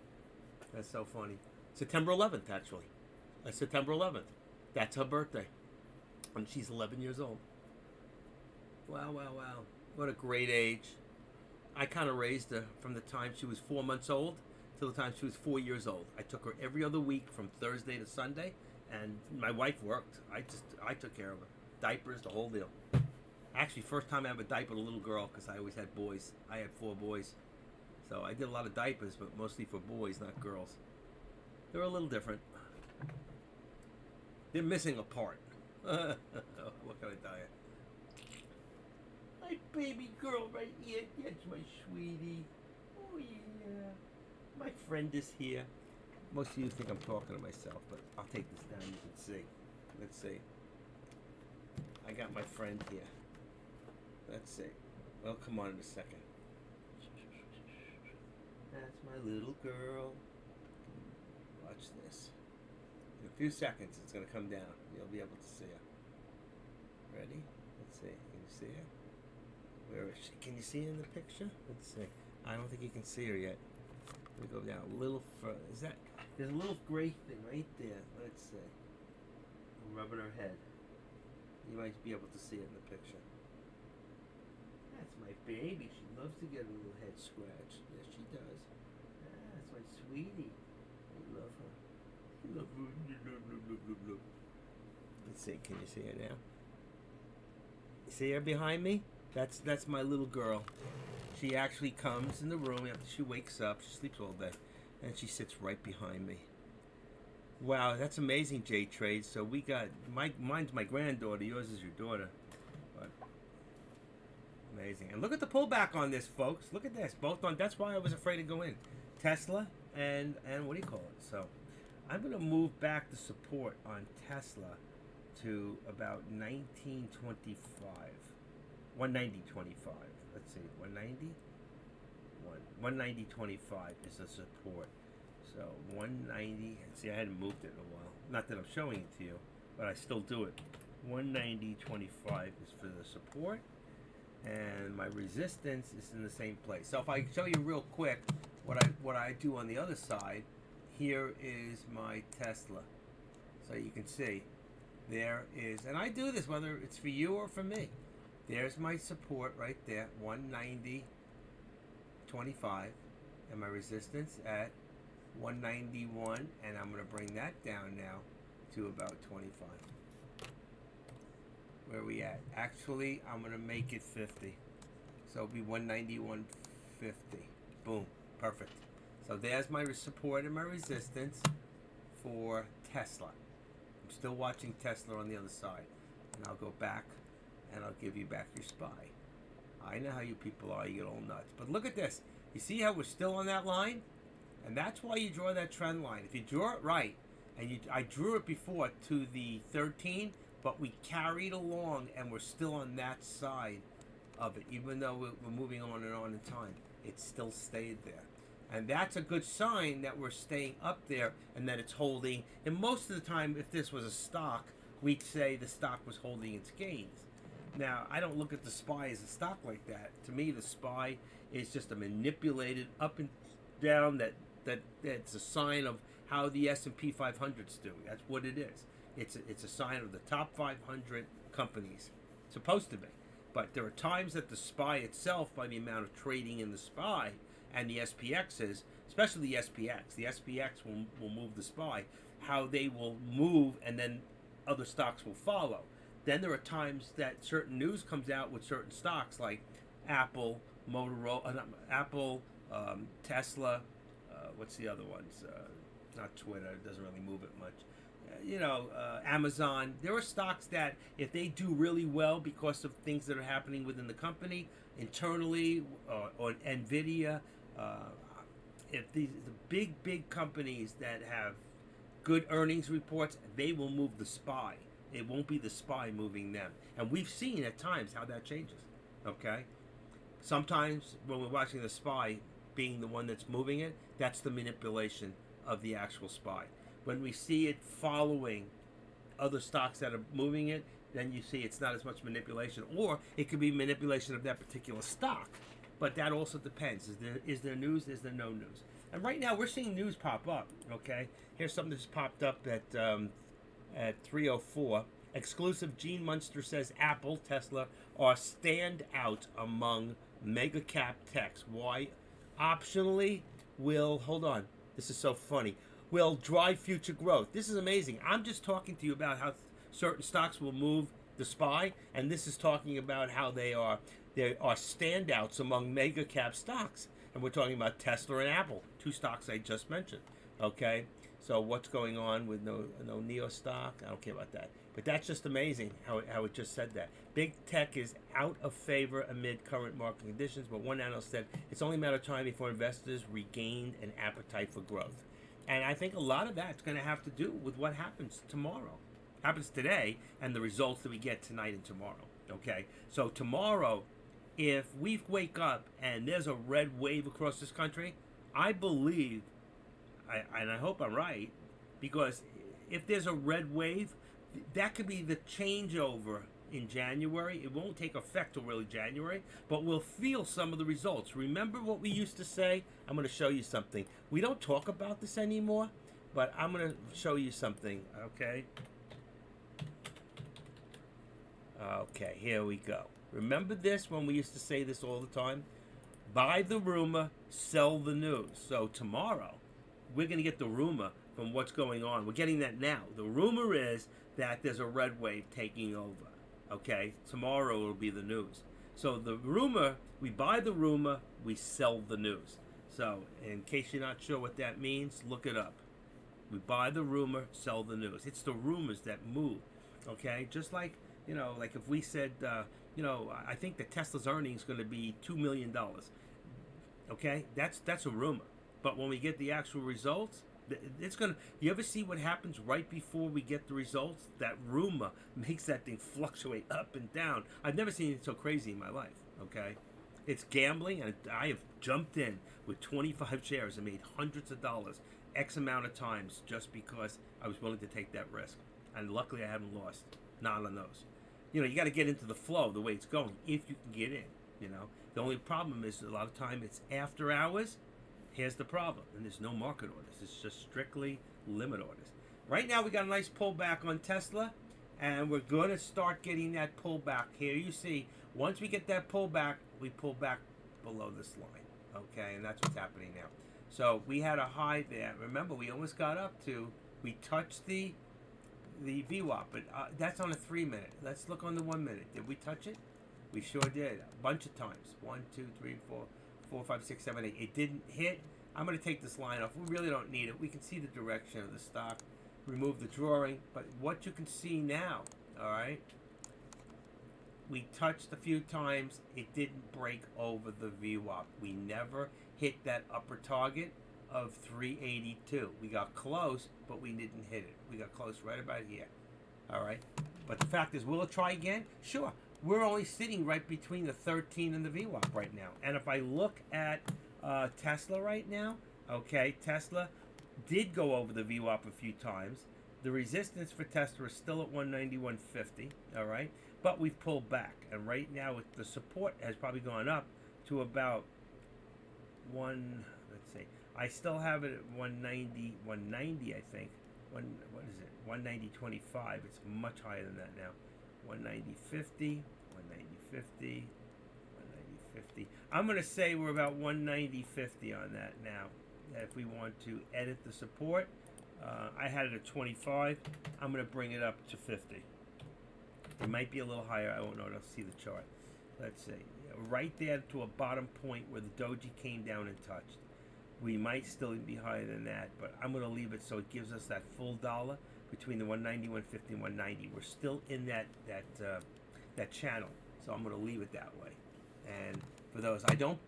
That's so funny. September 11th, actually. September 11th. That's her birthday, and she's 11 years old. Wow, wow, wow! What a great age. I kind of raised her from the time she was 4 months old till the time she was 4 years old. I took her every other week from Thursday to Sunday, and my wife worked. I took care of her, diapers, the whole deal. Actually, first time I ever diapered a little girl, because I always had boys. I had 4 boys, so I did a lot of diapers, but mostly for boys, not girls. They're a little different. They're missing a part. What can I tell you? My baby girl right here. That's my sweetie. Oh yeah. My friend is here. Most of you think I'm talking to myself, but I'll take this down. You can see. Let's see. I got my friend here. Let's see. Well, come on in a second. That's my little girl. Watch this. In a few seconds, it's going to come down. You'll be able to see her. Ready? Let's see. Can you see her? Where is she? Can you see her in the picture? Let's see. I don't think you can see her yet. Let me go down a little further. Is that? There's a little gray thing right there. Let's see. I'm rubbing her head. You might be able to see it in the picture. That's my baby. She loves to get a little head scratched. Yes, she does. Ah, that's my sweetie. I love her. I love her. Let's see. Can you see her now? You see her behind me? That's my little girl. She actually comes in the room after she wakes up. She sleeps all day, and she sits right behind me. Wow, that's amazing, J Trade. So we got mine's my granddaughter. Yours is your daughter. But amazing. And look at the pullback on this, folks. Look at this. Both on. That's why I was afraid to go in. Tesla and what do you call it? So I'm gonna move back the support on Tesla to about 1925. 190.25. Let's see, 190? 190.25 is the support. So 190, see I hadn't moved it in a while. Not that I'm showing it to you, but I still do it. 190.25 is for the support, and my resistance is in the same place. So if I show you real quick what I do on the other side, here is my Tesla. So you can see, there is, and I do this whether it's for you or for me. There's my support right there, 190.25, and my resistance at 191, and I'm going to bring that down now to about 25. Where are we at? Actually, I'm going to make it 50. So it'll be 191.50. Boom. Perfect. So there's my support and my resistance for Tesla. I'm still watching Tesla on the other side. And I'll go back and I'll give you back your SPY. I know how you people are. You get all nuts. But look at this. You see how we're still on that line? And that's why you draw that trend line. If you draw it right, and I drew it before to the 13, but we carried along and we're still on that side of it. Even though we're moving on and on in time, it still stayed there. And that's a good sign that we're staying up there and that it's holding. And most of the time, if this was a stock, we'd say the stock was holding its gains. Now, I don't look at the SPY as a stock like that. To me, the SPY is just a manipulated up and down that's a sign of how the S&P 500's doing. That's what it is. It's a sign of the top 500 companies. It's supposed to be. But there are times that the SPY itself, by the amount of trading in the SPY and the SPXs, especially the SPX will move the SPY, how they will move and then other stocks will follow. Then there are times that certain news comes out with certain stocks like Apple, Tesla, what's the other ones? Not Twitter, it doesn't really move it much. Amazon. There are stocks that if they do really well because of things that are happening within the company, internally, or NVIDIA, if the big companies that have good earnings reports, they will move the SPY. It won't be the SPY moving them. And we've seen at times how that changes, okay? Sometimes when we're watching the SPY being the one that's moving it, that's the manipulation of the actual SPY. When we see it following other stocks that are moving it, then you see it's not as much manipulation. Or it could be manipulation of that particular stock. but that also depends. Is there news? Is there no news? And right now we're seeing news pop up. Okay, here's something that's popped up at 3:04. Exclusive: Gene Munster says Apple, Tesla are standout among mega cap techs. Why? Optionally, will hold on. This is so funny. Will drive future growth. This is amazing. I'm just talking to you about how certain stocks will move the SPY, and this is talking about how they are standouts among mega cap stocks. And we're talking about Tesla and Apple, two stocks I just mentioned. Okay, so what's going on with no Neo stock? I don't care about that. But that's just amazing how it just said that. Big tech is out of favor amid current market conditions, but one analyst said it's only a matter of time before investors regain an appetite for growth. And I think a lot of that's going to have to do with what happens tomorrow. Happens today and the results that we get tonight and tomorrow. Okay, so tomorrow, if we wake up and there's a red wave across this country, I believe, and I hope I'm right, because if there's a red wave, that could be the changeover in January. It won't take effect till really January, but we'll feel some of the results. Remember what we used to say? I'm going to show you something. We don't talk about this anymore, but I'm going to show you something, okay? Okay, here we go. Remember this when we used to say this all the time? Buy the rumor, sell the news. So tomorrow, we're going to get the rumor from what's going on. We're getting that now. The rumor is that there's a red wave taking over. Okay, tomorrow will be the news. So the rumor, we buy the rumor, we sell the news. So in case you're not sure what that means, look it up. We buy the rumor, sell the news. It's the rumors that move. Okay, just like, like if we said, I think that Tesla's earnings is going to be $2 million. Okay, that's a rumor. But when we get the actual results, it's gonna. You ever see what happens right before we get the results? That rumor makes that thing fluctuate up and down. I've never seen it so crazy in my life. Okay, it's gambling, and I have jumped in with 25 shares and made hundreds of dollars, X amount of times, just because I was willing to take that risk. And luckily, I haven't lost. Not on those. You got to get into the flow the way it's going if you can get in. The only problem is a lot of time it's after hours. Here's the problem, and there's no market orders. It's just strictly limit orders. Right now, we got a nice pullback on Tesla, and we're going to start getting that pullback. Here you see, once we get that pullback, we pull back below this line, okay? And that's what's happening now. So we had a high there. Remember, we almost got up to, we touched the VWAP, but that's on a 3-minute. Let's look on the 1 minute. Did we touch it? We sure did, a bunch of times. 1, 2, 3, 4, 5, 6, 7, 8. It didn't hit. I'm going to take this line off. We really don't need it. We can see the direction of the stock. Remove the drawing. But what you can see now, all right, we touched a few times. It didn't break over the VWAP. We never hit that upper target of 382. We got close, but we didn't hit it. We got close right about here. All right. But the fact is, will it try again? Sure. We're only sitting right between the 13 and the VWAP right now. And if I look at Tesla right now, okay, Tesla did go over the VWAP a few times. The resistance for Tesla is still at 191.50, all right? But we've pulled back. And right now, the support has probably gone up to about let's see. I still have it at 190, I think. What is it? 190.25. It's much higher than that now. 190.50, 190.50, 190.50. I'm going to say we're about 190.50 on that now. If we want to edit the support, I had it at 25. I'm going to bring it up to 50. It might be a little higher. I won't know. I'll see the chart. Let's see. Right there to a bottom point where the doji came down and touched. We might still be higher than that, but I'm going to leave it so it gives us that full dollar between the 190, 150, and 190. We're still in that channel, so I'm going to leave it that way. And for those, I don't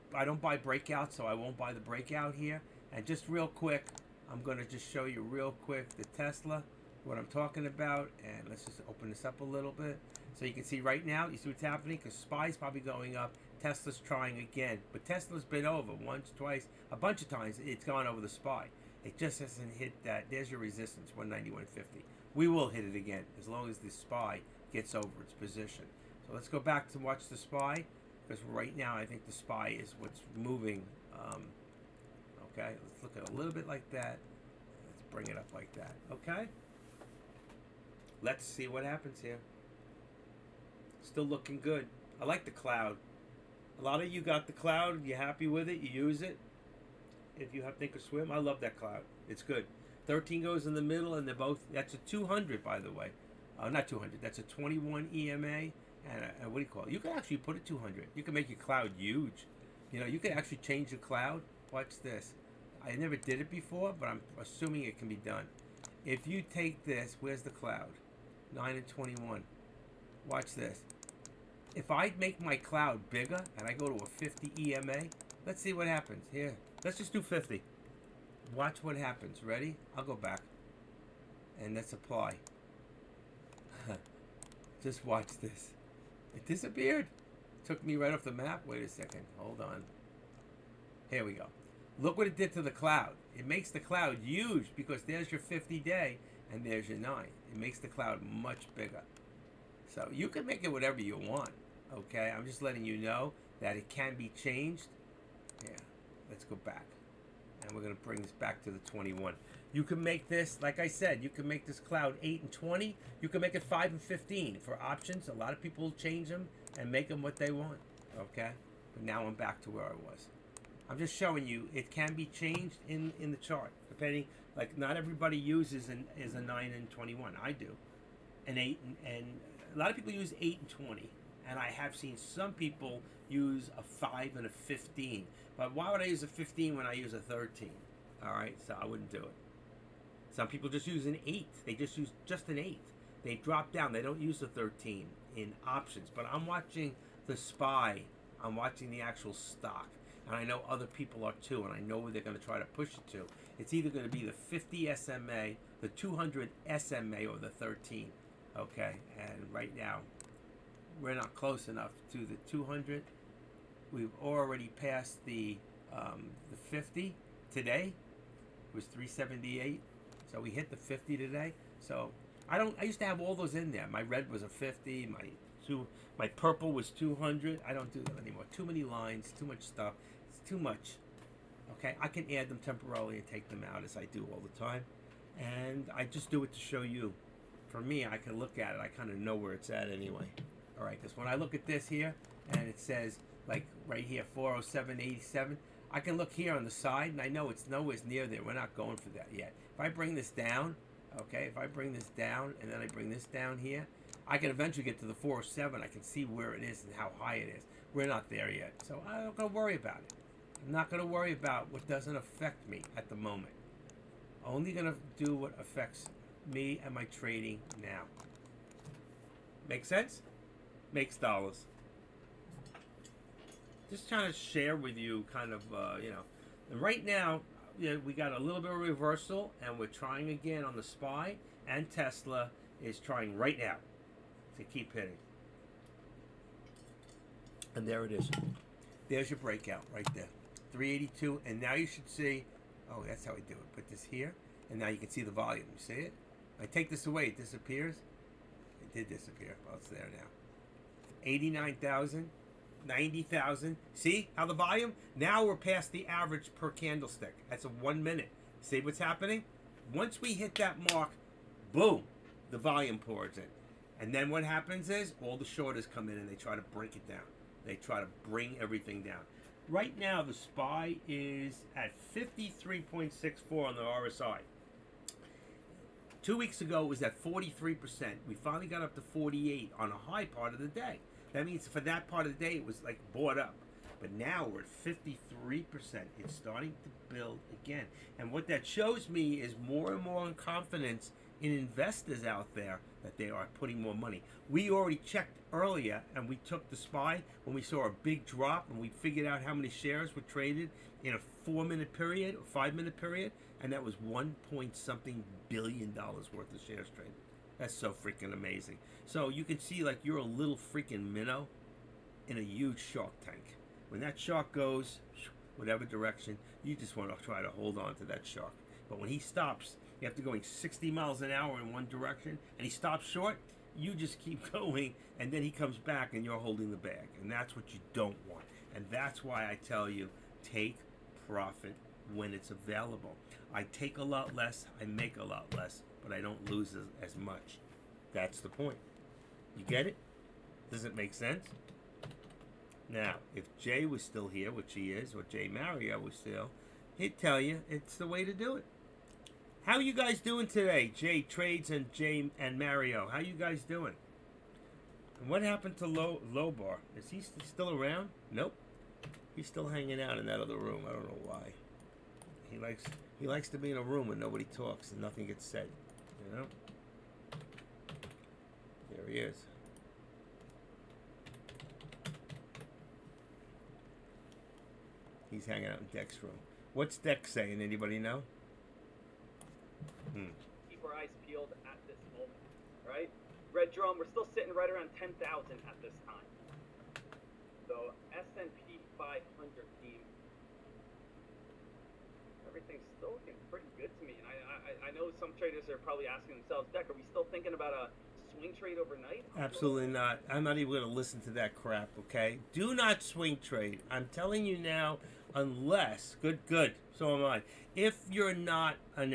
buy breakouts, so I won't buy the breakout here. And just real quick, I'm going to just show you real quick the Tesla, what I'm talking about. And let's just open this up a little bit. So you can see right now, you see what's happening? Because SPY's probably going up. Tesla's trying again. But Tesla's been over once, twice, a bunch of times. It's gone over the SPY. It just hasn't hit that. There's your resistance, 191.50. We will hit it again as long as the SPY gets over its position. So let's go back to watch the SPY. because right now I think the SPY is what's moving. Okay, let's look at a little bit like that. Let's bring it up like that. Okay, let's see what happens here. Still looking good. I like the cloud. A lot of you got the cloud. You happy with it? You use it. If you have Thinkorswim, I love that cloud. It's good. 13 goes in the middle, and they're both. That's a 200, by the way. Not 200. That's a 21 EMA, and what do you call it? You can actually put it 200. You can make your cloud huge. You know, you can actually change your cloud. Watch this. I never did it before, but I'm assuming it can be done. If you take this, where's the cloud? 9 and 21. Watch this. If I make my cloud bigger and I go to a 50 EMA, let's see what happens. Here, let's just do 50. Watch what happens. Ready? I'll go back. And let's apply. Just watch this. It disappeared. Took me right off the map. Wait a second. Hold on. Here we go. Look what it did to the cloud. It makes the cloud huge because there's your 50-day and there's your 9. It makes the cloud much bigger. So you can make it whatever you want. Okay? I'm just letting you know that it can be changed. Yeah. Let's go back. And we're going to bring this back to the 21. You can make this, like I said, you can make this cloud 8 and 20. You can make it 5 and 15 for options. A lot of people change them and make them what they want. Okay? But now I'm back to where I was. I'm just showing you it can be changed in the chart. Depending, like not everybody uses is a 9 and 21. I do. An 8 and a lot of people use 8 and 20. And I have seen some people use a 5 and a 15. But why would I use a 15 when I use a 13? All right, so I wouldn't do it. Some people just use an 8. They just use just an 8. They drop down. They don't use the 13 in options. But I'm watching the SPY. I'm watching the actual stock. And I know other people are too. And I know where they're going to try to push it to. It's either going to be the 50 SMA, the 200 SMA, or the 13. Okay, and right now, we're not close enough to the 200. We've already passed the 50 today. It was 378. So we hit the 50 today. So I used to have all those in there. My red was a 50. My purple was 200. I don't do that anymore. Too many lines. Too much stuff. It's too much. Okay, I can add them temporarily and take them out as I do all the time. And I just do it to show you. For me, I can look at it. I kind of know where it's at anyway. All right, because when I look at this here and it says like right here 407.87, I can look here on the side and I know it's nowhere near there. We're not going for that yet. If I bring this down, okay, if I bring this down and then I bring this down here, I can eventually get to the 407. I can see where it is and how high it is. We're not there yet, so I'm not going to worry about it. I'm not going to worry about what doesn't affect me at the moment. Only going to do what affects me and my trading now. Make sense? Makes dollars. Just trying to share with you kind of, and right now, we got a little bit of reversal and we're trying again on the SPY, and Tesla is trying right now to keep hitting. And there it is. There's your breakout right there. 382, and now you should see, oh, that's how we do it. Put this here, and now you can see the volume. You see it? I take this away, it disappears. It did disappear. Well, it's there now. 89,000, 90,000. See how the volume? Now we're past the average per candlestick. That's a 1 minute. See what's happening? Once we hit that mark, boom, the volume pours in. And then what happens is all the shorters come in and they try to break it down. They try to bring everything down. Right now, the SPY is at 53.64 on the RSI. 2 weeks ago, it was at 43%. We finally got up to 48 on a high part of the day. That means for that part of the day, it was like bought up. But now we're at 53%. It's starting to build again. And what that shows me is more and more confidence in investors out there that they are putting more money. We already checked earlier and we took the SPY when we saw a big drop and we figured out how many shares were traded in a 4-minute period or 5-minute period, and that was $1.something billion worth of shares traded. That's so freaking amazing. So you can see like you're a little freaking minnow in a huge shark tank. When that shark goes whatever direction, you just want to try to hold on to that shark. But when he stops, you have to go 60 miles an hour in one direction, and he stops short, You just keep going, and then he comes back and you're holding the bag. And that's what you don't want. And that's why I tell you, take profit when it's available. I take a lot less, I make a lot less, but I don't lose as much. That's the point. You get it? Does it make sense? Now, if Jay was still here, which he is, or Jay Mario was still, he'd tell you it's the way to do it. How you guys doing today, Jay Trades and Jay and Mario? How you guys doing? And what happened to Lobar? Is he still around? Nope. He's still hanging out in that other room. I don't know why. He likes to be in a room where nobody talks and nothing gets said. You know? There he is. He's hanging out in Deck's room. What's Deck saying? Anybody know? Keep our eyes peeled at this moment, right? Red Drum, we're still sitting right around 10,000 at this time. So S&P 500 team, everything's still looking pretty good to me. And I know some traders are probably asking themselves, Deck, are we still thinking about a swing trade overnight? Absolutely not. I'm not even going to listen to that crap, okay? Do not swing trade. I'm telling you now, unless, good, so am I. If you're not a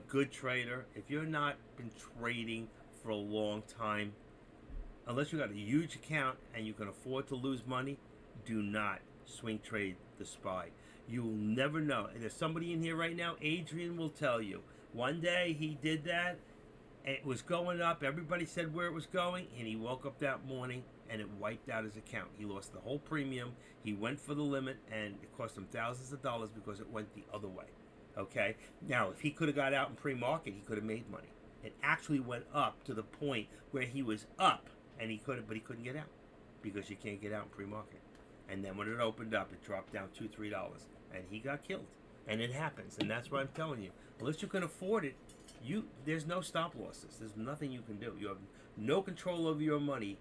good trader, if you're not been trading for a long time, unless you got a huge account and you can afford to lose money, do not swing trade the SPY. You will never know. And there's somebody in here right now, Adrian will tell you. One day he did that, it was going up, everybody said where it was going, and he woke up that morning and it wiped out his account. He lost the whole premium, he went for the limit, and it cost him thousands of dollars because it went the other way. Okay? Now, if he could have got out in pre-market, he could have made money. It actually went up to the point where he was up, and but he couldn't get out because you can't get out in pre-market. And then when it opened up, it dropped down $2-3, and he got killed. And it happens, and that's what I'm telling you. Unless you can afford it, there's no stop losses. There's nothing you can do. You have no control over your money.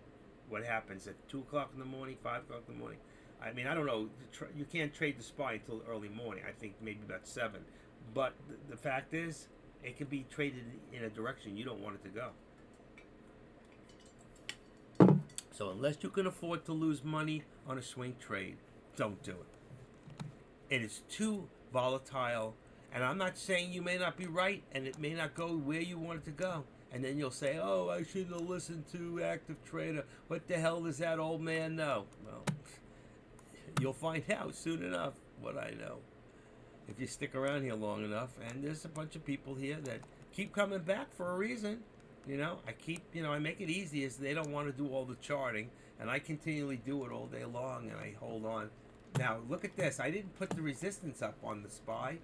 What happens at 2 o'clock in the morning, 5 o'clock in the morning? I mean, I don't know. You can't trade the SPY until early morning. I think maybe about 7. But the fact is, it can be traded in a direction you don't want it to go. So unless you can afford to lose money on a swing trade, don't do it. It is too volatile. And I'm not saying you may not be right, and it may not go where you want it to go. And then you'll say, oh, I should have listened to Active Trader. What the hell does that old man know? Well, you'll find out soon enough what I know. If you stick around here long enough. And there's a bunch of people here that keep coming back for a reason. You know, I make it easy as they don't want to do all the charting. And I continually do it all day long, and I hold on. Now, look at this. I didn't put the resistance up on the SPY.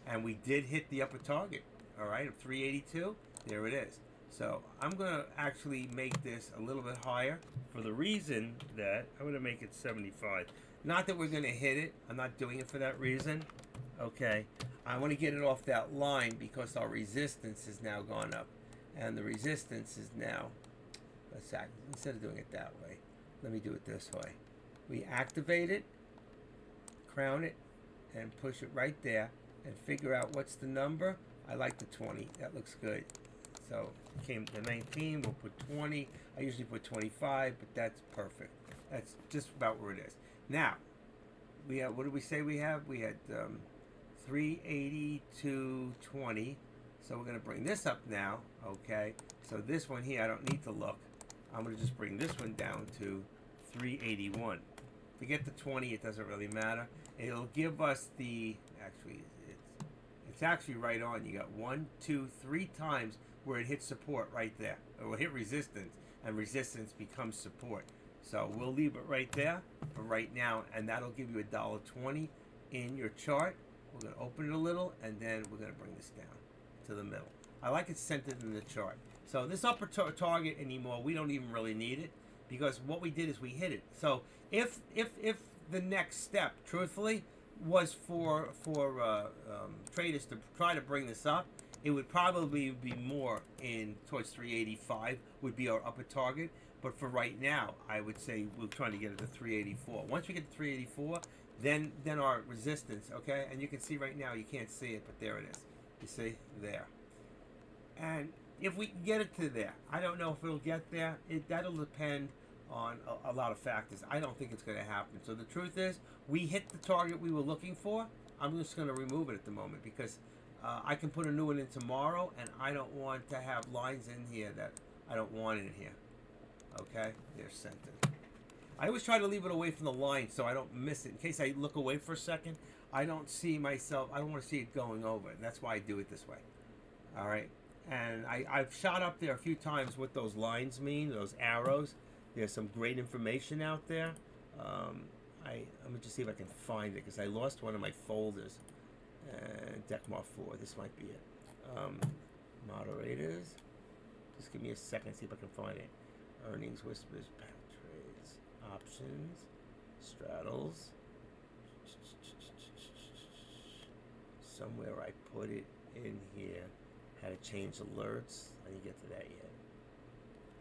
And we did hit the upper target, all right, of 382. There it is. So I'm going to actually make this a little bit higher for the reason that I'm going to make it 75. Not that we're going to hit it. I'm not doing it for that reason. Okay. I want to get it off that line because our resistance has now gone up. And the resistance is now, instead of doing it that way, let me do it this way. We activate it, crown it, and push it right there. And figure out what's the number. I like the 20. That looks good. So came the 19. We'll put 20. I usually put 25, but that's perfect. That's just about where it is. Now, we have. What did we say we have? We had 380 to 20. So we're going to bring this up now. Okay. So this one here, I don't need to look. I'm going to just bring this one down to 381. Forget the 20. It doesn't really matter. It'll give us the It's actually right on. You got 1, 2, 3 times where it hits support right there. It will hit resistance, and resistance becomes support. So we'll leave it right there for right now, and that'll give you $1.20 in your chart. We're going to open it a little, and then we're going to bring this down to the middle. I like it centered in the chart. So this upper target anymore, we don't even really need it because what we did is we hit it. So if the next step, truthfully, was for traders to try to bring this up, it would probably be more in towards 385 would be our upper target. But for right now, I would say we're trying to get it to 384. Once we get to 384, then our resistance, okay? And you can see right now, you can't see it, but there it is. You see? There. And if we can get it to there. I don't know if it'll get there. That'll depend on a lot of factors. I don't think it's going to happen. So the truth is, we hit the target we were looking for. I'm just going to remove it at the moment because I can put a new one in tomorrow, and I don't want to have lines in here that I don't want in here. Okay, they're centered. I always try to leave it away from the line so I don't miss it. In case I look away for a second, I don't see myself. I don't want to see it going over, and that's why I do it this way. All right, and I've shot up there a few times what those lines mean, those arrows. There's some great information out there. Let me just see if I can find it because I lost one of my folders. Deckmar 4. This might be it. Moderators. Just give me a second. See if I can find it. Earnings, whispers, pound trades, options, straddles. Somewhere I put it in here. How to change alerts. I didn't get to that yet.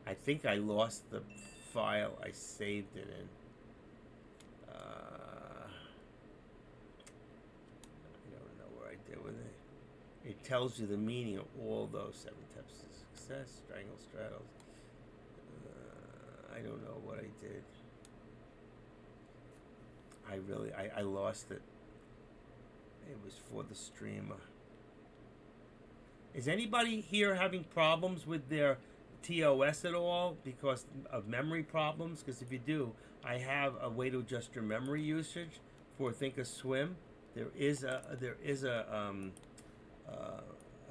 I think I lost the file I saved it in. I don't know where I did with it. It tells you the meaning of all those 7 steps to success, strangle, straddles. I don't know what I did. I lost it. It was for the streamer. Is anybody here having problems with their TOS at all because of memory problems? Because if you do, I have a way to adjust your memory usage for Thinkorswim. There is a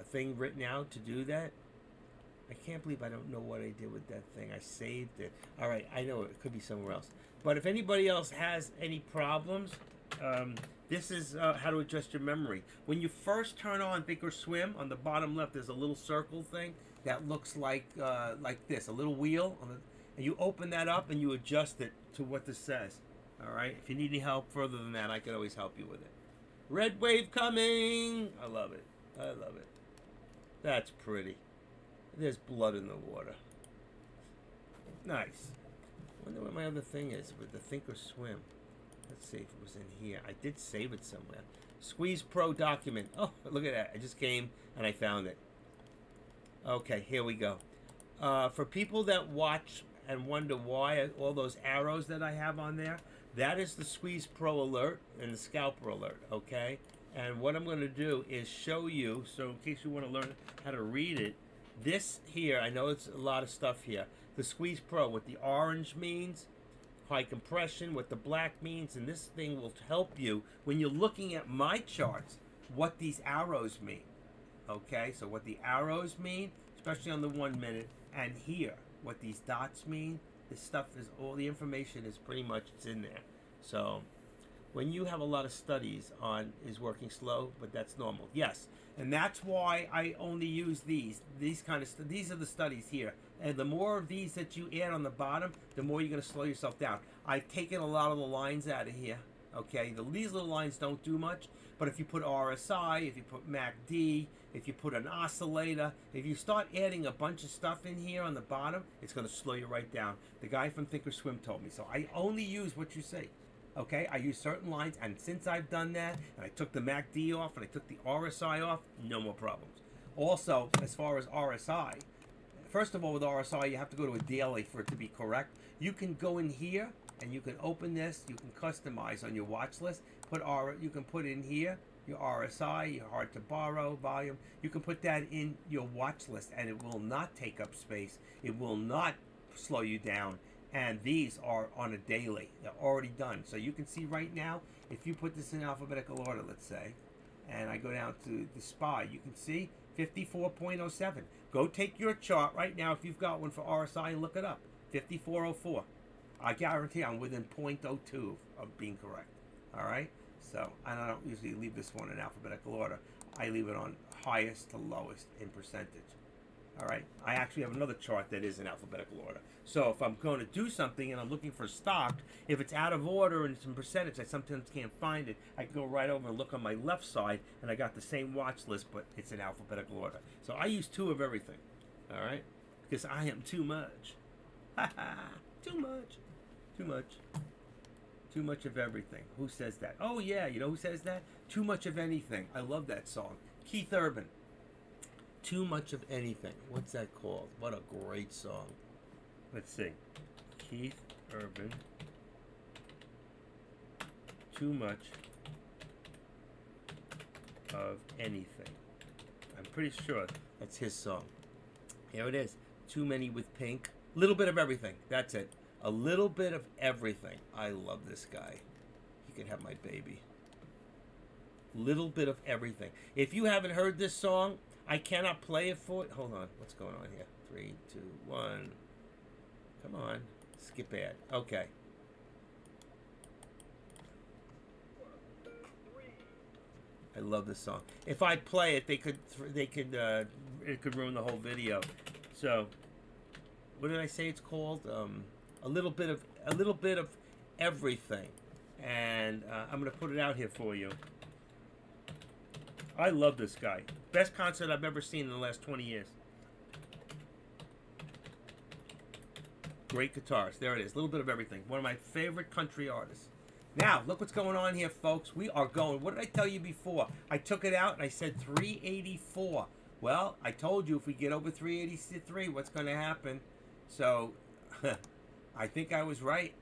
thing written out to do that. I can't believe I don't know what I did with that thing. I saved it. All right, I know it could be somewhere else. But if anybody else has any problems, this is how to adjust your memory. When you first turn on Thinkorswim, on the bottom left, there's a little circle thing that looks like this, a little wheel, and you open that up and you adjust it to what this says. All right. If you need any help further than that, I can always help you with it. Red wave coming. I love it. I love it. That's pretty. There's blood in the water. Nice. I wonder what my other thing is with the Thinkorswim. Let's see if it was in here. I did save it somewhere. Squeeze Pro document. Oh, look at that. I just came and I found it. Okay, here we go. For people that watch and wonder why all those arrows that I have on there, that is the Squeeze Pro alert and the Scalper alert, okay? And what I'm going to do is show you, so in case you want to learn how to read it, this here, I know it's a lot of stuff here. The Squeeze Pro, what the orange means, high compression, what the black means, and this thing will help you when you're looking at my charts, what these arrows mean. Okay, so what the arrows mean, especially on the 1 minute, and here, what these dots mean, this stuff is, all the information is pretty much, it's in there. So, when you have a lot of studies on is working slow, but that's normal. Yes, and that's why I only use these kind of, these are the studies here. And the more of these that you add on the bottom, the more you're going to slow yourself down. I've taken a lot of the lines out of here. Okay, these little lines don't do much, but if you put RSI, if you put MACD, if you put an oscillator, if you start adding a bunch of stuff in here on the bottom, it's going to slow you right down. The guy from Thinkorswim told me, so I only use what you say. Okay, I use certain lines, and since I've done that, and I took the MACD off, and I took the RSI off, no more problems. Also, as far as RSI, first of all, with RSI, you have to go to a daily for it to be correct. You can go in here, and you can open this. You can customize on your watch list. You can put in here your RSI, your hard to borrow, volume. You can put that in your watch list, and it will not take up space. It will not slow you down. And these are on a daily. They're already done. So you can see right now, if you put this in alphabetical order, let's say, and I go down to the SPY, you can see 54.07. Go take your chart right now if you've got one for RSI and look it up. 54.04. I guarantee I'm within 0.02 of being correct. All right? So I don't usually leave this one in alphabetical order. I leave it on highest to lowest in percentage. All right? I actually have another chart that is in alphabetical order. So if I'm going to do something and I'm looking for stock, if it's out of order and it's in percentage, I sometimes can't find it. I can go right over and look on my left side, and I got the same watch list, but it's in alphabetical order. So I use 2 of everything. All right? Because I am too much. Ha ha! Too much. Too much. Too much of everything. Who says that? Oh, yeah. You know who says that? Too much of anything. I love that song. Keith Urban. Too Much of Anything. What's that called? What a great song. Let's see. Keith Urban. Too Much of Anything. I'm pretty sure that's his song. Here it is. Too Many with Pink. Little bit of everything. That's it. A little bit of everything. I love this guy. He can have my baby. Little bit of everything. If you haven't heard this song, I cannot play it for it. Hold on. What's going on here? 3, 2, 1. Come on. Skip ad. Okay. I love this song. If I play it, it could ruin the whole video. So, what did I say it's called? A little bit of everything, and I'm gonna put it out here for you. I love this guy. Best concert I've ever seen in the last 20 years. Great guitarist. There it is. A little bit of everything. One of my favorite country artists. Now, look what's going on here, folks. We are going. What did I tell you before? I took it out and I said 384. Well, I told you if we get over 383, what's going to happen? So, I think I was right.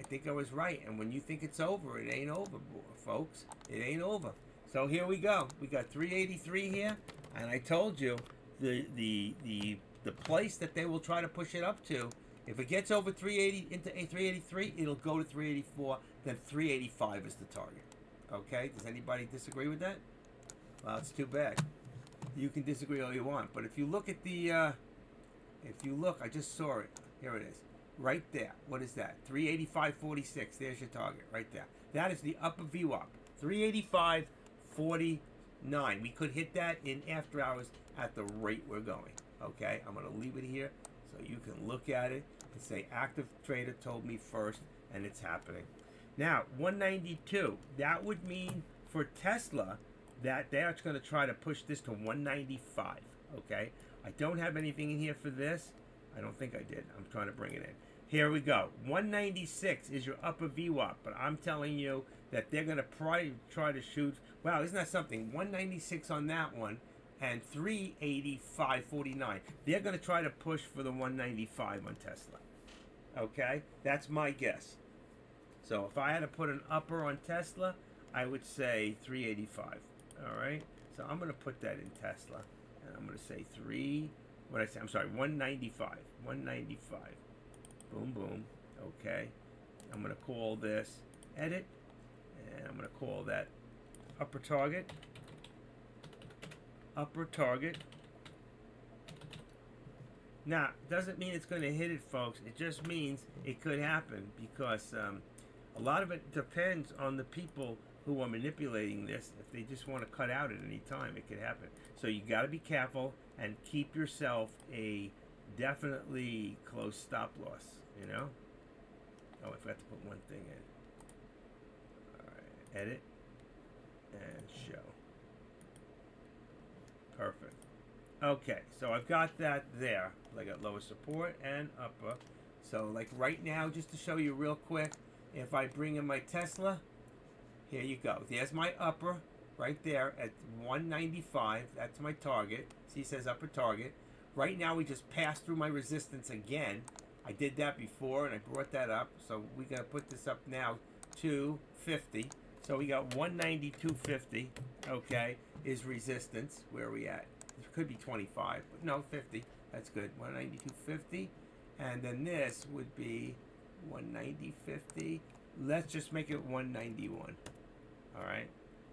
And when you think it's over, it ain't over, folks. It ain't over. So here we go. We got 383 here, and I told you the place that they will try to push it up to. If it gets over 380 into 383, it'll go to 384. Then 385 is the target. Okay? Does anybody disagree with that? Well, it's too bad. You can disagree all you want, but if you look at the, I just saw it. Here it is, right there. What is that? 385.46. There's your target, right there. That is the upper VWAP. 385.49. We could hit that in after hours at the rate we're going. Okay? I'm gonna leave it here so you can look at it and say active trader told me first, and it's happening. Now 192. That would mean for Tesla that they're going to try to push this to 195. Okay, I don't have anything in here for this. I don't think I did. I'm trying to bring it in. Here we go. 196 is your upper VWAP, but I'm telling you that they're going to probably try to shoot. Wow, isn't that something? 196 on that one, and 385.49. They're going to try to push for the 195 on Tesla. Okay, that's my guess. So if I had to put an upper on Tesla, I would say 385. All right. So I'm going to put that in Tesla, and I'm going to say 195. 195. Boom, boom. Okay. I'm going to call this edit, and I'm going to call that upper target. Upper target. Now, doesn't mean it's going to hit it, folks. It just means it could happen because a lot of it depends on the people who are manipulating this. If they just want to cut out at any time, it could happen. So you got to be careful and keep yourself a definitely close stop loss, you know? Oh, I forgot to put one thing in. All right, edit and show. Perfect. Okay, so I've got that there. I got lower support and upper. So like right now, just to show you real quick, if I bring in my Tesla, here you go. There's my upper right there at 195. That's my target. See, it says upper target. Right now, we just passed through my resistance again. I did that before, and I brought that up. So we're going to put this up now to 50. So we got 192.50, okay, is resistance. Where are we at? It could be 25, but no, 50. That's good. 192.50. And then this would be 190.50. Let's just make it 191. All right.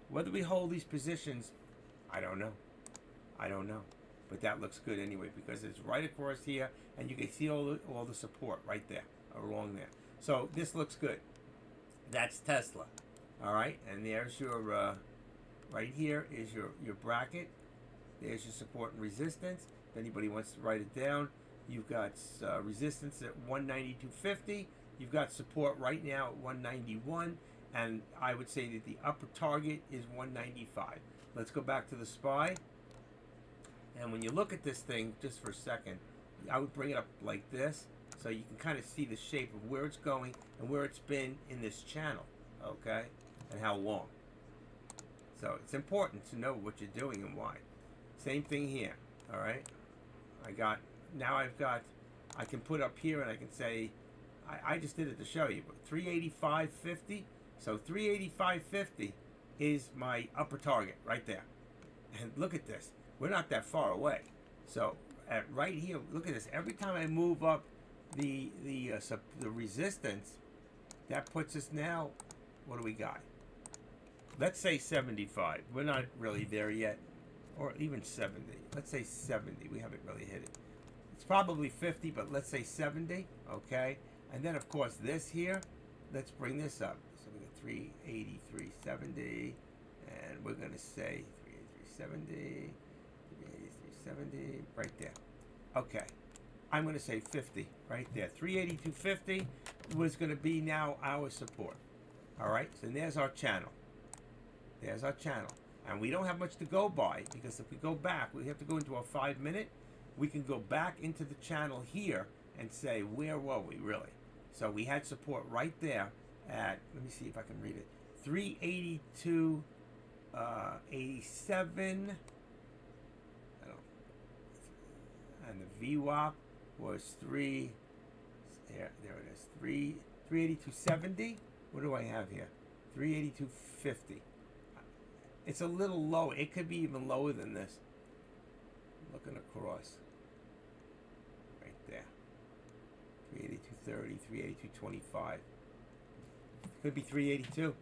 Whether we hold these positions, I don't know. But that looks good anyway because it's right across here, and you can see all the support right there, along there. So this looks good. That's Tesla. All right. And there's your, right here is your bracket. There's your support and resistance. If anybody wants to write it down, you've got resistance at 192.50. You've got support right now at 191, and I would say that the upper target is 195. Let's go back to the SPY. And when you look at this thing, just for a second, I would bring it up like this, so you can kind of see the shape of where it's going and where it's been in this channel, okay, and how long. So it's important to know what you're doing and why. Same thing here. All right. I can put up here and I can say, I just did it to show you, but 385.50. So 385.50 is my upper target right there. And look at this. We're not that far away. So right here, look at this. Every time I move up the resistance, that puts us now. What do we got? Let's say 75. We're not really there yet, or even 70. Let's say 70. We haven't really hit it. It's probably 50, but let's say 70. Okay. And then of course this here. Let's bring this up. So we got 380, 370, and we're gonna say 380, 370, right there. Okay. I'm going to say 50 right there. 382.50 was going to be now our support. All right. So there's our channel. There's our channel. And we don't have much to go by because if we go back, we have to go into a 5-minute. We can go back into the channel here and say, where were we really? So we had support right there at, let me see if I can read it, 382.87. And the VWAP was 382.70. What do I have here? 382.50. It's a little low. It could be even lower than this. Looking across. Right there. 382.30, 382.25. Could be 382.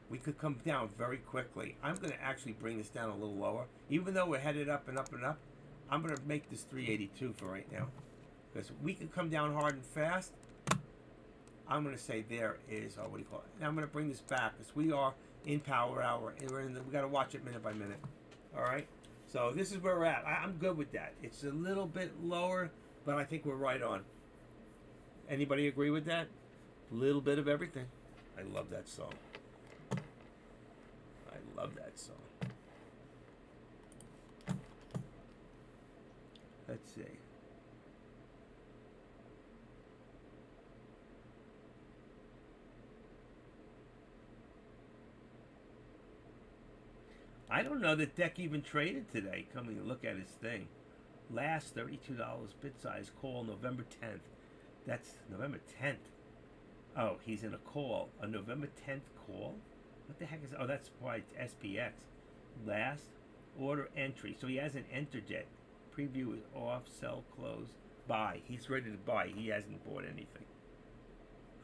We could come down very quickly. I'm going to actually bring this down a little lower. Even though we're headed up and up and up, I'm going to make this 382 for right now. Because we can come down hard and fast. I'm going to say there is, what do you call it? Now I'm going to bring this back because we are in power hour. And we got to watch it minute by minute. All right? So this is where we're at. I'm good with that. It's a little bit lower, but I think we're right on. Anybody agree with that? A little bit of everything. I love that song. I love that song. Let's see. I don't know that Deck even traded today. Coming to look at his thing. Last $32 bid size call November 10th. That's November 10th. Oh, he's in a call. A November 10th call? What the heck is... Oh, that's why it's SPX. Last order entry. So he hasn't entered yet. Preview is off, sell, close, buy. He's ready to buy. He hasn't bought anything.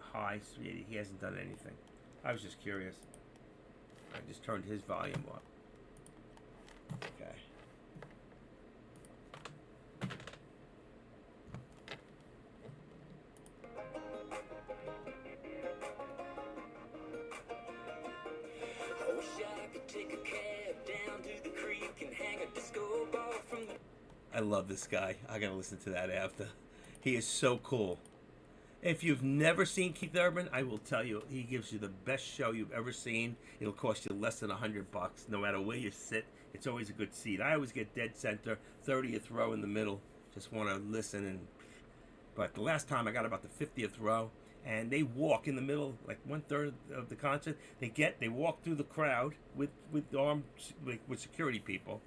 High, 380. He hasn't done anything. I was just curious. I just turned his volume up. Okay. I wish I could take a cab down to the creek and hang a disco ball from the... I love this guy. I gotta listen to that after. He is so cool. If you've never seen Keith Urban, I will tell you, he gives you the best show you've ever seen. It'll cost you less than $100, no matter where you sit. It's always a good seat. I always get dead center, 30th row in the middle. Just want to listen. But the last time I got about the 50th row, and they walk in the middle, like 1/3 of the concert. They walk through the crowd with armed with security people.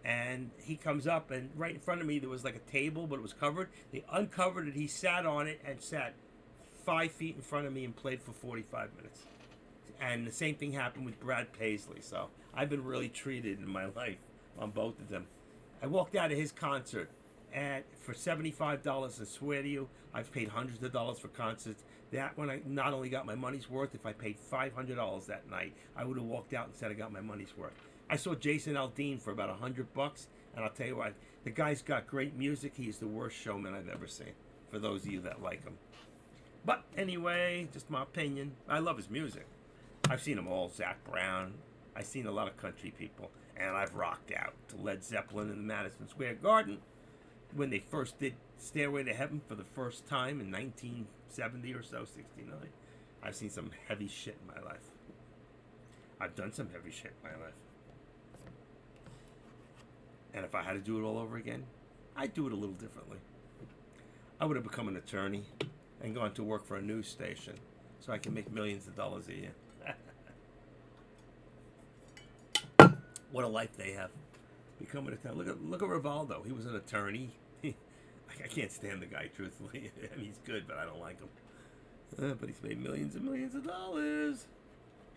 And he comes up, and right in front of me there was like a table, but it was covered. They uncovered it. He sat on it and sat 5 feet in front of me and played for 45 minutes. And the same thing happened with Brad Paisley. So I've been really treated in my life on both of them. I walked out of his concert for $75, and swear to you, I've paid hundreds of dollars for concerts. That one, I not only got my money's worth. If I paid $500 that night, I would have walked out and said I got my money's worth. I saw Jason Aldean for about $100, and I'll tell you what, the guy's got great music. He's the worst showman I've ever seen, for those of you that like him. But anyway, just my opinion. I love his music. I've seen them all, Zac Brown. I've seen a lot of country people, and I've rocked out to Led Zeppelin in the Madison Square Garden when they first did Stairway to Heaven for the first time in 1970 or so, 69. I've seen some heavy shit in my life. I've done some heavy shit in my life. And if I had to do it all over again, I'd do it a little differently. I would have become an attorney and gone to work for a news station so I can make millions of dollars a year. What a life they have. becoming a town. Look at Rivaldo. He was an attorney. I can't stand the guy, truthfully. I mean, he's good, but I don't like him. But he's made millions and millions of dollars.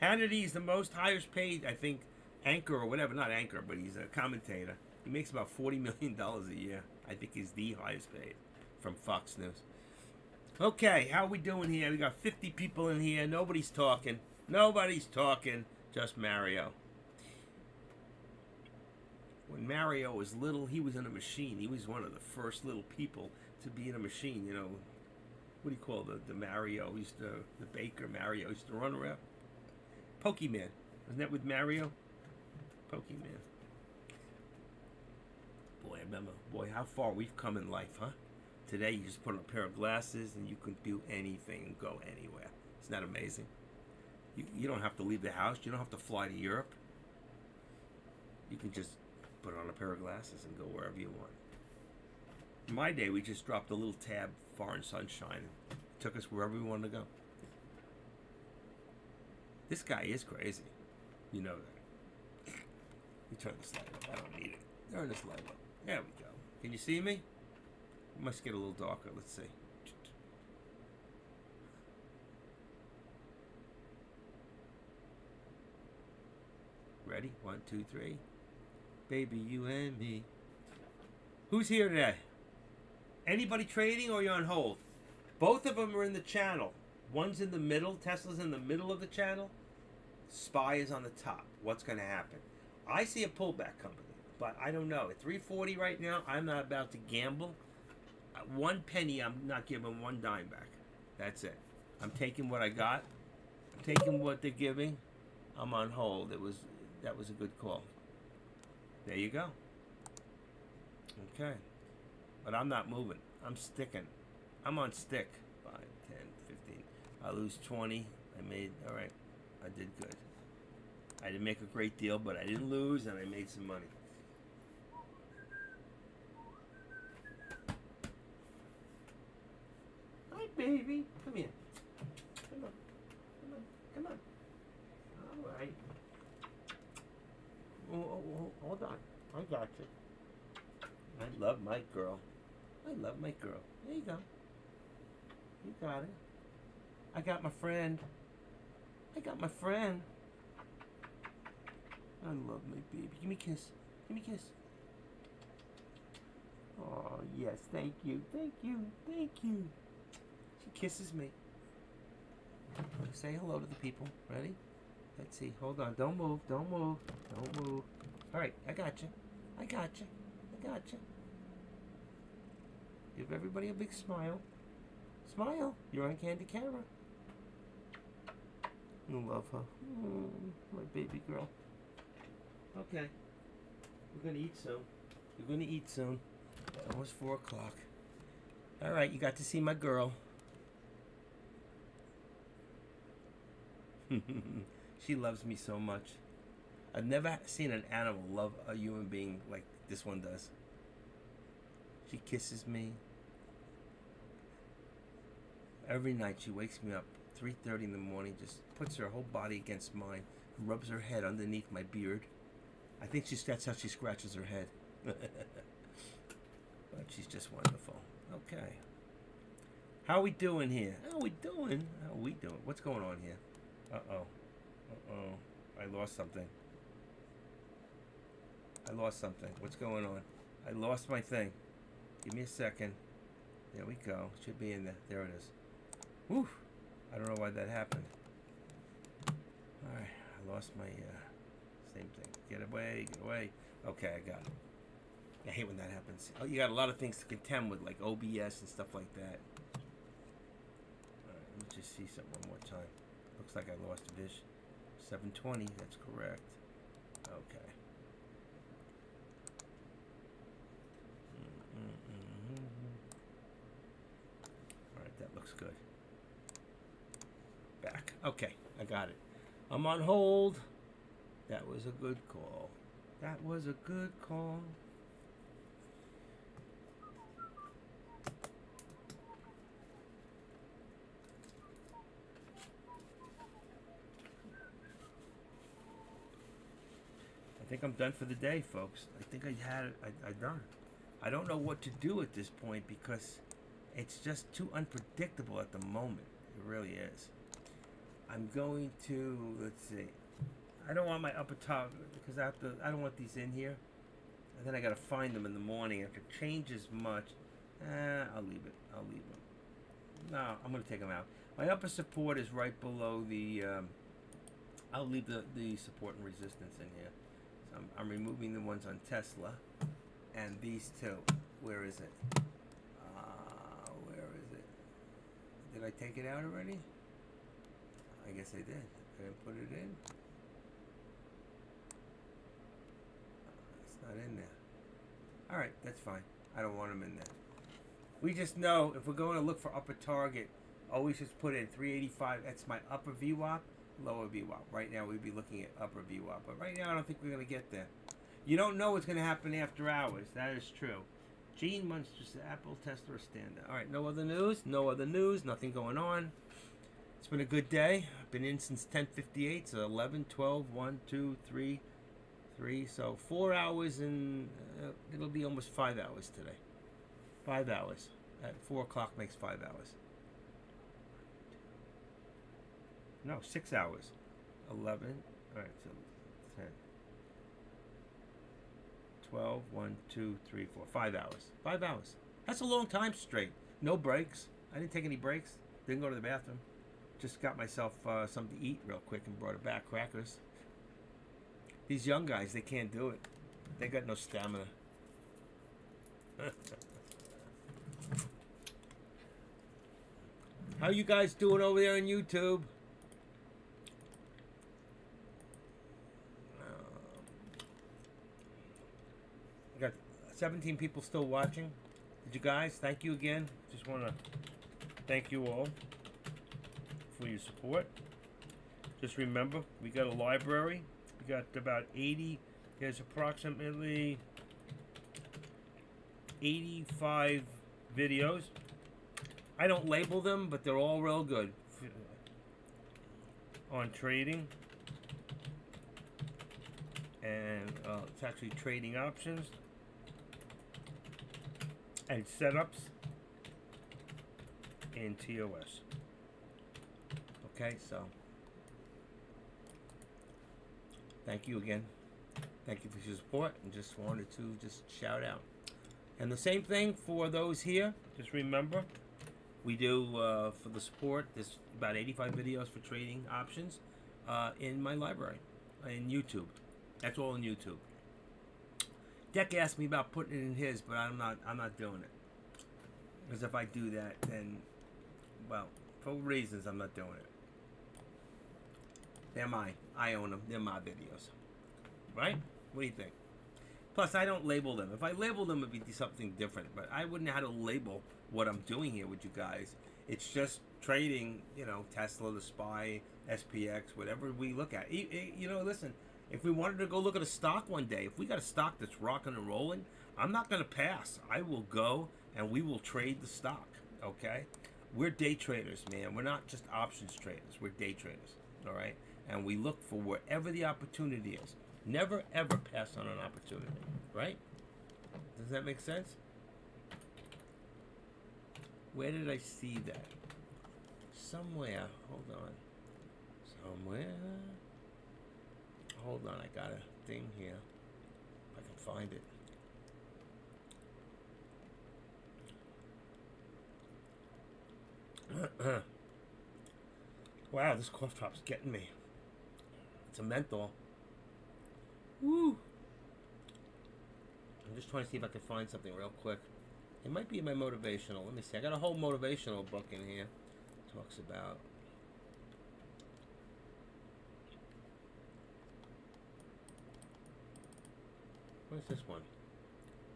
Hannity's the most highest paid, I think, anchor or whatever. Not anchor, but he's a commentator. He makes about $40 million a year. I think he's the highest paid from Fox News. Okay, how we doing here? We got 50 people in here. Nobody's talking. Nobody's talking. Just Mario. When Mario was little, he was in a machine. He was one of the first little people to be in a machine. You know, what do you call the Mario? The baker Mario used to run around. Pokemon. Wasn't that with Mario? Pokemon. Boy, I remember. Boy, how far we've come in life, huh? Today, you just put on a pair of glasses and you can do anything and go anywhere. Isn't that amazing? You don't have to leave the house. You don't have to fly to Europe. You can just put on a pair of glasses and go wherever you want. In my day, we just dropped a little tab, Foreign Sunshine. It took us wherever we wanted to go. This guy is crazy. You know that. You turn the slide up. I don't need it. Turn the slide up. There we go. Can you see me? It must get a little darker. Let's see. Ready? 1, 2, 3. Baby, you and me. Who's here today? Anybody trading or you're on hold? Both of them are in the channel. One's in the middle. Tesla's in the middle of the channel. SPY is on the top. What's going to happen? I see a pullback coming, but I don't know. At 340 right now, I'm not about to gamble. 1 penny, I'm not giving 1 dime back. That's it. I'm taking what I got. I'm taking what they're giving. I'm on hold. That was a good call. There you go. Okay. But I'm not moving. I'm sticking. I'm on stick. 5, 10, 15. I lose 20. I made, all right. I did good. I didn't make a great deal, but I didn't lose, and I made some money. Hi, baby. Come here. Come on. Come on. Come on. All right. Oh, hold on. I got you. I love my girl. I love my girl. There you go. You got it. I got my friend. I got my friend. I love my baby. Give me a kiss. Give me a kiss. Oh, yes. Thank you. Thank you. Thank you. She kisses me. Say hello to the people. Ready? Let's see. Hold on. Don't move. Don't move. Don't move. All right. I got you. I got you. I got you. Give everybody a big smile. Smile. You're on Candy Camera. I love her. My baby girl. Okay. We're going to eat soon. We're going to eat soon. It's almost 4 o'clock. All right. You got to see my girl. She loves me so much. I've never seen an animal love a human being like this one does. She kisses me. Every night she wakes me up 3:30 in the morning, just puts her whole body against mine, rubs her head underneath my beard. I think that's how she scratches her head. But she's just wonderful. Okay. How we doing here? How we doing? How we doing? What's going on here? Uh-oh. Uh-oh. I lost something. I lost something. What's going on? I lost my thing. Give me a second. There we go. Should be in there. There it is. Whew. I don't know why that happened. Alright. I lost my, same thing. Get away. Get away. Okay, I got it. I hate when that happens. Oh, you got a lot of things to contend with, like OBS and stuff like that. Alright, let me just see something one more time. Looks like I lost Vish. 720, that's correct. Okay. Alright, that looks good. Back. Okay, I got it. I'm on hold. That was a good call. That was a good call. I think I'm done for the day, folks. I think I done. I don't know what to do at this point because it's just too unpredictable at the moment. It really is. I'm going to, let's see. I don't want my upper top because I don't want these in here. And then I gotta find them in the morning. If it changes much, I'll leave it. I'll leave them. No, I'm gonna take them out. My upper support is right below the, I'll leave the support and resistance in here. So I'm removing the ones on Tesla. And these two. Where is it? Where is it? Did I take it out already? I guess I did. I didn't put it in. It's not in there. Alright, that's fine. I don't want them in there. We just know if we're going to look for upper target, always just put in 385. That's my upper VWAP, lower VWAP. Right now we'd be looking at upper VWAP. But right now I don't think we're going to get there. You don't know what's going to happen after hours. That is true. Gene Munster's Apple Tesla standout. Alright, no other news. No other news. Nothing going on. It's been a good day. I've been in since 10:58, so 11, 12, 1, 2, 3, 3. So 4 hours and it'll be almost 5 hours today. 5 hours. At 4 o'clock makes 5 hours. No, 6 hours. 11. Alright, so 10. 12, 1, 2, 3, 4. 5 hours. 5 hours. That's a long time straight. No breaks. I didn't take any breaks. Didn't go to the bathroom. Just got myself something to eat real quick and brought it back. Crackers. These young guys, they can't do it. They got no stamina. How you guys doing over there on YouTube? I got 17 people still watching. Did you guys? Thank you again. Just want to thank you all for your support. Just remember, we got a library. We got about 80. There's approximately 85 videos. I don't label them, but they're all real good on trading, and it's actually trading options and setups in TOS. Okay, so thank you again. Thank you for your support, and just wanted to just shout out. And the same thing for those here. Just remember, we do for the support. There's about 85 videos for trading options in my library, in YouTube. That's all in YouTube. Deck asked me about putting it in his, but I'm not doing it. Because if I do that, then, well, for reasons, I'm not doing it. They're mine. I own them. They're my videos. Right? What do you think? Plus, I don't label them. If I label them, it'd be something different. But I wouldn't know how to label what I'm doing here with you guys. It's just trading, you know, Tesla, the SPY, SPX, whatever we look at. You know, listen, if we wanted to go look at a stock one day, if we got a stock that's rocking and rolling, I'm not going to pass. I will go and we will trade the stock, okay? We're day traders, man. We're not just options traders. We're day traders, all right? And we look for wherever the opportunity is. Never, ever pass on an opportunity, right? Does that make sense? Where did I see that? Somewhere. Hold on. Somewhere. Hold on. I got a thing here. I can find it. Wow, this cough drop's getting me. It's a menthol. Woo! I'm just trying to see if I can find something real quick. It might be in my motivational. Let me see. I got a whole motivational book in here. It talks about... Where's this one?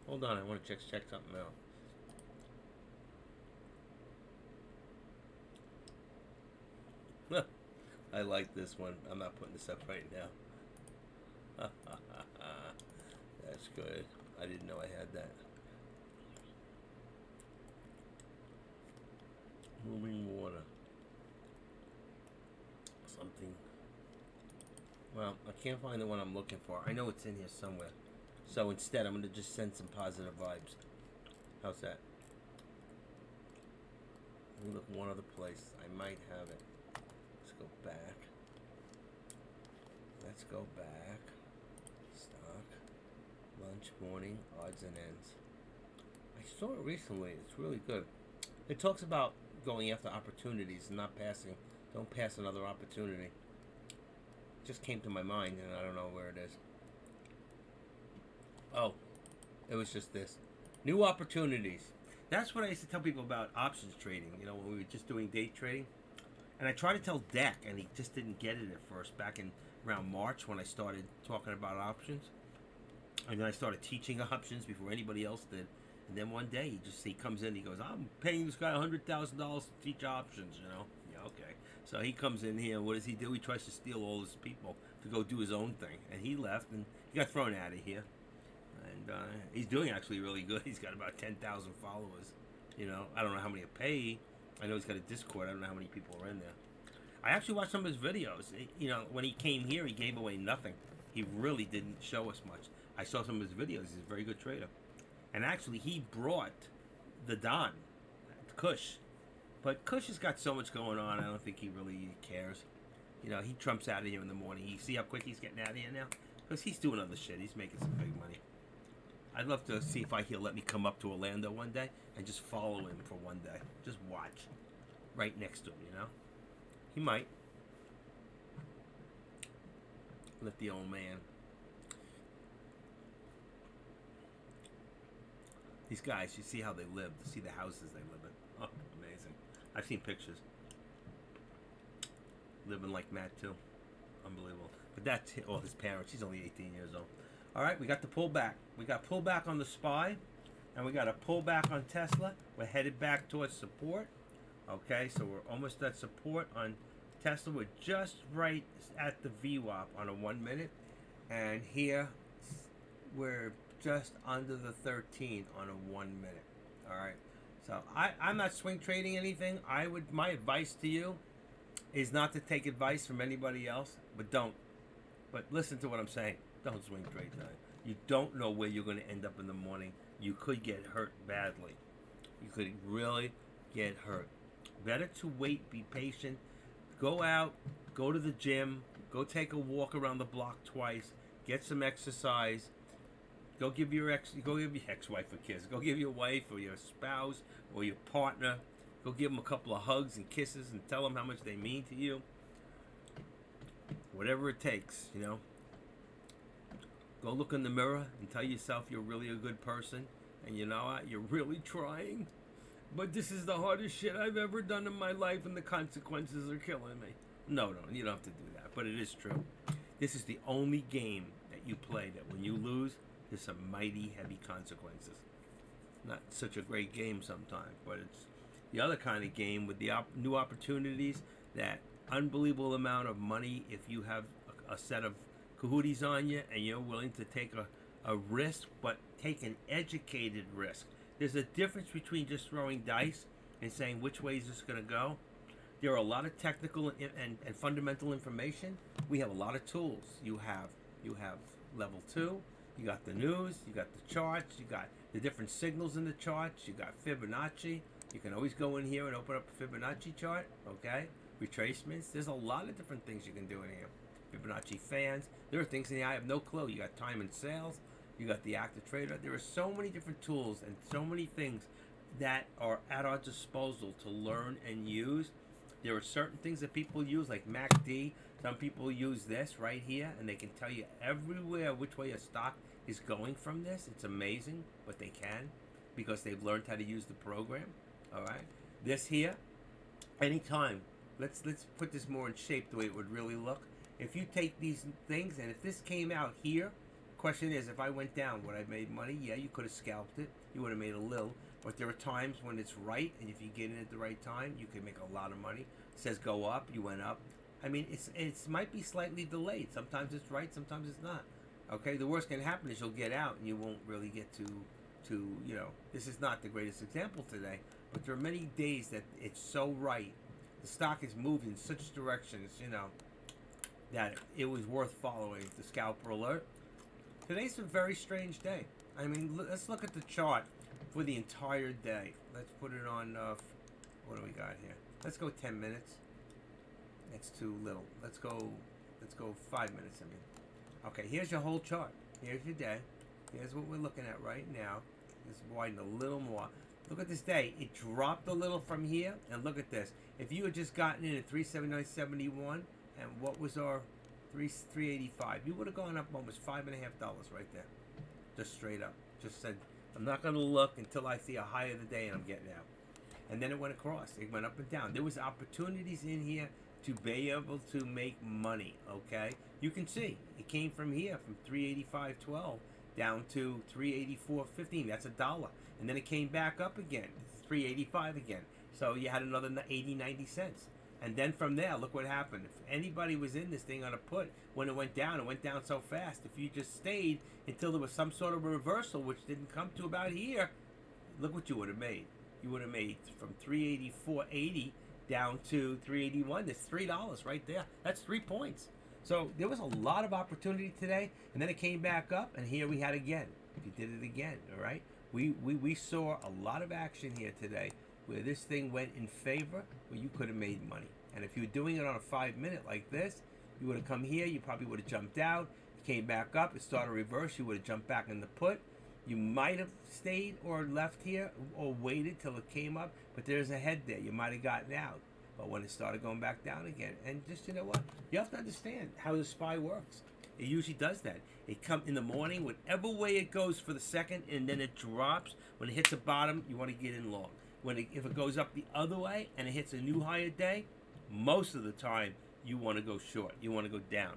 Hold on, I want to check something out. I like this one. I'm not putting this up right now. That's good. I didn't know I had that. Moving water. Something. Well, I can't find the one I'm looking for. I know it's in here somewhere. So instead, I'm gonna just send some positive vibes. How's that? Let me look one other place. I might have it. Let's go back. Let's go back. Stock. Lunch, morning, odds and ends. I saw it recently. It's really good. It talks about going after opportunities and not passing. Don't pass another opportunity. It just came to my mind and I don't know where it is. Oh, it was just this. New opportunities. That's what I used to tell people about options trading, you know, when we were just doing day trading. And I tried to tell Deck, and he just didn't get it at first, back in around March when I started talking about options. And then I started teaching options before anybody else did. And then one day he comes in, he goes, I'm paying this guy $100,000 to teach options, you know? Yeah, okay. So he comes in here, and what does he do? He tries to steal all his people to go do his own thing. And he left, and he got thrown out of here. And he's doing actually really good. He's got about 10,000 followers. You know, I don't know how many are paid. I know he's got a Discord. I don't know how many people are in there. I actually watched some of his videos. You know, when he came here, he gave away nothing. He really didn't show us much. I saw some of his videos. He's a very good trader. And actually, he brought the Don, Kush. But Kush has got so much going on, I don't think he really cares. You know, he trumps out of here in the morning. You see how quick he's getting out of here now? Because he's doing other shit. He's making some big money. I'd love to see if he'll let me come up to Orlando one day and just follow him for one day. Just watch. Right next to him, you know? He might. Let the old man. These guys, you see how they live. You see the houses they live in. Oh, amazing. I've seen pictures. Living like Matt, too. Unbelievable. But that's his parents. He's only 18 years old. All right, we got the pullback. We got pullback on the SPY, and we got a pullback on Tesla. We're headed back towards support. Okay, so we're almost at support on Tesla. We're just right at the VWAP on a 1 minute, and here we're just under the 13 on a 1 minute. All right, so I'm not swing trading anything. My advice to you is not to take advice from anybody else, but don't. But listen to what I'm saying. Don't swing trade tonight. You don't know where you're going to end up in the morning. You could get hurt badly. You could really get hurt. Better to wait, be patient, go out, go to the gym, go take a walk around the block twice, get some exercise, go give your ex-wife a kiss, go give your wife or your spouse or your partner, go give them a couple of hugs and kisses and tell them how much they mean to you. Whatever it takes, you know. Go look in the mirror and tell yourself you're really a good person, and you know what? You're really trying. But this is the hardest shit I've ever done in my life, and the consequences are killing me. No, you don't have to do that, but it is true. This is the only game that you play that when you lose, there's some mighty heavy consequences. Not such a great game sometimes, but it's the other kind of game with the new opportunities, that unbelievable amount of money if you have a set of cahooties on you and you're willing to take a risk, but take an educated risk. There's a difference between just throwing dice and saying which way is this going to go. There are a lot of technical and fundamental information. We have a lot of tools. You have level 2. You got the news. You got the charts. You got the different signals in the charts. You got Fibonacci. You can always go in here and open up a Fibonacci chart. Okay, retracements. There's a lot of different things you can do in here. Fibonacci fans. There are things in here I have no clue. You got time and sales. You got the active trader. There are so many different tools and so many things that are at our disposal to learn and use. There are certain things that people use, like MACD. Some people use this right here, and they can tell you everywhere which way a stock is going from this. It's amazing, but they can, because they've learned how to use the program. All right, this here, anytime. Let's put this more in shape the way it would really look. If you take these things, and if this came out here, question is, if I went down, would I have made money? Yeah, you could have scalped it. You would have made a little. But there are times when it's right, and if you get in at the right time, you can make a lot of money. It says go up, you went up. I mean, it might be slightly delayed. Sometimes it's right, sometimes it's not. Okay, the worst can happen is you'll get out, and you won't really get to you know, this is not the greatest example today, but there are many days that it's so right. The stock is moved in such directions, you know. that it was worth following the scalper alert. Today's a very strange day. I mean, let's look at the chart for the entire day. Let's put it on, what do we got here? Let's go 10 minutes. That's too little. Let's go 5 minutes, I mean. Okay, here's your whole chart. Here's your day. Here's what we're looking at right now. Let's widen a little more. Look at this day. It dropped a little from here, and look at this. If you had just gotten in at 379.71, and what was our 385, you would have gone up almost $5.50 right there, just straight up. Just said, I'm not going to look until I see a high of the day, and I'm getting out. And then it went across. It went up and down. There was opportunities in here to be able to make money. Okay, you can see it came from here from 385.12 down to 384.15. That's $1. And then it came back up again, 385 again. So you had another 80-90 cents. And then from there, look what happened. If anybody was in this thing on a put, when it went down so fast. If you just stayed until there was some sort of a reversal, which didn't come to about here, look what you would have made. You would have made from 384.80 down to 381. There's $3 right there. That's 3 points. So there was a lot of opportunity today, and then it came back up, and here we had again. You did it again, all right? We saw a lot of action here today where this thing went in favor, where you could have made money. And if you were doing it on a 5 minute like this, you would have come here, you probably would have jumped out, you came back up, it started reverse, you would have jumped back in the put. You might have stayed or left here or waited till it came up, but there's a head there. You might have gotten out. But when it started going back down again, and just, you know what? You have to understand how the SPY works. It usually does that. It comes in the morning, whatever way it goes for the second, and then it drops. When it hits the bottom, you want to get in long. If it goes up the other way and it hits a new higher day, most of the time you want to go short. You want to go down.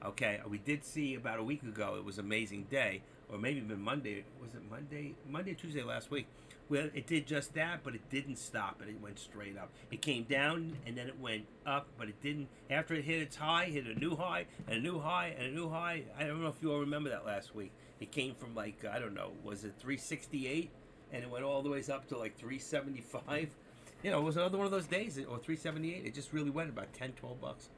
Okay, we did see about a week ago, it was an amazing day, or maybe even Monday. Was it Monday? Monday or Tuesday last week, where it did just that, but it didn't stop, and it went straight up. It came down, and then it went up, but it didn't. After it hit its high, hit a new high, and a new high, and a new high. I don't know if you all remember that last week. It came from like, I don't know, was it 368? And it went all the way up to like 375. You know, it was another one of those days, or 378. It just really went about 10, 12 bucks.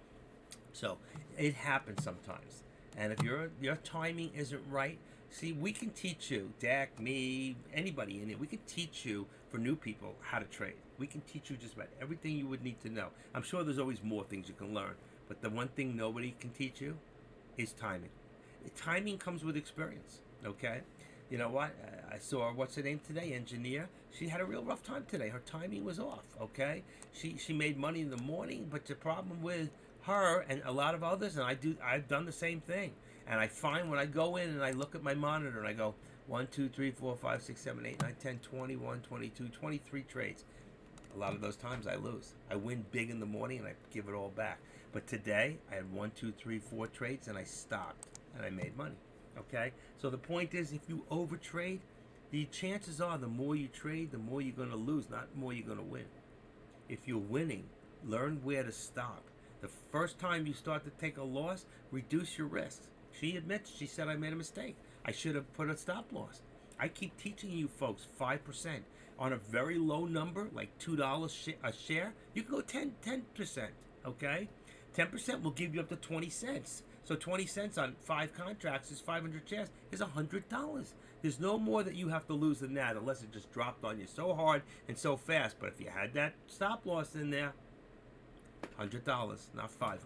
So it happens sometimes. And if your timing isn't right, see, we can teach you, Dak, me, anybody in it, we can teach you, for new people, how to trade. We can teach you just about everything you would need to know. I'm sure there's always more things you can learn, but the one thing nobody can teach you is timing. Timing comes with experience, okay? You know what? I saw, what's her name today? Engineer. She had a real rough time today. Her timing was off, okay? She made money in the morning, but the problem with her and a lot of others, and I've done the same thing. And I find when I go in and I look at my monitor and I go 1, 2, 3, 4, 5, 6, 7, 8, 9, 10, 21, 22, 23 trades. A lot of those times I lose. I win big in the morning and I give it all back. But today I had 1, 2, 3, 4 trades and I stopped and I made money. Okay? So the point is, if you overtrade, the chances are the more you trade, the more you're going to lose, not more you're going to win. If you're winning, learn where to stop. The first time you start to take a loss, reduce your risks. She admits, she said, I made a mistake. I should have put a stop loss. I keep teaching you folks 5%. On a very low number, like $2 a share, you can go 10%, okay? 10% will give you up to 20 cents. So 20 cents on 5 contracts is 500 shares, is $100. There's no more that you have to lose than that, unless it just dropped on you so hard and so fast. But if you had that stop loss in there, $100, not 500.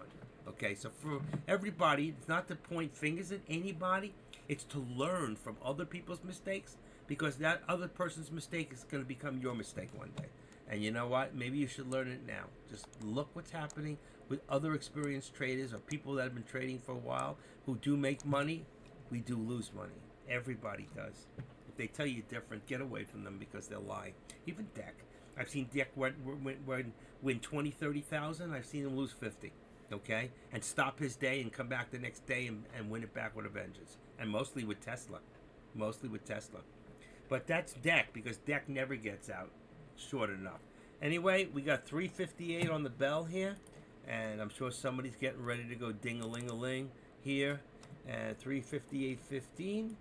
Okay, so for everybody, it's not to point fingers at anybody. It's to learn from other people's mistakes, because that other person's mistake is going to become your mistake one day. And you know what? Maybe you should learn it now. Just look what's happening with other experienced traders or people that have been trading for a while who do make money. We do lose money. Everybody does. If they tell you different, get away from them, because they'll lie. Even Deck. I've seen Deck win 20, 30,000. I've seen him lose 50. Okay? And stop his day and come back the next day and win it back with a vengeance. And mostly with Tesla. But that's Deck, because Deck never gets out short enough. Anyway, we got 3:58 on the bell here. And I'm sure somebody's getting ready to go ding-a-ling-a-ling here at 3:58:15.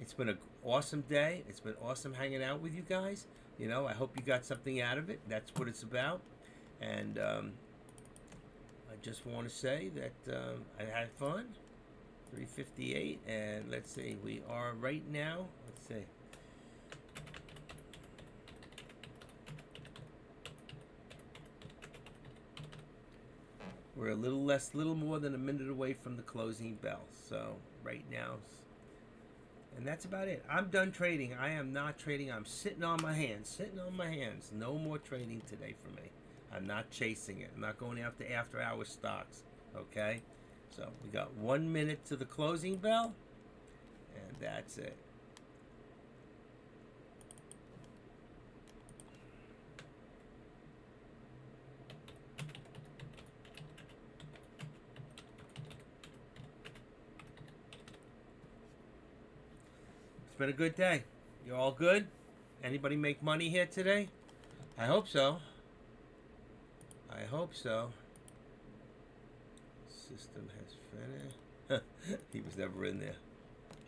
It's been an awesome day. It's been awesome hanging out with you guys. You know, I hope you got something out of it. That's what it's about. And I just want to say that I had fun. 3:58, and let's see, we are right now. Let's see. We're a little more than a minute away from the closing bell. So right now, and that's about it. I'm done trading. I am not trading. I'm sitting on my hands. No more trading today for me. I'm not chasing it. I'm not going after hour stocks. Okay? So we got 1 minute to the closing bell, and that's it. It's been a good day. You all good? Anybody make money here today? I hope so. I hope so. System has finished. He was never in there.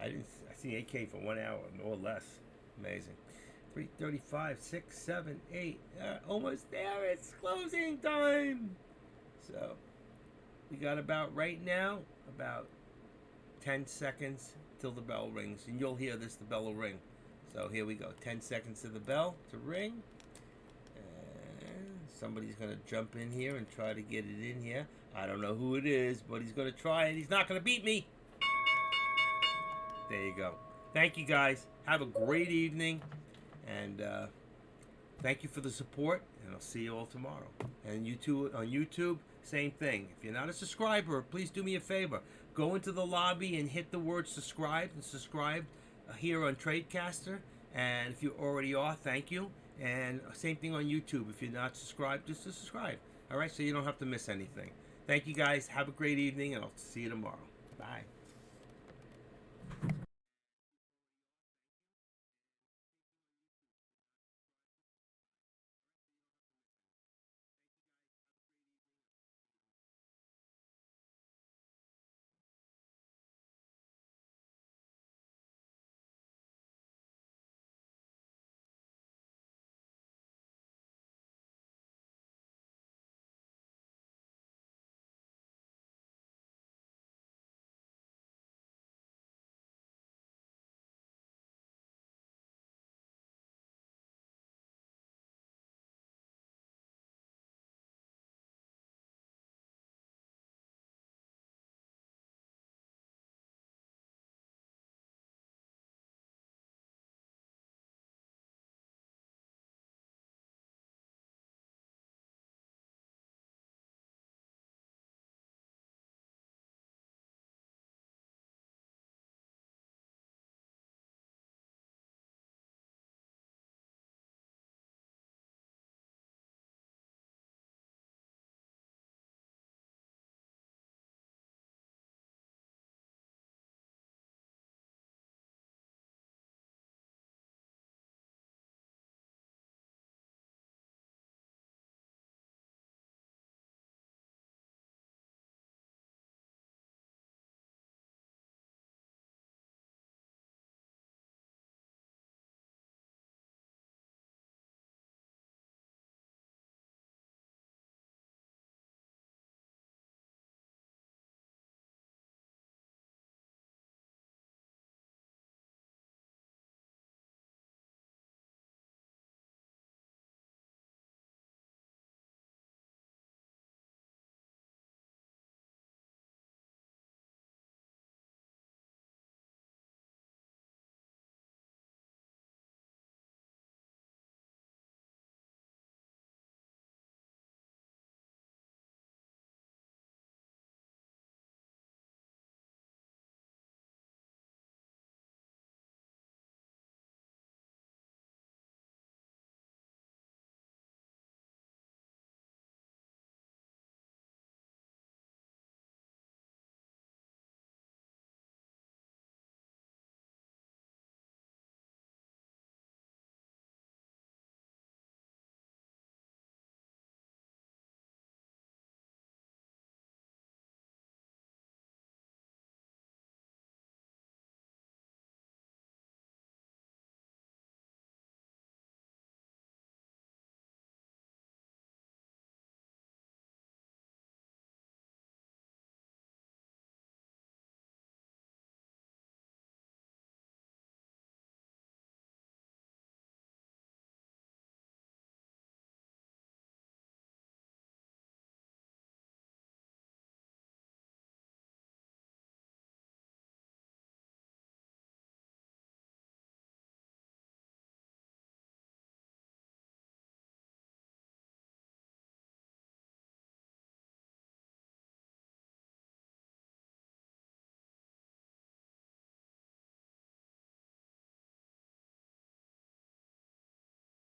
I see AK for 1 hour, or less. Amazing. 3:35, 6, 7, 8. Almost there. It's closing time. So we got about right now about 10 seconds till the bell rings, and you'll hear this. The bell will ring. So here we go. 10 seconds to the bell to ring. Somebody's going to jump in here and try to get it in here. I don't know who it is, but he's going to try it. He's not going to beat me. There you go. Thank you, guys. Have a great evening. And thank you for the support. And I'll see you all tomorrow. And you too, on YouTube, same thing. If you're not a subscriber, please do me a favor. Go into the lobby and hit the word subscribe. And subscribe here on Tradecaster. And if you already are, thank you. And same thing on YouTube. If you're not subscribed, just to subscribe. All right, so you don't have to miss anything. Thank you, guys. Have a great evening, and I'll see you tomorrow. Bye.